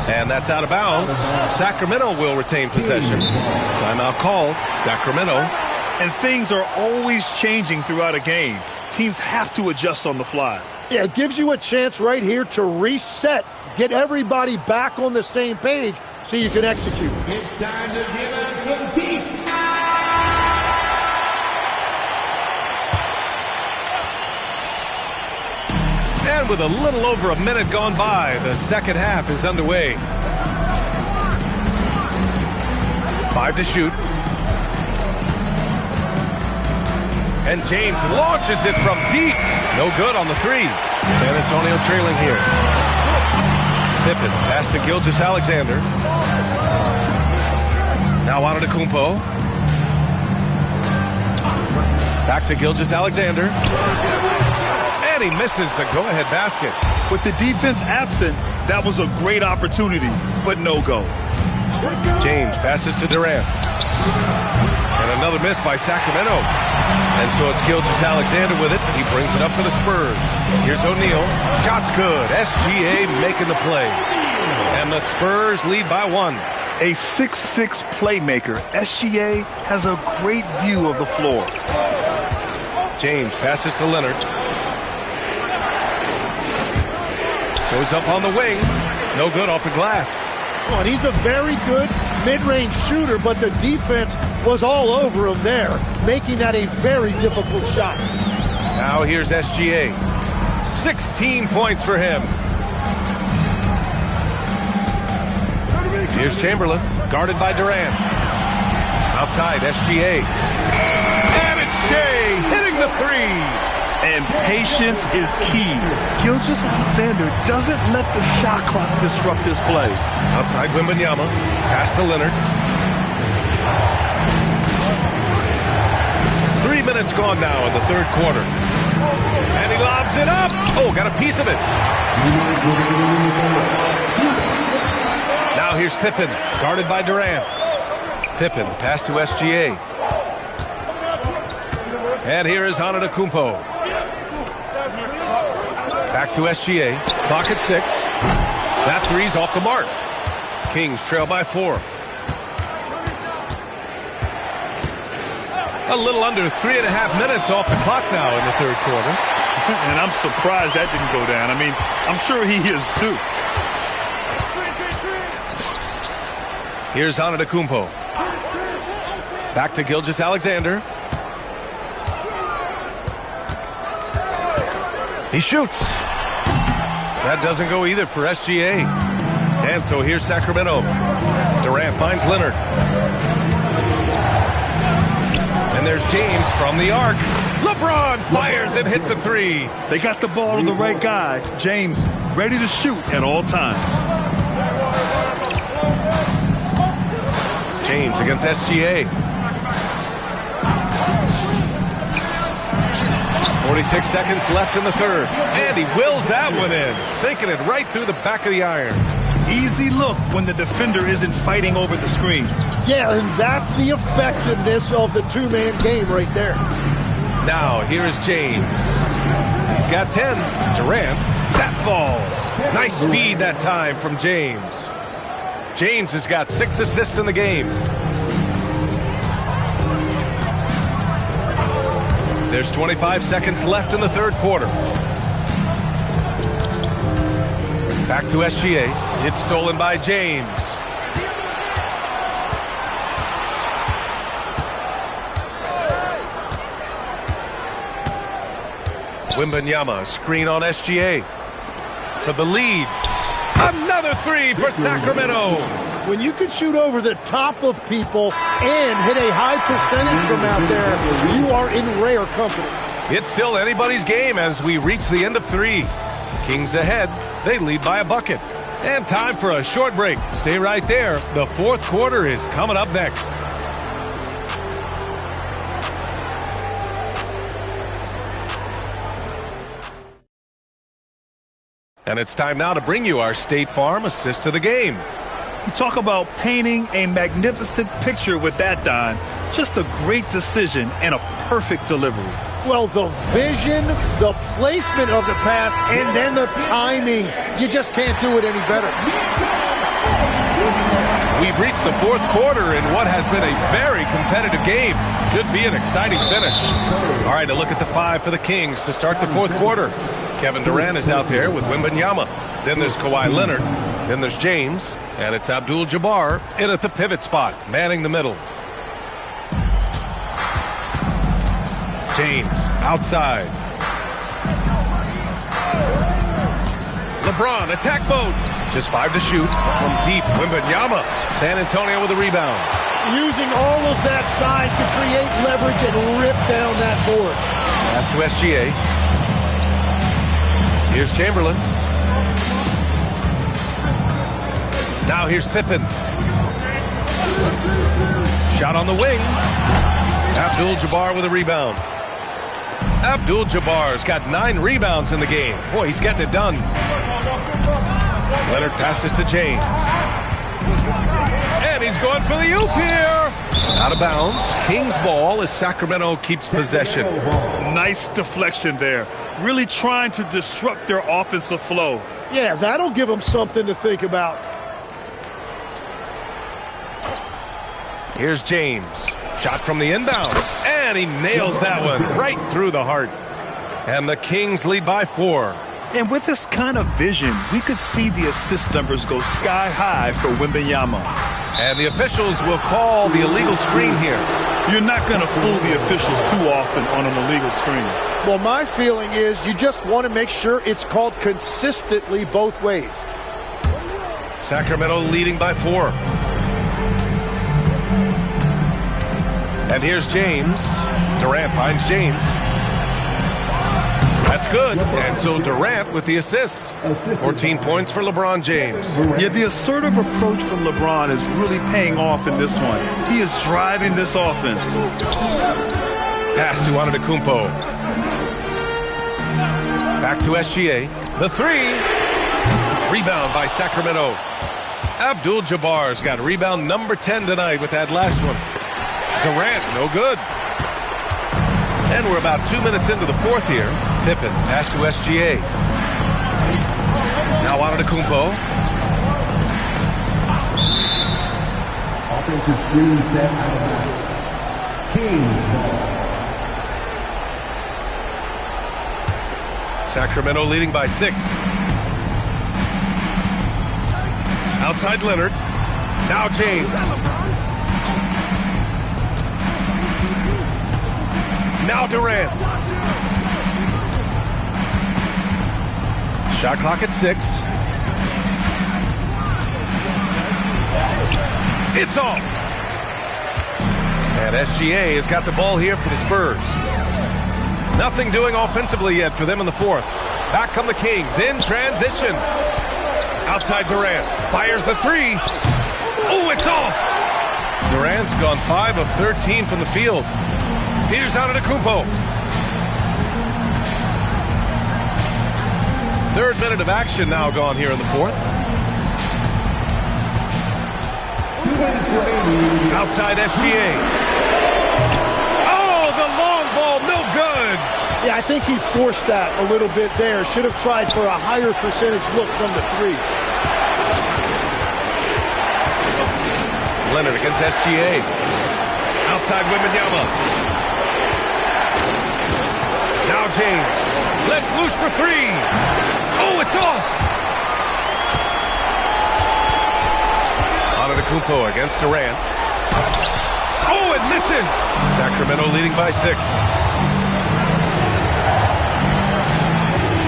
And that's out of bounds. Sacramento will retain possession. Timeout called. Sacramento. And things are always changing throughout a game. Teams have to adjust on the fly. Yeah, it gives you a chance right here to reset, get everybody back on the same page so you can execute. It's time to give up some teach. And with a little over a minute gone by, the second half is underway. 5 to shoot. And James launches it from deep. No good on the 3. San Antonio trailing here. Pippen pass to Gilgeous-Alexander. Now Antetokounmpo. Back to Gilgeous-Alexander. And he misses the go-ahead basket. With the defense absent, that was a great opportunity, but no go. James passes to Durant. And another miss by Sacramento. And so it's Gilgeous-Alexander with it. He brings it up for the Spurs. Here's O'Neal. Shot's good. SGA making the play. And the Spurs lead by 1. A 6'6" playmaker, SGA has a great view of the floor. James passes to Leonard. Goes up on the wing. No good off the glass. Oh, and he's a very good mid-range shooter, but the defense was all over him there, making that a very difficult shot. Now here's SGA. 16 points for him. Here's Chamberlain, guarded by Durant. Outside, SGA. And it's Shai hitting the 3. And patience is key. Gilgeous-Alexander doesn't let the shot clock disrupt his play. Outside Wembanyama. Pass to Leonard. 3 minutes gone now in the third quarter. And he lobs it up. Oh, got a piece of it. Now here's Pippen, guarded by Durant. Pippen, pass to SGA. And here is Antetokounmpo. Back to SGA. Clock at 6. That 3's off the mark. Kings trail by 4. A little under 3.5 minutes off the clock now in the third quarter. And I'm surprised that didn't go down. I mean, I'm sure he is too. Here's Antetokounmpo. Back to Gilgeous-Alexander. He shoots. That doesn't go either for SGA. And so here's Sacramento. Durant finds Leonard. And there's James from the arc. LeBron fires and hits a 3. They got the ball to the right guy. James ready to shoot at all times. James against SGA. 46 seconds left in the third. And he wills that one in, sinking it right through the back of the iron. Easy look when the defender isn't fighting over the screen. Yeah, and that's the effectiveness of the two-man game right there. Now, here is James. He's got 10. Durant, that falls. Nice feed that time from James. James has got 6 assists in the game. There's 25 seconds left in the third quarter. Back to SGA. It's stolen by James. Wembanyama, screen on SGA. For the lead. Another three for Sacramento. When you can shoot over the top of people and hit a high percentage from out there, you are in rare company. It's still anybody's game as we reach the end of three. Kings ahead. They lead by a bucket. And time for a short break. Stay right there. The fourth quarter is coming up next. And it's time now to bring you our State Farm assist to the game. You talk about painting a magnificent picture with that, Don. Just a great decision and a perfect delivery. Well, the vision, the placement of the pass, and then the timing. You just can't do it any better. We've reached the fourth quarter in what has been a very competitive game. Should be an exciting finish. All right, a look at the five for the Kings to start the fourth quarter. Kevin Durant is out there with Wembanyama. Then there's Kawhi Leonard. Then there's James. And it's Abdul-Jabbar in at the pivot spot, manning the middle. James outside. LeBron, attack mode. Just 5 to shoot from deep. Wembanyama. San Antonio with a rebound. Using all of that size to create leverage and rip down that board. Pass to SGA. Here's Chamberlain. Now here's Pippen. Shot on the wing. Abdul-Jabbar with a rebound. Abdul-Jabbar's got 9 rebounds in the game. Boy, he's getting it done. Leonard passes to James. And he's going for the oop here. Out of bounds. Kings ball as Sacramento keeps possession. Nice deflection there. Really trying to disrupt their offensive flow. Yeah, that'll give them something to think about. Here's James. Shot from the inbound. And he nails that one right through the heart. And the Kings lead by 4. And with this kind of vision, we could see the assist numbers go sky high for Wembanyama. And the officials will call the illegal screen here. You're not going to fool the officials too often on an illegal screen. Well, my feeling is you just want to make sure it's called consistently both ways. Sacramento leading by 4. And here's James. Durant finds James. That's good. And so Durant with the assist. 14 points for LeBron James. Yeah, the assertive approach from LeBron is really paying off in this one. He is driving this offense. Pass to Antetokounmpo. Back to SGA. The 3. Rebound by Sacramento. Abdul-Jabbar's got rebound number 10 tonight with that last one. Durant, no good. And we're about 2 minutes into the fourth here. Pippen, pass to SGA. Now Antetokounmpo. Offensive screen set out of bounds. Kings ball. Sacramento leading by 6. Outside Leonard. Now James. Now Durant. Shot clock at 6. It's off. And SGA has got the ball here for the Spurs. Nothing doing offensively yet for them in the fourth. Back come the Kings in transition. Outside Durant. Fires the 3. Oh, it's off. Durant's gone 5 of 13 from the field. Here's Antetokounmpo. Third minute of action now gone here in the fourth. Outside SGA. Oh, the long ball, no good. Yeah, I think he forced that a little bit there. Should have tried for a higher percentage look from the 3. Leonard against SGA. Outside Wembanyama. Now James. Let's loose for three. Oh, it's off. Antetokounmpo against Durant. Oh, it misses. Sacramento leading by 6.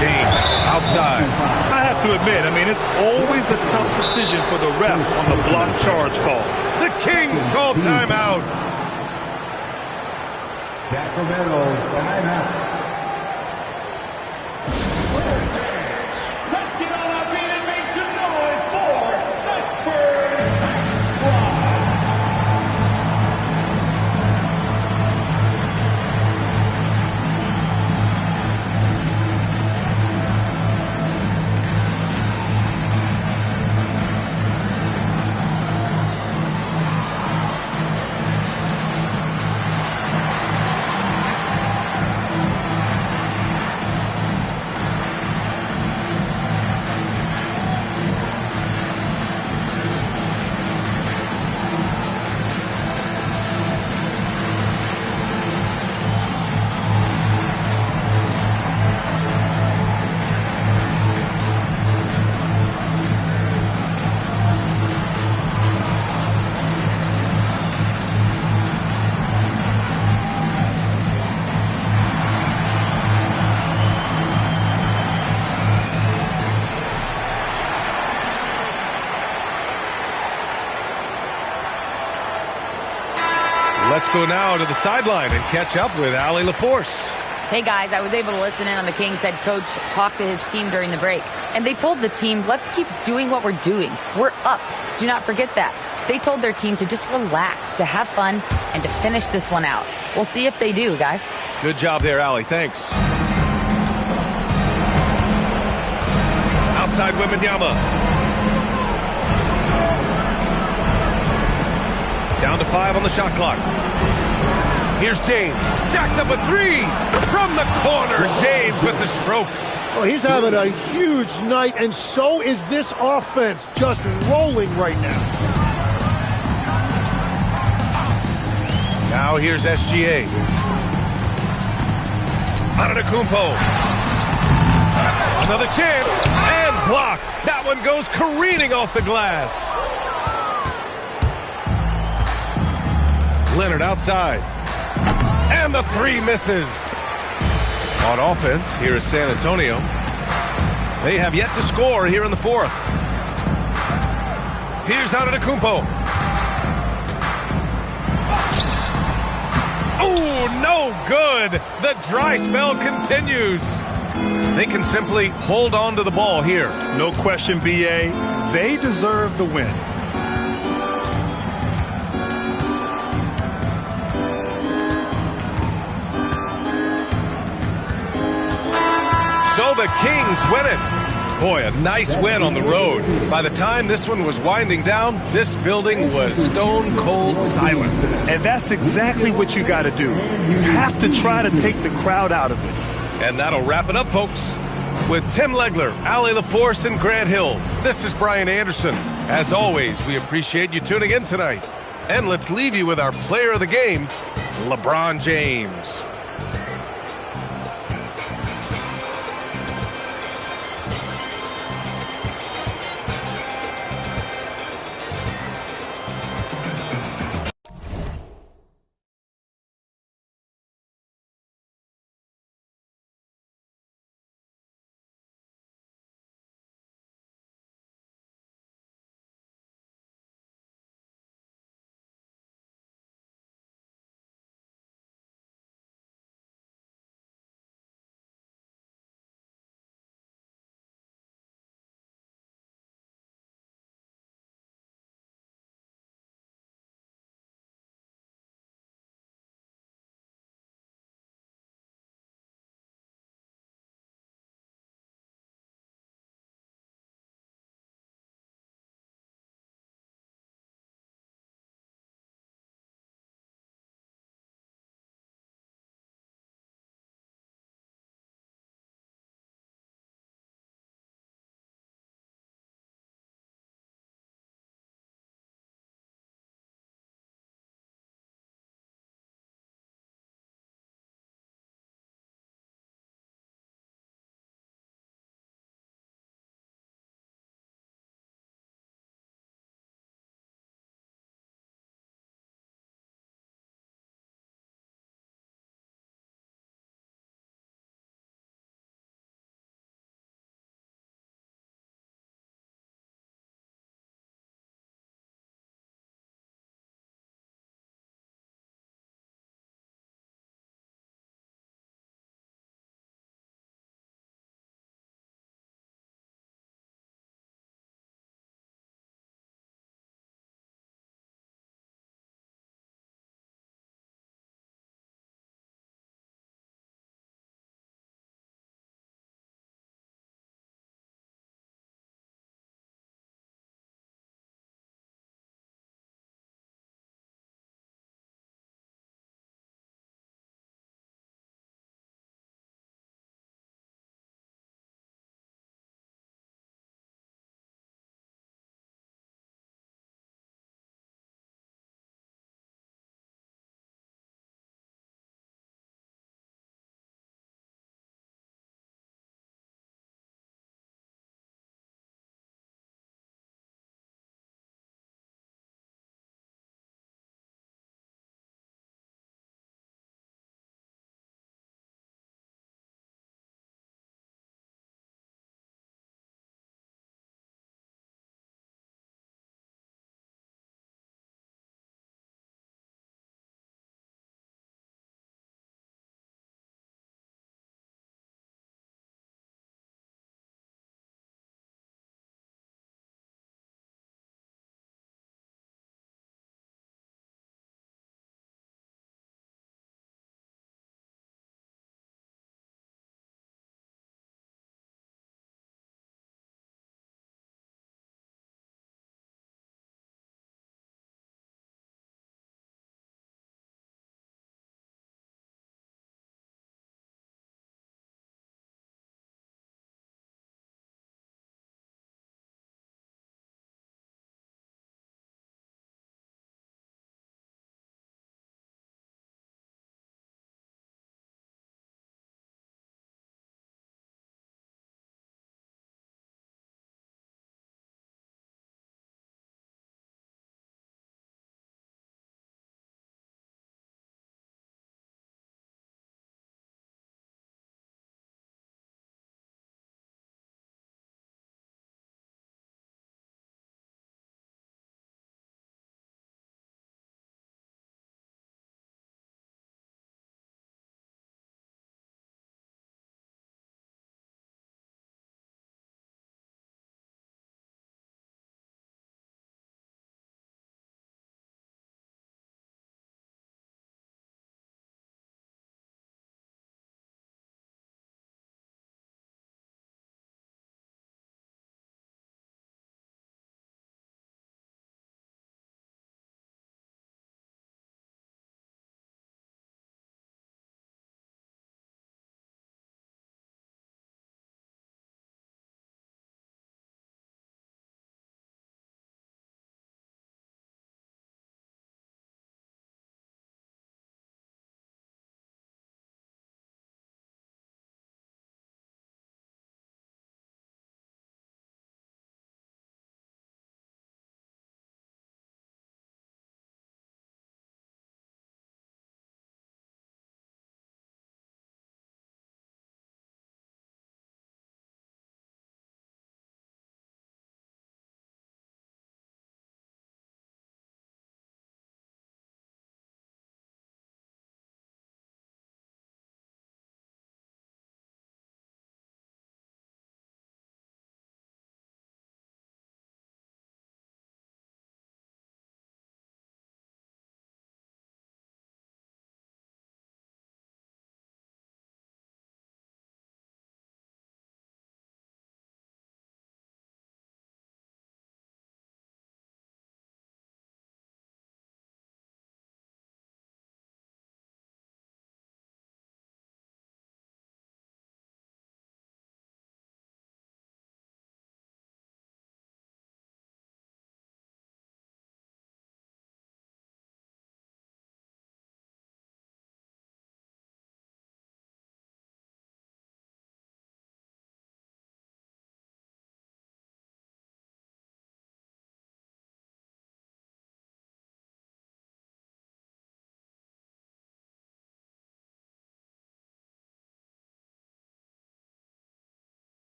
James outside. I have to admit, it's always a tough decision for the ref on the block charge call. The Kings call timeout. Sacramento timeout. Let's get on our feet and make some noise for the Spurs Squad. Let's go now to the sideline and catch up with Allie LaForce. Hey guys, I was able to listen in on the Kings head coach talk to his team during the break. And they told the team, let's keep doing what we're doing. We're up. Do not forget that. They told their team to just relax, to have fun, and to finish this one out. We'll see if they do, guys. Good job there, Allie. Thanks. Outside Wembanyama. Down to 5 on the shot clock. Here's James. Jacks up a 3 from the corner. James with the stroke. Oh, he's having a huge night, and so is this offense, just rolling right now. Now here's SGA. Antetokounmpo. Another chance, and blocked. That one goes careening off the glass. Leonard outside. And the 3 misses. On offense, here is San Antonio. They have yet to score here in the 4th. Here's Antetokounmpo. Oh, no good. The dry spell continues. They can simply hold on to the ball here. No question, B.A. They deserve the win. So the Kings win it. Boy, a nice win on the road. By the time this one was winding down, this building was stone cold silent. And that's exactly what you got to do. You have to try to take the crowd out of it. And that'll wrap it up, folks. With Tim Legler, Allie LaForce, and Grant Hill, this is Brian Anderson. As always, we appreciate you tuning in tonight. And let's leave you with our player of the game, LeBron James.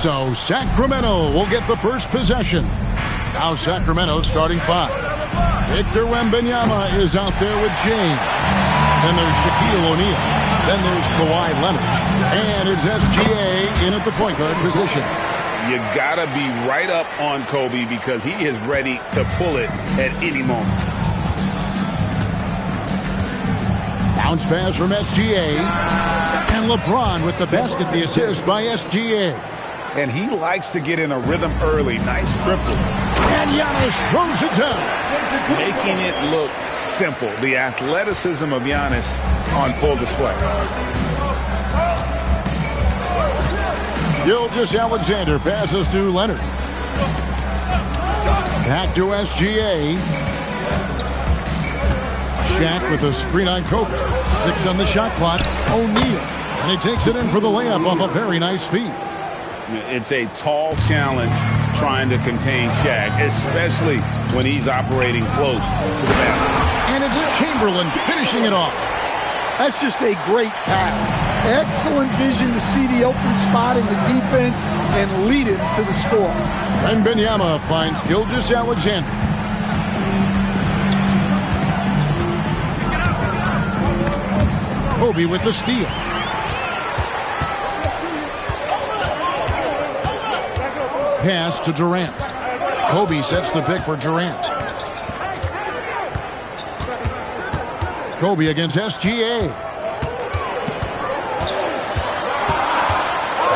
So Sacramento will get the first possession. Now Sacramento's starting 5. Victor Wembanyama is out there with James. Then there's Shaquille O'Neal. Then there's Kawhi Leonard. And it's SGA in at the point guard position. You gotta be right up on Kobe because he is ready to pull it at any moment. Bounce pass from SGA. And LeBron with the basket, the assist by SGA. And he likes to get in a rhythm early. Nice triple. And Giannis throws it down. Making it look simple. The athleticism of Giannis on full display. Gilgeous-Alexander passes to Leonard. Back to SGA. Shaq with a screen on Kobe. 6 on the shot clock. O'Neal. And he takes it in for the layup off a very nice feed. It's a tall challenge trying to contain Shaq, especially when he's operating close to the basket. And it's Chamberlain finishing it off. That's just a great pass. Excellent vision to see the open spot in the defense and lead him to the score. Wembanyama finds Gilgeous-Alexander. Kobe with the steal. Pass to Durant. Kobe sets the pick for Durant. Kobe against SGA.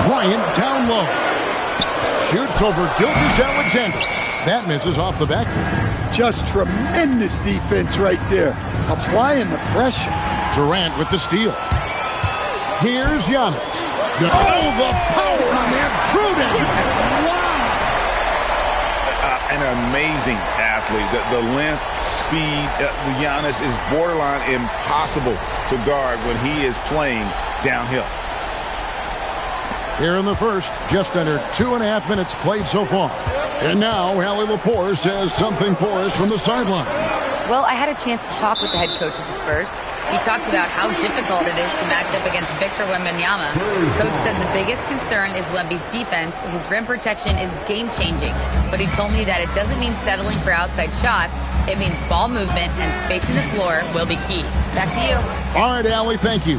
Bryant down low. Shoots over Gilgeous-Alexander. That misses off the back. Just tremendous defense right there. Applying the pressure. Durant with the steal. Here's Giannis. Oh, the power on that prudent. An amazing athlete. The length, speed, the Giannis is borderline impossible to guard when he is playing downhill. Here in the first, just under 2.5 minutes played so far. And now, Allie LaForce says something for us from the sideline. Well, I had a chance to talk with the head coach of the Spurs. He talked about how difficult it is to match up against Victor Wembanyama. Coach said the biggest concern is Wemby's defense. His rim protection is game-changing. But he told me that it doesn't mean settling for outside shots. It means ball movement and spacing the floor will be key. Back to you. All right, Allie, thank you.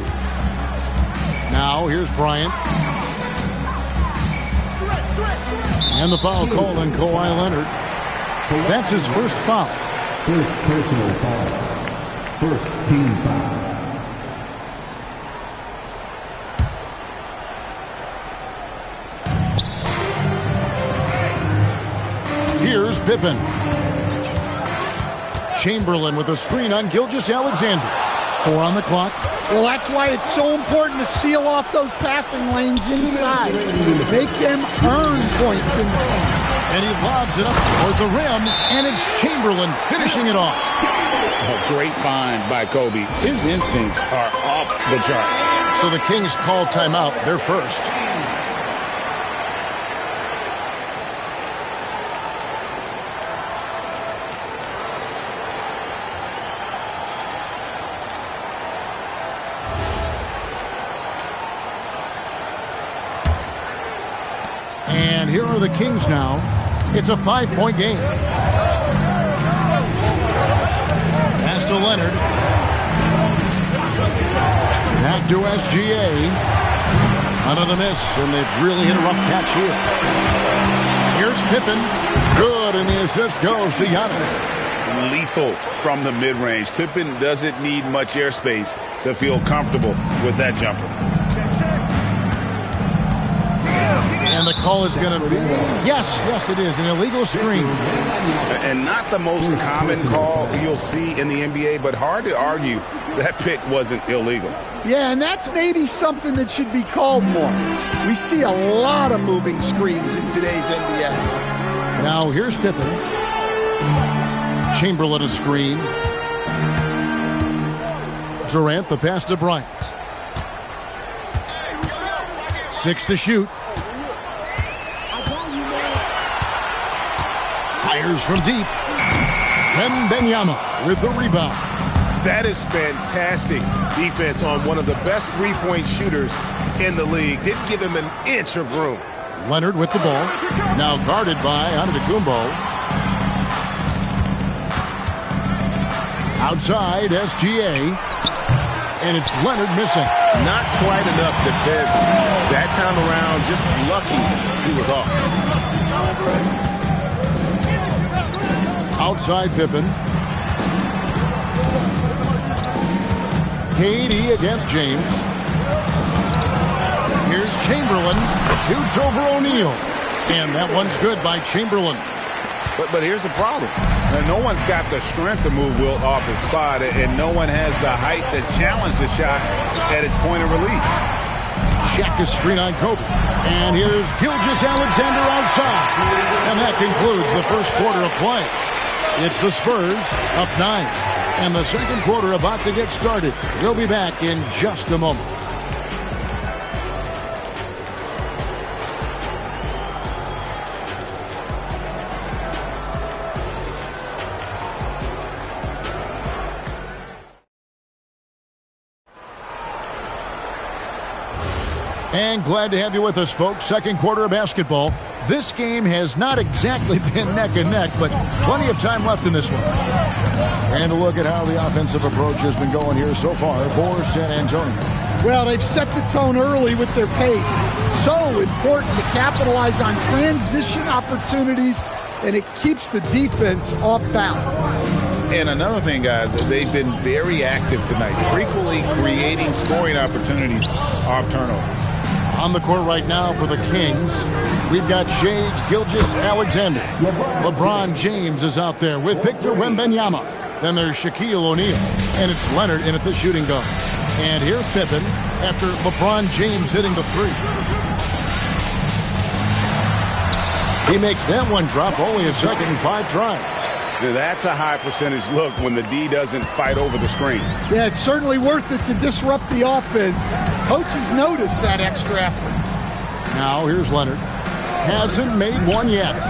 Now, here's Bryant. And the foul called on Kawhi Leonard. That's his first foul. First personal foul. First team foul. Here's Pippen. Chamberlain with a screen on Gilgeous-Alexander. 4 on the clock. Well, that's why it's so important to seal off those passing lanes inside. Make them earn points in the paint. And he lobs it up toward the rim, and it's Chamberlain finishing it off. A great find by Kobe. His instincts are off the charts. So the Kings call timeout. They're first. And here are the Kings now. It's a 5-point game. Pass to Leonard. Back to SGA. Another miss, and they've really hit a rough patch here. Here's Pippen. Good, and the assist goes to Giannis. Lethal from the mid-range. Pippen doesn't need much airspace to feel comfortable with that jumper. And the call is going to be, yes, it is, an illegal screen. And not the most common call you'll see in the NBA, but hard to argue that pick wasn't illegal. Yeah, and that's maybe something that should be called more. We see a lot of moving screens in today's NBA. Now here's Pippen. Chamberlain a screen. Durant the pass to Bryant. 6 to shoot. Fires from deep. Wembanyama with the rebound. That is fantastic defense on one of the best three-point shooters in the league. Didn't give him an inch of room. Leonard with the ball. Now guarded by Antetokounmpo. Outside, SGA. And it's Leonard missing. Not quite enough defense that time around. Just lucky he was off. Outside Pippen. KD against James. Here's Chamberlain. Shoots over O'Neal. And that one's good by Chamberlain. But here's the problem. No one's got the strength to move Wilt off his spot, and no one has the height to challenge the shot at its point of release. Check his screen on Kobe. And here's Gilgeous-Alexander outside. And that concludes the first quarter of play. It's the Spurs up 9. And the second quarter about to get started. We'll be back in just a moment. And glad to have you with us, folks. Second quarter of basketball. This game has not exactly been neck and neck, but plenty of time left in this one. And a look at how the offensive approach has been going here so far for San Antonio. Well, they've set the tone early with their pace. So important to capitalize on transition opportunities, and it keeps the defense off balance. And another thing, guys, they've been very active tonight, frequently creating scoring opportunities off turnovers. On the court right now for the Kings, we've got Shai Gilgeous-Alexander. LeBron James is out there with Victor Wembanyama. Then there's Shaquille O'Neal. And it's Leonard in at the shooting guard. And here's Pippen after LeBron James hitting the three. He makes that one drop, only a second and 5 tries. That's a high percentage look when the D doesn't fight over the screen. Yeah, it's certainly worth it to disrupt the offense. Coaches notice that extra effort. Now here's Leonard. Hasn't made one yet.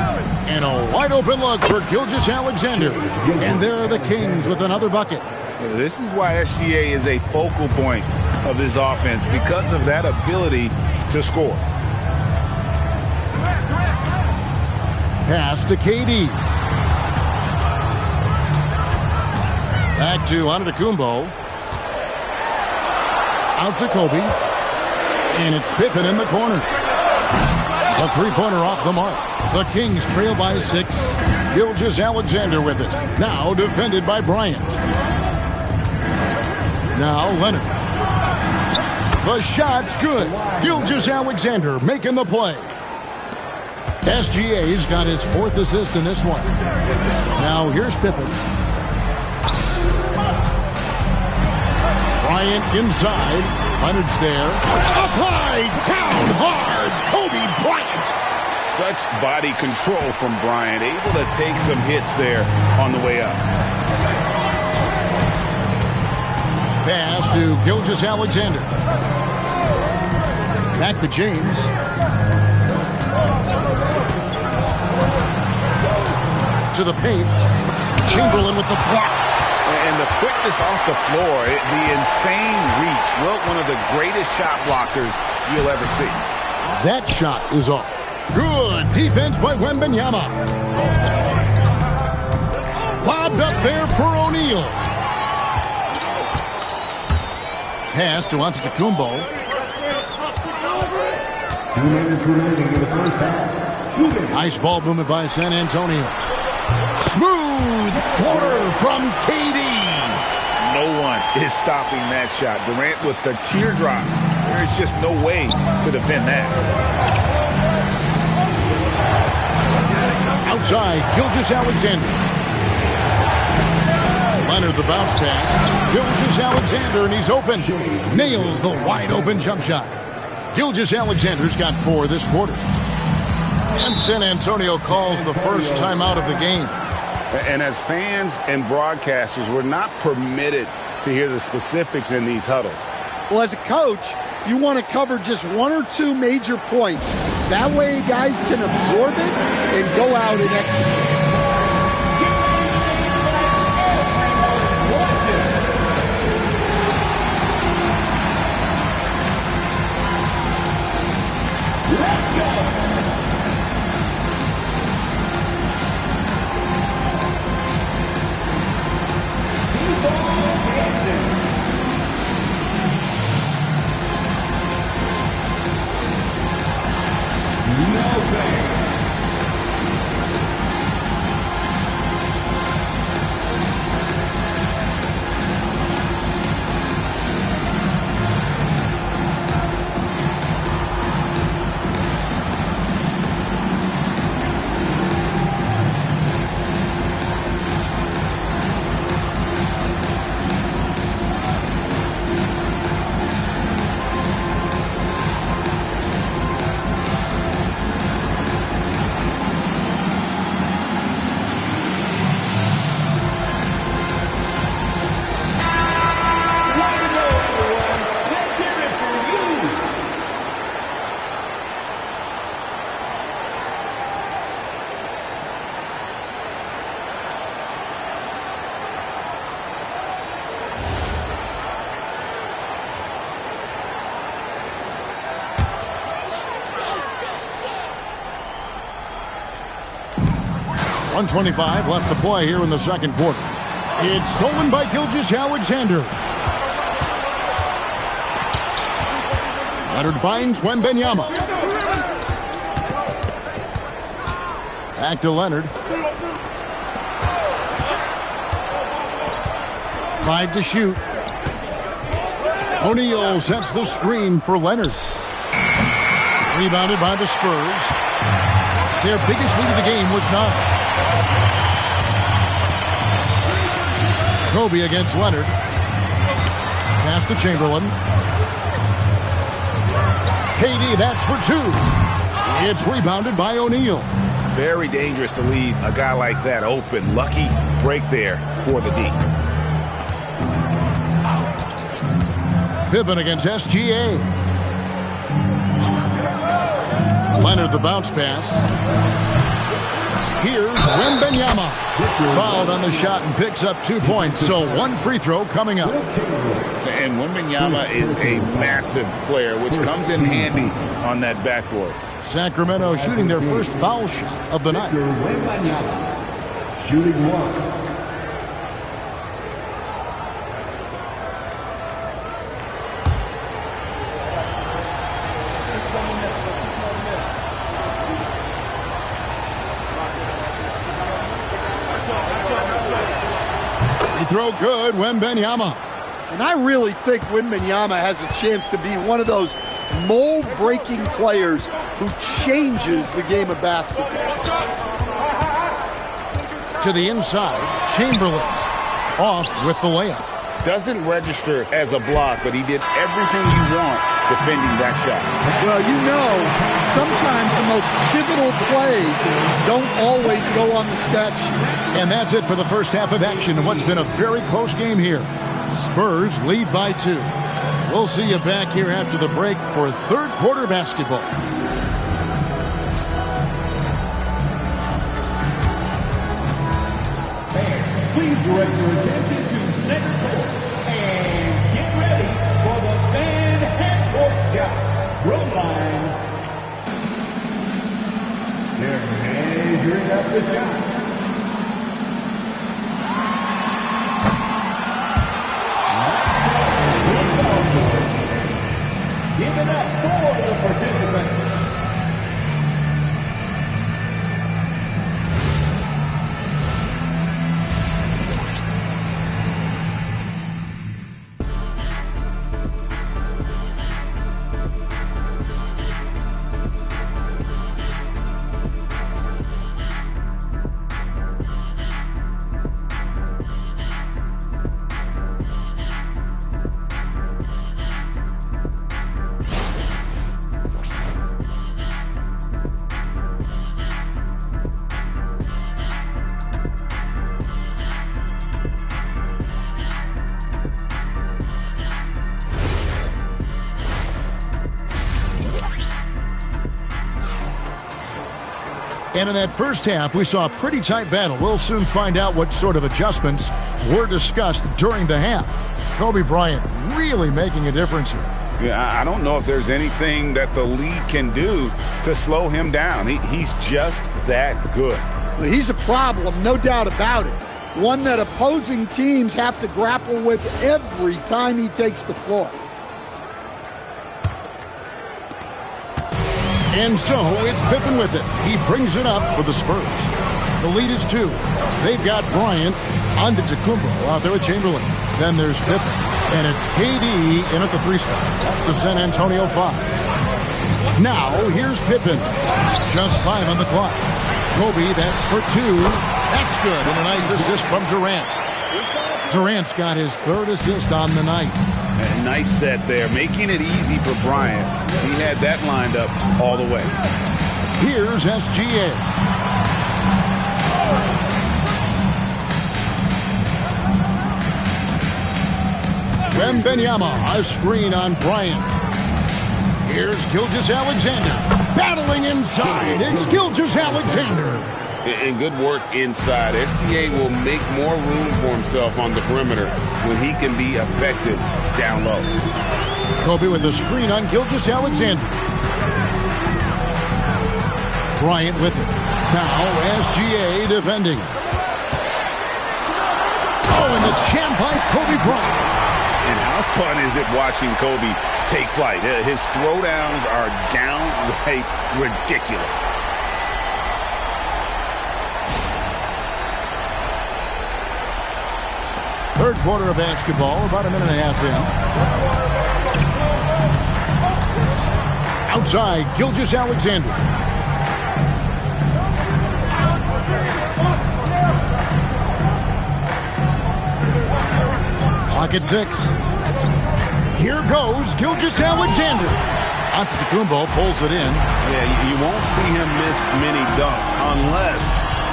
And a wide open look for Gilgeous-Alexander. And there are the Kings with another bucket. This is why SGA is a focal point of this offense, because of that ability to score. Pass to KD. Back to Antetokounmpo. Out to Kobe. And it's Pippen in the corner. A three-pointer off the mark. The Kings trail by 6. Gilgeous-Alexander with it. Now defended by Bryant. Now Leonard. The shot's good. Gilgeous-Alexander making the play. SGA's got his 4th assist in this one. Now here's Pippen. Bryant inside. Leonard's there. Applied down hard. Kobe Bryant. Such body control from Bryant. Able to take some hits there on the way up. Pass to Gilgeous-Alexander. Back to James. To the paint. Chamberlain with the block. And the quickness off the floor, the insane reach. Wilt, one of the greatest shot blockers you'll ever see. That shot is off. Good defense by Wembanyama. Lobbed up there for O'Neal. Pass to Antetokounmpo. 2 minutes remaining in the first half. Nice ball movement by San Antonio. Smooth quarter from KD. No one is stopping that shot. Durant with the teardrop. There's just no way to defend that. Outside, Gilgeous-Alexander. Leonard the bounce pass. Gilgeous-Alexander, and he's open. Nails the wide open jump shot. Gilgeous-Alexander's got 4 this quarter. And San Antonio calls the first timeout of the game. And as fans and broadcasters, we're not permitted to hear the specifics in these huddles. Well, as a coach, you want to cover just 1 or 2 major points. That way guys can absorb it and go out and execute. 1:25 left to play here in the second quarter. It's stolen by Gilgeous-Alexander. Leonard finds Wembanyama. Back to Leonard. 5 to shoot. O'Neal sets the screen for Leonard. Rebounded by the Spurs. Their biggest lead of the game was 9. Kobe against Leonard. Pass to Chamberlain. KD, that's for 2. It's rebounded by O'Neal. Very dangerous to leave a guy like that open. Lucky break there for the D. Pippen against SGA. Leonard the bounce pass. Here's Wembanyama. Fouled on the shot and picks up 2 points. So 1 free throw coming up. And Wembanyama is a massive player, which comes in handy on that backboard. Sacramento shooting their first foul shot of the night. Shooting 1. Throw good, Wembanyama. And I really think Wembanyama has a chance to be one of those mold-breaking players who changes the game of basketball. To the inside, Chamberlain off with the layup. Doesn't register as a block, but he did everything you want defending that shot. Well, you know, sometimes the most pivotal plays don't always go on the stat sheet. And that's it for the first half of action in what's been a very close game here. Spurs lead by 2. We'll see you back here after the break for third quarter basketball. Please direct your attention to center court and get ready for the fan half-court shot. Drill line. They're measuring up the shot. Give it up for the participants. And in that first half, we saw a pretty tight battle. We'll soon find out what sort of adjustments were discussed during the half. Kobe Bryant really making a difference here. Yeah, I don't know if there's anything that the league can do to slow him down. He's just that good. Well, he's a problem, no doubt about it. One that opposing teams have to grapple with every time he takes the floor. And so it's Pippen with it. He brings it up for the Spurs. The lead is 2. They've got Bryant on to Antetokounmpo out there with Chamberlain. Then there's Pippen. And it's KD in at the 3 spot. That's the San Antonio 5. Now here's Pippen. Just 5 on the clock. Kobe, that's for 2. That's good. And a nice assist from Durant. Durant's got his 3rd assist on the night. A nice set there, making it easy for Bryant. He had that lined up all the way. Here's SGA. Wembanyama, a screen on Bryant. Here's Gilgeous-Alexander. Battling inside, it's Gilgeous-Alexander. And good work inside. SGA will make more room for himself on the perimeter when he can be effective down low. Kobe with a screen on Gilgeous-Alexander. Bryant with it. Now SGA defending. Oh, and the champ by Kobe Bryant. And how fun is it watching Kobe take flight? His throwdowns are downright ridiculous. Third quarter of basketball, about a minute and a half in. Outside, Gilgeous-Alexander. Clock at 6. Here goes Gilgeous-Alexander. Antetokounmpo pulls it in. Yeah, you won't see him miss many dunks unless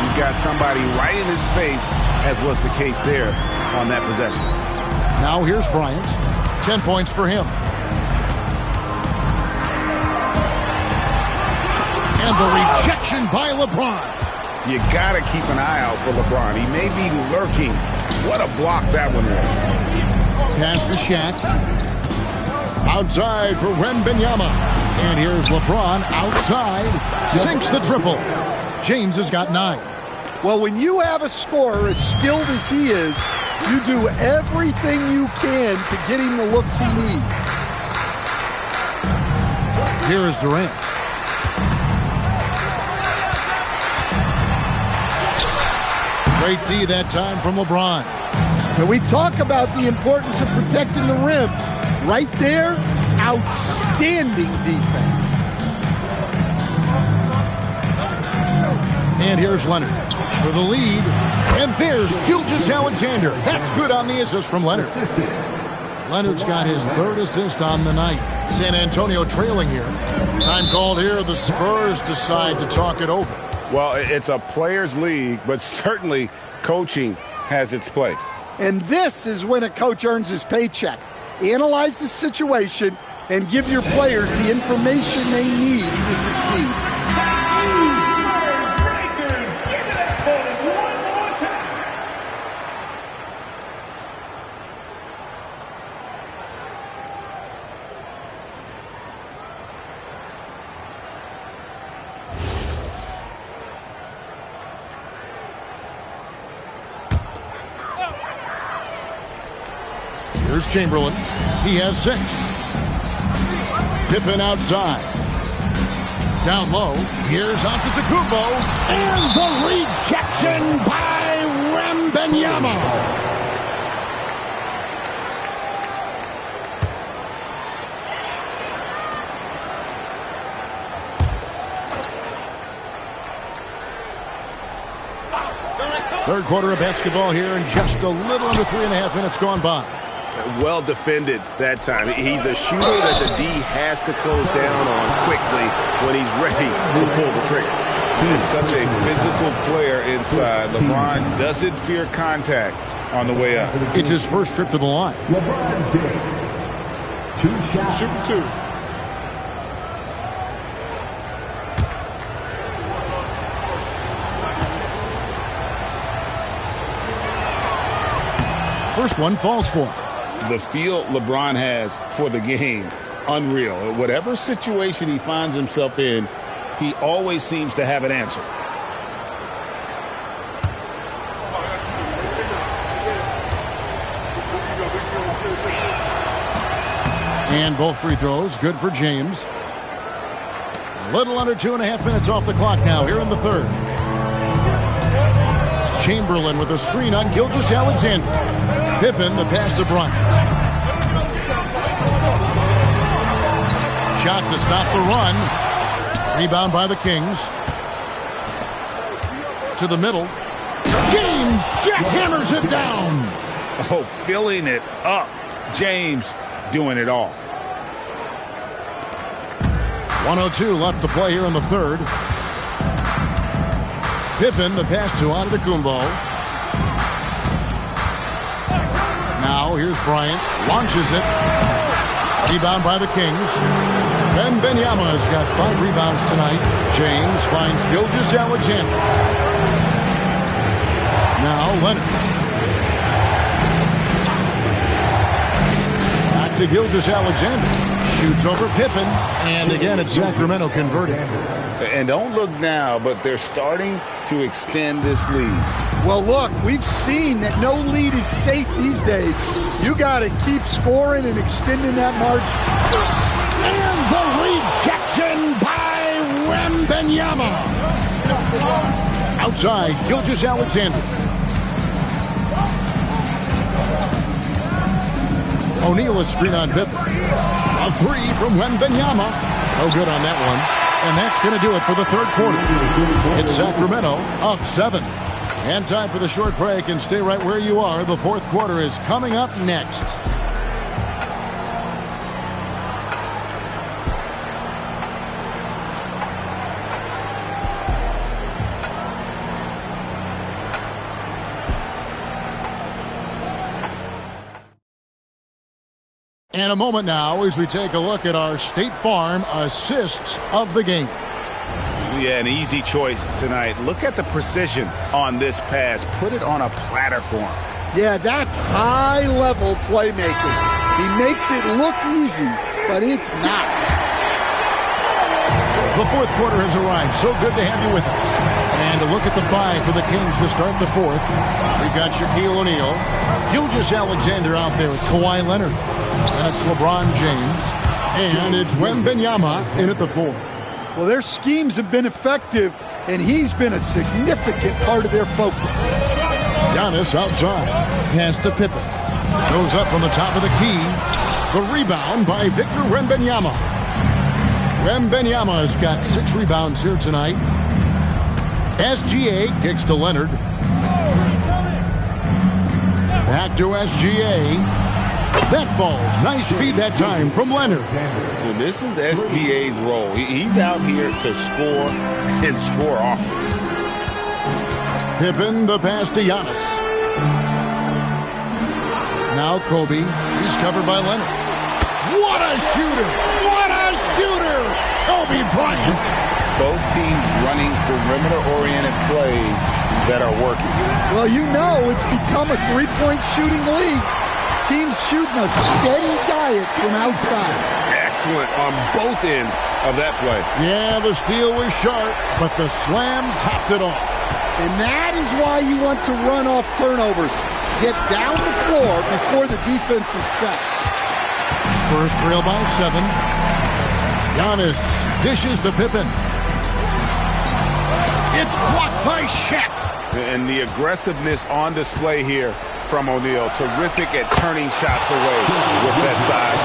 you've got somebody right in his face, as was the case there on that possession. Now here's Bryant. 10 points for him. And the rejection by LeBron. You got to keep an eye out for LeBron. He may be lurking. What a block that one was. Pass to Shaq. Outside for Wembanyama. And here's LeBron outside. Sinks the triple. James has got 9. Well, when you have a scorer as skilled as he is, you do everything you can to get him the looks he needs. Here is Durant. Great D that time from LeBron. And we talk about the importance of protecting the rim. Right there, outstanding defense. And here's Leonard for the lead. And there's Gilgeous-Alexander. That's good on the assist from Leonard. Leonard's got his 3rd assist on the night. San Antonio trailing here. Time called here. The Spurs decide to talk it over. Well, it's a players' league, but certainly coaching has its place. And this is when a coach earns his paycheck. Analyze the situation and give your players the information they need to succeed. Here's Chamberlain. He has 6. Pippen outside. Down low. Here's Antetokounmpo. And the rejection by Wembanyama. Third quarter of basketball here, and just a little under 3.5 minutes gone by. Well defended that time. He's a shooter that the D has to close down on quickly when he's ready to pull the trigger. He's such a physical player inside. LeBron doesn't fear contact on the way up. It's his first trip to the line. LeBron James. 2 shots. Shoot 2. First one falls for him. The feel LeBron has for the game, unreal. Whatever situation he finds himself in, he always seems to have an answer. And both free throws, good for James. A little under 2.5 minutes off the clock now here in the third. Chamberlain with a screen on Gilgeous-Alexander. Pippen, the pass to Bryant. Shot to stop the run. Rebound by the Kings. To the middle. James jackhammers it down. Oh, filling it up. James doing it all. 1:02 left to play here in the third. Pippen, the pass to Antetokounmpo. Now here's Bryant, launches it. Rebound by the Kings. Wembanyama's got 5 rebounds tonight. James finds Gilgeous-Alexander. Now Leonard. Back to Gilgeous-Alexander. Shoots over Pippen. And again, it's Sacramento converting. And don't look now, but they're starting to extend this lead. Well, look, we've seen that no lead is safe these days. You got to keep scoring and extending that margin. And the rejection by Wembanyama. Outside, Gilgeous-Alexander. O'Neal is screen on Pippen. A three from Wembanyama. No good on that one. And that's going to do it for the third quarter. It's Sacramento up 7. And time for the short break, and stay right where you are. The fourth quarter is coming up next. And a moment now as we take a look at our State Farm assists of the game. Yeah, an easy choice tonight. Look at the precision on this pass. Put it on a platter for him. Yeah, that's high-level playmaking. He makes it look easy, but it's not. The fourth quarter has arrived. So good to have you with us. And a look at the five for the Kings to start the fourth. We've got Shaquille O'Neal. Gilgeous-Alexander out there with Kawhi Leonard. And it's LeBron James. And it's Wembanyama in at the 4. Well, their schemes have been effective, and he's been a significant part of their focus. Giannis outside. Pass to Pippen. Goes up from the top of the key. The rebound by Victor Wembanyama. Wembanyama has got 6 rebounds here tonight. SGA kicks to Leonard. Back to SGA. That falls. Nice feed that time from Leonard. And this is SGA's role. He's out here to score and score often. Pippen, the pass to Giannis. Now Kobe. He's covered by Leonard. What a shooter! What a shooter! Kobe Bryant. Both teams running perimeter-oriented plays that are working. Well, you know it's become a three-point shooting league. Teams shooting a steady diet from outside. Excellent on both ends of that play. Yeah, the steal was sharp, but the slam topped it off. And that is why you want to run off turnovers. Get down the floor before the defense is set. Spurs trail by 7. Giannis dishes to Pippen. It's blocked by Shaq. And the aggressiveness on display here from O'Neal. Terrific at turning shots away with that size.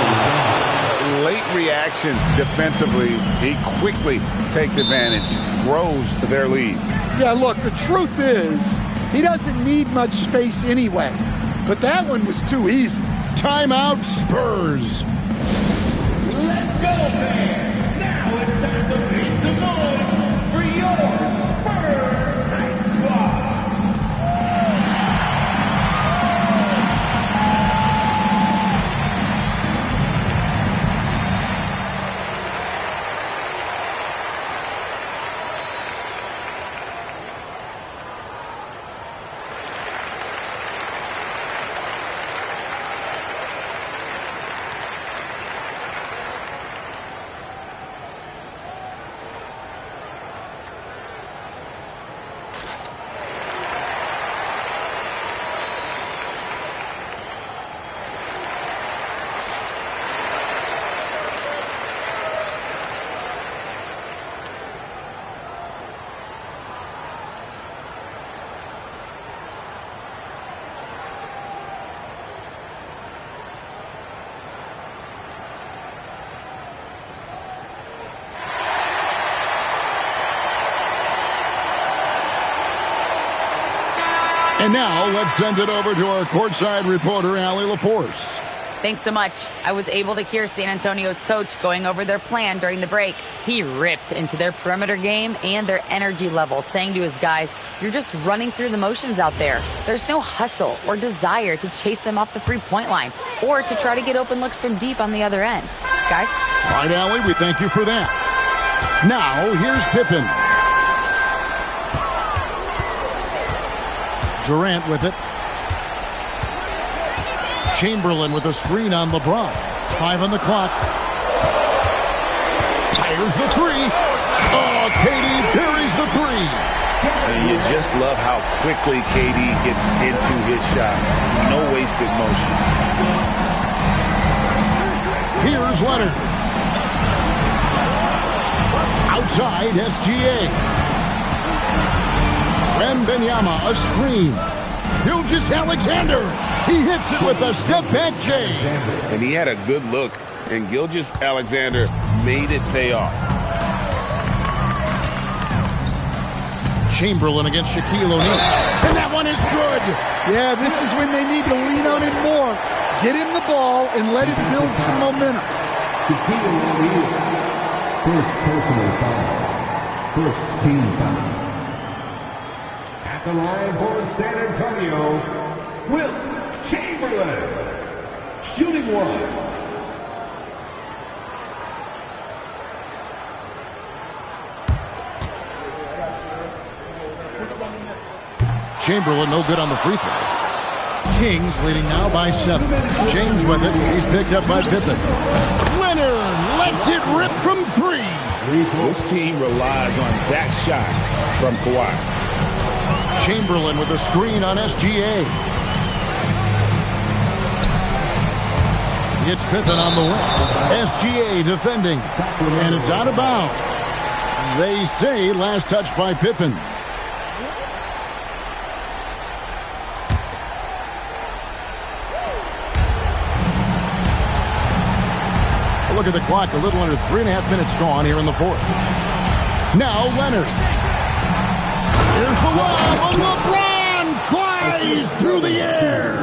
And late reaction defensively. He quickly takes advantage, grows their lead. Yeah, look, the truth is he doesn't need much space anyway. But that one was too easy. Timeout Spurs. Let's go, fans. Now it's time to make some noise for your Spurs Night Squad. And now, let's send it over to our courtside reporter, Allie LaForce. Thanks so much. I was able to hear San Antonio's coach going over their plan during the break. He ripped into their perimeter game and their energy level, saying to his guys, you're just running through the motions out there. There's no hustle or desire to chase them off the three-point line or to try to get open looks from deep on the other end. Guys? All right, Allie, we thank you for that. Now, here's Pippen. Durant with it. Chamberlain with a screen on LeBron. 5 on the clock. Fires the three. Oh, KD buries the three. And you just love how quickly KD gets into his shot. No wasted motion. Here's Leonard. Outside SGA. Wembanyama, a screen. Gilgeous-Alexander. He hits it with a step-back J. And he had a good look, and Gilgeous-Alexander made it pay off. Chamberlain against Shaquille O'Neal. And that one is good. Yeah, this is when they need to lean on him more. Get him the ball and let him build some momentum. Shaquille O'Neal. First personal foul. First team foul. At the line for San Antonio, Wilt Chamberlain. Shooting one. Chamberlain no good on the free throw. Kings leading now by 7. James with it. He's picked up by Pippen. Leonard lets it rip from 3. This team relies on that shot from Kawhi. Chamberlain with a screen on SGA. Gets Pippen on the wing. SGA defending. And it's out of bounds. They say last touch by Pippen. Look at the clock, a little under 3.5 minutes gone here in the fourth. Now Leonard. Here's the lob, and LeBron flies through the air.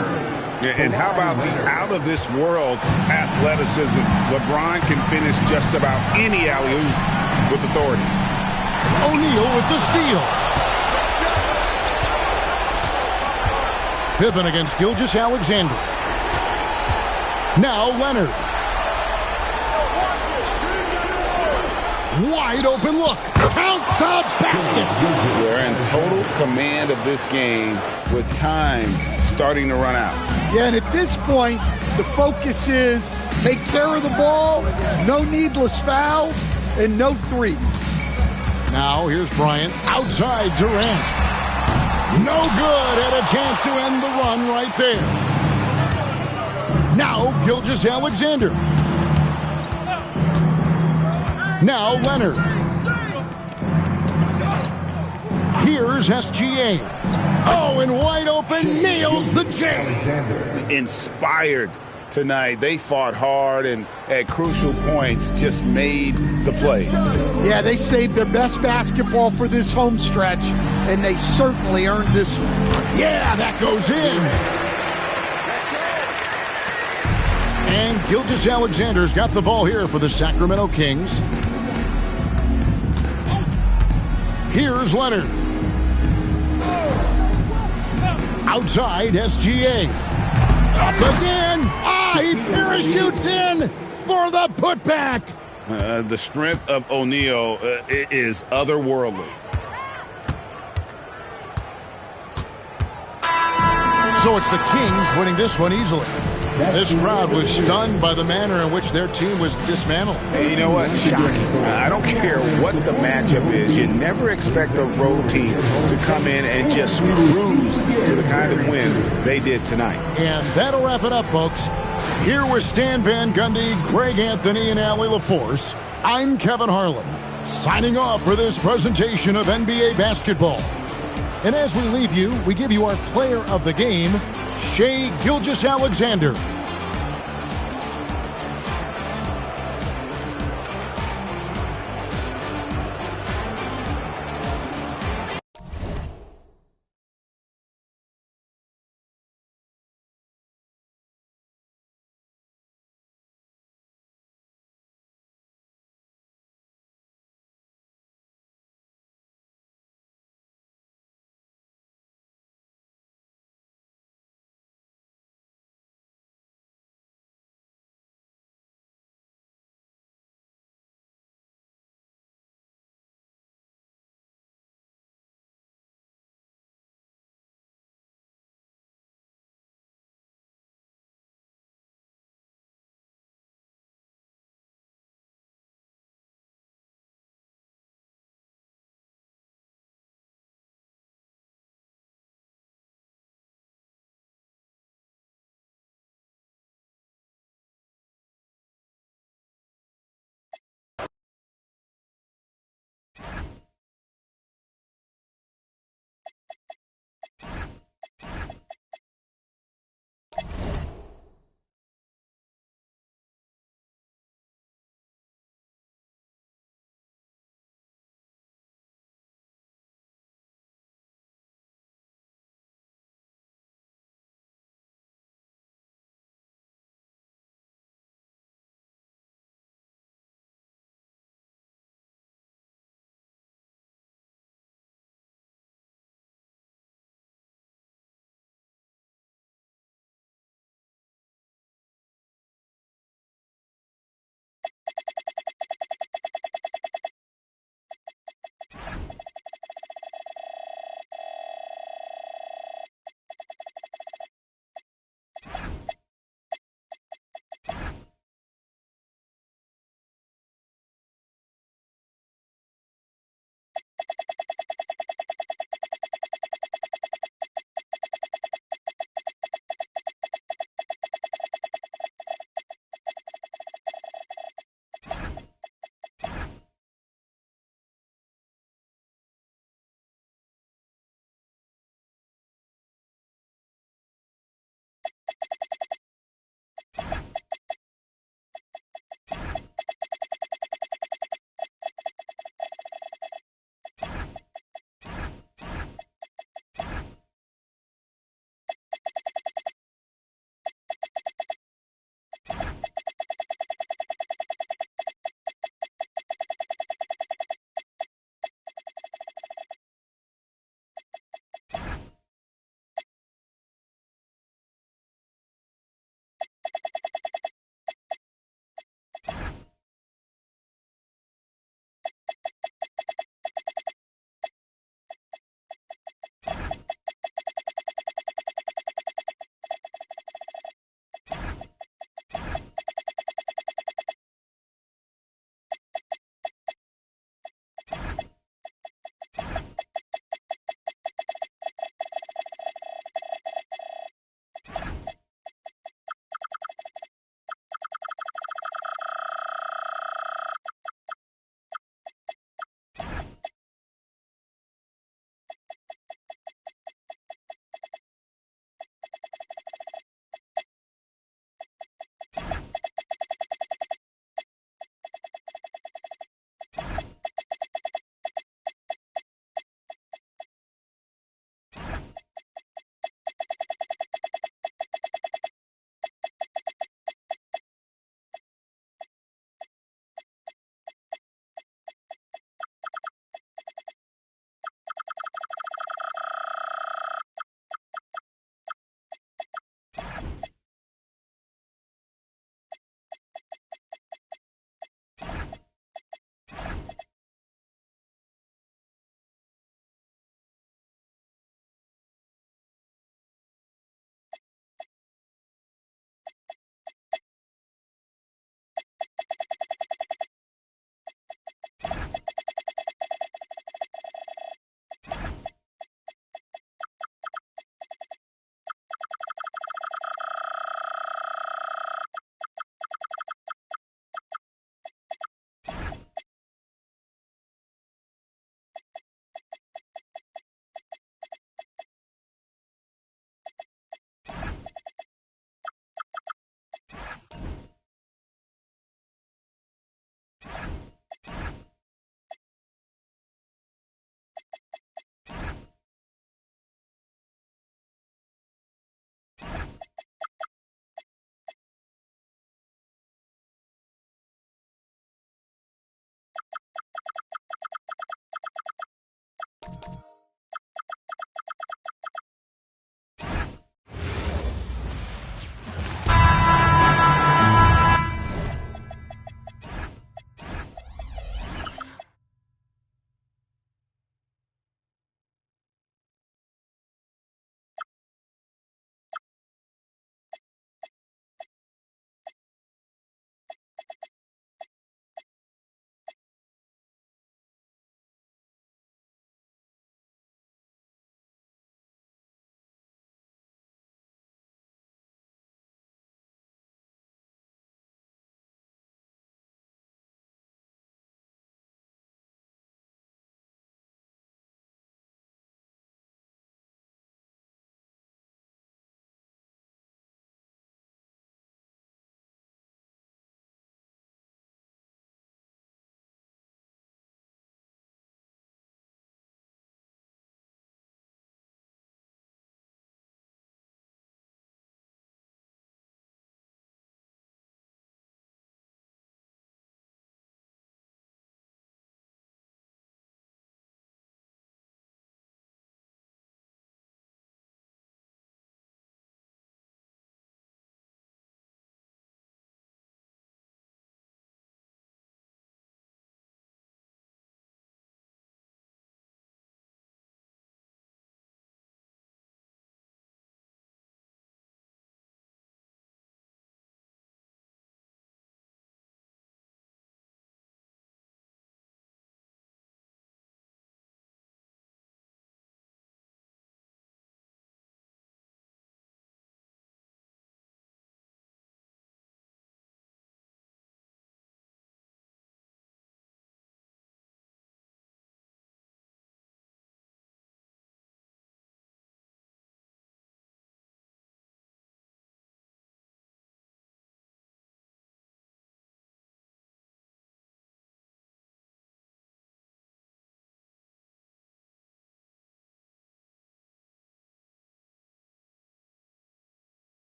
And how about the out-of-this-world athleticism? LeBron can finish just about any alley-oop with authority. O'Neal with the steal. Pippen against Gilgeous-Alexander. Now Leonard. Wide open look. Count the basket. They're in total command of this game with time starting to run out. Yeah, and at this point, the focus is take care of the ball, no needless fouls, and no threes. Now here's Bryant outside Durant. No good. Had a chance to end the run right there. Now Gilgeous-Alexander. Now Leonard. Here's SGA. Oh, and wide open, nails the J. Inspired tonight. They fought hard and at crucial points just made the plays. Yeah, they saved their best basketball for this home stretch, and they certainly earned this one. Yeah, that goes in. And Gilgeous-Alexander's got the ball here for the Sacramento Kings. Here's Leonard. Outside SGA. Up again. He parachutes in for the putback. The strength of O'Neal is otherworldly. So it's the Kings winning this one easily. This crowd was stunned by the manner in which their team was dismantled. Hey, you know what? Shocking. I don't care what the matchup is. You never expect a road team to come in and just cruise to the kind of win they did tonight. And that'll wrap it up, folks. Here with Stan Van Gundy, Greg Anthony, and Allie LaForce, I'm Kevin Harlan, signing off for this presentation of NBA basketball. And as we leave you, we give you our player of the game, Shai Gilgeous-Alexander.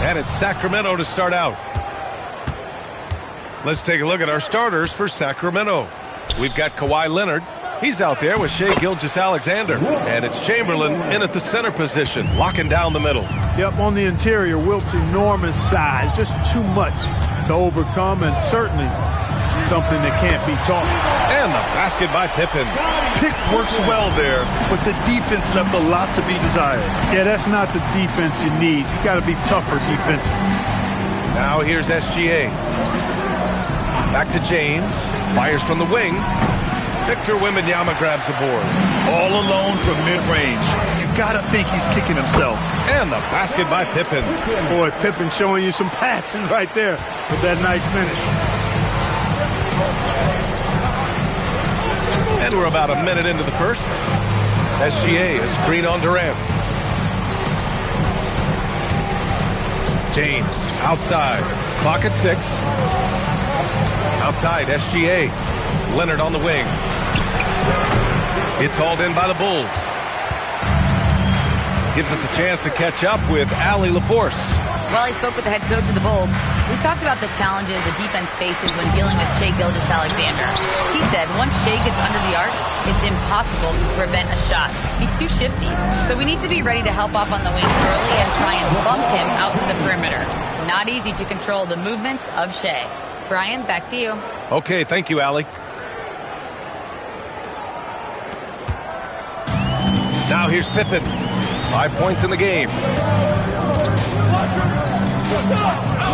And it's Sacramento to start out. Let's take a look at our starters for Sacramento. We've got Kawhi Leonard. He's out there with Shai Gilgeous-Alexander. And it's Chamberlain in at the center position, locking down the middle. Yep, on the interior, Wilt's enormous size, just too much to overcome, and certainly something that can't be taught. And the basket by Pippen. Pick works well there, but the defense left a lot to be desired. Yeah, that's not the defense you need. You got to be tougher defensively. Now here's SGA. Back to James. Fires from the wing. Victor Wembanyama grabs the board. All alone from mid-range. You've got to think he's kicking himself. And the basket by Pippen. Boy, Pippen showing you some passing right there with that nice finish. And we're about a minute into the first. SGA, a screen on Durant. James, outside. Clock at 6. Outside, SGA. Leonard on the wing. It's hauled in by the Bulls. Gives us a chance to catch up with Allie LaForce. While I spoke with the head coach of the Bulls, we talked about the challenges the defense faces when dealing with Shai Gilgeous-Alexander. He said once Shai gets under the arc, it's impossible to prevent a shot. He's too shifty. So we need to be ready to help off on the wings early and try and bump him out to the perimeter. Not easy to control the movements of Shai. Brian, back to you. Okay, thank you, Allie. Now here's Pippen. 5 points in the game.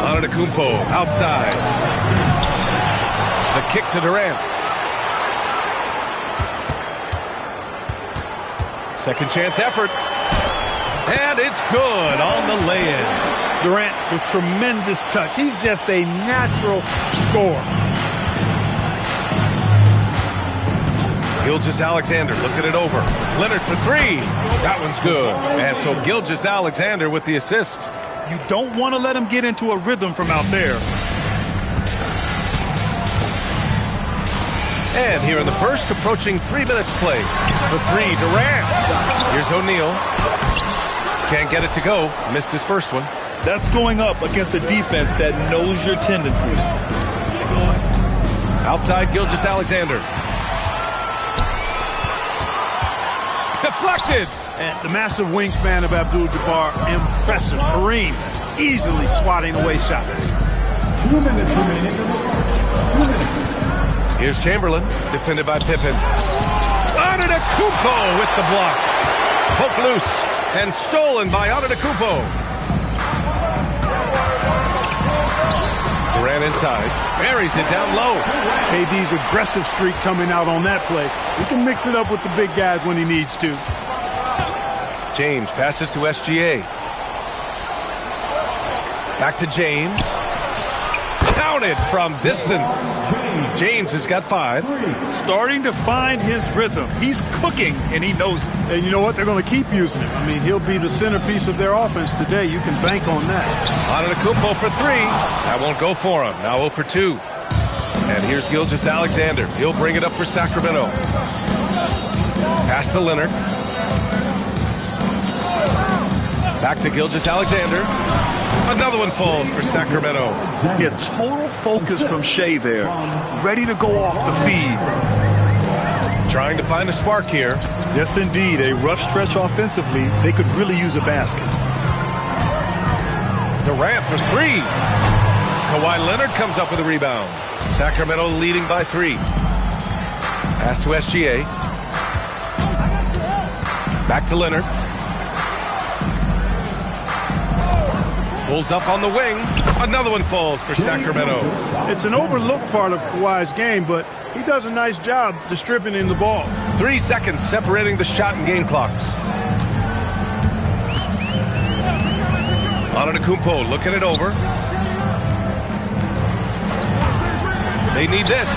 Antetokounmpo outside. The kick to Durant. Second chance effort. And it's good on the lay-in. Durant with tremendous touch. He's just a natural scorer. Gilgeous-Alexander looking it over. Leonard for 3. That one's good. And so Gilgeous-Alexander with the assist. You don't want to let him get into a rhythm from out there. And here in the first, approaching 3 minutes play. For 3, Durant. Here's O'Neal. Can't get it to go. Missed his first one. That's going up against a defense that knows your tendencies. Outside Gilgeous-Alexander. Deflected. And the massive wingspan of Abdul-Jabbar, impressive. Kareem easily swatting away shots. 2 minutes remaining. 2 minutes. Here's Chamberlain, defended by Pippen. Antetokounmpo with the block. Poked loose and stolen by Antetokounmpo. Durant inside, buries it down low. KD's aggressive streak coming out on that play. He can mix it up with the big guys when he needs to. James passes to SGA. Back to James. Counted from distance. James has got 5. Starting to find his rhythm. He's cooking, and he knows it. And you know what? They're going to keep using him. I mean, he'll be the centerpiece of their offense today. You can bank on that. Antetokounmpo for 3. That won't go for him. Now 0 for 2. And here's Gilgeous-Alexander. He'll bring it up for Sacramento. Pass to Leonard. Back to Gilgeous-Alexander. Another one falls for Sacramento. Yeah, total focus from Shai there. Ready to go off the feed. Trying to find a spark here. Yes, indeed. A rough stretch offensively. They could really use a basket. Durant for 3. Kawhi Leonard comes up with a rebound. Sacramento leading by 3. Pass to SGA. Back to Leonard. Pulls up on the wing. Another one falls for Sacramento. It's an overlooked part of Kawhi's game, but he does a nice job distributing the ball. 3 seconds separating the shot and game clocks. Antetokounmpo looking it over. They need this.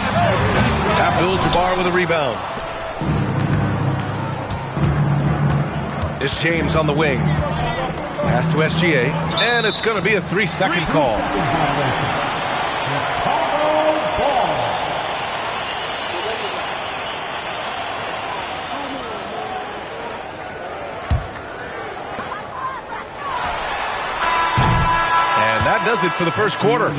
Abdul-Jabbar with a rebound. It's James on the wing. Pass to SGA, and it's going to be a 3-second call. does it for the first quarter.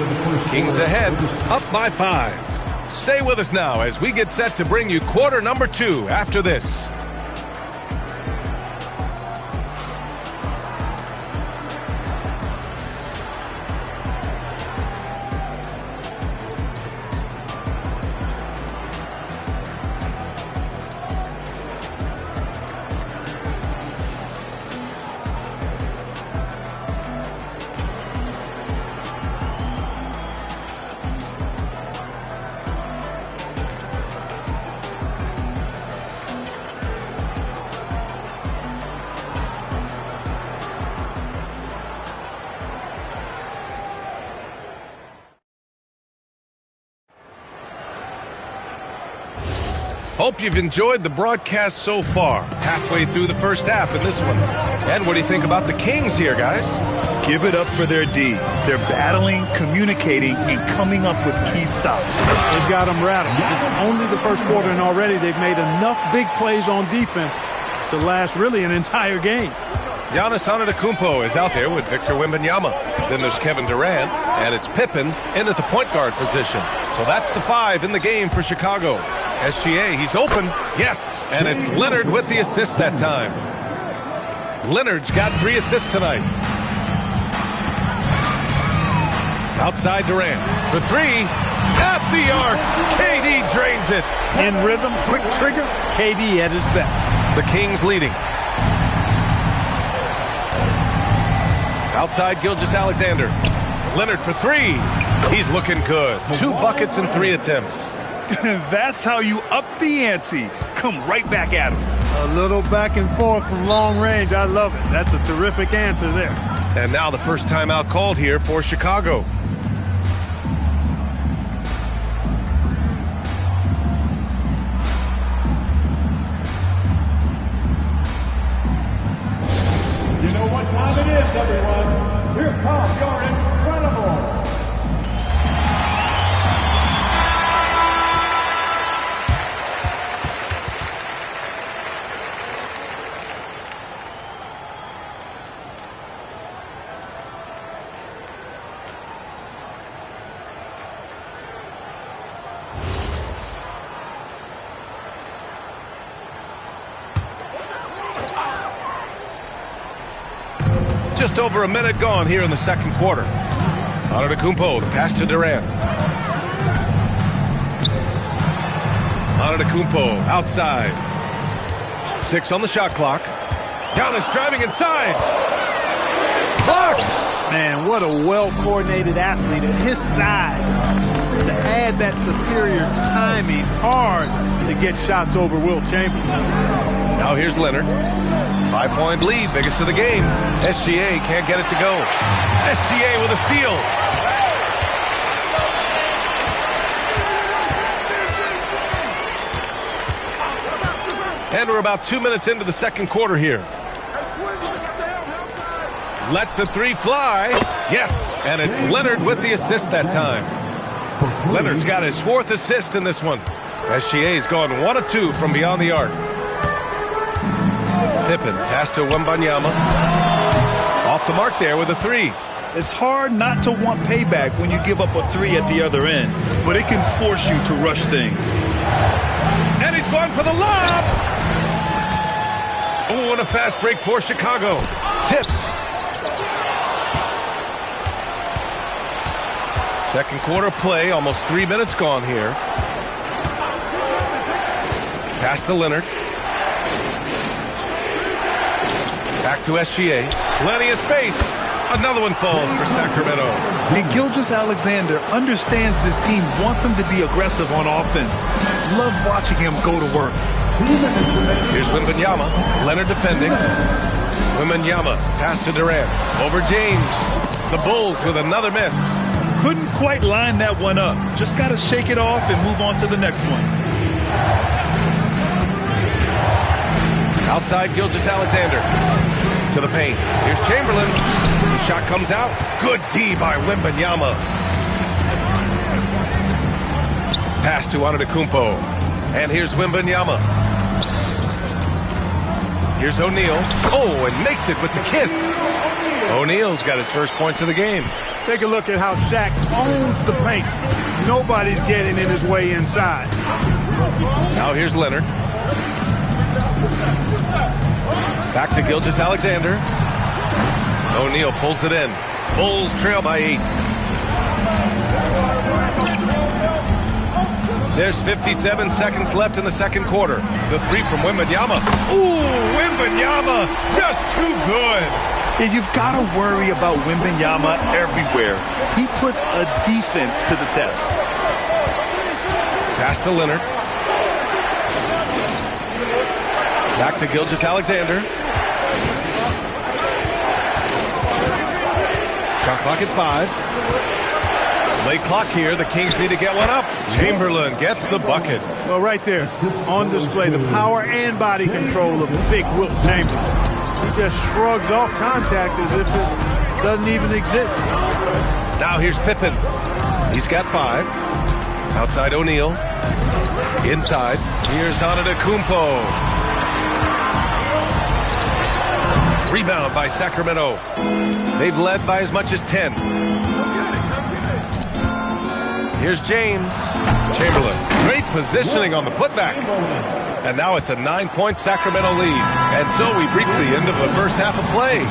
Kings ahead, up by 5. Stay with us now as we get set to bring you quarter number 2 after this. Hope you've enjoyed the broadcast so far. Halfway through the first half in this one. And what do you think about the Kings here, guys? Give it up for their D. They're battling, communicating, and coming up with key stops. They've got them rattled. It's only the first quarter, and already they've made enough big plays on defense to last really an entire game. Giannis Antetokounmpo is out there with Victor Wembanyama. Then there's Kevin Durant, and it's Pippen in at the point guard position. So that's the 5 in the game for Chicago. SGA, he's open. Yes, and it's Leonard with the assist that time. Leonard's got 3 assists tonight. Outside Durant for 3. At the arc. KD drains it. In rhythm, quick trigger. KD at his best. The Kings leading. Outside Gilgeous-Alexander. Leonard for 3. He's looking good. 2 buckets and 3 attempts. That's how you up the ante. Come right back at him. A little back and forth from long range. I love it. That's a terrific answer there. And now the first timeout called here for Chicago. You know what time it is, everyone. Here comes your incredible. Just over a minute gone here in the second quarter. Antetokounmpo, the pass to Durant. Antetokounmpo outside. 6 on the shot clock. Giannis driving inside. Blocked! Man, what a well-coordinated athlete at his size. To add that superior timing, hard to get shots over Wilt Chamberlain. Now here's Leonard. 5-point lead, biggest of the game. SGA can't get it to go. SGA with a steal. And we're about 2 minutes into the second quarter here. Lets the 3 fly. Yes, and it's Leonard with the assist that time. Leonard's got his 4th assist in this one. SGA's gone 1 of 2 from beyond the arc. Pippen, pass to Wembanyama. Off the mark there with a 3. It's hard not to want payback when you give up a 3 at the other end, but it can force you to rush things. And he's going for the lob! Oh, and a fast break for Chicago. Tipped. Second quarter play, almost 3 minutes gone here. Pass to Leonard. Back to SGA. Plenty of space. Another one falls for Sacramento. And Gilgeous-Alexander understands this team wants him to be aggressive on offense. Love watching him go to work. Here's Wembanyama. Leonard defending. Wembanyama. Pass to Durant. Over James. The Bulls with another miss. Couldn't quite line that one up. Just got to shake it off and move on to the next one. Outside Gilgeous-Alexander. To the paint. Here's Chamberlain. The shot comes out. Good D by Wembanyama. Pass to Antetokounmpo. And here's Wembanyama. Here's O'Neal. Oh, and makes it with the kiss. O'Neal's got his first points of the game. Take a look at how Shaq owns the paint. Nobody's getting in his way inside. Now here's Leonard. Back to Gilgeous-Alexander. O'Neal pulls it in. Bulls trail by 8. There's 57 seconds left in the second quarter. The three from Wembanyama. Ooh, Wembanyama, just too good. Yeah, you've got to worry about Wembanyama everywhere. He puts a defense to the test. Pass to Leonard. Back to Gilgeous-Alexander. Shot clock at 5. Late clock here. The Kings need to get one up. Chamberlain gets the bucket. Well, right there, on display, the power and body control of big Wilt Chamberlain. He just shrugs off contact as if it doesn't even exist. Now here's Pippen. He's got 5. Outside O'Neal. Inside. Here's Antetokounmpo. Rebound by Sacramento. They've led by as much as 10. Here's James. Chamberlain. Great positioning on the putback. And now it's a 9-point Sacramento lead. And so we've reached the end of the first half of play.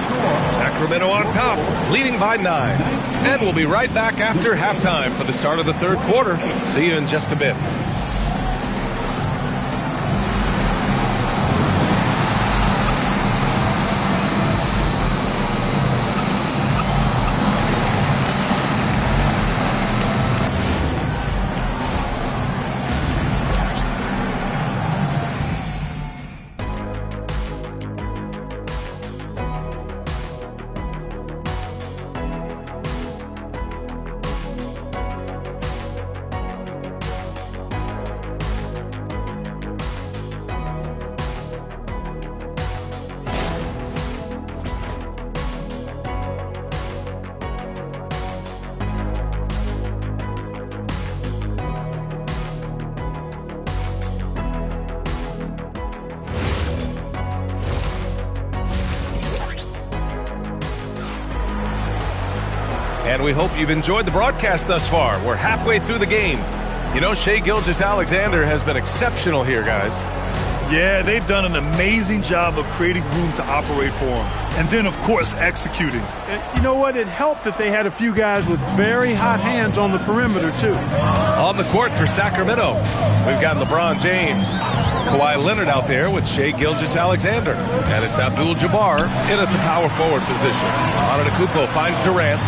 Sacramento on top, leading by 9. And we'll be right back after halftime for the start of the third quarter. See you in just a bit. And we hope you've enjoyed the broadcast thus far. We're halfway through the game. You know, Shai Gilgeous-Alexander has been exceptional here, guys. Yeah, they've done an amazing job of creating room to operate for him. And then, of course, executing. You know what? It helped that they had a few guys with very hot hands on the perimeter, too. On the court for Sacramento, we've got LeBron James. Kawhi Leonard out there with Shai Gilgeous-Alexander. And it's Abdul-Jabbar in at the power forward position. Antetokounmpo finds Durant.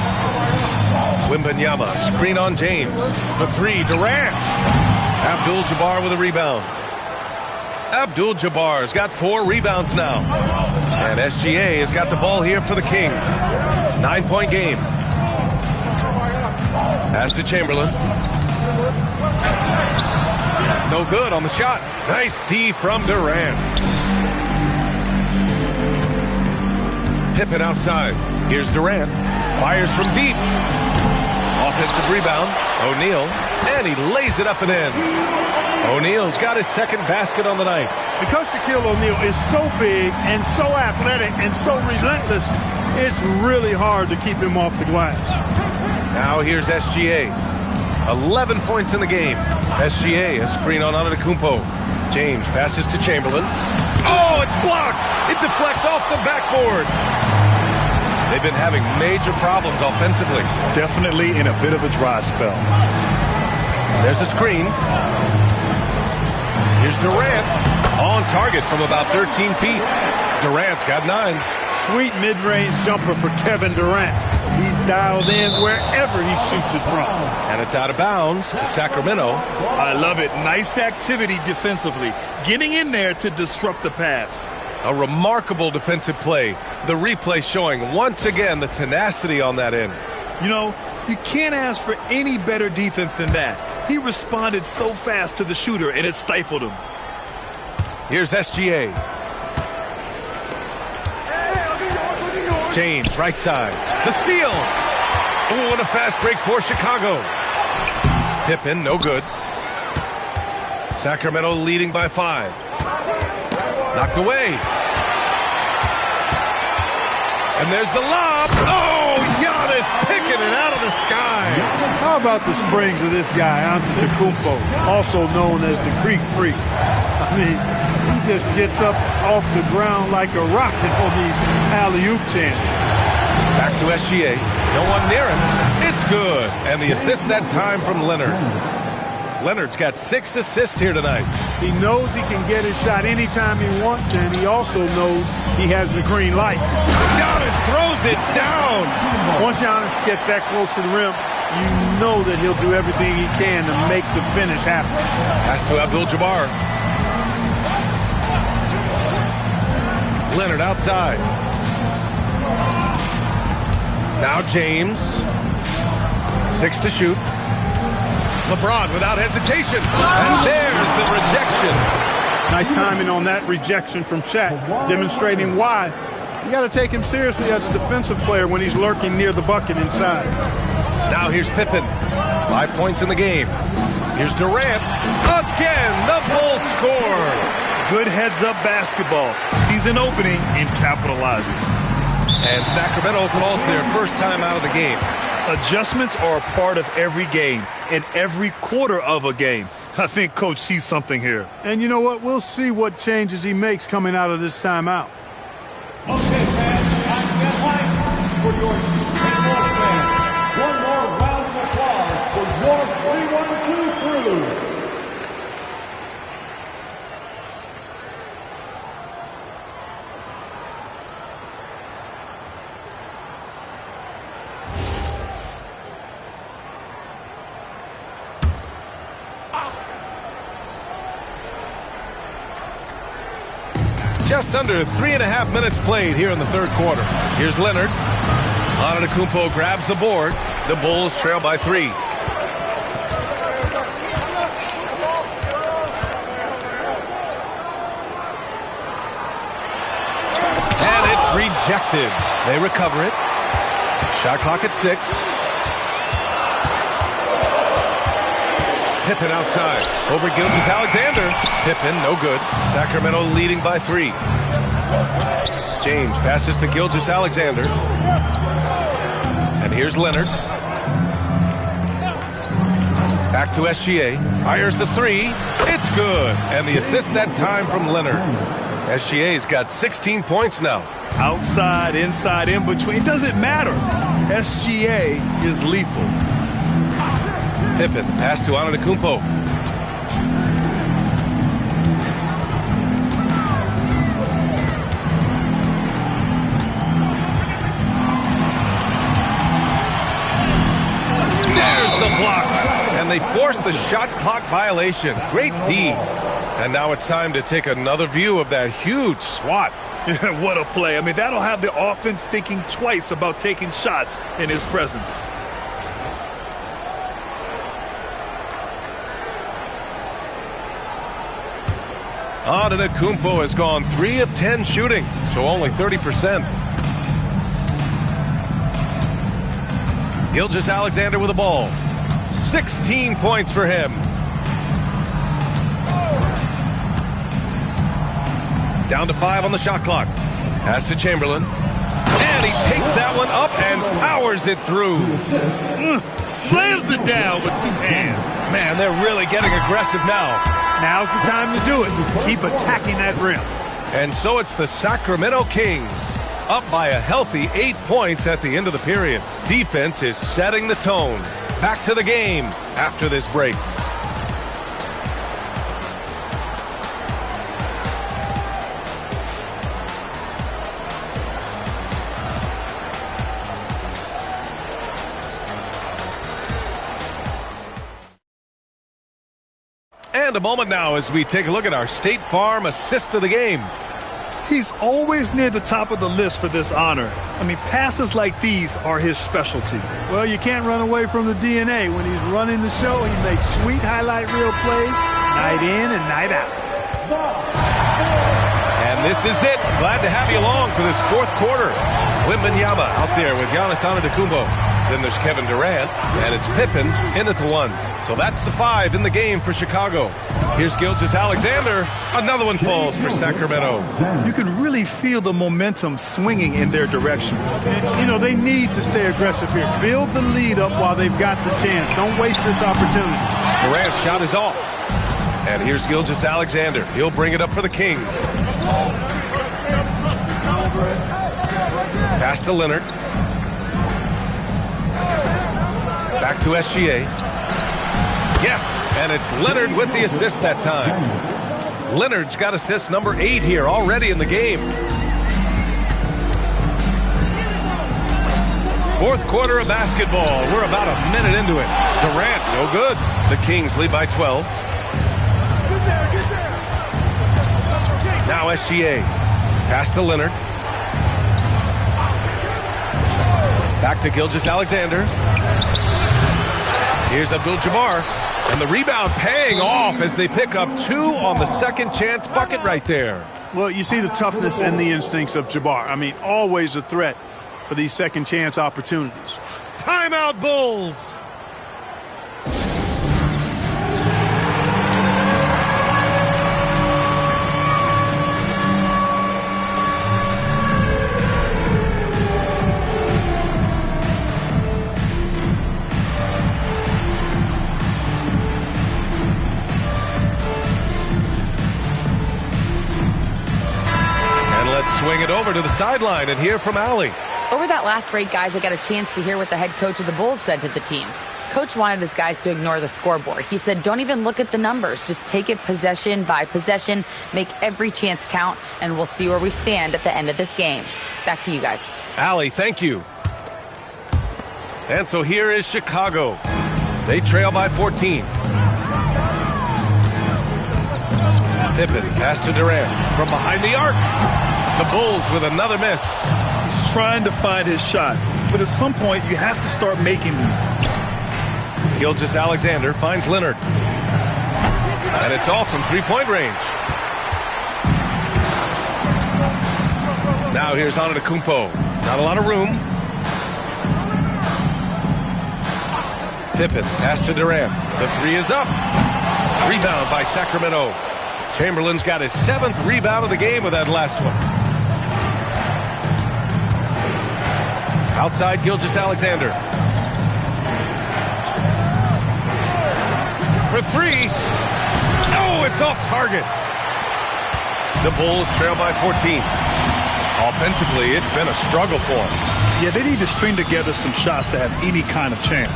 Wembanyama, screen on James. For 3, Durant. Abdul-Jabbar with a rebound. Abdul-Jabbar's got 4 rebounds now. And SGA has got the ball here for the Kings. 9-point game. Pass to Chamberlain. No good on the shot. Nice D from Durant. Pippen outside. Here's Durant. Fires from deep. Offensive rebound. O'Neal. And he lays it up and in. O'Neal's got his second basket on the night. Because Shaquille O'Neal is so big and so athletic and so relentless, it's really hard to keep him off the glass. Now here's SGA. 11 points in the game. SGA, a screen on Antetokounmpo. James passes to Chamberlain. Oh, it's blocked! It deflects off the backboard. They've been having major problems offensively. Definitely in a bit of a dry spell. There's a screen. Here's Durant. On target from about 13 feet. Durant's got 9. Sweet mid-range jumper for Kevin Durant. He's dialed in wherever he shoots it from. And it's out of bounds to Sacramento. I love it. Nice activity defensively. Getting in there to disrupt the pass. A remarkable defensive play. The replay showing once again the tenacity on that end. You know, you can't ask for any better defense than that. He responded so fast to the shooter, and it stifled him. Here's SGA. James, right side. The steal. Oh, and a fast break for Chicago. Pippen, no good. Sacramento leading by 5. Knocked away. And there's the lob. Oh, Giannis picks knocking it out of the sky. How about the springs of this guy, Antetokounmpo, also known as the Greek Freak? I mean, he just gets up off the ground like a rocket on these alley-oop chances. Back to SGA. No one near him. It's good. And the assist that time from Leonard. Leonard's got 6 assists here tonight. He knows he can get his shot anytime he wants, and he also knows he has the green light. Giannis throws it down. Once Giannis gets that close to the rim, you know that he'll do everything he can to make the finish happen. Pass to Abdul-Jabbar. Leonard outside. Now James. 6 to shoot. LeBron without hesitation. And there's the rejection. Nice timing on that rejection from Shaq, demonstrating why you got to take him seriously as a defensive player when he's lurking near the bucket inside. Now here's Pippen. 5 points in the game. Here's Durant. Again, the Bulls score. Good heads-up basketball. Sees an opening and capitalizes. And Sacramento calls their first time out of the game. Adjustments are a part of every game and every quarter of a game. I think Coach sees something here. And you know what? We'll see what changes he makes coming out of this timeout. Okay, fans, time to get hyped for your Bulls fans. One more round of applause for your 3-1-2 crew. Just under 3.5 minutes played here in the third quarter. Here's Leonard. Antetokounmpo grabs the board. The Bulls trail by 3. And it's rejected. They recover it. Shot clock at 6. Pippen outside. Over Gilgeous-Alexander. Pippen, no good. Sacramento leading by 3. James passes to Gilgeous-Alexander. And here's Leonard. Back to SGA. Fires the 3. It's good. And the assist that time from Leonard. SGA's got 16 points now. Outside, inside, in between. It doesn't matter. SGA is lethal. Pippen, pass to Antetokounmpo. There's the block. And they force the shot clock violation. Great D. And now it's time to take another view of that huge swat. What a play. I mean, that'll have the offense thinking twice about taking shots in his presence. Antetokounmpo has gone 3 of 10 shooting, so only 30%. Gilgeous-Alexander with the ball. 16 points for him. Down to 5 on the shot clock. Pass to Chamberlain. And he takes that one up and powers it through. Slams it down with 2 hands. Man, they're really getting aggressive now. Now's the time to do it. Keep attacking that rim. And so it's the Sacramento Kings, up by a healthy 8 points at the end of the period. Defense is setting the tone. Back to the game after this break. And a moment now as we take a look at our State Farm assist of the game. He's always near the top of the list for this honor. I mean, passes like these are his specialty. Well, you can't run away from the DNA. When he's running the show, he makes sweet highlight reel plays night in and night out. And this is it. Glad to have you along for this fourth quarter. Wembanyama out there with Giannis Antetokounmpo. Then there's Kevin Durant, and it's Pippen in at the 1. So that's the 5 in the game for Chicago. Here's Gilgeous-Alexander. Another one falls for Sacramento. You can really feel the momentum swinging in their direction. You know, they need to stay aggressive here. Build the lead up while they've got the chance. Don't waste this opportunity. Durant's shot is off. And here's Gilgeous-Alexander. He'll bring it up for the Kings. Pass to Leonard. Back to SGA. Yes, and it's Leonard with the assist that time. Leonard's got assist number 8 here already in the game. Fourth quarter of basketball. We're about a minute into it. Durant, no good. The Kings lead by 12. Now SGA. Pass to Leonard. Back to Gilgeous-Alexander. Here's Abdul-Jabbar. And the rebound paying off as they pick up 2 on the second chance bucket right there. Well, you see the toughness and the instincts of Jabbar. I mean, always a threat for these second chance opportunities. Timeout, Bulls. Swing it over to the sideline and hear from Allie. Over that last break, guys, I got a chance to hear what the head coach of the Bulls said to the team. Coach wanted his guys to ignore the scoreboard. He said, don't even look at the numbers. Just take it possession by possession, make every chance count, and we'll see where we stand at the end of this game. Back to you guys. Allie, thank you. And so here is Chicago. They trail by 14. Pippen, pass to Durant from behind the arc. The Bulls with another miss. He's trying to find his shot, but at some point you have to start making these. Gilgeous-Alexander finds Leonard. And it's off from three-point range. Now here's Antetokounmpo. Not a lot of room. Pippen, pass to Durant. The 3 is up. Rebound by Sacramento. Chamberlain's got his 7th rebound of the game with that last one. Outside Gilgeous-Alexander. For 3. Oh, it's off target. The Bulls trail by 14. Offensively, it's been a struggle for them. Yeah, they need to string together some shots to have any kind of chance.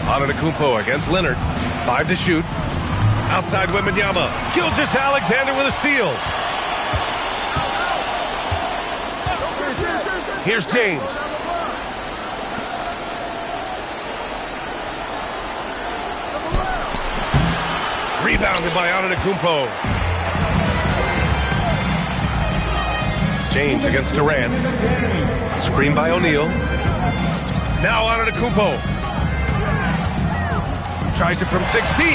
Antetokounmpo against Leonard. 5 to shoot. Outside Wembanyama. Gilgeous-Alexander with a steal. Here's James. Rebounded by Antetokounmpo. James against Durant. Screen by O'Neal. Now Antetokounmpo. Tries it from 16.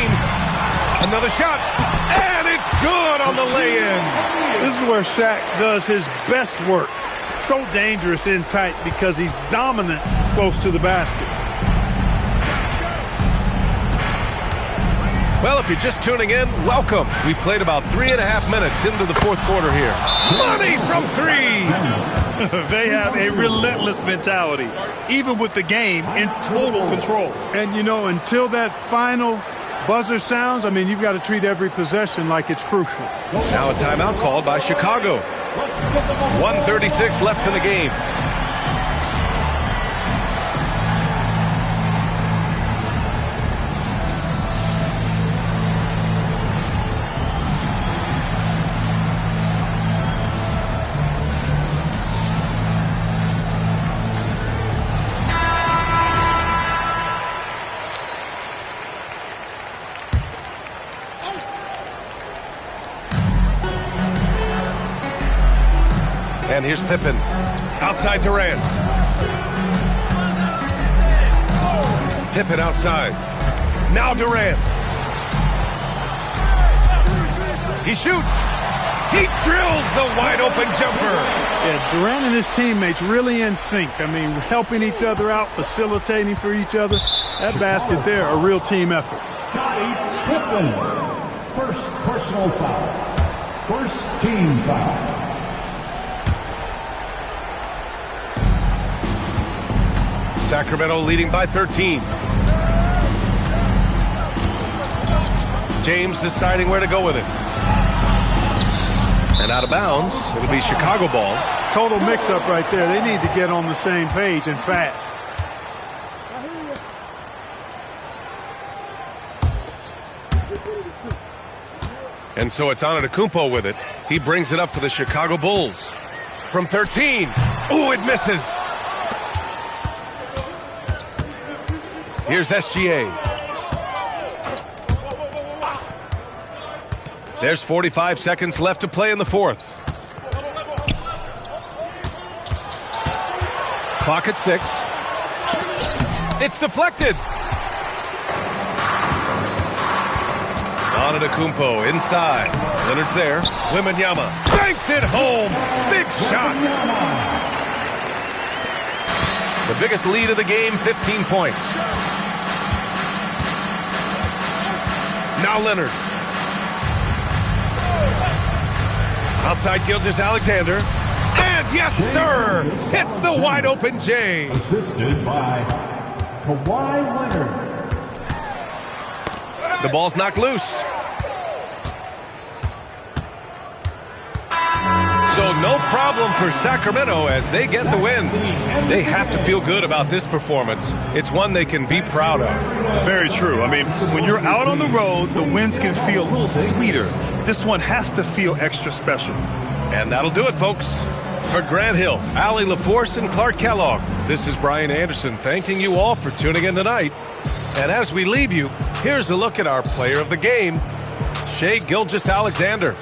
Another shot. And it's good on the lay-in. This is where Shaq does his best work. So dangerous in tight because he's dominant close to the basket. Well, if you're just tuning in, welcome. We played about 3.5 minutes into the fourth quarter here. Money from 3. They have a relentless mentality, even with the game in total control. And, you know, until that final buzzer sounds, I mean, you've got to treat every possession like it's crucial. Now a timeout called by Chicago. 1:36 left in the game. And here's Pippen. Outside Durant. Pippen outside. Now Durant. He shoots. He drills the wide open jumper. Yeah, Durant and his teammates really in sync. I mean, helping each other out, facilitating for each other. That basket there, a real team effort. Scottie Pippen, first personal foul. First team foul. Sacramento leading by 13. James deciding where to go with it. And out of bounds, it'll be Chicago ball. Total mix-up right there. They need to get on the same page and fast. And so it's Antetokounmpo with it. He brings it up for the Chicago Bulls. From 13. Ooh, it misses. Here's SGA. There's 45 seconds left to play in the fourth. Clock at 6. It's deflected. Antetokounmpo inside. Leonard's there. Wembanyama banks it home. Big shot. The biggest lead of the game, 15 points. Now Leonard. Outside Gilgeous-Alexander. And yes, sir! Hits the wide open J. Assisted by Kawhi Leonard. The ball's knocked loose. So no problem for Sacramento as they get the win. They have to feel good about this performance. It's one they can be proud of. Very true. I mean, when you're out on the road, the wins can feel a little sweeter. This one has to feel extra special. And that'll do it, folks. For Grant Hill, Allie LaForce, and Clark Kellogg, this is Brian Anderson thanking you all for tuning in tonight. And as we leave you, here's a look at our player of the game, Shai Gilgeous-Alexander.